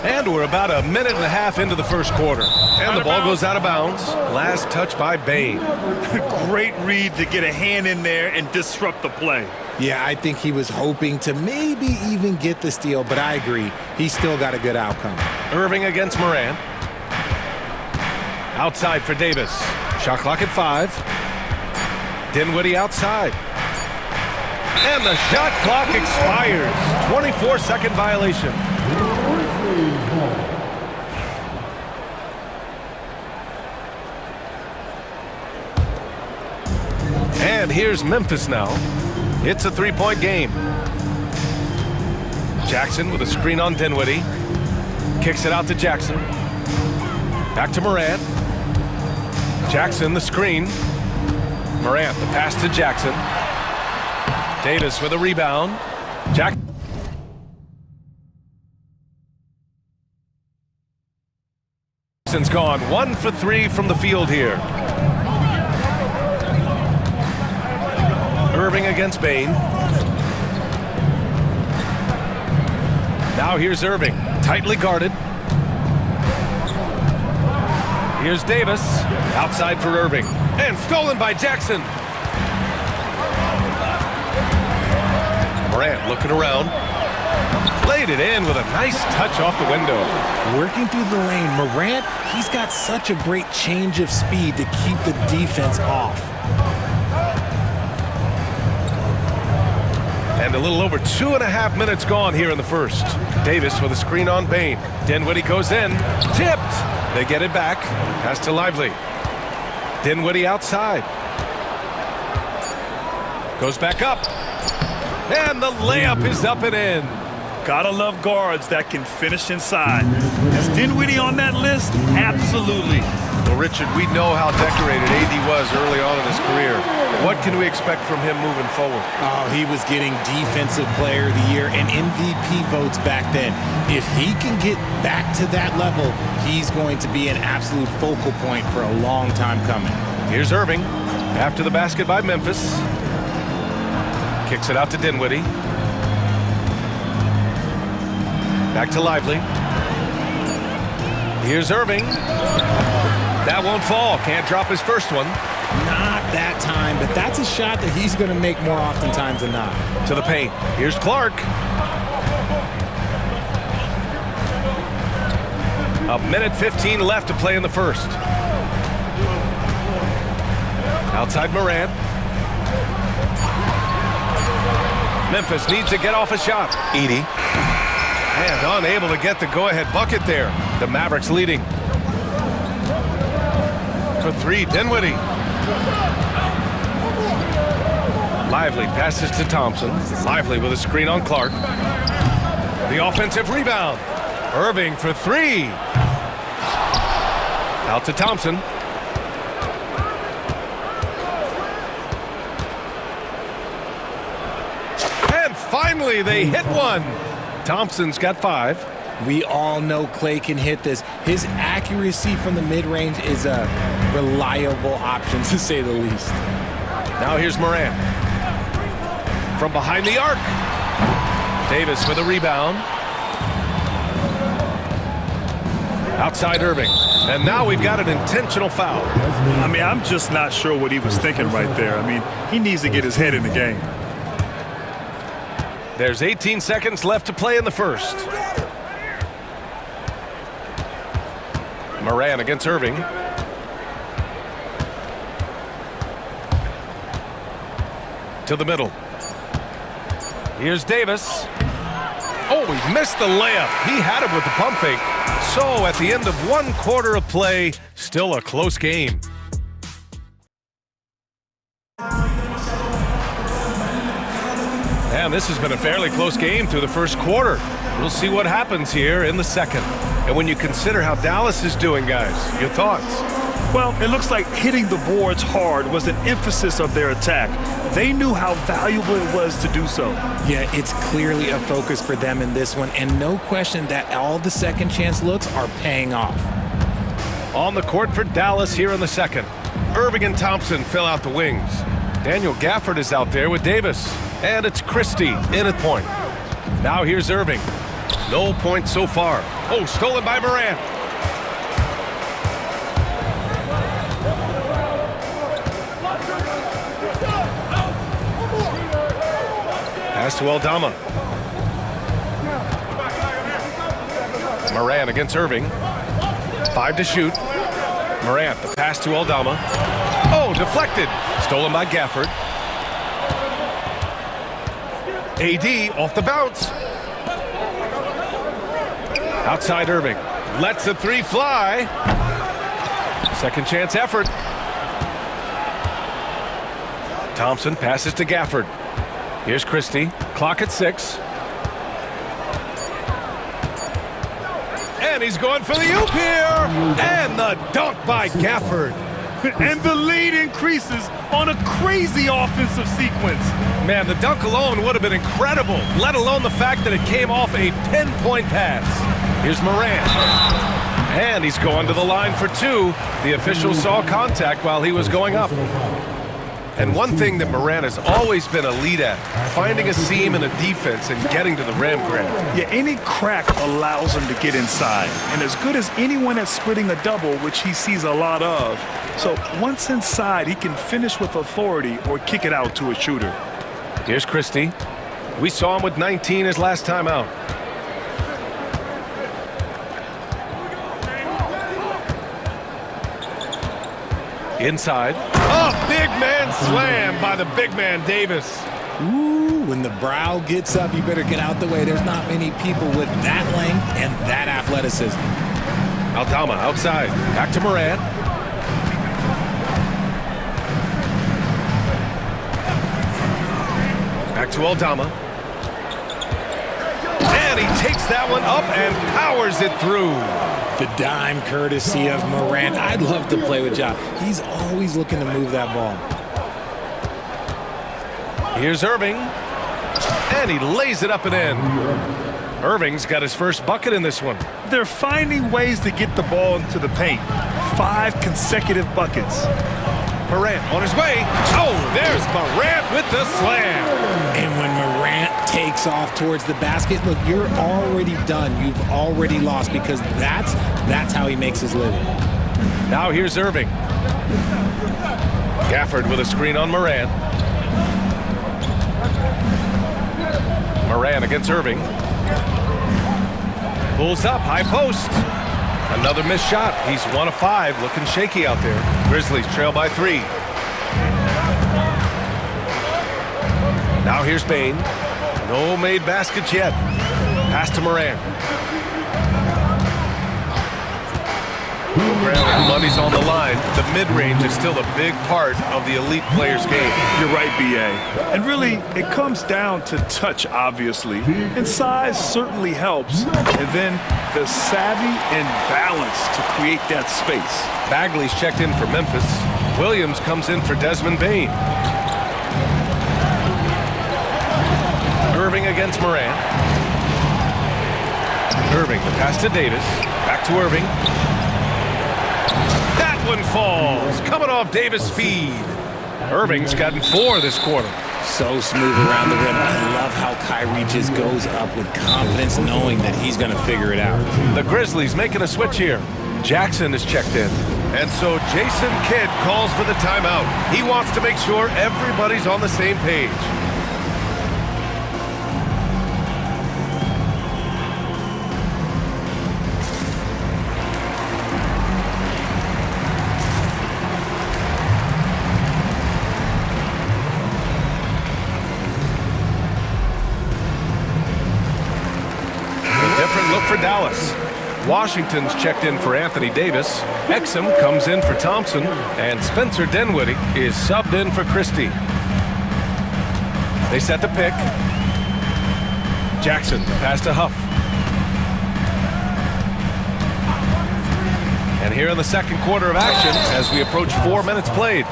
And we're about a minute and a half into the first quarter. And the ball goes out of bounds. Last touch by Bane. Great read to get a hand in there and disrupt the play. Yeah, I think he was hoping to maybe even get the steal, but I agree. He still got a good outcome. Irving against Moran. Outside for Davis. Shot clock at 5. Dinwiddie outside. And the shot clock expires. 24-second violation. And here's Memphis now. It's a 3-point game. Jackson with a screen on Dinwiddie. Kicks it out to Jackson. Back to Morant. Jackson the screen. Morant the pass to Jackson. Davis with a rebound. Jackson's gone 1 for 3 from the field here. Irving against Bane. Now here's Irving, tightly guarded. Here's Davis, outside for Irving, and stolen by Jackson. Morant looking around, laid it in with a nice touch off the window. Working through the lane, Morant, he's got such a great change of speed to keep the defense off. And a little over 2.5 minutes gone here in the first. Davis with a screen on Bane. Dinwiddie goes in. Tipped. They get it back. Pass to Lively. Dinwiddie outside. Goes back up. And the layup is up and in. Gotta love guards that can finish inside. Is Dinwiddie on that list? Absolutely. Well, Richard, we know how decorated AD was early on in his career. What can we expect from him moving forward? Oh, he was getting Defensive Player of the Year and MVP votes back then. If he can get back to that level, he's going to be an absolute focal point for a long time coming. Here's Irving. After the basket by Memphis. Kicks it out to Dinwiddie. Back to Lively. Here's Irving. That won't fall. Can't drop his first one. Not that time, but that's a shot that he's going to make more oftentimes than not. To the paint. Here's Clark. A minute 15 left to play in the first. Outside Morant. Memphis needs to get off a shot. Edey. And unable to get the go-ahead bucket there. The Mavericks leading. For 3, Dinwiddie. Lively passes to Thompson. Lively with a screen on Clark. The offensive rebound. Irving for 3. Out to Thompson. And finally they hit one. Thompson's got 5. We all know Clay can hit this. His accuracy from the mid-range is a reliable option, to say the least. Now here's Morant. From behind the arc. Davis with a rebound. Outside Irving. And now we've got an intentional foul. I mean, I'm just not sure what he was thinking right there. I mean, he needs to get his head in the game. There's 18 seconds left to play in the first. Morant against Irving. To the middle. Here's Davis. Oh, he missed the layup. He had it with the pump fake. So at the end of 1 quarter of play, still a close game. And this has been a fairly close game through the first quarter. We'll see what happens here in the second. And when you consider how Dallas is doing, guys, your thoughts? Well, it looks like hitting the boards hard was an emphasis of their attack. They knew how valuable it was to do so. Yeah, it's clearly a focus for them in this one, and no question that all the second chance looks are paying off. On the court for Dallas here in the second. Irving and Thompson fill out the wings. Daniel Gafford is out there with Davis. And it's Christie in at point. Now here's Irving. No points so far. Oh, stolen by Morant. Pass to Aldama. Morant against Irving. 5 to shoot. Morant, the pass to Aldama. Oh, deflected. Stolen by Gafford. AD off the bounce. Outside Irving. Lets the 3 fly. Second chance effort. Thompson passes to Gafford. Here's Christie. Clock at 6. And he's going for the oop here. And the dunk by Gafford. And the lead increases on a crazy offensive sequence. Man, the dunk alone would have been incredible, let alone the fact that it came off a pinpoint pass. Here's Morant. And he's going to the line for 2. The official saw contact while he was going up. And one thing that Morant has always been elite at, finding a seam in a defense and getting to the rim, Grant. Yeah, any crack allows him to get inside. And as good as anyone at splitting a double, which he sees a lot of. So once inside, he can finish with authority or kick it out to a shooter. Here's Christie. We saw him with 19 his last time out. Inside. Oh, big man slam by the big man Davis. Ooh, when the brow gets up, you better get out the way. There's not many people with that length and that athleticism. Aldama outside. Back to Morant. Back to Aldama. And he takes that one up and powers it through. The dime courtesy of Morant. I'd love to play with Ja. He's always looking to move that ball. Here's Irving. And he lays it up and in. Irving's got his first bucket in this one. They're finding ways to get the ball into the paint. 5 consecutive buckets. Morant on his way. Oh, there's Morant with the slam. And when Morant takes off towards the basket, look, you're already done. You've already lost because that's how he makes his living. Now here's Irving. Gafford with a screen on Morant. Morant against Irving. Pulls up, high post. Another missed shot. He's 1 of 5, looking shaky out there. Grizzlies trail by 3. Now here's Bain. No made baskets yet. Pass to Morant. Money's on the line. The mid-range is still a big part of the elite player's game. You're right, B.A. And really, it comes down to touch, obviously. And size certainly helps. And then the savvy and balance to create that space. Bagley's checked in for Memphis. Williams comes in for Desmond Bain. Irving against Moran. Irving, the pass to Davis. Back to Irving. That one falls. Coming off Davis' speed. Irving's gotten 4 this quarter. So smooth around the rim. I love how Kyrie just goes up with confidence, knowing that he's going to figure it out. The Grizzlies making a switch here. Jackson is checked in. And so Jason Kidd calls for the timeout. He wants to make sure everybody's on the same page. For Dallas. Washington's checked in for Anthony Davis. Exum comes in for Thompson, and Spencer Dinwiddie is subbed in for Christie. They set the pick. Jackson, the pass to Huff. And here in the second quarter of action, as we approach 4 minutes played.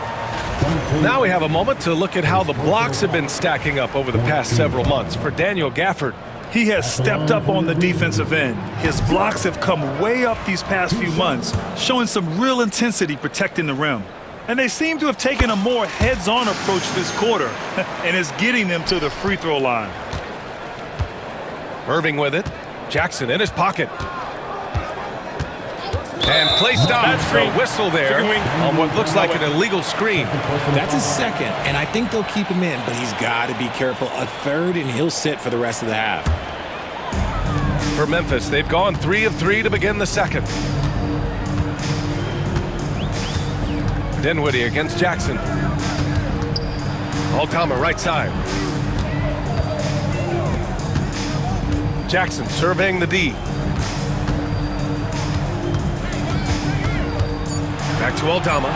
Now we have a moment to look at how the blocks have been stacking up over the past several months for Daniel Gafford. He has stepped up on the defensive end. His blocks have come way up these past few months, showing some real intensity protecting the rim. And they seem to have taken a more heads-on approach this quarter, and it's getting them to the free throw line. Irving with it. Jackson in his pocket. And placed on a whistle there on what looks like an illegal screen. That's his second, and I think they'll keep him in, but he's got to be careful. A third, and he'll sit for the rest of the half. For Memphis, they've gone 3 of 3 to begin the second. Dinwiddie against Jackson. Altama right side. Jackson surveying the D. Back to Aldama.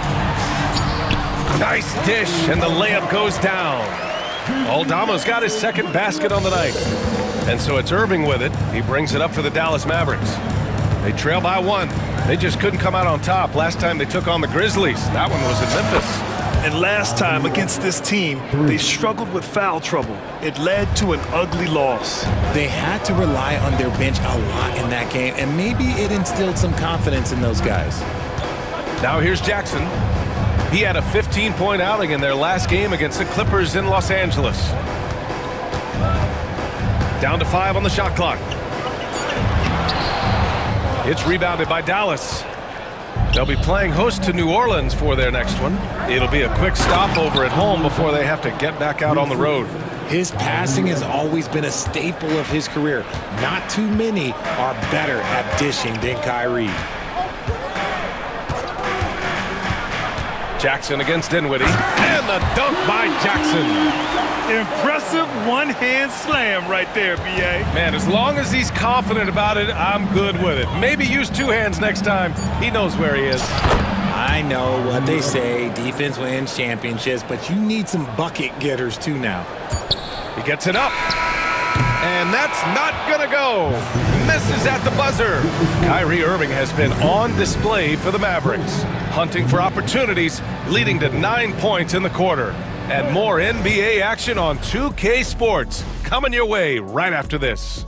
Nice dish, and the layup goes down. Aldama's got his second basket on the night. And so it's Irving with it. He brings it up for the Dallas Mavericks. They trail by 1. They just couldn't come out on top last time they took on the Grizzlies. That one was in Memphis. And last time against this team, they struggled with foul trouble. It led to an ugly loss. They had to rely on their bench a lot in that game, and maybe it instilled some confidence in those guys. Now here's Jackson. He had a 15-point outing in their last game against the Clippers in Los Angeles. Down to 5 on the shot clock. It's rebounded by Dallas. They'll be playing host to New Orleans for their next one. It'll be a quick stopover at home before they have to get back out on the road. His passing has always been a staple of his career. Not too many are better at dishing than Kyrie. Jackson against Dinwiddie, and the dunk by Jackson. Impressive one-hand slam right there, B.A. Man, as long as he's confident about it, I'm good with it. Maybe use 2 hands next time. He knows where he is. I know what they say, defense wins championships, but you need some bucket getters too now. He gets it up, and that's not gonna go. Misses at the buzzer. Kyrie Irving has been on display for the Mavericks, hunting for opportunities, leading to 9 points in the quarter. And more NBA action on 2K Sports coming your way right after this.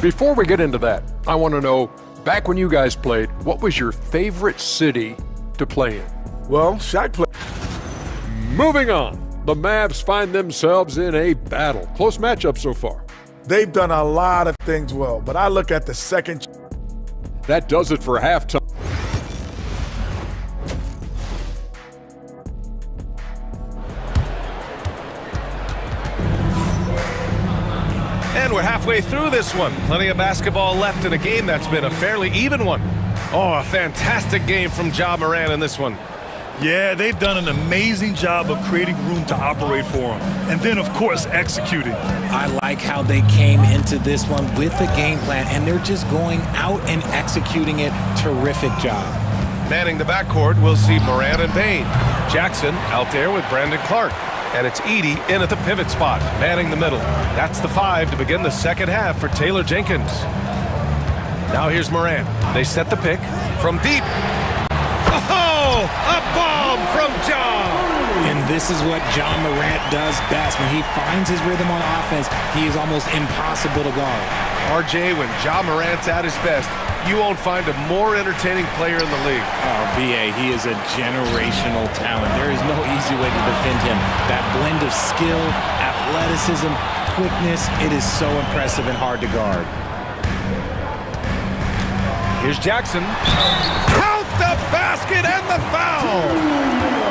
Before we get into that, I want to know, back when you guys played, what was your favorite city to play in? Well, Shaq played. Moving on, the Mavs find themselves in a battle. Close matchup so far. They've done a lot of things well, but I look at the second. That does it for halftime. And we're halfway through this one. Plenty of basketball left in a game that's been a fairly even one. Oh, a fantastic game from Ja Morant in this one. Yeah, they've done an amazing job of creating room to operate for him. And then, of course, executing. I like how they came into this one with a game plan, and they're just going out and executing it. Terrific job. Manning the backcourt, we'll see Morant and Bain. Jackson out there with Brandon Clark. And it's Edey in at the pivot spot, manning the middle. That's the 5 to begin the second half for Taylor Jenkins. Now here's Morant. They set the pick from deep. Oh, a bomb from Ja. This is what John Morant does best. When he finds his rhythm on offense, he is almost impossible to guard. RJ, when Ja Morant's at his best, you won't find a more entertaining player in the league. Oh, B.A., he is a generational talent. There is no easy way to defend him. That blend of skill, athleticism, quickness, it is so impressive and hard to guard. Here's Jackson. Count the basket and the foul!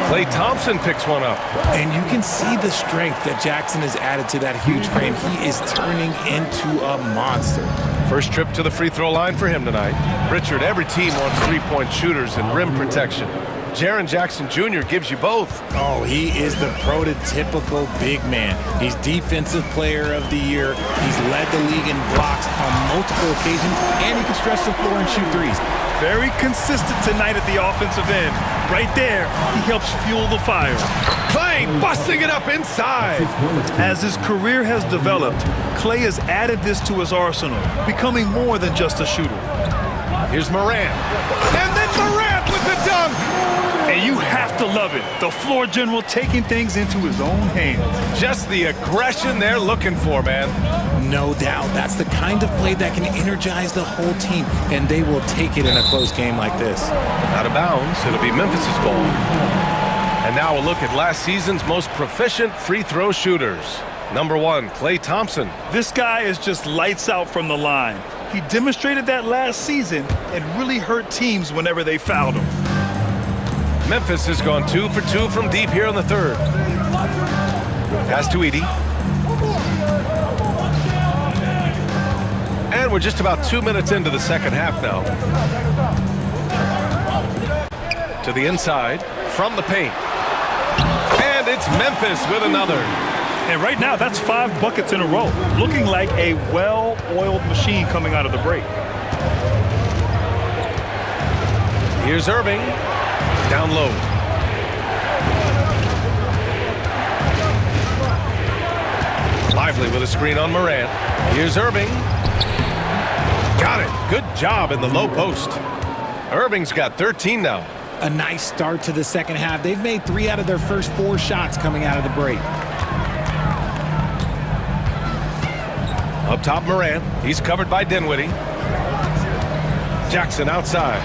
Klay Thompson picks one up. And you can see the strength that Jackson has added to that huge frame. He is turning into a monster. First trip to the free throw line for him tonight. Richard, every team wants three-point shooters and rim protection. Jaren Jackson Jr. gives you both. Oh, he is the prototypical big man. He's Defensive Player of the Year. He's led the league in blocks on multiple occasions, and he can stretch the floor and shoot threes. Very consistent tonight at the offensive end. Right there, he helps fuel the fire. Klay busting it up inside. As his career has developed, Klay has added this to his arsenal, becoming more than just a shooter. Here's Morant. And then Morant with the dunk. And you have to love it. The floor general taking things into his own hands. Just the aggression they're looking for, man. No doubt. That's the kind of play that can energize the whole team, and they will take it in a close game like this. Out of bounds, it'll be Memphis's ball. And now a look at last season's most proficient free throw shooters. Number 1, Klay Thompson. This guy is just lights out from the line. He demonstrated that last season and really hurt teams whenever they fouled him. Memphis has gone 2 for 2 from deep here in the third. Pass to Edey. And we're just about 2 minutes into the second half now. To the inside, from the paint. And it's Memphis with another. And right now, that's 5 buckets in a row. Looking like a well-oiled machine coming out of the break. Here's Irving. Down low. Lively with a screen on Morant. Here's Irving. Got it. Good job in the low post. Irving's got 13 now. A nice start to the second half. They've made 3 out of their first 4 shots coming out of the break. Up top, Morant. He's covered by Dinwiddie. Jackson outside.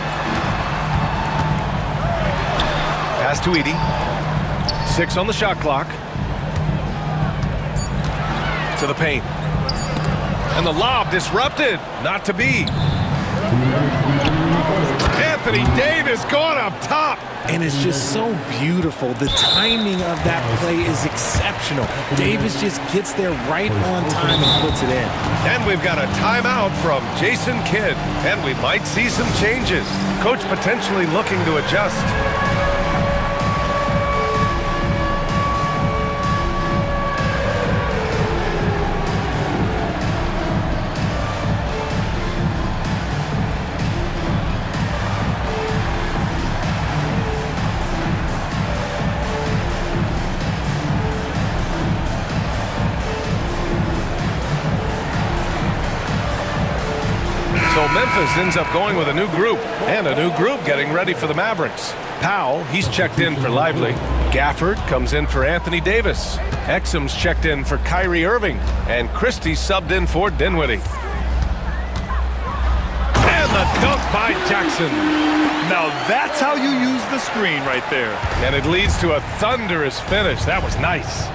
Pass to Edey. 6 on the shot clock. To the paint. And the lob disrupted. Not to be. Anthony Davis going up top. And it's just so beautiful. The timing of that play is exceptional. Davis just gets there right on time and puts it in. And we've got a timeout from Jason Kidd. And we might see some changes. Coach potentially looking to adjust. So Memphis ends up going with a new group, and a new group getting ready for the Mavericks. Powell, he's checked in for Lively. Gafford comes in for Anthony Davis. Exum's checked in for Kyrie Irving, and Christie subbed in for Dinwiddie. And the dunk by Jackson. Now that's how you use the screen right there. And it leads to a thunderous finish. That was nice.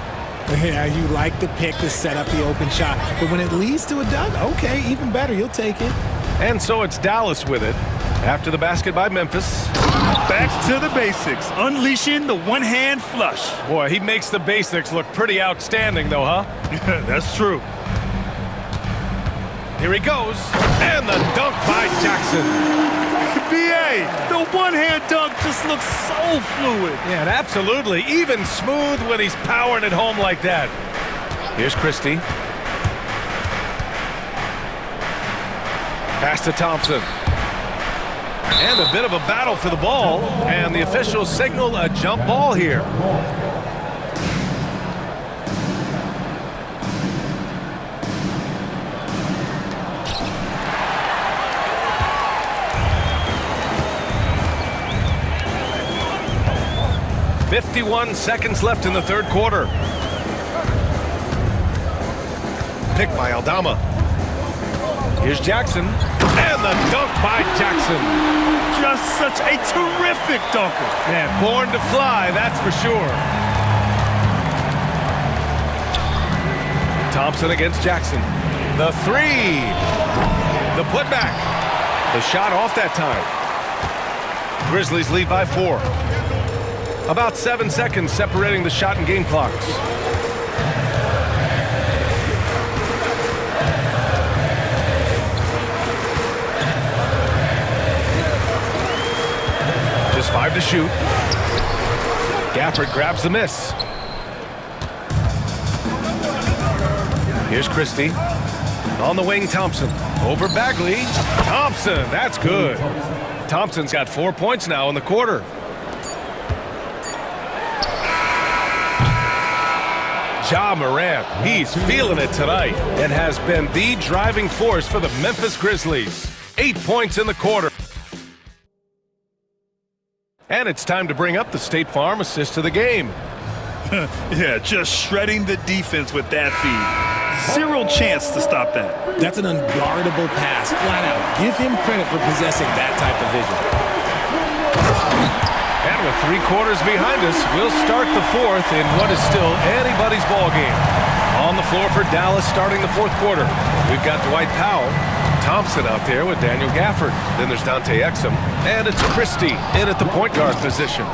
Yeah, you like the pick to set up the open shot, but when it leads to a dunk, okay, even better, you'll take it. And so it's Dallas with it. After the basket by Memphis. Back to the basics, unleashing the one-hand flush. Boy, he makes the basics look pretty outstanding though, huh? That's true. Here he goes, and the dunk by Jackson. B.A., the one-hand dunk just looks so fluid. Yeah, and absolutely, even smooth when he's powering it home like that. Here's Christie. Pass to Thompson. And a bit of a battle for the ball, and the officials signal a jump ball here. 51 seconds left in the third quarter. Pick by Aldama. Here's Jackson. And the dunk by Jackson. Just such a terrific dunker. Man, born to fly, that's for sure. Thompson against Jackson. The three. The putback. The shot off that time. Grizzlies lead by 4. About 7 seconds separating the shot and game clocks. Just 5 to shoot. Gafford grabs the miss. Here's Christie. On the wing, Thompson. Over Bagley. Thompson, that's good. Thompson's got 4 points now in the quarter. Ja Morant, he's feeling it tonight and has been the driving force for the Memphis Grizzlies. 8 points in the quarter. And it's time to bring up the State Farm assist of the game. Yeah, just shredding the defense with that feed. Zero chance to stop that. That's an unguardable pass, flat out. Give him credit for possessing that type of vision. And with 3 quarters behind us, we'll start the fourth in what is still anybody's ball game. On the floor for Dallas starting the fourth quarter. We've got Dwight Powell, Thompson out there with Daniel Gafford. Then there's Dante Exum, and it's Christie in at the point guard position.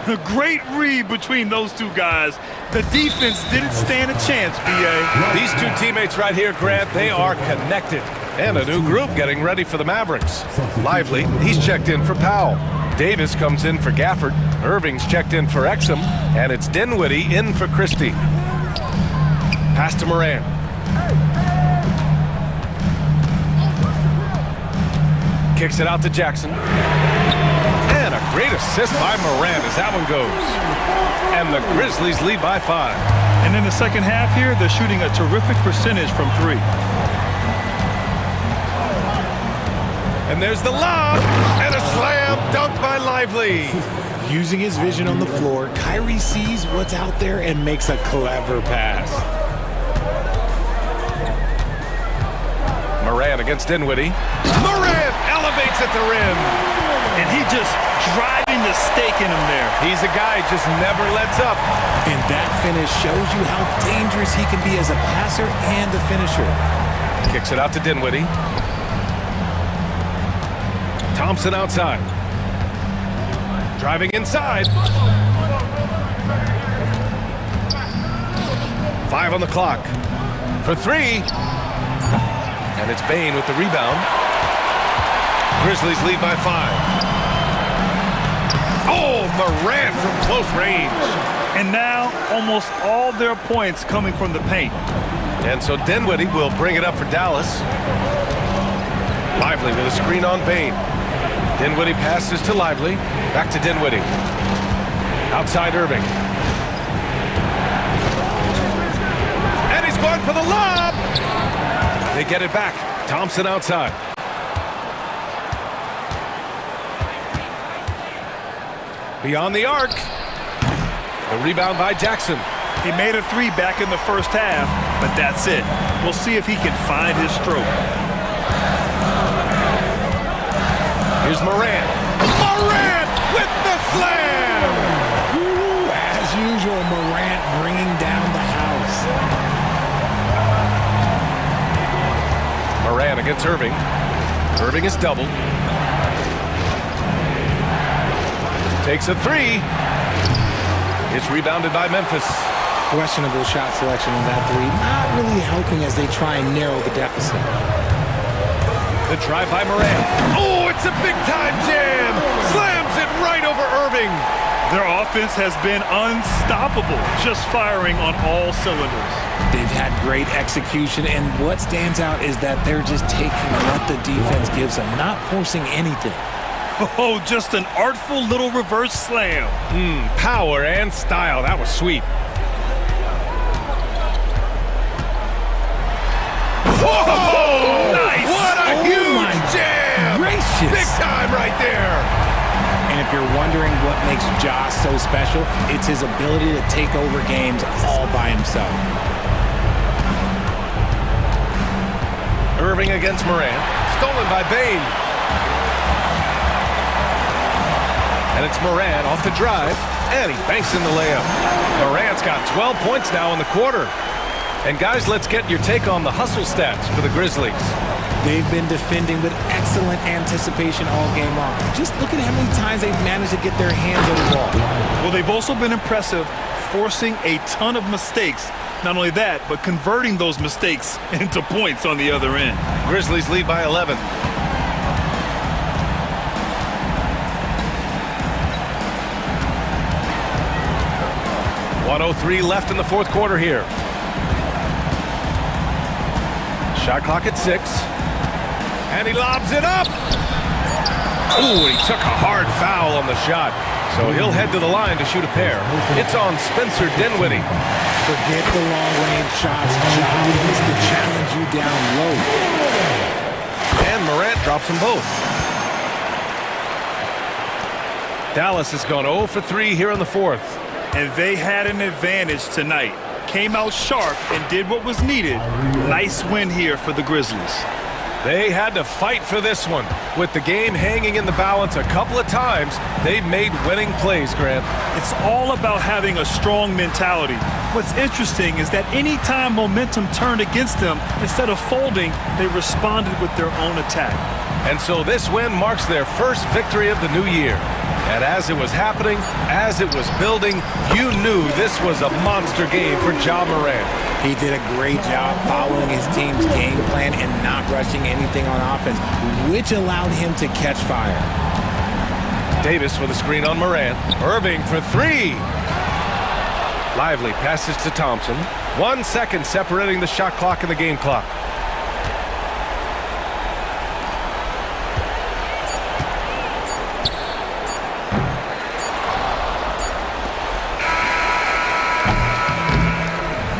A great read between those two guys. The defense didn't stand a chance, B.A. These two teammates right here, Grant, they are connected. And a new group getting ready for the Mavericks. Lively, he's checked in for Powell. Davis comes in for Gafford. Irving's checked in for Exum. And it's Dinwiddie in for Christie. Pass to Morant. Kicks it out to Jackson. And a great assist by Morant as that one goes. And the Grizzlies lead by 5. And in the second half here, they're shooting a terrific percentage from 3. And there's the lob. And a slam dunk by Lively. Using his vision on the floor, Kyrie sees what's out there and makes a clever pass. Morant against Dinwiddie. Morant elevates at the rim. And he just driving the stake in him there. He's a guy who just never lets up. And that finish shows you how dangerous he can be as a passer and a finisher. Kicks it out to Dinwiddie. Thompson outside. Driving inside. 5 on the clock. For 3. And it's Bane with the rebound. Grizzlies lead by 5. Oh, Morant from close range. And now almost all their points coming from the paint. And so Dinwiddie will bring it up for Dallas. Lively with a screen on Bane. Dinwiddie passes to Lively. Back to Dinwiddie. Outside Irving. And he's going for the lob. They get it back. Thompson outside. Beyond the arc. The rebound by Jackson. He made a 3 back in the first half, but that's it. We'll see if he can find his stroke. Here's Morant. Morant with the slam! Ooh, as usual, Morant bringing down the house. Morant against Irving. Irving is doubled. Takes a 3. It's rebounded by Memphis. Questionable shot selection in that 3. Not really helping as they try and narrow the deficit. The try by Morant. Oh, it's a big-time jam! Slams it right over Irving. Their offense has been unstoppable, just firing on all cylinders. They've had great execution, and what stands out is that they're just taking what the defense gives them, not forcing anything. Oh, just an artful little reverse slam. Power and style. That was sweet. Whoa! Nice! What a huge jam! Gracious! Big time right there. And if you're wondering what makes Ja so special, it's his ability to take over games all by himself. Irving against Morant. Stolen by Bain. And it's Morant off the drive, and he banks in the layup. Morant's got 12 points now in the quarter. And guys, let's get your take on the hustle stats for the Grizzlies. They've been defending with excellent anticipation all game long. Just look at how many times they've managed to get their hands on the ball. Well, they've also been impressive, forcing a ton of mistakes. Not only that, but converting those mistakes into points on the other end. Grizzlies lead by 11. .103 left in the fourth quarter here. Shot clock at 6. And he lobs it up. Ooh, he took a hard foul on the shot. So he'll head to the line to shoot a pair. It's on Spencer Dinwiddie. Forget the long-range shots. Ja needs to challenge you down low. And Morant drops them both. Dallas has gone 0 for 3 here in the fourth. And they had an advantage tonight. Came out sharp and did what was needed. Nice win here for the Grizzlies. They had to fight for this one. With the game hanging in the balance a couple of times, they've made winning plays, Grant. It's all about having a strong mentality. What's interesting is that any time momentum turned against them, instead of folding, they responded with their own attack. And so this win marks their first victory of the new year. And as it was happening, as it was building, you knew this was a monster game for Ja Morant. He did a great job following his team's game plan and not rushing anything on offense, which allowed him to catch fire. Davis with a screen on Morant. Irving for 3. Lively passes to Thompson. 1 second separating the shot clock and the game clock.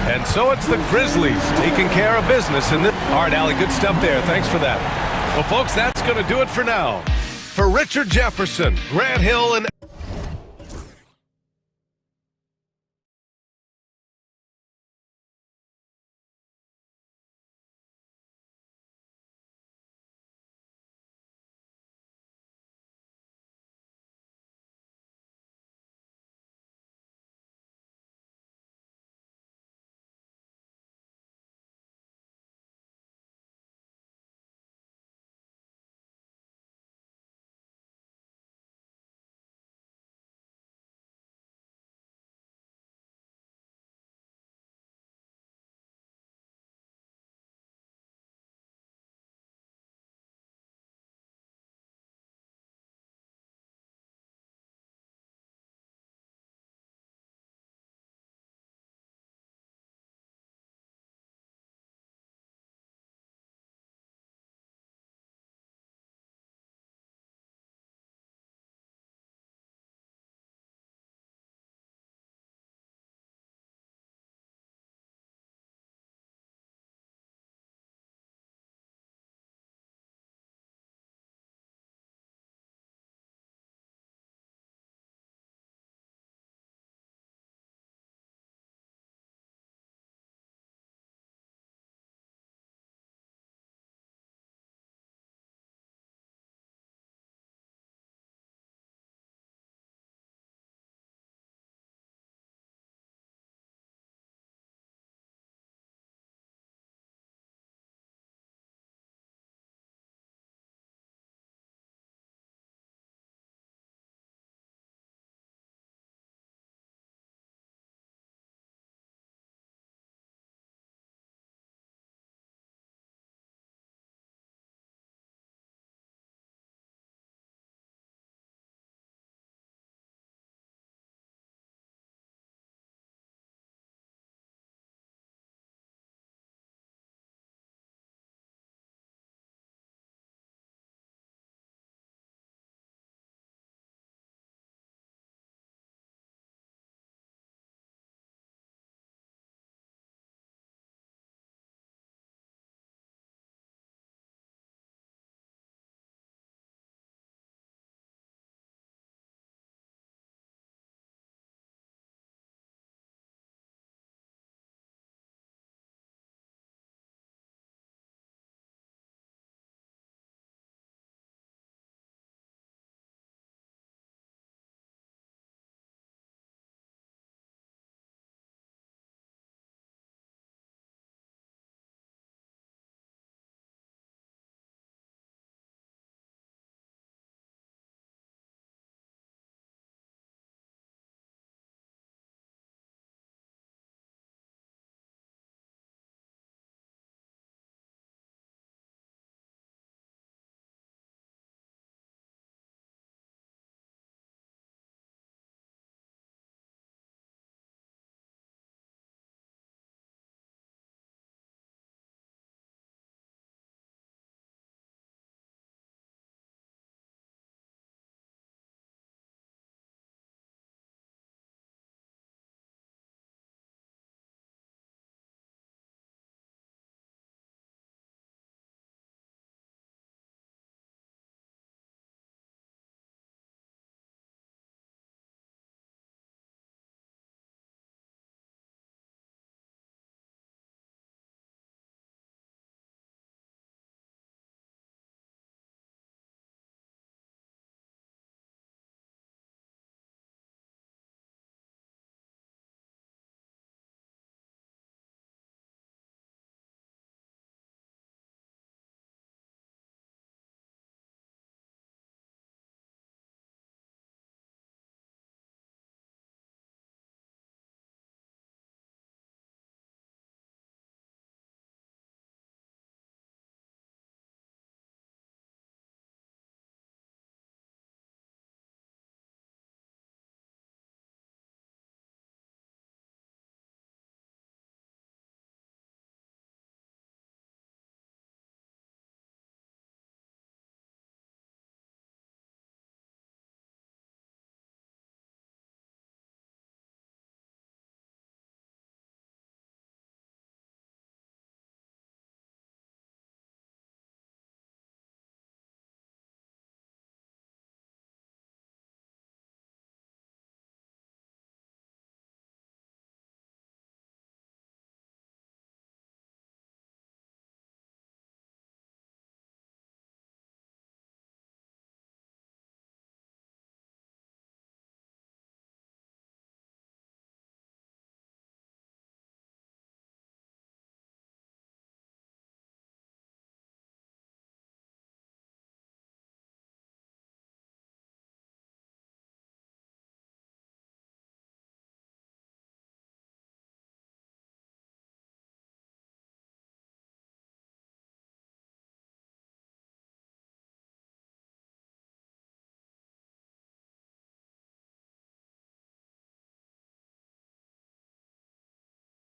And so it's the Grizzlies taking care of business in this. All right, Allie, good stuff there. Thanks for that. Well, folks, that's going to do it for now. For Richard Jefferson, Grant Hill, and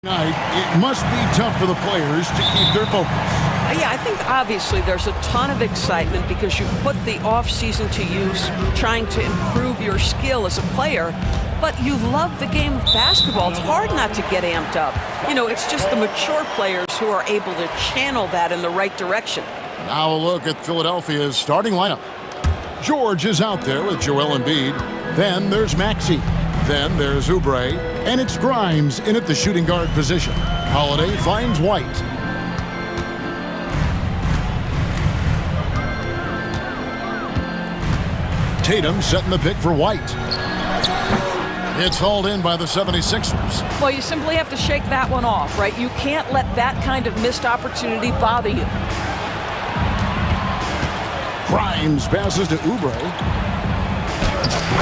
It must be tough for the players to keep their focus. Yeah, I think obviously there's a ton of excitement because you've put the offseason to use trying to improve your skill as a player, but you love the game of basketball. It's hard not to get amped up. You know, it's just the mature players who are able to channel that in the right direction. Now a look at Philadelphia's starting lineup. George is out there with Joel Embiid. Then there's Maxey. Then there's Oubre. And it's Grimes in at the shooting guard position. Holiday finds White. Tatum setting the pick for White. It's hauled in by the 76ers. Well, you simply have to shake that one off, right? You can't let that kind of missed opportunity bother you. Grimes passes to Oubre.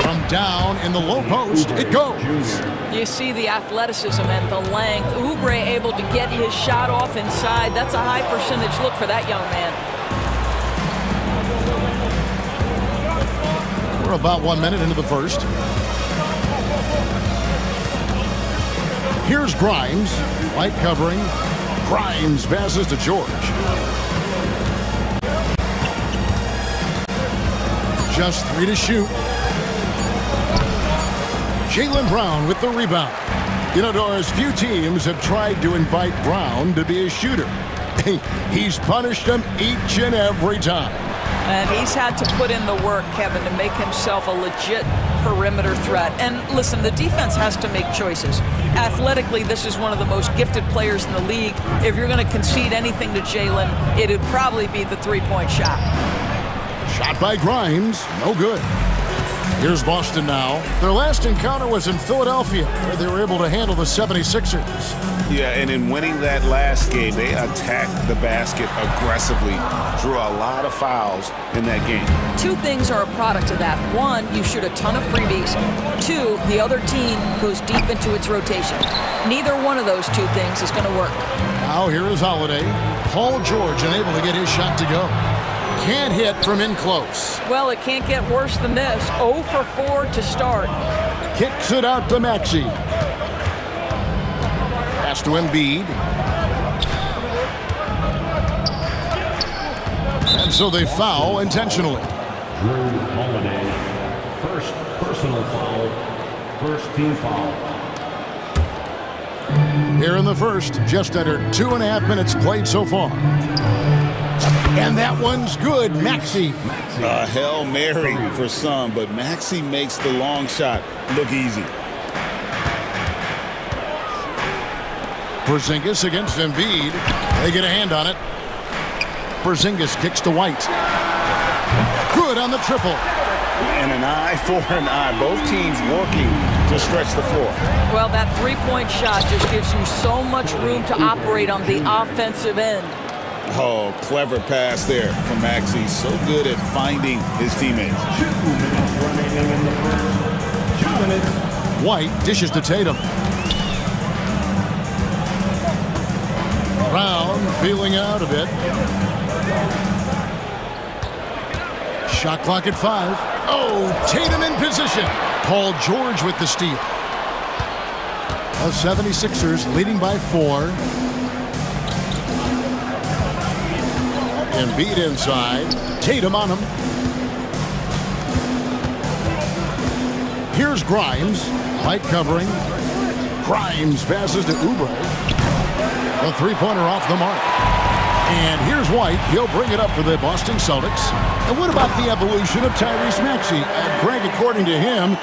From down in the low post, it goes. You see the athleticism and the length. Oubre able to get his shot off inside. That's a high percentage look for that young man. We're about 1 minute into the first. Here's Grimes. White covering. Grimes passes to George. Just 3 to shoot. Jaylen Brown with the rebound. You know, Doris, few teams have tried to invite Brown to be a shooter. He's punished them each and every time. And he's had to put in the work, Kevin, to make himself a legit perimeter threat. And listen, the defense has to make choices. Athletically, this is one of the most gifted players in the league. If you're going to concede anything to Jaylen, it'd probably be the three-point shot. Shot by Grimes, no good. Here's Boston now. Their last encounter was in Philadelphia, where they were able to handle the 76ers. Yeah, and in winning that last game, they attacked the basket aggressively, drew a lot of fouls in that game. Two things are a product of that. One, you shoot a ton of freebies. Two, the other team goes deep into its rotation. Neither one of those two things is going to work. Now here is Holiday. Paul George unable to get his shot to go. Can't hit from in close. Well, it can't get worse than this. 0 for 4 to start. Kicks it out to Maxey. Pass to Embiid. And so they foul intentionally. Drew Holiday, first personal foul, first team foul. Here in the first, just under 2.5 minutes played so far. And that one's good, Maxey. A Hail Mary for some, but Maxey makes the long shot look easy. Porzingis against Embiid. They get a hand on it. Porzingis kicks to White. Good on the triple. And an eye for an eye. Both teams working to stretch the floor. Well, that three-point shot just gives you so much room to operate on the offensive end. Oh, clever pass there from Maxey. So good at finding his teammates. 2 minutes remaining in the first. 2 minutes. White dishes to Tatum. Brown feeling out a bit. Shot clock at 5. Oh, Tatum in position. Paul George with the steal. The 76ers leading by 4. Embiid inside. Tatum on him. Here's Grimes. White covering. Grimes passes to Oubre. A three-pointer off the mark. And here's White. He'll bring it up for the Boston Celtics. And what about the evolution of Tyrese Maxey? Greg, according to him,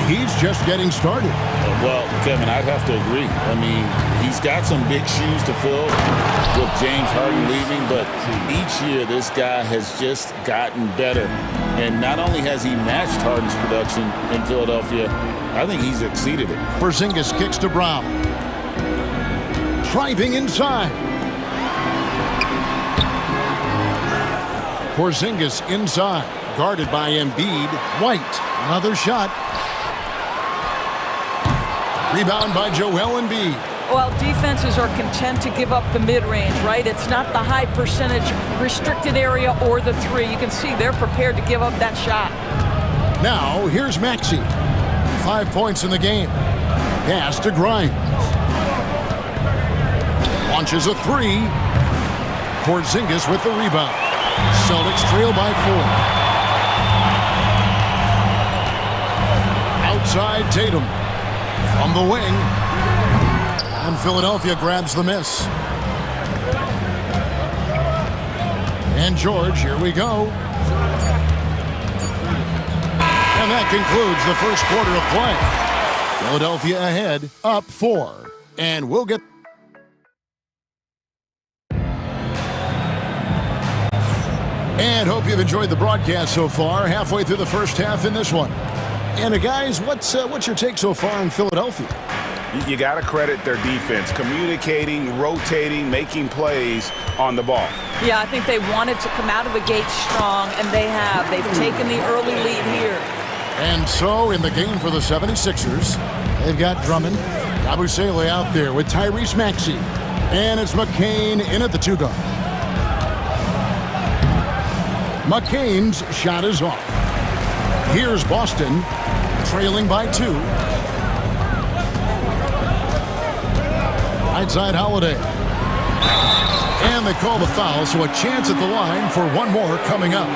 he's just getting started. Well, Kevin, I'd have to agree. I mean, he's got some big shoes to fill with James Harden leaving, but each year this guy has just gotten better. And not only has he matched Harden's production in Philadelphia, I think he's exceeded it. Porzingis kicks to Brown. Driving inside. Porzingis inside. Guarded by Embiid. White. Another shot. Rebound by Joel Embiid. Well, defenses are content to give up the mid-range, right? It's not the high percentage restricted area or the three. You can see they're prepared to give up that shot. Now, here's Maxey. 5 points in the game. Pass to Grimes. Launches a three. Porzingis with the rebound. Celtics trail by 4. Outside Tatum. From the wing. And Philadelphia grabs the miss. And George, here we go. And that concludes the first quarter of play. Philadelphia ahead, up 4. And we'll get... And hope you've enjoyed the broadcast so far. Halfway through the first half in this one. And guys, what's your take so far in Philadelphia? You got to credit their defense, communicating, rotating, making plays on the ball. Yeah, I think they wanted to come out of the gate strong, and they have. They've taken the early lead here. And so, in the game for the 76ers, they've got Drummond, Yabusele out there with Tyrese Maxey. And it's McCain in at the 2 guard. McCain's shot is off. Here's Boston, trailing by 2. Right side Holiday. And they call the foul, so a chance at the line for one more coming up.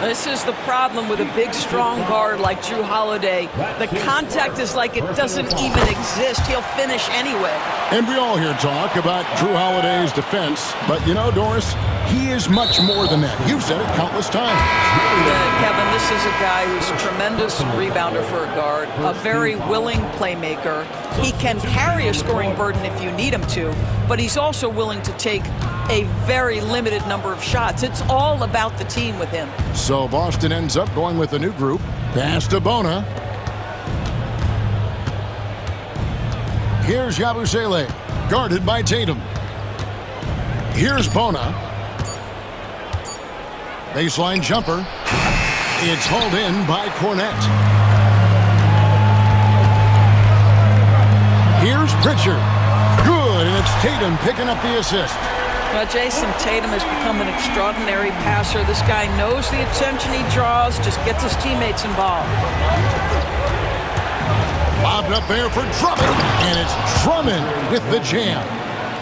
This is the problem with a big, strong guard like Drew Holiday. The contact is like it doesn't even exist. He'll finish anyway. And we all hear talk about Drew Holiday's defense. But, you know, Doris, he is much more than that. You've said it countless times. Kevin, this is a guy who's a tremendous rebounder for a guard, a very willing playmaker. He can carry a scoring burden if you need him to, but he's also willing to take a very limited number of shots. It's all about the team with him. So Boston ends up going with a new group. Pass to Bona. Here's Yabusele, guarded by Tatum. Here's Bona. Baseline jumper. It's hauled in by Cornette. Here's Pritchard. Good, and it's Tatum picking up the assist. Well, Jason Tatum has become an extraordinary passer. This guy knows the attention he draws, just gets his teammates involved. Lobbed up there for Drummond, and it's Drummond with the jam.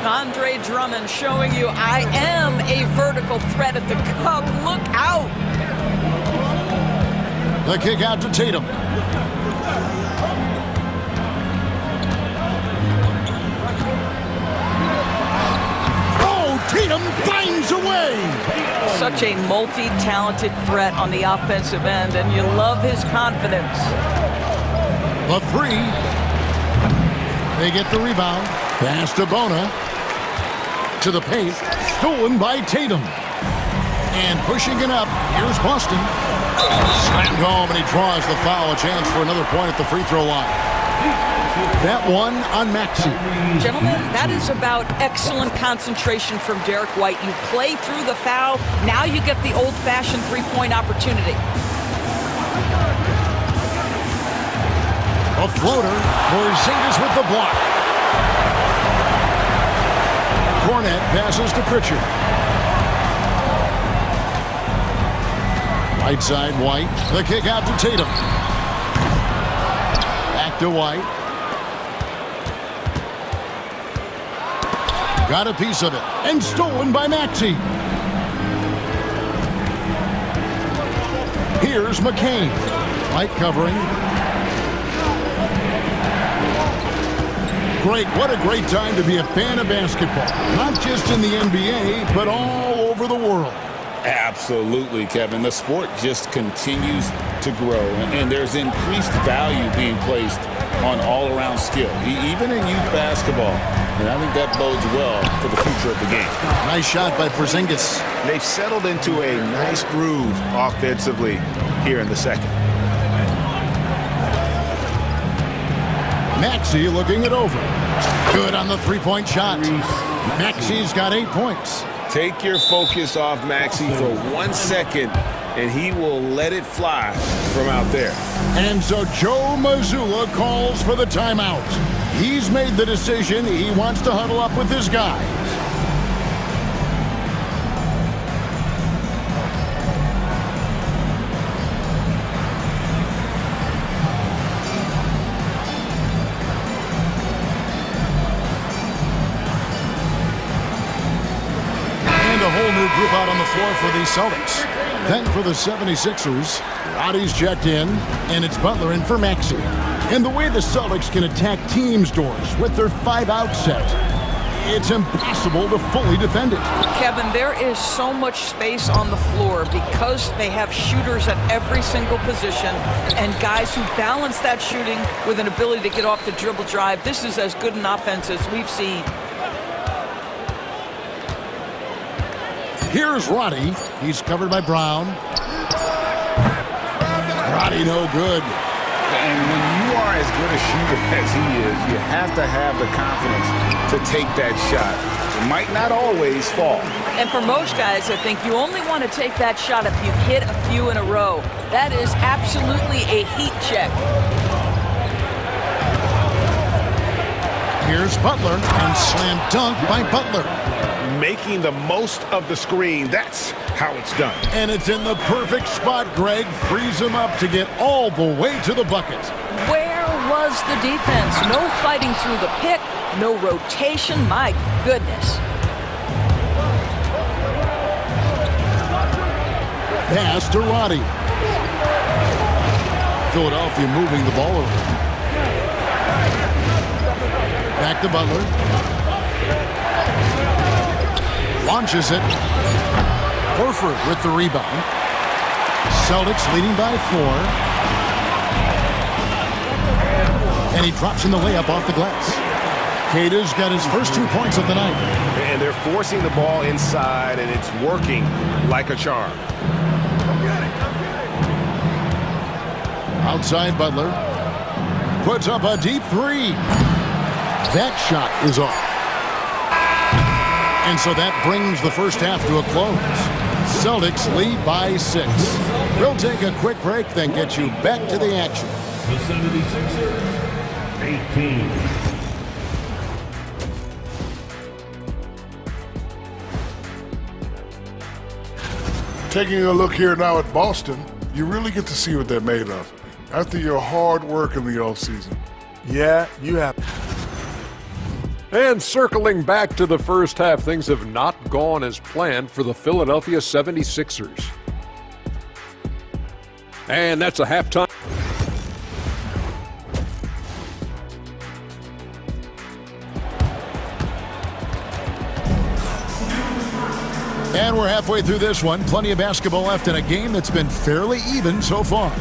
Andre Drummond showing you I am a vertical threat at the cup. Look out. The kick out to Tatum. Tatum finds a way. Such a multi-talented threat on the offensive end, and you love his confidence. The 3. They get the rebound. Pass to Bona. To the paint. Stolen by Tatum. And pushing it up. Here's Boston. Slammed home, and he draws the foul. A chance for another point at the free throw line. That one on Maxey. Gentlemen, that is about excellent concentration from Derek White. You play through the foul. Now you get the old-fashioned three-point opportunity. A floater. Porzingis with the block. Cornette passes to Pritchard. Right side, White. The kick out to Tatum. Back to White. Got a piece of it. And stolen by Maxey. Here's McCain. White covering. Great. What a great time to be a fan of basketball. Not just in the NBA, but all over the world. Absolutely, Kevin. The sport just continues to grow, and there's increased value being placed on all-around skill, even in youth basketball. And I think that bodes well for the future of the game. Nice shot by Porzingis. They've settled into a nice groove offensively here in the second. Maxey looking it over. Good on the three-point shot. Maxey's got 8 points. Take your focus off Maxey for 1 second, and he will let it fly from out there. And so Joe Mazzulla calls for the timeout. He's made the decision. He wants to huddle up with his guys. whole new group out on the floor for the Celtics. Then for the 76ers, Roddy's checked in, and it's Butler in for Maxey. And the way the Celtics can attack teams' doors with their 5-out set, it's impossible to fully defend it. Kevin, there is so much space on the floor because they have shooters at every single position and guys who balance that shooting with an ability to get off the dribble drive. This is as good an offense as we've seen. Here's Roddy. He's covered by Brown. Roddy no good. And when you are as good a shooter as he is, you have to have the confidence to take that shot. It might not always fall. And for most guys, I think you only want to take that shot if you've hit a few in a row. That is absolutely a heat check. Here's Butler, and slam dunk by Butler. Making the most of the screen. That's how it's done. And it's in the perfect spot. Greg frees him up to get all the way to the bucket. Where was the defense? No fighting through the pick, no rotation. My goodness. Pass to Roddy. Philadelphia moving the ball around. Back to Butler. Launches it. Horford with the rebound. Celtics leading by 4. And he drops in the layup off the glass. Kata's got his first 2 points of the night. And they're forcing the ball inside, and it's working like a charm. Outside Butler. Puts up a deep 3. That shot is off. And so that brings the first half to a close. Celtics lead by 6. We'll take a quick break, then get you back to the action. The 76ers, 18. Taking a look here now at Boston, you really get to see what they're made of after your hard work in the offseason. Yeah, you have. And circling back to the first half, things have not gone as planned for the Philadelphia 76ers. And that's a halftime. And we're halfway through this one. Plenty of basketball left in a game that's been fairly even so far.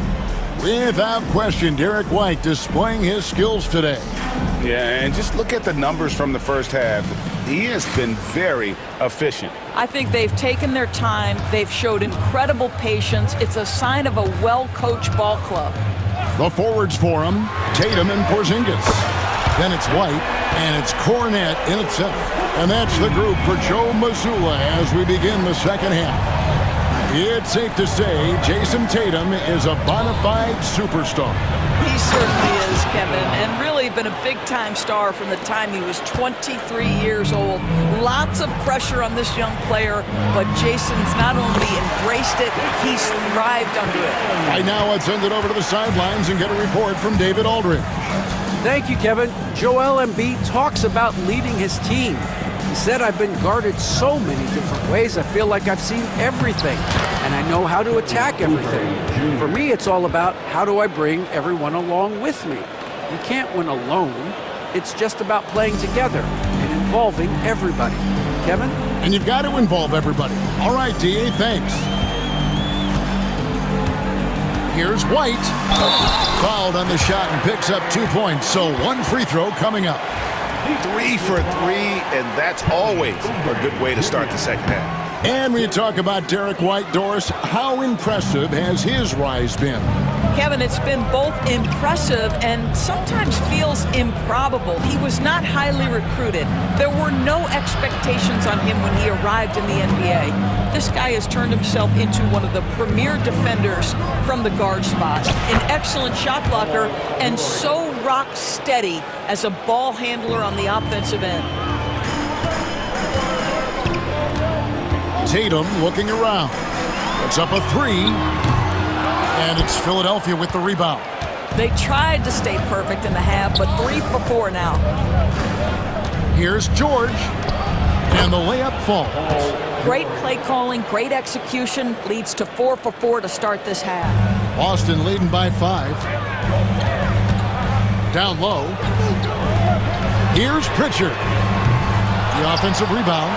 Without question, Derek White displaying his skills today. Yeah, and just look at the numbers from the first half. He has been very efficient. I think they've taken their time. They've showed incredible patience. It's a sign of a well-coached ball club. The forwards for him, Tatum and Porzingis. Then it's White, and it's Cornette in at center. And that's the group for Joe Mazzulla as we begin the second half. It's safe to say Jason Tatum is a bona fide superstar. He certainly is, Kevin, and really been a big-time star from the time he was 23 years old. Lots of pressure on this young player, but Jason's not only embraced it, he's thrived under it. Right now, let's send it over to the sidelines and get a report from David Aldridge. Thank you, Kevin. Joel Embiid talks about leading his team. He said, I've been guarded so many different ways, I feel like I've seen everything, and I know how to attack everything. For me, it's all about how do I bring everyone along with me. You can't win alone. It's just about playing together and involving everybody. Kevin? And you've got to involve everybody. All right, D.A., thanks. Here's White. Fouled on the shot and picks up 2 points, so one free throw coming up. 3 for 3, and that's always a good way to start the second half. And we talk about Derek White. Doris, how impressive has his rise been? Kevin, it's been both impressive and sometimes feels improbable. He was not highly recruited. There were no expectations on him when he arrived in the NBA. This guy has turned himself into one of the premier defenders from the guard spot. An excellent shot blocker and so rock steady as a ball handler on the offensive end. Tatum looking around. It's up a 3. And it's Philadelphia with the rebound. They tried to stay perfect in the half, but 3 for 4 now. Here's George. And the layup falls. Great play calling, great execution, leads to 4 for 4 to start this half. Boston leading by 5. Down low. Here's Pritchard. The offensive rebound.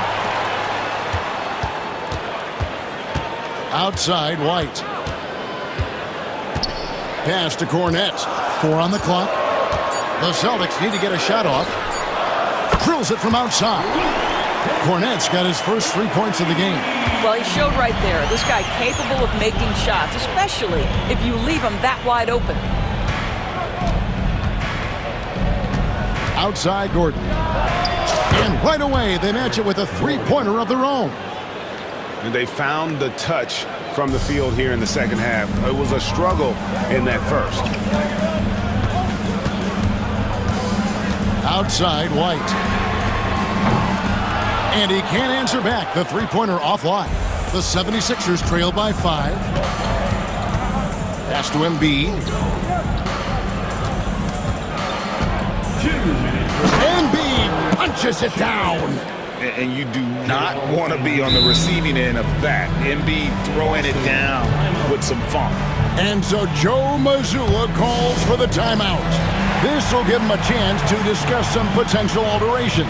Outside, White. Pass to Cornette. 4 on the clock. The Celtics need to get a shot off. Drills it from outside. Cornette's got his first 3 points of the game. Well, he showed right there. This guy capable of making shots, especially if you leave him that wide open. Outside, Gordon. And right away, they match it with a 3-pointer of their own. And they found the touch from the field here in the second half. It was a struggle in that first. Outside, White. And he can't answer back. The 3-pointer offline. The 76ers trail by 5. Pass to Embiid. Embiid punches it down. And you do not want to be on the receiving end of that. Embiid throwing it down with some funk. And so Joe Mazzulla calls for the timeout. This will give him a chance to discuss some potential alterations.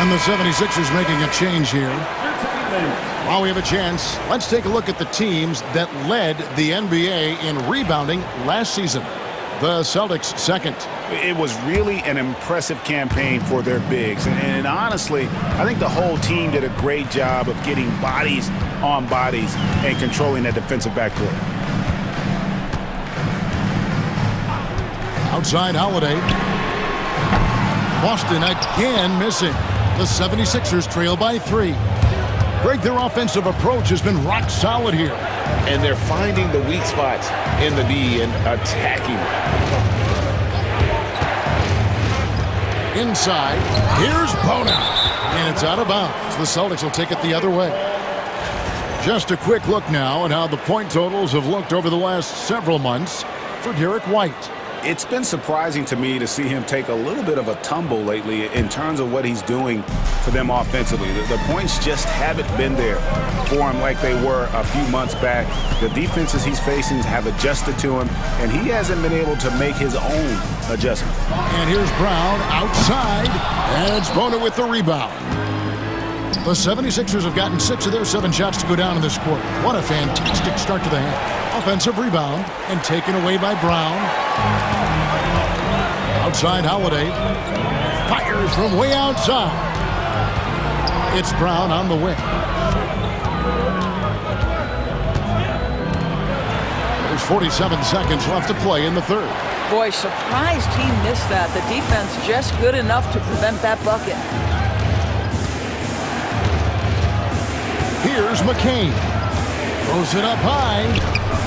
And the 76ers making a change here. While we have a chance, let's take a look at the teams that led the NBA in rebounding last season. The Celtics second. It was really an impressive campaign for their bigs. And honestly, I think the whole team did a great job of getting bodies on bodies and controlling that defensive backcourt. Outside Holiday. Boston again missing. The 76ers trail by 3. Greg, their offensive approach has been rock solid here. And they're finding the weak spots in the D and attacking it. Inside, here's Bona. And it's out of bounds. The Celtics will take it the other way. Just a quick look now at how the point totals have looked over the last several months for Derek White. It's been surprising to me to see him take a little bit of a tumble lately in terms of what he's doing for them offensively. The points just haven't been there for him like they were a few months back. The defenses he's facing have adjusted to him, and he hasn't been able to make his own adjustment. And here's Brown outside, and it's Bona with the rebound. The 76ers have gotten 6 of their 7 shots to go down in this quarter. What a fantastic start to the half. Offensive rebound and taken away by Brown. Outside Holiday. Fires from way outside. It's Brown on the wing. There's 47 seconds left to play in the third. Boy, surprised he missed that. The defense just good enough to prevent that bucket. Here's McCain. Throws it up high,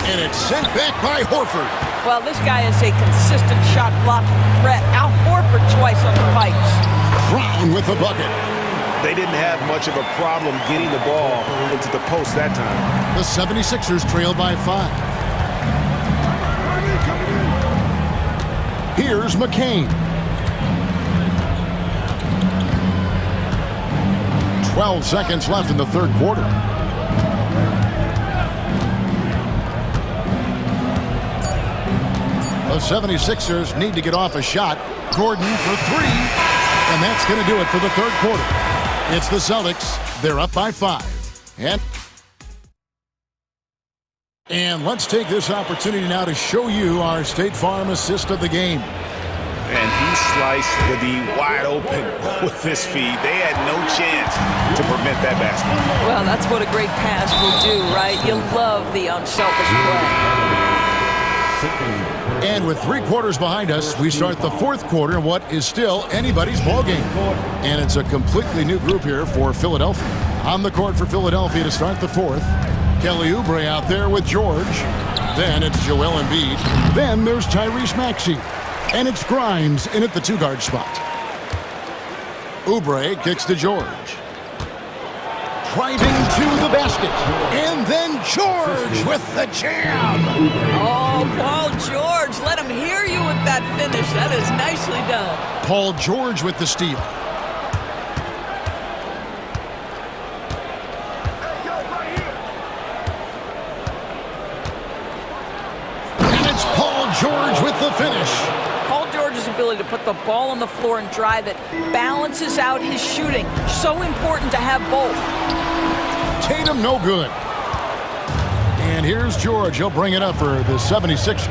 and it's sent back by Horford. Well, this guy is a consistent shot blocking threat. Al Horford twice on the pipes. Brown with the bucket. They didn't have much of a problem getting the ball into the post that time. The 76ers trail by 5. Here's McCain. 12 seconds left in the third quarter. The 76ers need to get off a shot. Gordon for 3. And that's going to do it for the third quarter. It's the Celtics. They're up by 5. And let's take this opportunity now to show you our State Farm assist of the game. And he sliced the D wide open with his feet. They had no chance to prevent that basket. Well, that's what a great pass will do, right? You love the unselfish play. And with 3 quarters behind us, we start the fourth quarter in what is still anybody's ballgame. And it's a completely new group here for Philadelphia. On the court for Philadelphia to start the fourth. Kelly Oubre out there with George. Then it's Joel Embiid. Then there's Tyrese Maxey. And it's Grimes in at the 2-guard spot. Oubre kicks to George. driving to the basket. And then George with the jam. Oh, Paul George, let him hear you with that finish. That is nicely done. Paul George with the steal. And it's Paul George with the finish. Paul George's ability to put the ball on the floor and drive it balances out his shooting. So important to have both. Tatum no good. And here's George. He'll bring it up for the 76ers.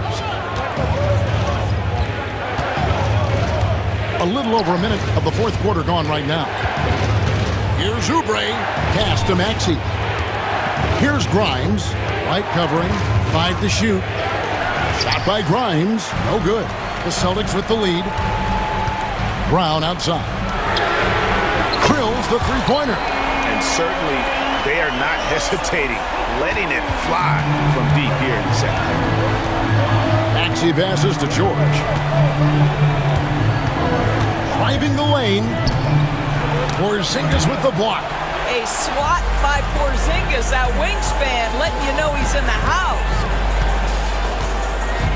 A little over a minute of the fourth quarter gone right now. Here's Oubre. Pass to Maxey. Here's Grimes. Light covering. 5 to shoot. Shot by Grimes. No good. The Celtics with the lead. Brown outside. Drills the three-pointer. And certainly they are not hesitating, letting it fly from deep here in the second half. Maxey passes to George. Driving the lane. Porzingis with the block. A swat by Porzingis, that wingspan, letting you know he's in the house.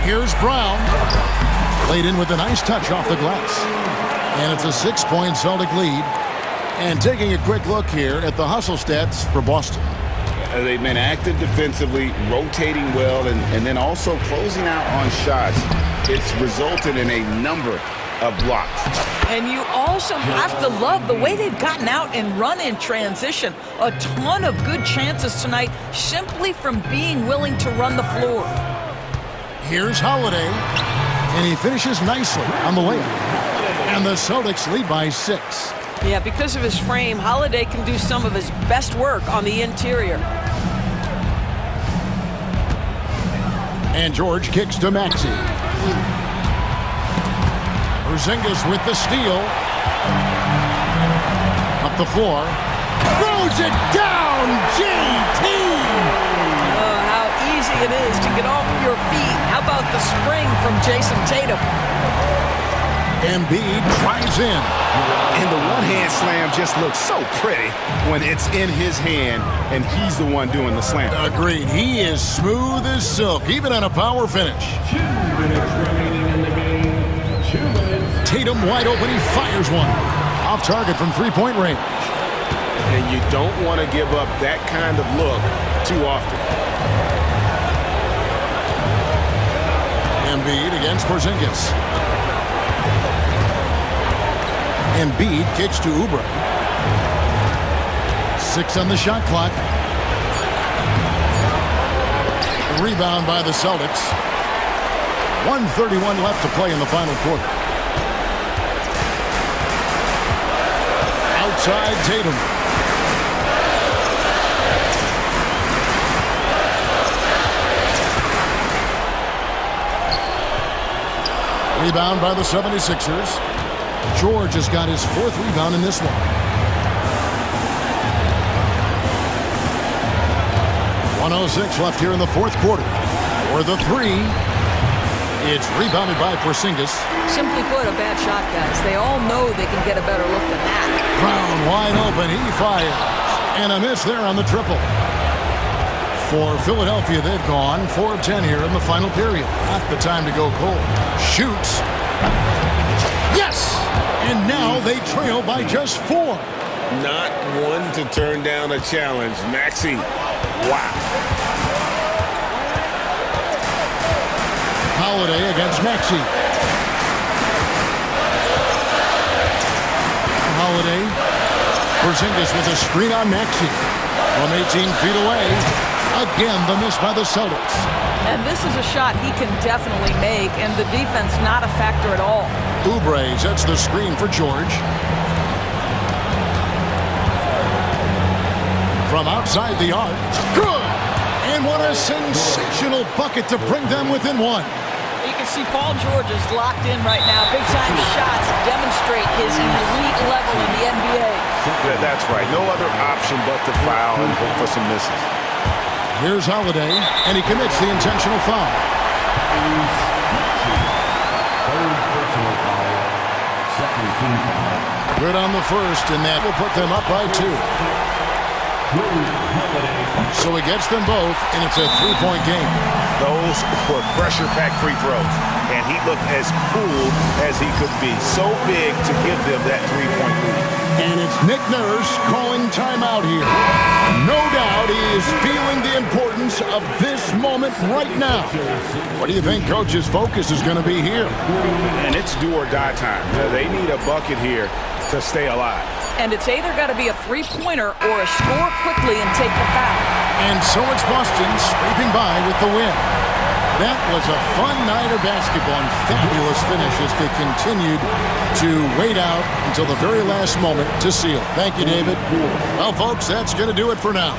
Here's Brown. Laid in with a nice touch off the glass. And it's a 6-point Celtic lead. And taking a quick look here at the hustle stats for Boston. They've been active defensively, rotating well, and then also closing out on shots. It's resulted in a number of blocks. And you also have to love the way they've gotten out and run in transition. A ton of good chances tonight simply from being willing to run the floor. Here's Holiday. And he finishes nicely on the layup. And the Celtics lead by 6. Yeah, because of his frame, Holiday can do some of his best work on the interior. And George kicks to Maxey. Porzingis with the steal. Up the floor. Throws it down, JT! Oh, how easy it is to get off your feet. How about the spring from Jason Tatum? Embiid drives in. And the one-hand slam just looks so pretty when it's in his hand and he's the one doing the slam. Agreed. He is smooth as silk, even on a power finish. 2 minutes remaining in the game. 2 minutes. Tatum wide open. He fires one. Off target from three-point range. And you don't want to give up that kind of look too often. Embiid against Porzingis. Embiid kicks to Oubre. 6 on the shot clock. Rebound by the Celtics. 1:31 left to play in the final quarter. Outside Tatum. Rebound by the 76ers. George has got his 4th rebound in this one. 1:06 left here in the fourth quarter. For the 3. It's rebounded by Porzingis. Simply put, a bad shot, guys. They all know they can get a better look than that. Brown wide open. He fires. And a miss there on the triple. For Philadelphia, they've gone 4 of 10 here in the final period. Not the time to go cold. Shoots. Yes! And now they trail by just 4. Not one to turn down a challenge. Maxey, wow. Holiday against Maxey. Holiday. Porzingis with a screen on Maxey. From 18 feet away. Again, the miss by the Celtics. And this is a shot he can definitely make, and the defense not a factor at all. Oubre sets the screen for George. From outside the arc. Good! And what a sensational bucket to bring them within 1. You can see Paul George is locked in right now. Big-time shots demonstrate his elite level in the NBA. Yeah, that's right. No other option but to foul and hope for some misses. Here's Holiday, and he commits the intentional foul. Good on the first, and that will put them up by 2. So he gets them both, and it's a three-point game. Those were pressure-packed free throws, and he looked as cool as he could be. So big to give them that three-point lead. And it's Nick Nurse calling timeout here. No doubt he is feeling the importance of this moment right now. What do you think Coach's focus is going to be here? And it's do or die time. They need a bucket here to stay alive. And it's either got to be a three-pointer or a score quickly and take the foul. And so it's Boston scraping by with the win. That was a fun night of basketball and fabulous finish as they continued to wait out until the very last moment to seal. Thank you, David. Well, folks, that's going to do it for now.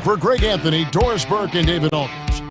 For Greg Anthony, Doris Burke, and David Aldridge.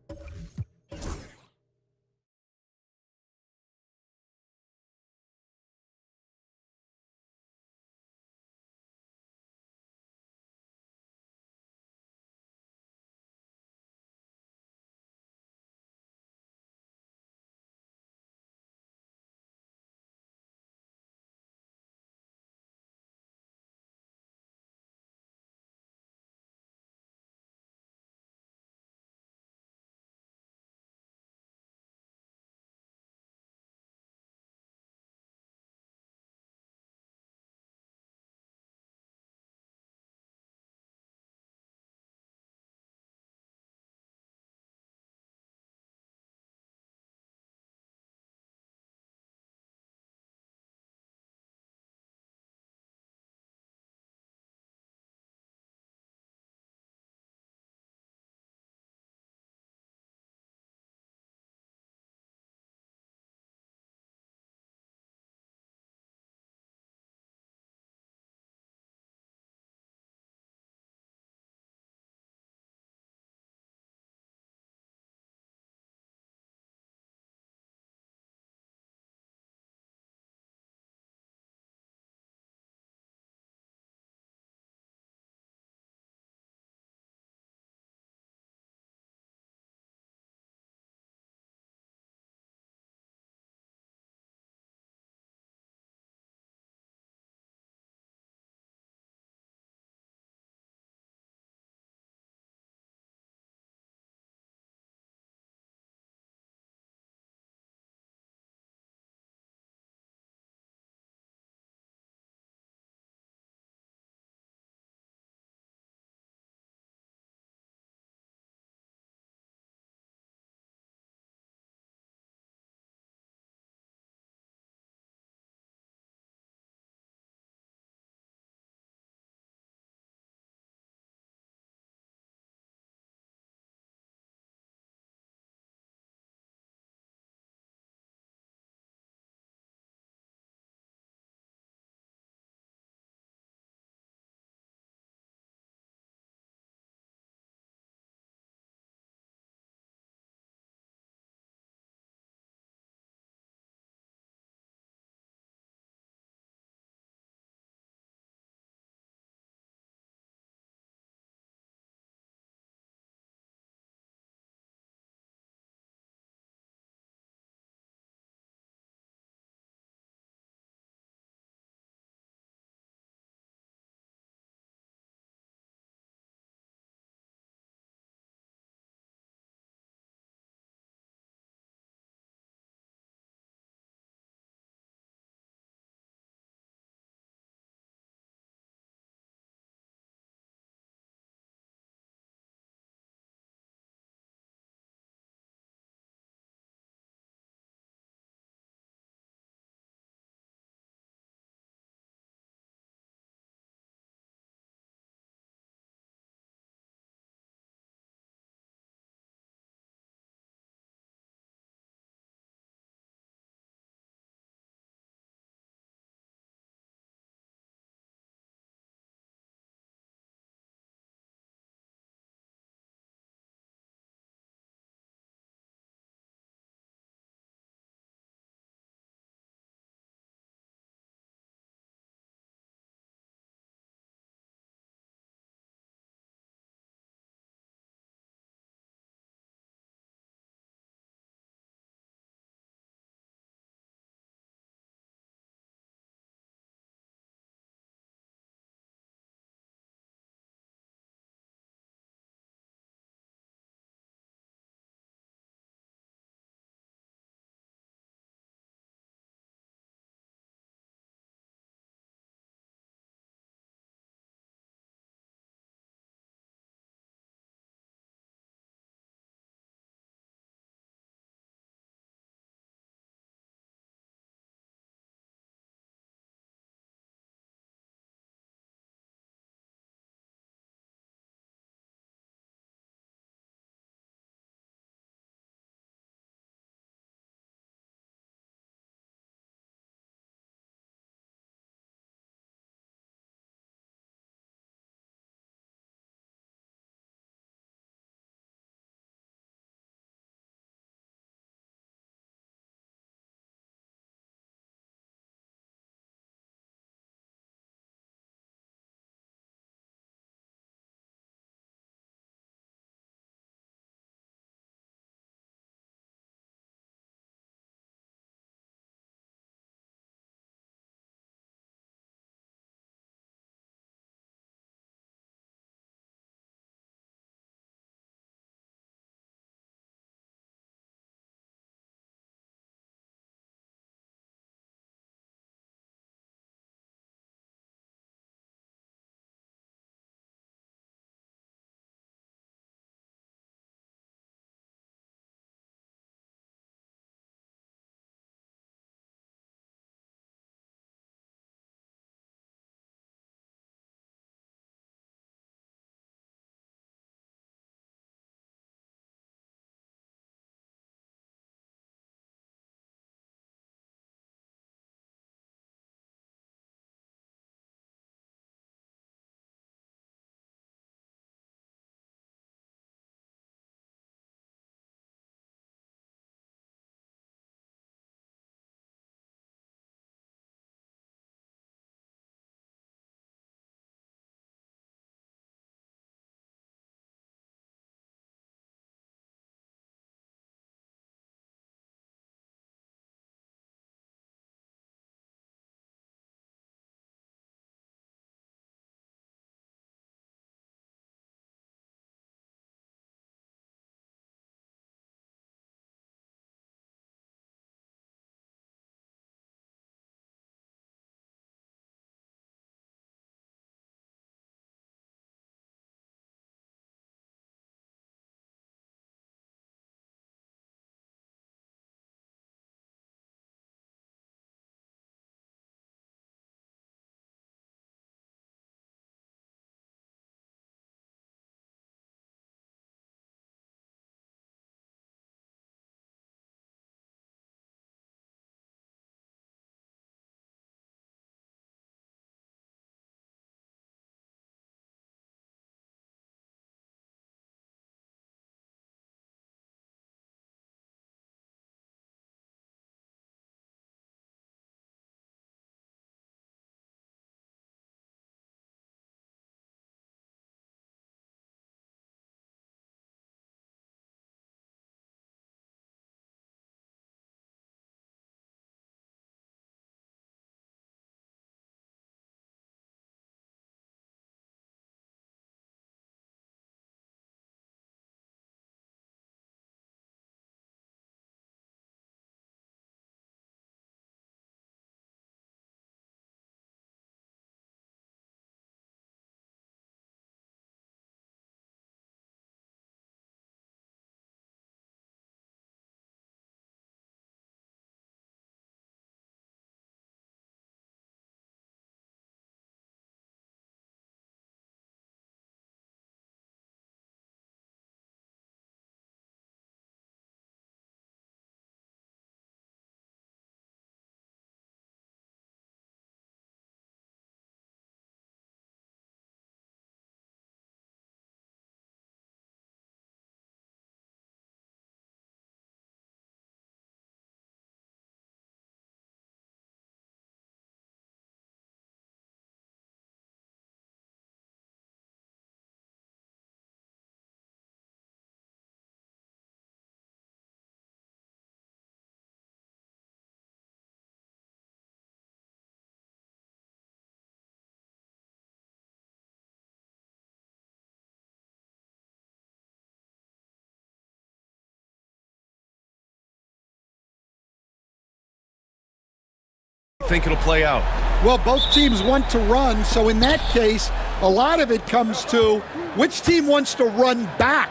think it'll play out? Well, both teams want to run, so in that case, a lot of it comes to which team wants to run back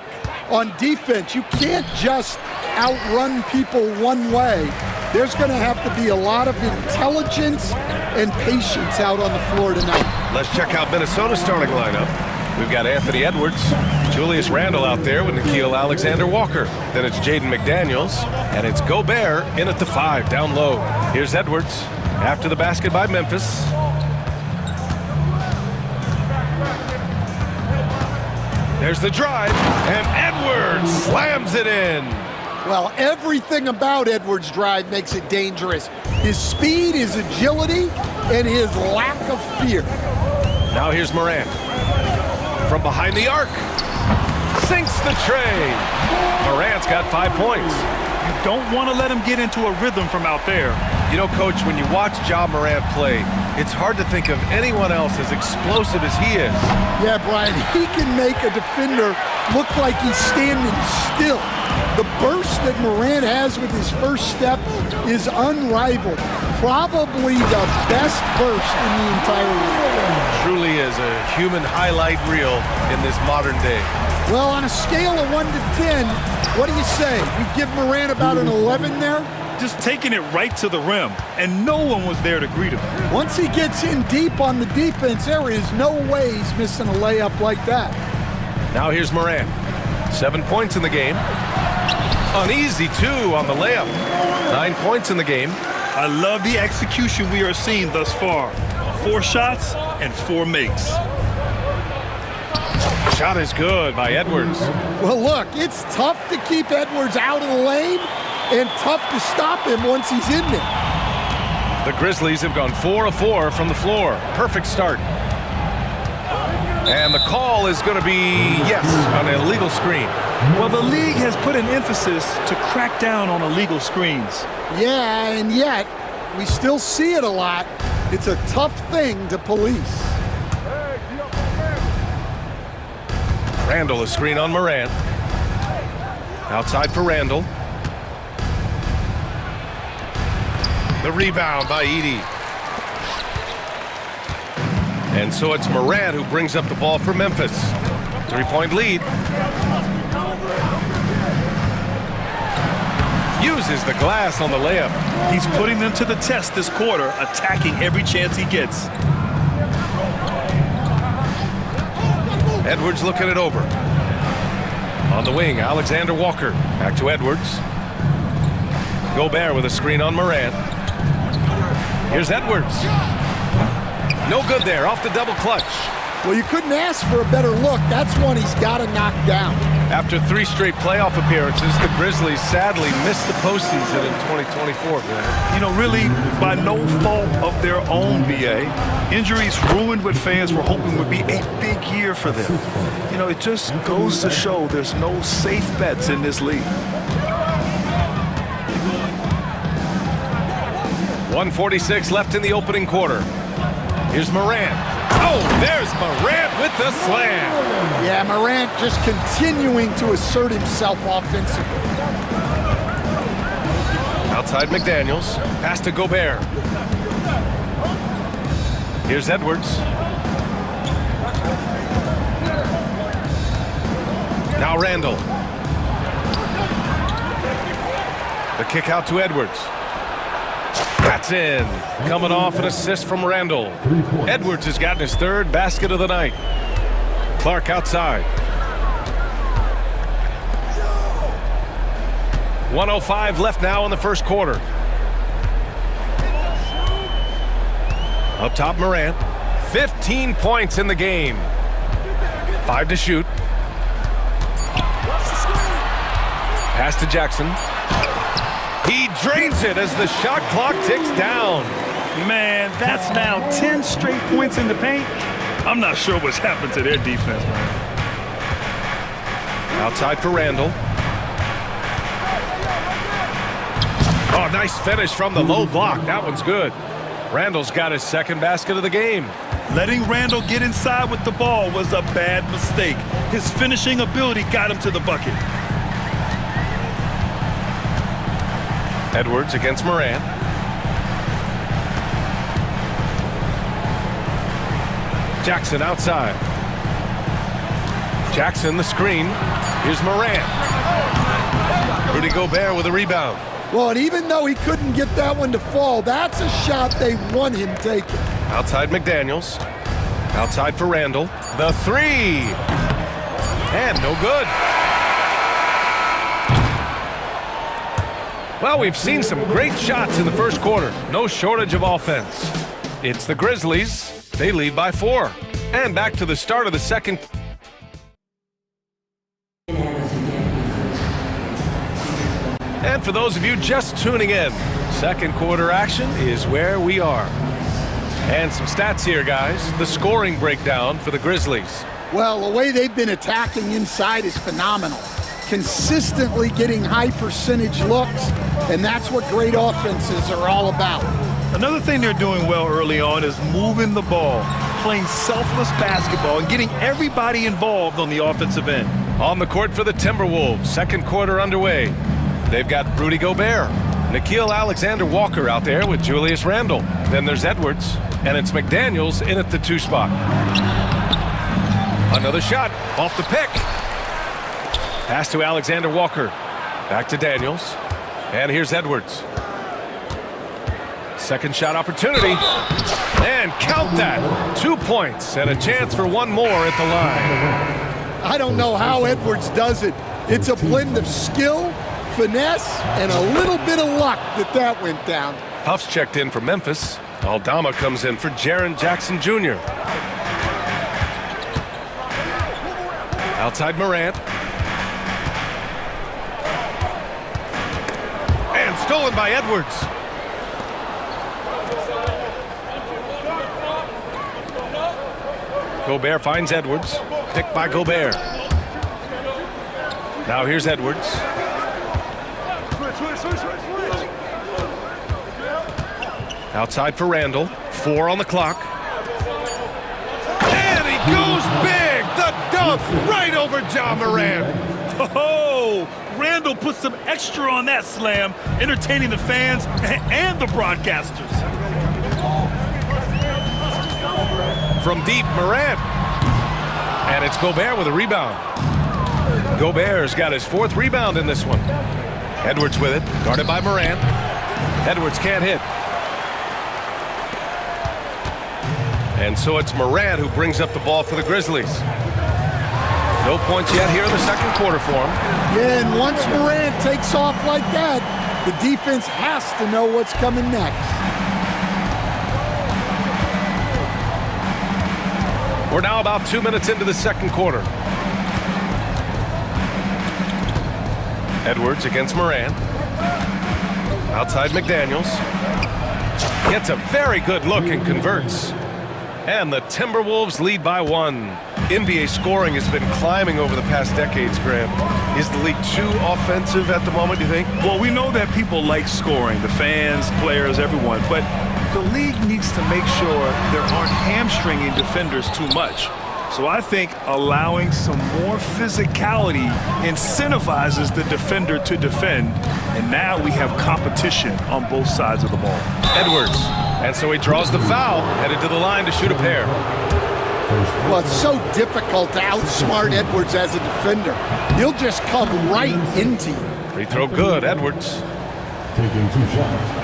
on defense. You can't just outrun people one way. There's going to have to be a lot of intelligence and patience out on the floor tonight. Let's check out Minnesota's starting lineup. We've got Anthony Edwards, Julius Randle out there with Nickeil Alexander-Walker. Then it's Jaden McDaniels, and it's Gobert in at the 5, down low. Here's Edwards after the basket by Memphis. There's the drive, and Edwards slams it in. Well, everything about Edwards' drive makes it dangerous. His speed, his agility, and his lack of fear. Now here's Morant. From behind the arc. Sinks the tray. Morant's got 5 points. You don't want to let him get into a rhythm from out there. You know, Coach, when you watch Ja Morant play, it's hard to think of anyone else as explosive as he is. Yeah, Brian, he can make a defender look like he's standing still. The burst that Morant has with his first step is unrivaled. Probably the best burst in the entire league. Truly is a human highlight reel in this modern day. Well, on a scale of 1 to 10, what do you say? You give Morant about an 11 there? Just taking it right to the rim, and no one was there to greet him. Once he gets in deep on the defense, there is no way he's missing a layup like that. Now here's Morant. 7 points in the game. Uneasy, too, on the layup. 9 points in the game. I love the execution we are seeing thus far. 4 shots and 4 makes. Shot is good by Edwards. Well, look, it's tough to keep Edwards out of the lane and tough to stop him once he's in there. The Grizzlies have gone 4 of 4 from the floor. Perfect start. And the call is going to be, yes, an illegal screen. Well, the league has put an emphasis to crack down on illegal screens. Yeah, and yet, we still see it a lot. It's a tough thing to police. Randle, a screen on Morant. Outside for Randle. The rebound by Edey. And so it's Morant who brings up the ball for Memphis. 3-point lead. Uses the glass on the layup. He's putting them to the test this quarter, attacking every chance he gets. Edwards looking it over. On the wing, Alexander Walker. Back to Edwards. Gobert with a screen on Morant. Here's Edwards. No good there, off the double clutch. Well, you couldn't ask for a better look. That's one he's got to knock down. After 3 straight playoff appearances, the Grizzlies sadly missed the postseason in 2024, man. You know, really, by no fault of their own, BA. Injuries ruined what fans were hoping would be a big year for them. You know, it just goes to show there's no safe bets in this league. 1:46 left in the opening quarter. Here's Morant. Oh, there's Morant with the slam. Yeah, Morant just continuing to assert himself offensively. Outside McDaniels. Pass to Gobert. Here's Edwards. Now Randle. The kick out to Edwards. That's in. Coming off an assist from Randle. Edwards has gotten his 3rd basket of the night. Clark outside. 1:05 left now in the first quarter. Up top, Morant. 15 points in the game. 5 to shoot. Pass to Jackson. He drains it as the shot clock ticks down. Man, that's now 10 straight points in the paint. I'm not sure what's happened to their defense, man. Outside for Randle. Oh, nice finish from the low block. That one's good. Randle's got his 2nd basket of the game. Letting Randle get inside with the ball was a bad mistake. His finishing ability got him to the bucket. Edwards against Morant. Jackson outside. Jackson the screen. Here's Morant. Rudy Gobert with a rebound. Well, and even though he couldn't get that one to fall, that's a shot they want him taking. Outside McDaniels. Outside for Randall. The three. And no good. Well, we've seen some great shots in the first quarter. No shortage of offense. It's the Grizzlies. They lead by 4. And back to the start of the second. And for those of you just tuning in, second quarter action is where we are. And some stats here, guys. The scoring breakdown for the Grizzlies. Well, the way they've been attacking inside is phenomenal. Consistently getting high percentage looks, and that's what great offenses are all about. Another thing they're doing well early on is moving the ball, playing selfless basketball, and getting everybody involved on the offensive end. On the court for the Timberwolves, second quarter underway. They've got Rudy Gobert, Nickeil Alexander-Walker out there with Julius Randle. Then there's Edwards, and it's McDaniels in at the 2 spot. Another shot off the pick. Pass to Alexander-Walker. Back to Daniels. And here's Edwards. Second shot opportunity. And count that. 2 points and a chance for one more at the line. I don't know how Edwards does it. It's a blend of skill, finesse, and a little bit of luck that went down. Huff's checked in for Memphis. Aldama comes in for Jaren Jackson Jr. Outside Morant. And stolen by Edwards. Gobert finds Edwards. Picked by Gobert. Now here's Edwards. Outside for Randall. 4 on the clock. And he goes big! The dunk right over Ja Morant. Oh, Randall put some extra on that slam, entertaining the fans and the broadcasters. From deep, Morant. And it's Gobert with a rebound. Gobert's got his 4th rebound in this one. Edwards with it, guarded by Morant. Edwards can't hit. And so it's Morant who brings up the ball for the Grizzlies. No points yet here in the second quarter for him. Yeah, and once Morant takes off like that, the defense has to know what's coming next. We're now about 2 minutes into the second quarter. Edwards against Morant. Outside McDaniels. Gets a very good look and converts. And the Timberwolves lead by 1. NBA scoring has been climbing over the past decades, Graham. Is the league too offensive at the moment, do you think? Well, we know that people like scoring, the fans, players, everyone, but the league needs to make sure there aren't hamstringing defenders too much. So I think allowing some more physicality incentivizes the defender to defend, and now we have competition on both sides of the ball. Edwards, and so he draws the foul, headed to the line to shoot a pair. Well, it's so difficult to outsmart Edwards as a defender. He'll just come right into you. Free throw good, Edwards. Taking 2 shots.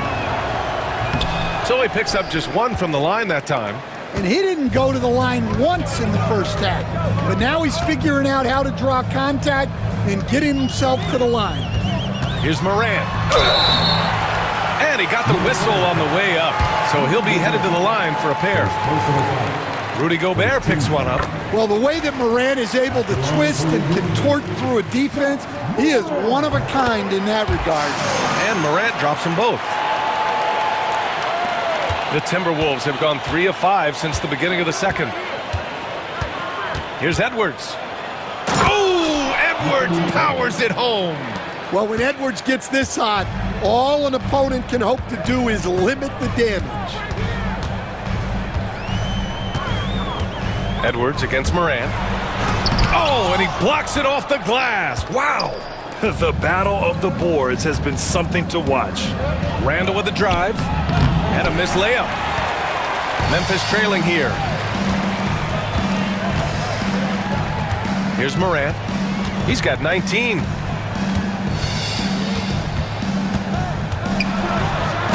So he picks up just 1 from the line that time. And he didn't go to the line once in the first half. But now he's figuring out how to draw contact and getting himself to the line. Here's Morant. And he got the whistle on the way up. So he'll be headed to the line for a pair. Rudy Gobert picks one up. Well, the way that Morant is able to twist and contort through a defense, he is one of a kind in that regard. And Morant drops them both. The Timberwolves have gone 3 of 5 since the beginning of the second. Here's Edwards. Oh, Edwards powers it home. Well, when Edwards gets this hot, all an opponent can hope to do is limit the damage. Edwards against Morant. Oh, and he blocks it off the glass. Wow. The battle of the boards has been something to watch. Randall with a drive and a missed layup. Memphis trailing here. Here's Morant. He's got 19.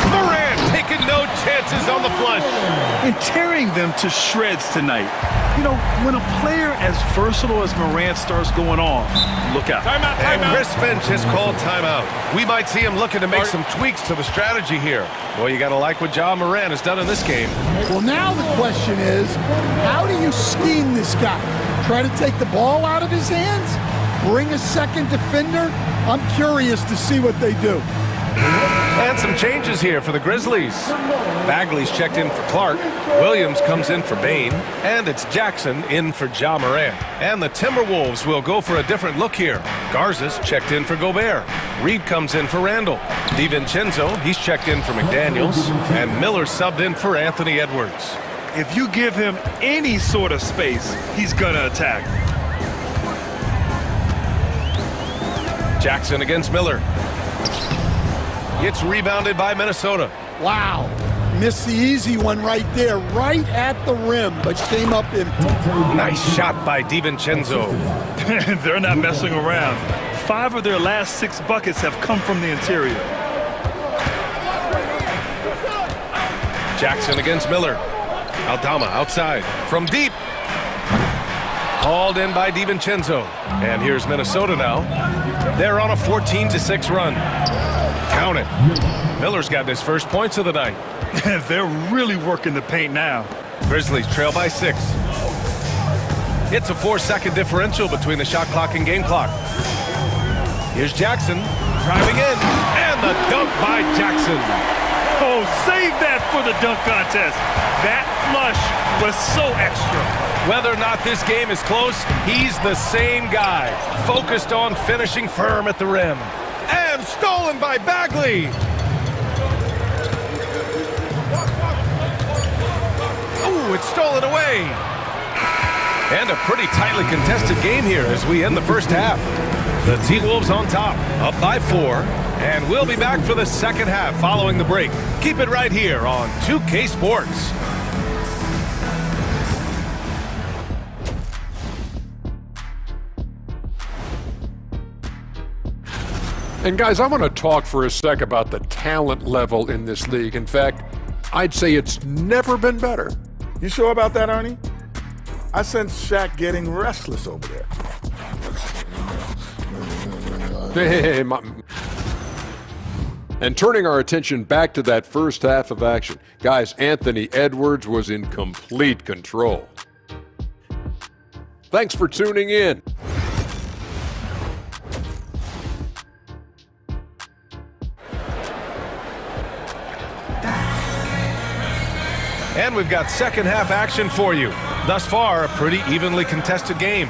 Morant taking no chances on the flush. And tearing them to shreds tonight. You know, when a player as versatile as Morant starts going off, look out. Timeout. And Chris Finch has called timeout. We might see him looking to make some tweaks to the strategy here. Well, you got to like what Ja Morant has done in this game. Well, now the question is, how do you scheme this guy? Try to take the ball out of his hands? Bring a second defender? I'm curious to see what they do. And some changes here for the Grizzlies. Bagley's checked in for Clark. Williams comes in for Bain. And it's Jackson in for Ja Morant. And the Timberwolves will go for a different look here. Garza's checked in for Gobert. Reed comes in for Randall. DiVincenzo, he's checked in for McDaniels. And Miller subbed in for Anthony Edwards. If you give him any sort of space, he's gonna attack. Jackson against Miller. It's rebounded by Minnesota. Wow. Missed the easy one right there, right at the rim, but came up empty. Nice shot by DiVincenzo. They're not messing around. 5 of their last 6 buckets have come from the interior. Jackson against Miller. Aldama outside from deep. Hauled in by DiVincenzo. And here's Minnesota now. They're on a 14-6 run. Count it. Miller's got his first points of the night. They're really working the paint now. Grizzlies trail by 6. It's a 4-second differential between the shot clock and game clock. Here's Jackson driving in. And the dunk by Jackson. Oh, save that for the dunk contest. That flush was so extra. Whether or not this game is close, he's the same guy. Focused on finishing firm at the rim. And stolen by Bagley. Ooh, it's stolen away. And a pretty tightly contested game here as we end the first half. The T-Wolves on top, up by 4. And we'll be back for the second half following the break. Keep it right here on 2K Sports. And guys, I want to talk for a sec about the talent level in this league. In fact, I'd say it's never been better. You sure about that, Ernie? I sense Shaq getting restless over there. Hey, and turning our attention back to that first half of action, guys, Anthony Edwards was in complete control. Thanks for tuning in. And we've got second half action for you. Thus far, a pretty evenly contested game.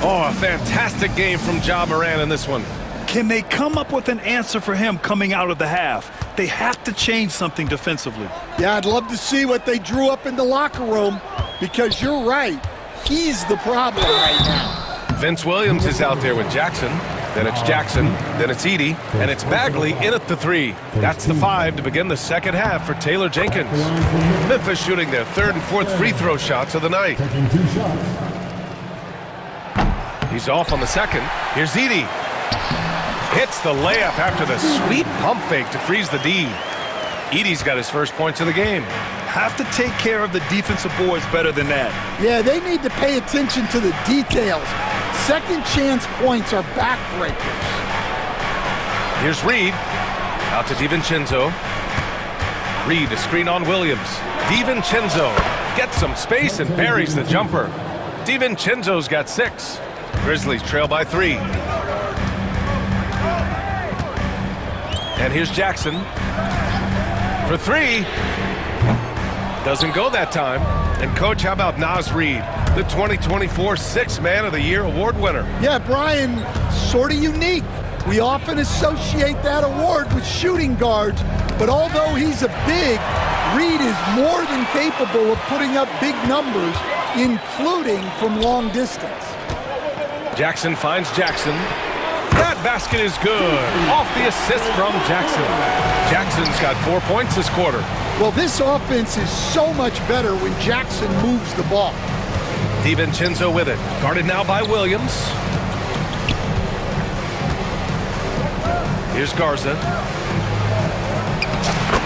Oh, a fantastic game from Ja Morant in this one. Can they come up with an answer for him coming out of the half? They have to change something defensively. Yeah, I'd love to see what they drew up in the locker room, because you're right. He's the problem right now. Vince Williams is out there with Jackson. Then it's Jackson. Then it's Edey. And it's Bagley in at the 3. That's the 5 to begin the second half for Taylor Jenkins. Memphis shooting their 3rd and 4th free throw shots of the night. He's off on the second. Here's Edey. Hits the layup after the sweet pump fake to freeze the D. Edey's got his first points of the game. Have to take care of the defensive boards better than that. Yeah, they need to pay attention to the details. Second chance points are backbreakers. Here's Reed. Out to DiVincenzo. Reed, a screen on Williams. DiVincenzo gets some space and buries the jumper. DiVincenzo's got 6. Grizzlies trail by 3. And here's Jackson for 3. Doesn't go that time. And coach, how about Naz Reid, the 2024 Sixth Man of the Year award winner? Yeah, Brian, sort of unique. We often associate that award with shooting guards, but although he's a big, Reid is more than capable of putting up big numbers, including from long distance. Jackson finds Jackson. That basket is good. Off the assist from Jackson. Jackson's got 4 points this quarter. Well, this offense is so much better when Jackson moves the ball. DiVincenzo with it. Guarded now by Williams. Here's Garza.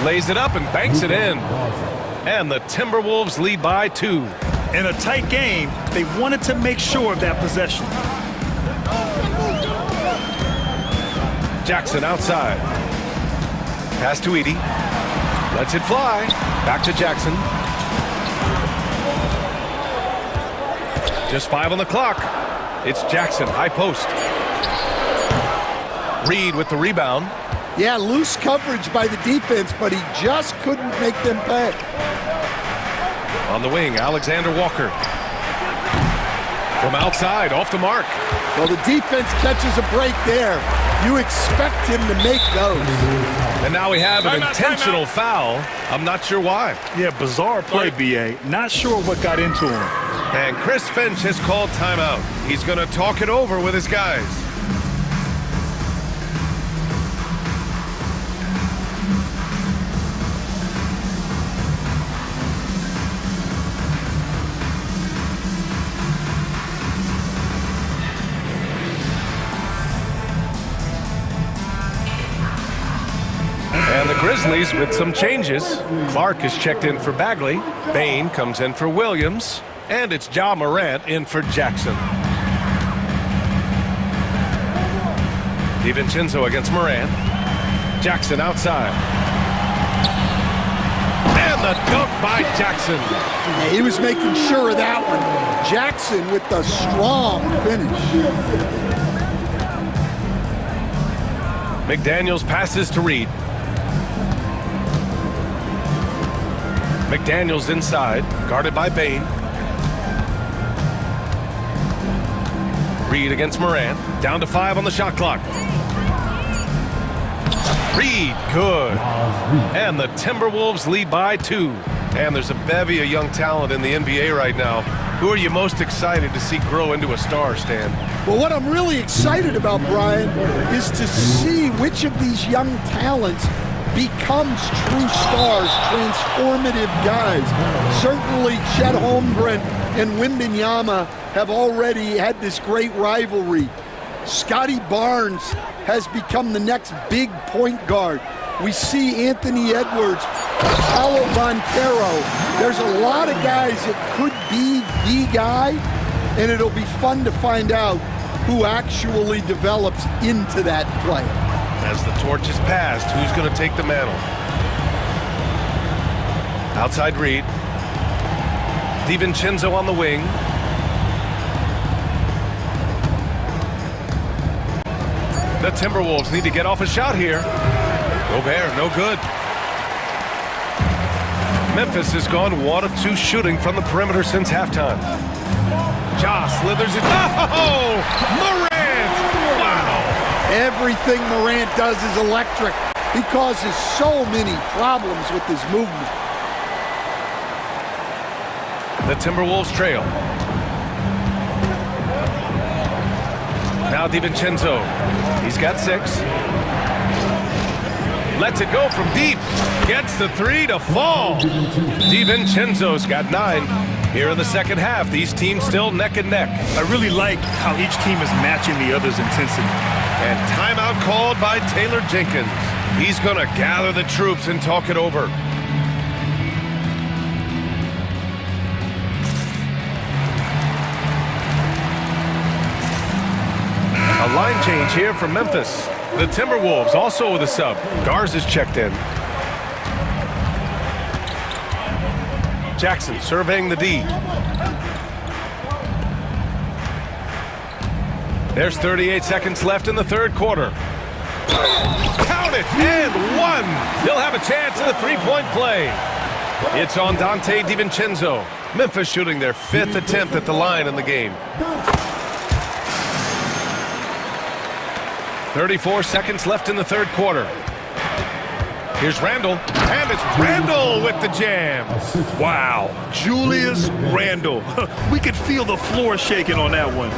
Lays it up and banks it in. And the Timberwolves lead by 2. In a tight game, they wanted to make sure of that possession. Jackson outside. Pass to Edey. Lets it fly. Back to Jackson. Just 5 on the clock. It's Jackson, high post. Reed with the rebound. Yeah, loose coverage by the defense, but he just couldn't make them pay. On the wing, Alexander Walker. From outside, off the mark. Well, the defense catches a break there. You expect him to make those. And now we have an intentional foul. I'm not sure why. Yeah, bizarre play, BA. Not sure what got into him. And Chris Finch has called timeout. He's going to talk it over with his guys. And the Grizzlies with some changes. Clark is checked in for Bagley. Bain comes in for Williams. And it's Ja Morant in for Jackson. DiVincenzo against Morant. Jackson outside. And the dunk by Jackson. Yeah, he was making sure of that one. Jackson with the strong finish. McDaniels passes to Reed. McDaniels inside, guarded by Bain. Reed against Morant, down to 5 on the shot clock. Reed, good. And the Timberwolves lead by 2. And there's a bevy of young talent in the NBA right now. Who are you most excited to see grow into a star, Stan? Well, what I'm really excited about, Brian, is to see which of these young talents becomes true stars, transformative guys. Certainly Chet Holmgren and Wembanyama have already had this great rivalry. Scotty Barnes has become the next big point guard. We see Anthony Edwards, Paolo Banchero. There's a lot of guys that could be the guy, and it'll be fun to find out who actually develops into that play. As the torch is passed, who's going to take the mantle? Outside Reed. DiVincenzo on the wing. The Timberwolves need to get off a shot here. Gobert, no good. Memphis has gone 1 of 2 shooting from the perimeter since halftime. Ja slithers it. Oh! Morant! Wow! Everything Morant does is electric. He causes so many problems with his movement. The Timberwolves trail. Now DiVincenzo. He's got 6. Lets it go from deep. Gets the 3 to fall. DiVincenzo's got 9. Here in the second half, these teams still neck and neck. I really like how each team is matching the other's intensity. And timeout called by Taylor Jenkins. He's going to gather the troops and talk it over. A line change here for Memphis. The Timberwolves also with a sub. Garza's checked in. Jackson surveying the D. There's 38 seconds left in the third quarter. Count it, and 1. He'll have a chance in the three-point play. It's on Dante DiVincenzo. Memphis shooting their 5th attempt at the line in the game. 34 seconds left in the third quarter. Here's Randle, and it's Randle with the jam. Wow, Julius Randle. We could feel the floor shaking on that one.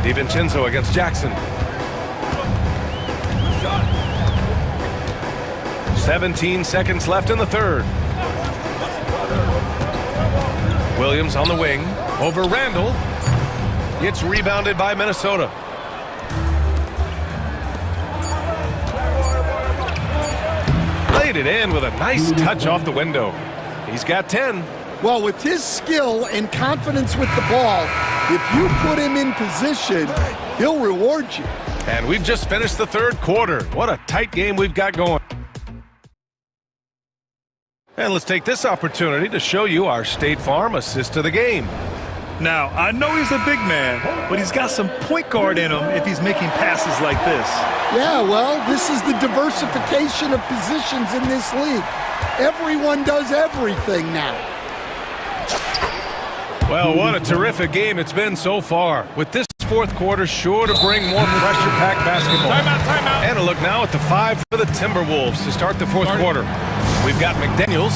DiVincenzo against Jackson. 17 seconds left in the third. Williams on the wing. Over Randall. It's rebounded by Minnesota. Laid it in with a nice touch off the window. He's got 10. Well, with his skill and confidence with the ball, if you put him in position, he'll reward you. And we've just finished the third quarter. What a tight game we've got going. And let's take this opportunity to show you our State Farm assist of the game. Now, I know he's a big man, but he's got some point guard in him if he's making passes like this. Yeah, well, this is the diversification of positions in this league. Everyone does everything now. Well, what a terrific game it's been so far. With this fourth quarter sure to bring more pressure-packed basketball. Timeout. And a look now at the 5 for the Timberwolves to start the fourth quarter. We've got McDaniels.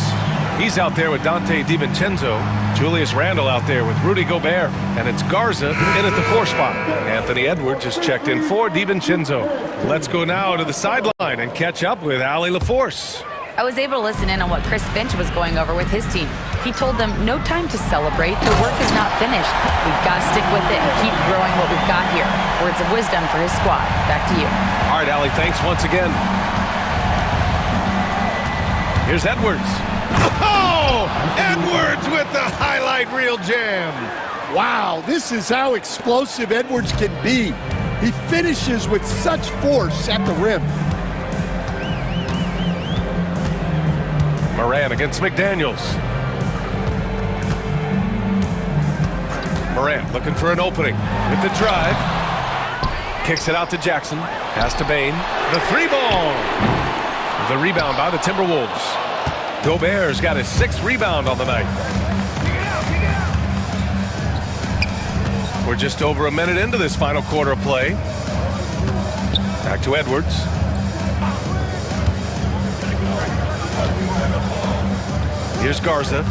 He's out there with Dante DiVincenzo. Julius Randle out there with Rudy Gobert. And it's Garza in at the 4 spot. Anthony Edwards has checked in for DiVincenzo. Let's go now to the sideline and catch up with Allie LaForce. I was able to listen in on what Chris Finch was going over with his team. He told them no time to celebrate. The work is not finished. We've got to stick with it and keep growing what we've got here. Words of wisdom for his squad. Back to you. All right, Allie, thanks once again. Here's Edwards. Oh! Edwards with the highlight reel jam. Wow, this is how explosive Edwards can be. He finishes with such force at the rim. Moran against McDaniels. Moran looking for an opening with the drive. Kicks it out to Jackson. Pass to Bain. The 3-ball. The rebound by the Timberwolves. Gobert's got his 6th rebound on the night. We're just over a minute into this final quarter of play. Back to Edwards. Here's Garza.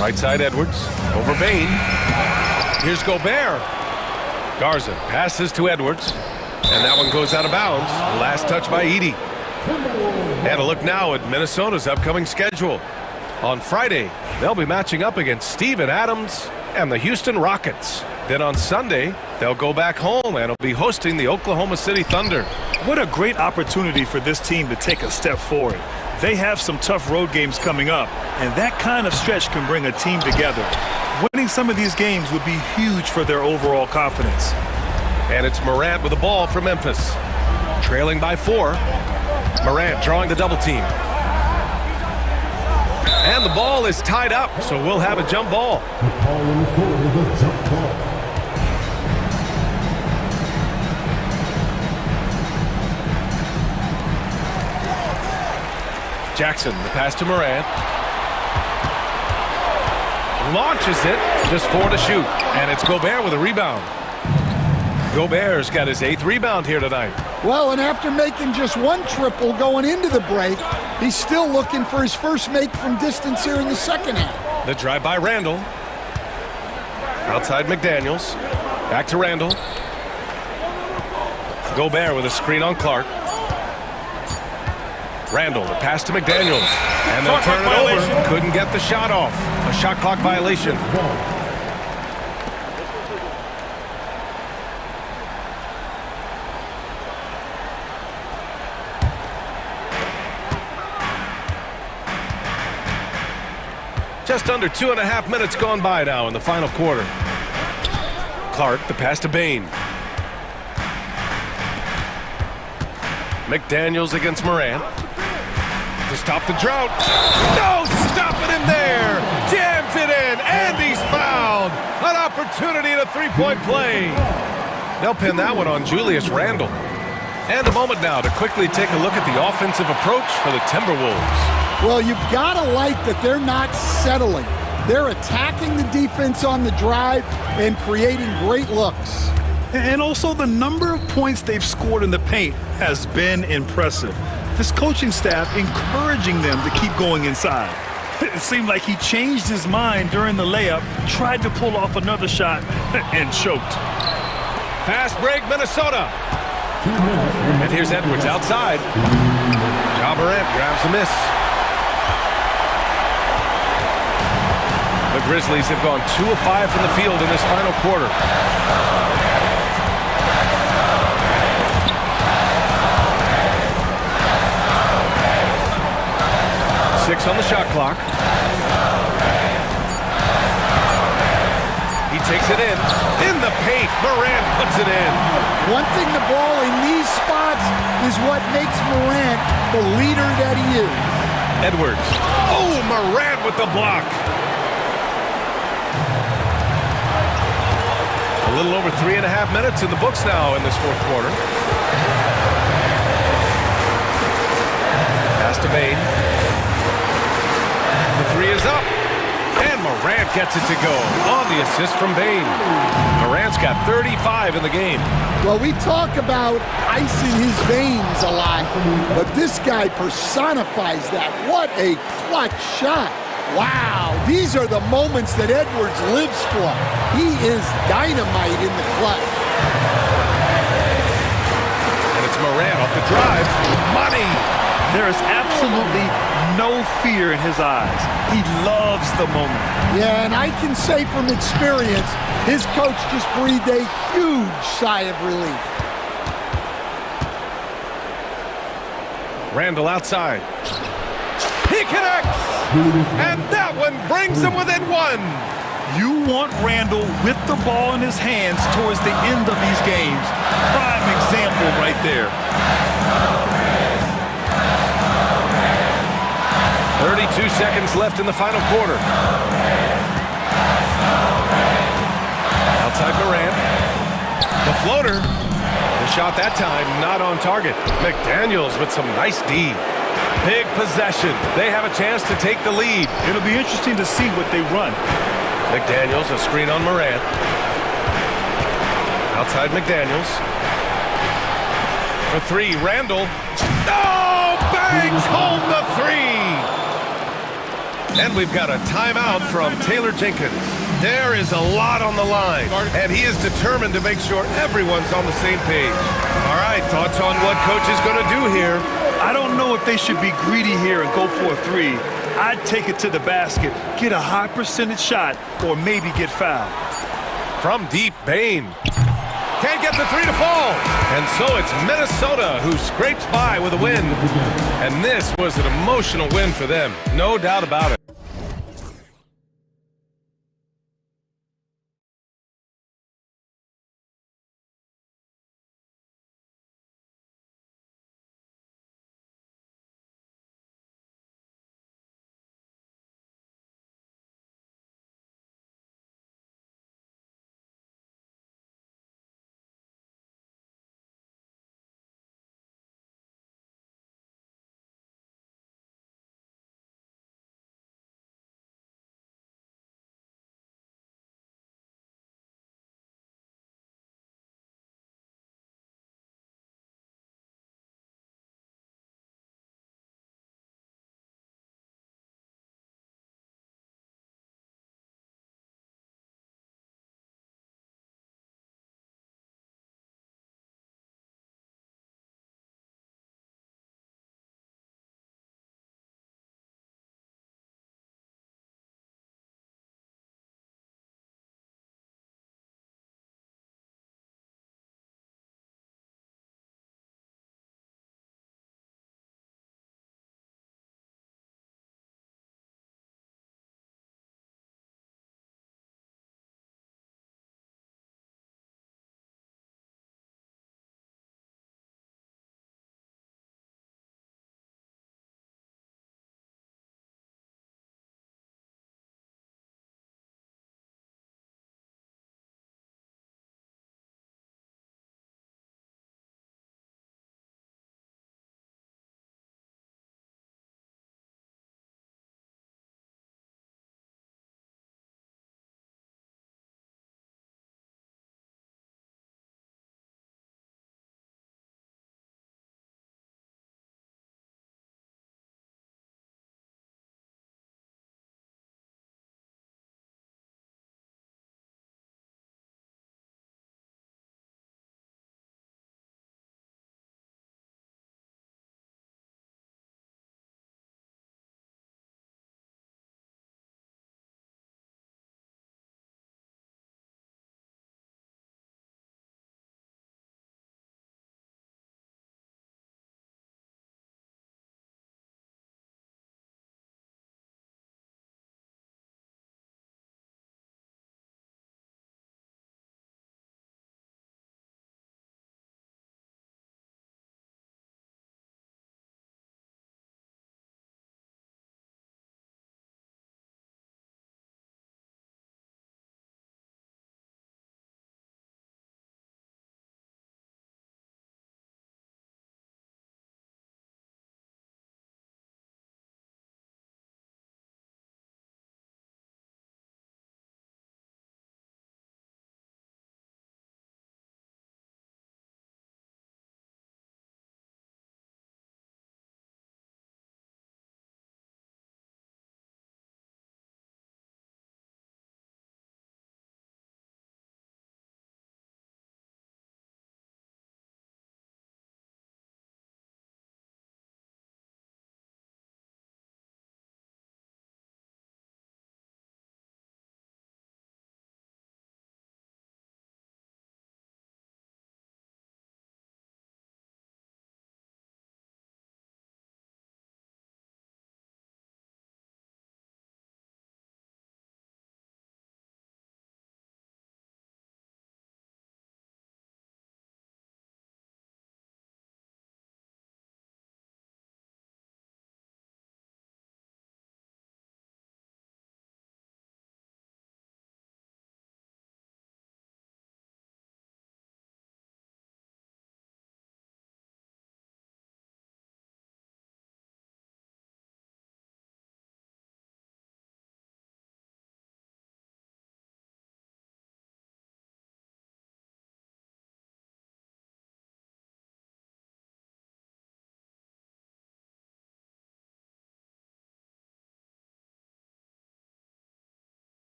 Right side Edwards. Over Bain. Here's Gobert. Garza passes to Edwards. And that one goes out of bounds. Last touch by Edey. And a look now at Minnesota's upcoming schedule. On Friday, they'll be matching up against Steven Adams and the Houston Rockets. Then on Sunday, they'll go back home and will be hosting the Oklahoma City Thunder. What a great opportunity for this team to take a step forward. They have some tough road games coming up, and that kind of stretch can bring a team together. Winning some of these games would be huge for their overall confidence. And it's Morant with the ball for Memphis. Trailing by 4. Morant drawing the double team. And the ball is tied up, so we'll have a jump ball. Jackson, the pass to Morant. Launches it, just 4 to shoot. And it's Gobert with a rebound. Gobert's got his 8th rebound here tonight. Well, and after making just 1 triple going into the break, he's still looking for his first make from distance here in the second half. The drive by Randle. Outside McDaniels. Back to Randle. Gobert with a screen on Clark. Randle, the pass to McDaniels. And they'll turn it over. Couldn't get the shot off. A shot clock violation. Just under 2.5 minutes gone by now in the final quarter. Clark, the pass to Bain. McDaniels against Morant. To stop the drought. No stopping him there. Jams it in, and he's fouled. An opportunity at a 3-point play. They'll pin that one on Julius Randle. And a moment now to quickly take a look at the offensive approach for the Timberwolves. Well, you've got to like that they're not settling. They're attacking the defense on the drive and creating great looks. And also the number of points they've scored in the paint has been impressive. This coaching staff encouraging them to keep going inside. It seemed like he changed his mind during the layup, tried to pull off another shot, and choked. Fast break, Minnesota. And here's Edwards outside. Ja Morant grabs the miss. the Grizzlies have gone 2 of 5 from the field in this final quarter. Six on the shot clock. He takes it in the paint. Morant puts it in. Wanting the ball in these spots is what makes Morant the leader that he is. Edwards. Oh, Morant with the block. A little over 3.5 minutes in the books now in this fourth quarter. Pass to Bane. The three is up. And Morant gets it to go on the assist from Bane. Morant's got 35 in the game. Well, we talk about icing his veins a lot, but this guy personifies that. What a clutch shot. Wow, these are the moments that Edwards lives for. He is dynamite in the clutch. And it's Morant off the drive. Money. There is absolutely no fear in his eyes. He loves the moment. Yeah, and I can say from experience, his coach just breathed a huge sigh of relief. Randall outside. He connects! And that one brings him within one. You want Randall with the ball in his hands towards the end of these games. Prime example right there. 32 seconds left in the final quarter. Outside Morant. The floater. The shot that time not on target. McDaniels with some nice D. Big possession. They have a chance to take the lead. It'll be interesting to see what they run. McDaniels, a screen on Morant. Outside McDaniels. For three, Randall. Oh, bangs home the three. And we've got a timeout from Taylor Jenkins. There is a lot on the line, and he is determined to make sure everyone's on the same page. All right, thoughts on what coach is going to do here? I don't know if they should be greedy here and go for a three. I'd take it to the basket, get a high percentage shot, or maybe get fouled. From deep, Bane. Can't get the three to fall. And so it's Minnesota who scrapes by with a win. And this was an emotional win for them, no doubt about it.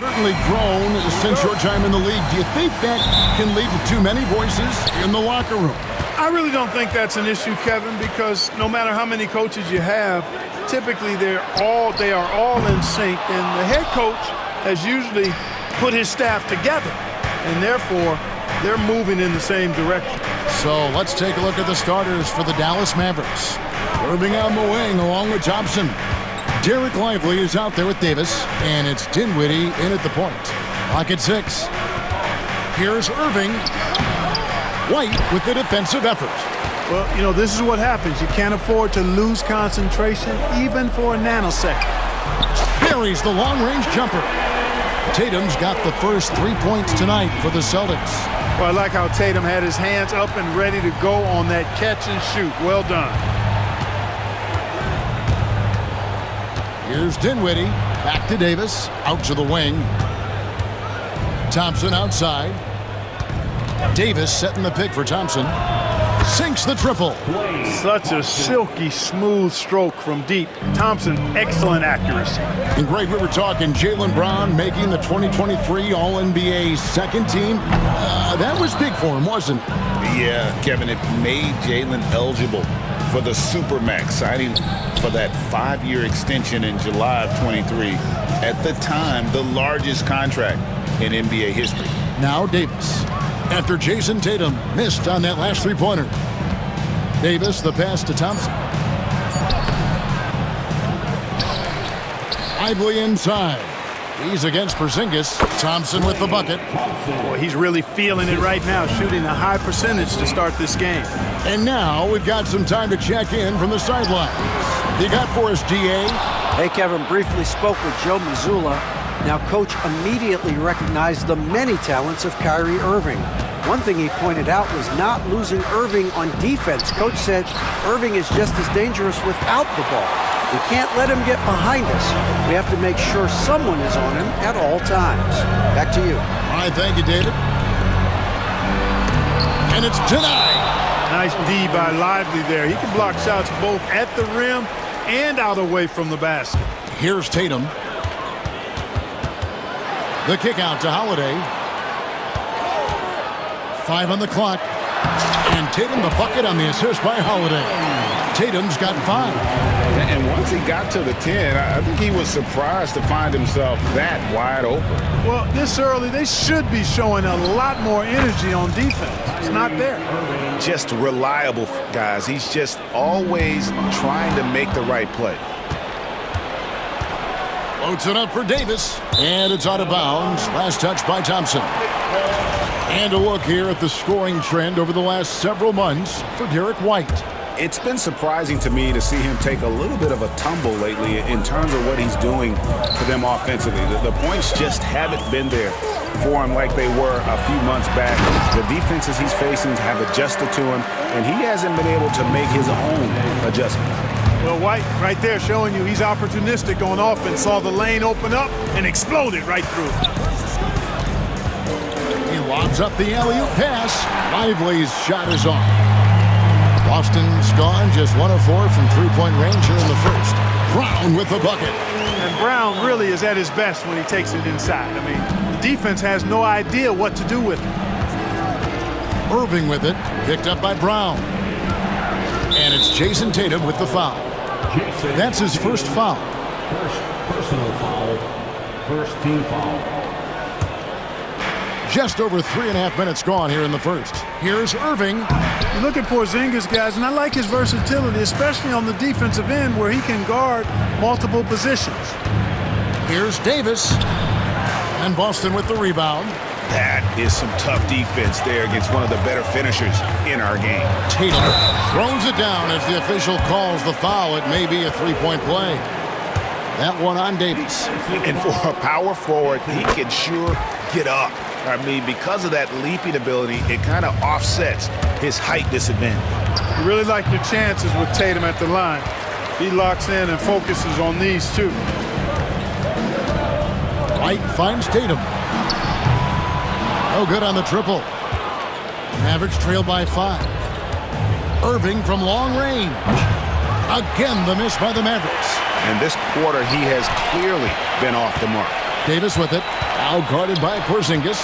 Certainly grown since your time in the league. Do you think that can lead to too many voices in the locker room? I really don't think that's an issue, Kevin, because no matter how many coaches you have, typically they are all in sync, and the head coach has usually put his staff together, and therefore they're moving in the same direction. So let's take a look at the starters for the Dallas Mavericks. Irving on the wing along with Thompson. Derek Lively is out there with Davis, and it's Dinwiddie in at the point. Clock at 6. Here's Irving. White with the defensive effort. Well, you know, this is what happens. You can't afford to lose concentration even for a nanosecond. Buries the long-range jumper. Tatum's got the first 3 points tonight for the Celtics. Well, I like how Tatum had his hands up and ready to go on that catch and shoot. Well done. Here's Dinwiddie. Back to Davis. Out to the wing. Thompson outside. Davis setting the pick for Thompson. Sinks the triple. Such a silky, smooth stroke from deep. Thompson, excellent accuracy. And Greg, we were talking Jaylen Brown making the 2023 All-NBA second team. That was big for him, wasn't it? Yeah, Kevin, it made Jaylen eligible for the Supermax, signing for that 5-year extension in July of 23. At the time, the largest contract in NBA history. Now Davis. After Jason Tatum missed on that last three-pointer. Davis, the pass to Thompson. Lively inside. He's against Porzingis. Thompson with the bucket. Boy, he's really feeling it right now, shooting a high percentage to start this game. And now we've got some time to check in from the sidelines. You got for us, GA? Hey, Kevin, briefly spoke with Joe Mazzulla. Now, Coach immediately recognized the many talents of Kyrie Irving. One thing he pointed out was not losing Irving on defense. Coach said Irving is just as dangerous without the ball. We can't let him get behind us. We have to make sure someone is on him at all times. Back to you. All right, thank you, David. And it's denied. Nice D by Lively there. He can block shots both at the rim and out away from the basket. Here's Tatum. The kick out to Holiday. 5 on the clock. And Tatum the bucket on the assist by Holiday. Tatum's got 5. And once he got to the 10, I think he was surprised to find himself that wide open. Well, this early, they should be showing a lot more energy on defense. It's not there. Just reliable, guys. He's just always trying to make the right play. Loads it up for Davis. And it's out of bounds. Last touch by Thompson. And a look here at the scoring trend over the last several months for Derek White. It's been surprising to me to see him take a little bit of a tumble lately in terms of what he's doing for them offensively. The points just haven't been there for him like they were a few months back. The defenses he's facing have adjusted to him, and he hasn't been able to make his own adjustment. Well, White right there showing you he's opportunistic on offense. Saw the lane open up and exploded right through. He lobs up the alley-oop pass. Lively's shot is off. Boston's gone just 1 of 4 from three-point range here in the first. Brown with the bucket. And Brown really is at his best when he takes it inside. I mean, the defense has no idea what to do with it. Irving with it, picked up by Brown. And it's Jason Tatum with the foul. That's his first foul. First personal foul. First team foul. Just over 3.5 minutes gone here in the first. Here's Irving. You look at Porzingis, guys, and I like his versatility, especially on the defensive end where he can guard multiple positions. Here's Davis. And Boston with the rebound. That is some tough defense there against one of the better finishers in our game. Tatum throws it down as the official calls the foul. It may be a three-point play. That one on Davis. And for a power forward, he can sure get up. I mean, because of that leaping ability, it kind of offsets his height disadvantage. You really like your chances with Tatum at the line. He locks in and focuses on these two. White finds Tatum. No good on the triple. Mavericks trail by 5. Irving from long range. Again, the miss by the Mavericks. And this quarter, he has clearly been off the mark. Davis with it. Now guarded by Porzingis.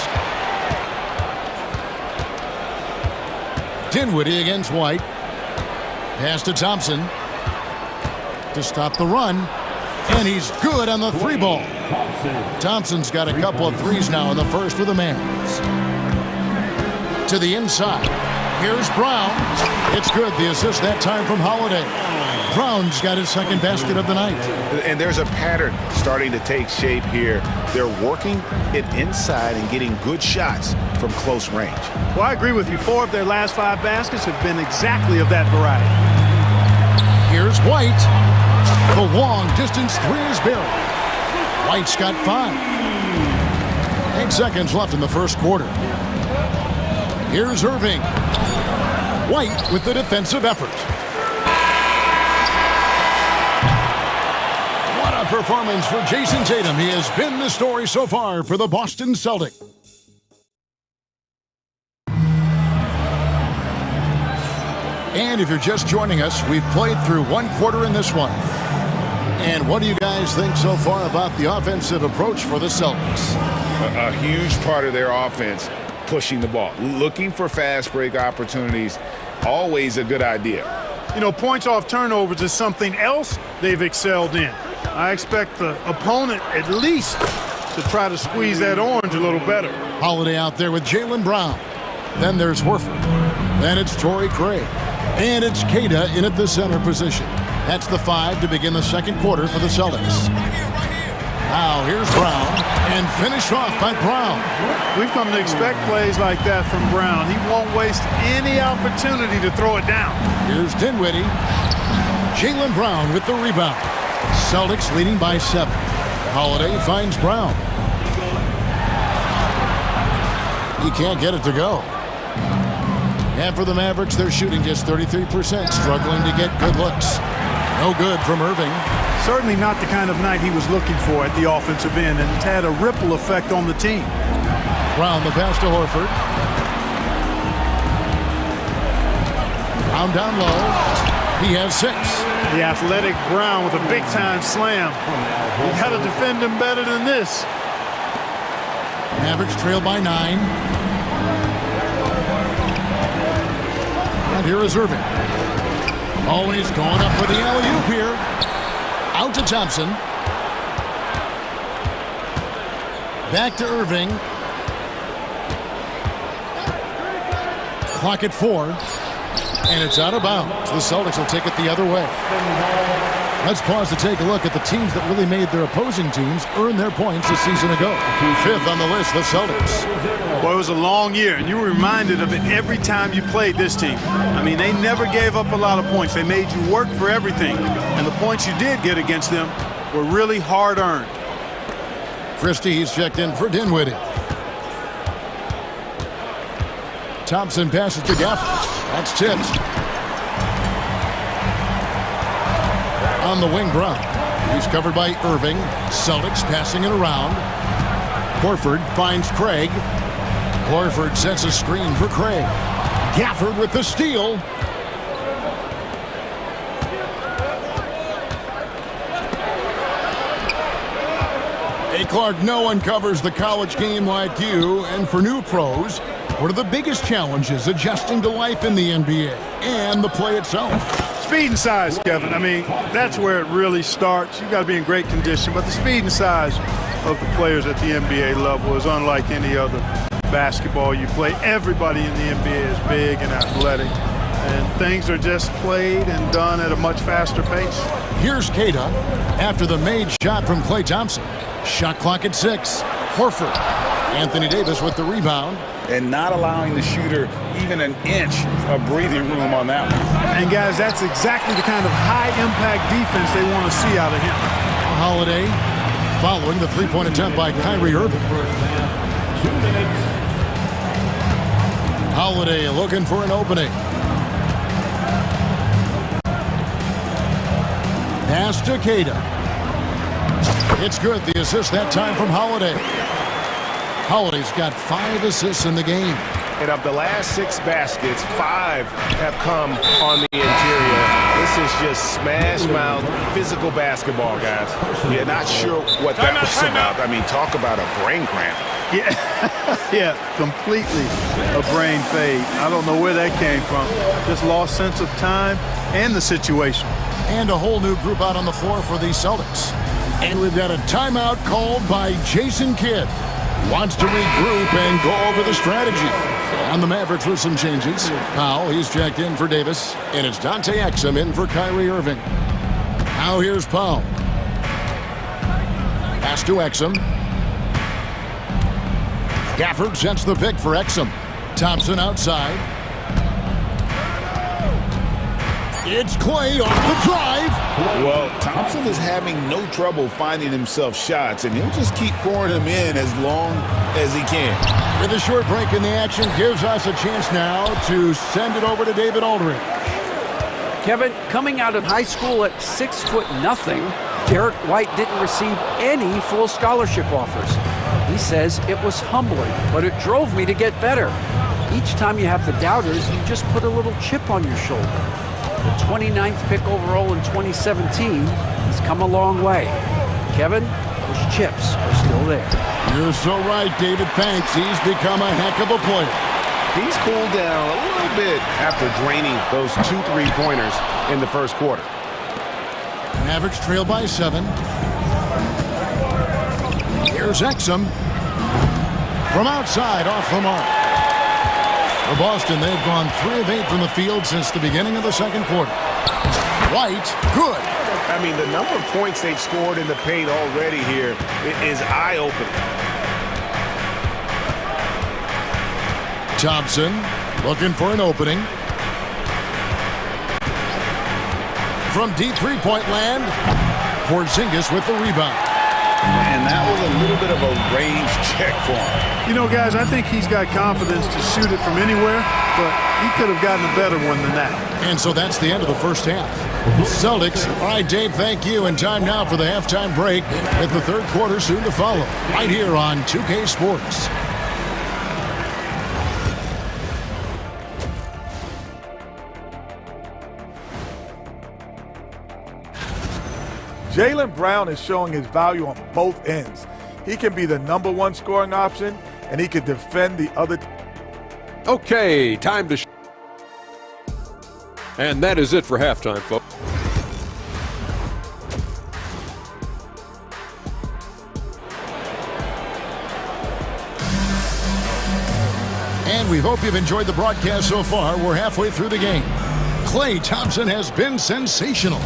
Dinwiddie against White. Pass to Thompson to stop the run. And he's good on the three ball. Thompson's got a couple of threes now in the first with the Mavs. To the inside. Here's Brown. It's good. The assist that time from Holiday. Brown's got his second basket of the night. And there's a pattern starting to take shape here. They're working it inside and getting good shots from close range. Well, I agree with you. 4 of their last 5 baskets have been exactly of that variety. Here's White. The long distance three is buried. White's got 5. 8 seconds left in the first quarter. Here's Irving. White with the defensive effort. What a performance for Jason Tatum. He has been the story so far for the Boston Celtics. And if you're just joining us, we've played through 1 quarter in this one. And what do you guys think so far about the offensive approach for the Celtics? A huge part of their offense, pushing the ball, looking for fast break opportunities, always a good idea. You know, points off turnovers is something else they've excelled in. I expect the opponent at least to try to squeeze that orange a little better. Holiday out there with Jaylen Brown. Then there's Horford. Then it's Torrey Craig. And it's Queta in at the center position. That's the 5 to begin the second quarter for the Celtics. Now here's Brown, and finished off by Brown. We've come to expect plays like that from Brown. He won't waste any opportunity to throw it down. Here's Dinwiddie. Jaylen Brown with the rebound. Celtics leading by 7. Holiday finds Brown. He can't get it to go. And for the Mavericks, they're shooting just 33%, struggling to get good looks. No good from Irving. Certainly not the kind of night he was looking for at the offensive end, and it's had a ripple effect on the team. Brown the pass to Horford. Brown down low. He has 6. The athletic Brown with a big-time slam. You got to defend him better than this. Mavericks trail by 9. And here is Irving. Oh, and he's going up for the alley-oop here. Out to Thompson. Back to Irving. Clock at 4. And it's out of bounds. The Celtics will take it the other way. Let's pause to take a look at the teams that really made their opposing teams earn their points a season ago. 5th on the list, the Celtics. Well, it was a long year, and you were reminded of it every time you played this team. I mean, they never gave up a lot of points. They made you work for everything. And the points you did get against them were really hard-earned. Christie's checked in for Dinwiddie. Thompson passes to Gafford. That's tipped. On the wing, Brown. He's covered by Irving. Celtics passing it around. Horford finds Craig. Horford sets a screen for Craig. Gafford with the steal. Hey, Clark, no one covers the college game like you. And for new pros, what are the biggest challenges adjusting to life in the NBA and the play itself? Speed and size, Kevin. I mean, that's where it really starts. You've got to be in great condition, but the speed and size of the players at the NBA level is unlike any other basketball you play. Everybody in the NBA is big and athletic, and things are just played and done at a much faster pace. Here's Queta after the made shot from Klay Thompson. Shot clock at 6. Horford. Anthony Davis with the rebound. And not allowing the shooter even an inch of breathing room on that one. And guys, that's exactly the kind of high-impact defense they want to see out of him. Holiday following the three-point attempt by Kyrie Irving. Holiday looking for an opening. Pass to Queta. It's good. The assist that time from Holiday. Holiday's got 5 assists in the game. And of the last 6 baskets, 5 have come on the interior. This is just smash-mouth physical basketball, guys. Yeah, not sure what that was about. I mean, talk about a brain cramp. Yeah, completely a brain fade. I don't know where that came from. Just lost sense of time and the situation. And a whole new group out on the floor for the Celtics. And we've got a timeout called by Jason Kidd. Wants to regroup and go over the strategy. And the Mavericks with some changes. Powell, he's checked in for Davis. And it's Dante Exum in for Kyrie Irving. Now here's Powell. Pass to Exum. Gafford sets the pick for Exum. Thompson outside. It's Clay off the drive. Well, Thompson is having no trouble finding himself shots, and he'll just keep pouring them in as long as he can. With a short break in the action, gives us a chance now to send it over to David Aldridge. Kevin, coming out of high school at 6'0", Derek White didn't receive any full scholarship offers. He says it was humbling, but it drove me to get better. Each time you have the doubters, you just put a little chip on your shoulder. The 29th pick overall in 2017 has come a long way. Kevin, those chips are still there. You're so right, David. Thanks. He's become a heck of a player. He's cooled down a little bit after draining those 2 3-pointers in the first quarter. Mavericks trail by 7. Here's Exum. From outside, off the mark. For Boston, they've gone 3 of 8 from the field since the beginning of the second quarter. White, good. I mean, the number of points they've scored in the paint already here is eye-opening. Thompson looking for an opening. From deep three-point land, Porzingis with the rebound. And that was a little bit of a range check for him. You know, guys, I think he's got confidence to shoot it from anywhere, but he could have gotten a better one than that. And so that's the end of the first half. Celtics. All right, Dave, thank you. And time now for the halftime break with the third quarter soon to follow. Right here on 2K Sports. Jaylen Brown is showing his value on both ends. He can be the #1 scoring option, and he can defend the other. Okay, time to and that is it for halftime, folks. And we hope you've enjoyed the broadcast so far. We're halfway through the game. Klay Thompson has been sensational.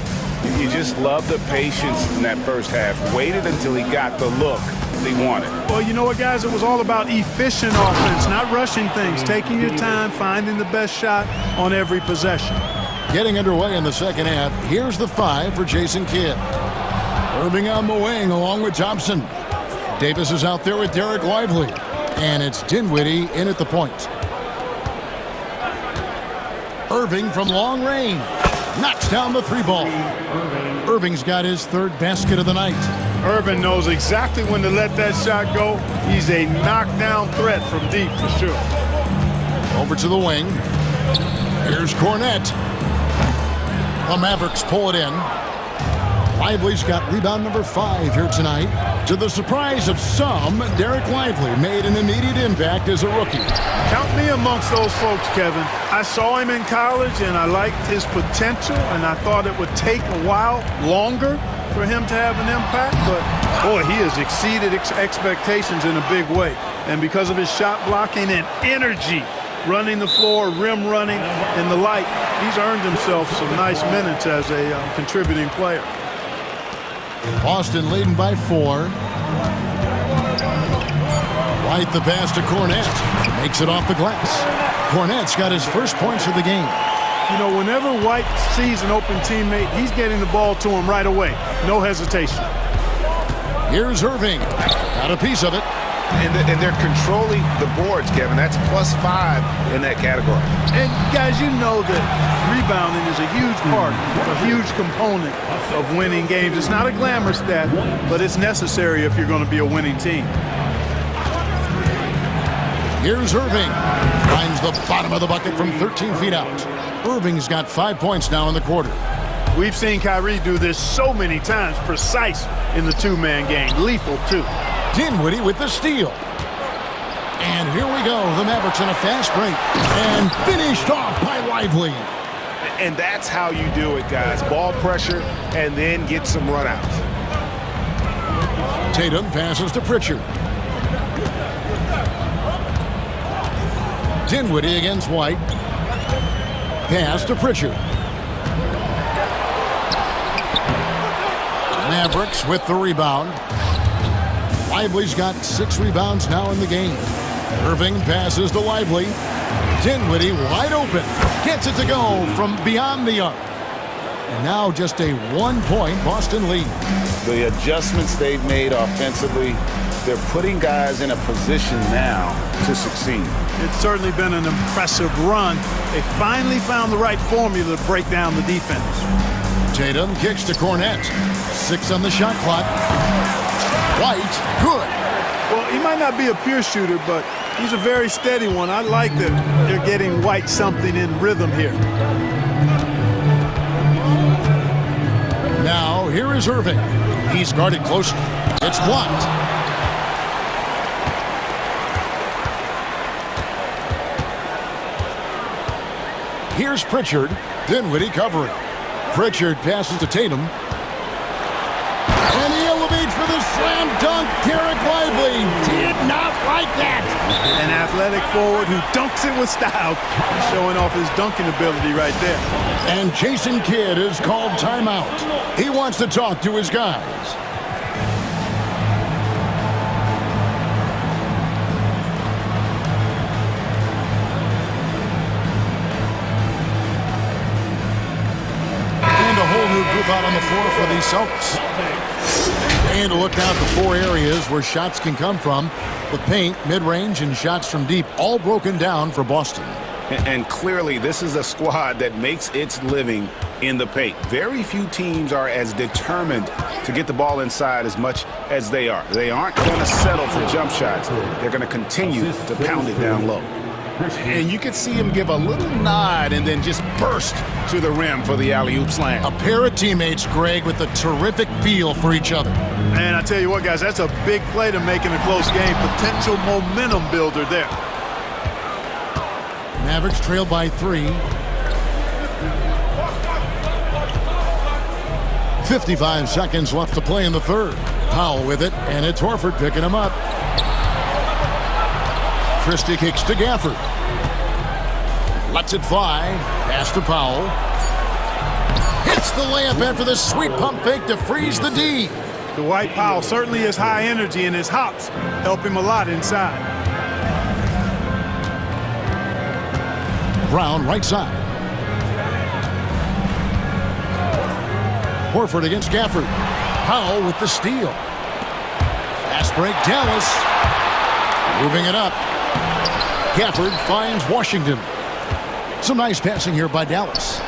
You just love the patience in that first half. Waited until he got the look he wanted. Well, you know what, guys? It was all about efficient offense, not rushing things, taking your time, finding the best shot on every possession. Getting underway in the second half, here's the 5 for Jason Kidd. Irving on the wing along with Thompson. Davis is out there with Derek Lively. And it's Dinwiddie in at the point. Irving from long range. Knocks down the 3-ball. Irving's got his 3rd basket of the night. Irving knows exactly when to let that shot go. He's a knockdown threat from deep for sure. Over to the wing. Here's Cornette. The Mavericks pull it in. Lively's got rebound number 5 here tonight. To the surprise of some, Derek Lively made an immediate impact as a rookie. Count me amongst those folks, Kevin. I saw him in college, and I liked his potential, and I thought it would take a while longer for him to have an impact. But, boy, he has exceeded expectations in a big way. And because of his shot blocking and energy, running the floor, rim running, and the like, he's earned himself some nice minutes as a contributing player. Boston leading by 4. White the pass to Cornette. Makes it off the glass. Cornette's got his first points of the game. You know, whenever White sees an open teammate, he's getting the ball to him right away. No hesitation. Here's Irving. Got a piece of it. And they're controlling the boards, Kevin. That's +5 in that category. And, guys, you know that rebounding is a huge part, a huge component of winning games. It's not a glamour stat, but it's necessary if you're going to be a winning team. Here's Irving. Finds the bottom of the bucket from 13 feet out. Irving's got 5 points now in the quarter. We've seen Kyrie do this so many times, precise in the two-man game, lethal too. Dinwiddie with the steal. And here we go, the Mavericks in a fast break. And finished off by Lively. And that's how you do it, guys. Ball pressure and then get some runouts. Tatum passes to Pritchard. Dinwiddie against White. Pass to Pritchard. Mavericks with the rebound. Lively's got 6 rebounds now in the game. Irving passes to Lively. Dinwiddie wide open. Gets it to go from beyond the arc. And now just a 1-point Boston lead. The adjustments they've made offensively, they're putting guys in a position now to succeed. It's certainly been an impressive run. They finally found the right formula to break down the defense. Tatum kicks to Cornette. 6 on the shot clock. White, good. Well, he might not be a pure shooter, but he's a very steady one. I like that they're getting White something in rhythm here. Now, here is Irving. He's guarded closely. It's blocked. Here's Pritchard. Dinwiddie covering. Pritchard passes to Tatum. And he elevates for the slam dunk. Derek Lively did not like that. An athletic forward who dunks it with style. He's showing off his dunking ability right there. And Jason Kidd is called timeout. He wants to talk to his guys. And a whole new group out on the floor for the Celtics. And a look down at the 4 areas where shots can come from. The paint, mid-range, and shots from deep, all broken down for Boston. And clearly, this is a squad that makes its living in the paint. Very few teams are as determined to get the ball inside as much as they are. They aren't going to settle for jump shots. They're going to continue to pound it down low. And you can see him give a little nod and then just burst to the rim for the alley-oop slam. A pair of teammates, Greg, with a terrific feel for each other. And I tell you what, guys, that's a big play to make in a close game. Potential momentum builder there. Mavericks trail by 3. 55 seconds left to play in the third. Powell with it, and it's Horford picking him up. Christie kicks to Gafford. Lets it fly. Pass to Powell. Hits the layup after the sweet pump fake to freeze the D. Dwight Powell certainly has high energy, and his hops help him a lot inside. Brown right side. Horford against Gafford. Powell with the steal. Fast break, Dallas. Moving it up. Gafford finds Washington. Some nice passing here by Dallas.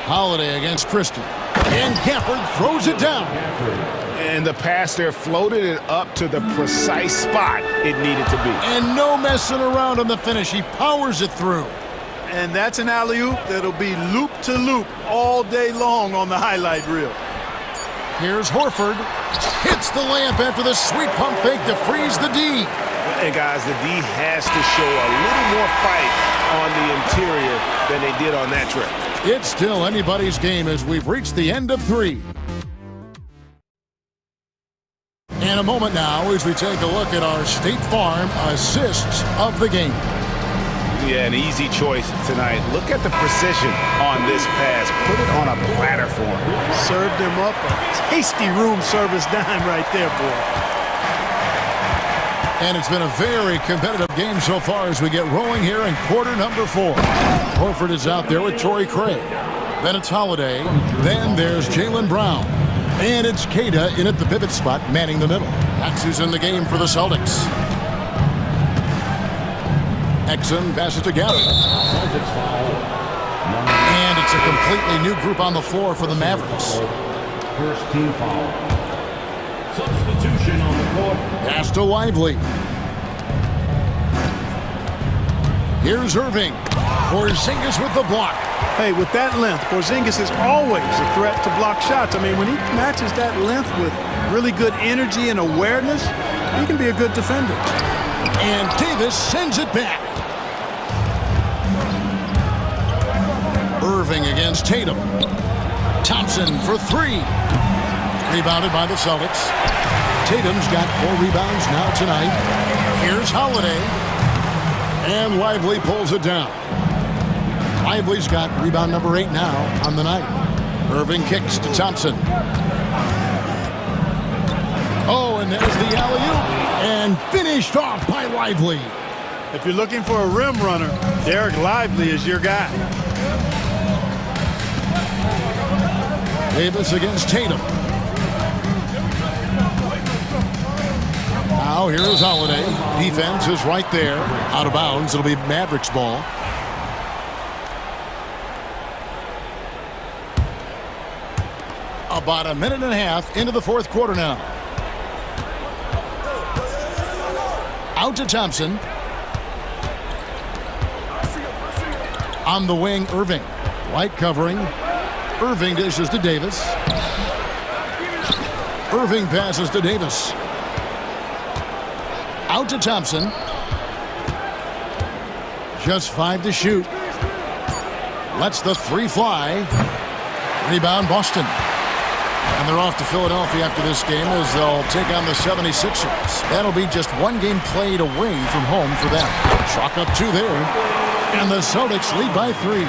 Holiday against Christie. And Gafford throws it down. And the pass there floated it up to the precise spot it needed to be. And no messing around on the finish. He powers it through. And that's an alley-oop that'll be loop-to-loop all day long on the highlight reel. Here's Horford. Hits the layup after the sweet pump fake to freeze the D. And guys, the D has to show a little more fight on the interior than they did on that trip. It's still anybody's game as we've reached the end of 3. And a moment now as we take a look at our State Farm assists of the game. Yeah, an easy choice tonight. Look at the precision on this pass. Put it on a platter for him. Served him up a tasty room service dime right there, boy. And it's been a very competitive game so far as we get rolling here in quarter number 4. Horford is out there with Torrey Craig. Then it's Holiday. Then there's Jaylen Brown. And it's Queta in at the pivot spot, manning the middle. That's who's in the game for the Celtics. Exum passes to Gafford. And it's a completely new group on the floor for the Mavericks. First team foul. Substitution on the court. Pass to Lively. Here's Irving. Porzingis with the block. Hey, with that length, Porzingis is always a threat to block shots. I mean, when he matches that length with really good energy and awareness, he can be a good defender. And Davis sends it back. Irving against Tatum. Thompson for three. Rebounded by the Celtics. Tatum's got 4 rebounds now tonight. Here's Holiday. And Lively pulls it down. Lively's got rebound number 8 now on the night. Irving kicks to Thompson. Oh, and there's the alley-oop. And finished off by Lively. If you're looking for a rim runner, Derek Lively is your guy. Davis against Tatum. Now here's Holiday. Defense is right there. Out of bounds. It'll be Mavericks ball. About a minute and a half into the fourth quarter now. Out to Thompson. On the wing, Irving. White covering. Irving dishes to Davis. Irving passes to Davis. Out to Thompson. Just 5 to shoot. Lets the 3 fly. Rebound Boston. And they're off to Philadelphia after this game as they'll take on the 76ers. That'll be just 1 game played away from home for them. Chalk up 2 there. And the Celtics lead by 3.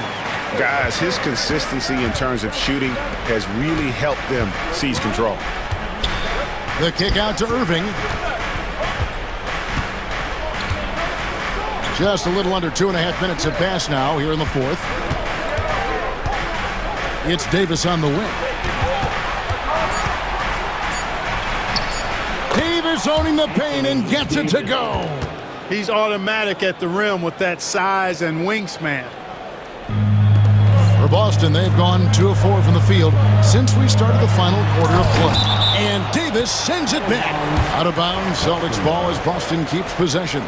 Guys, his consistency in terms of shooting has really helped them seize control. The kick out to Irving. Just a little under 2.5 minutes have passed now here in the fourth. It's Davis on the wing. Davis owning the paint and gets it to go. He's automatic at the rim with that size and wingspan. For Boston, they've gone 2 of 4 from the field since we started the final quarter of play. And Davis sends it back. Out of bounds, Celtics ball as Boston keeps possession.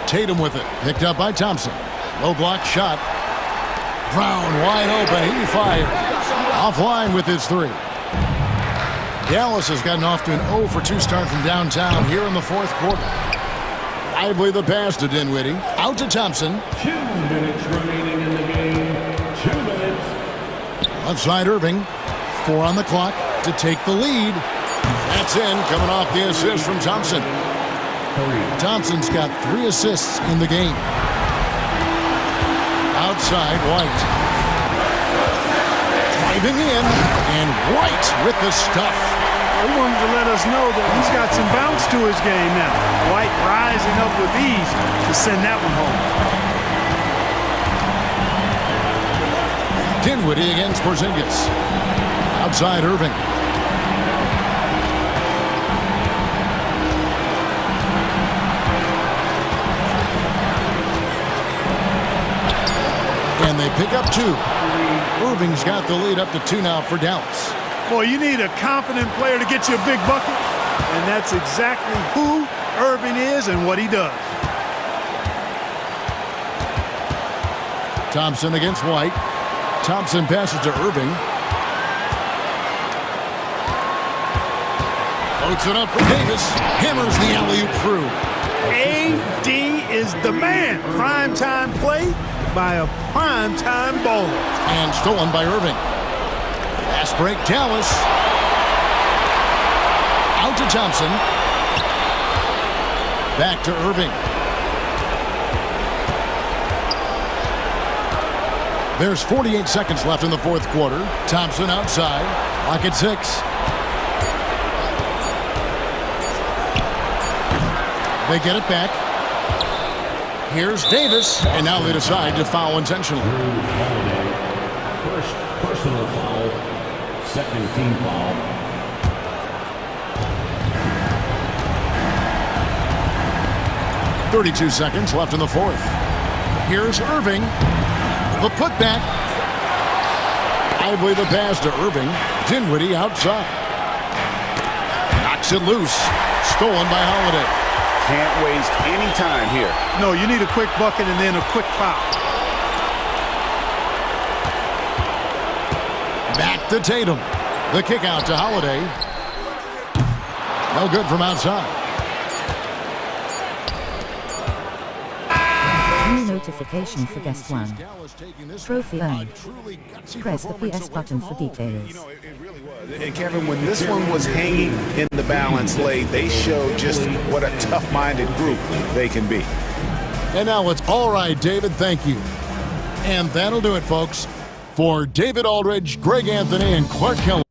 Tatum with it. Picked up by Thompson. Low block shot. Brown wide open. He fired. Offline with his 3. Dallas has gotten off to an 0 for 2 start from downtown here in the fourth quarter. Lively the pass to Dinwiddie. Out to Thompson. 2 minutes remaining in the game. 2 minutes. Left side Irving. 4 on the clock to take the lead. That's in. Coming off the assist from Thompson. Thompson's got 3 assists in the game. Outside White. Driving in. And White with the stuff. He wanted to let us know that he's got some bounce to his game now. White rising up with ease to send that one home. Dinwiddie against Porzingis. Outside Irving. And they pick up 2. Irving's got the lead up to 2 now for Dallas. Boy, you need a confident player to get you a big bucket. And that's exactly who Irving is and what he does. Thompson against White. Thompson passes to Irving. Floats it up for Davis. Hammers the alley-oop through. AD is the man. Primetime play by a primetime bowler. And stolen by Irving. Fast break, Dallas. Out to Thompson. Back to Irving. There's 48 seconds left in the fourth quarter. Thompson outside. Clock at 6. They get it back. Here's Davis. And now they decide to foul intentionally. First personal foul. Second team foul. .32 seconds left in the fourth. Here's Irving. The putback. Lively the pass to Irving. Dinwiddie outside. Knocks it loose. Stolen by Holiday. Can't waste any time here. No, you need a quick bucket and then a quick foul. Back to Tatum. The kick out to Holiday. No good from outside. New notification for guest one. Trophy earned. Press the PS button for details. And Kevin, when this one was hanging in the balance late, they showed just what a tough-minded group they can be. And now it's all right, David. Thank you. And that'll do it, folks. For David Aldridge, Greg Anthony, and Clark Kelly.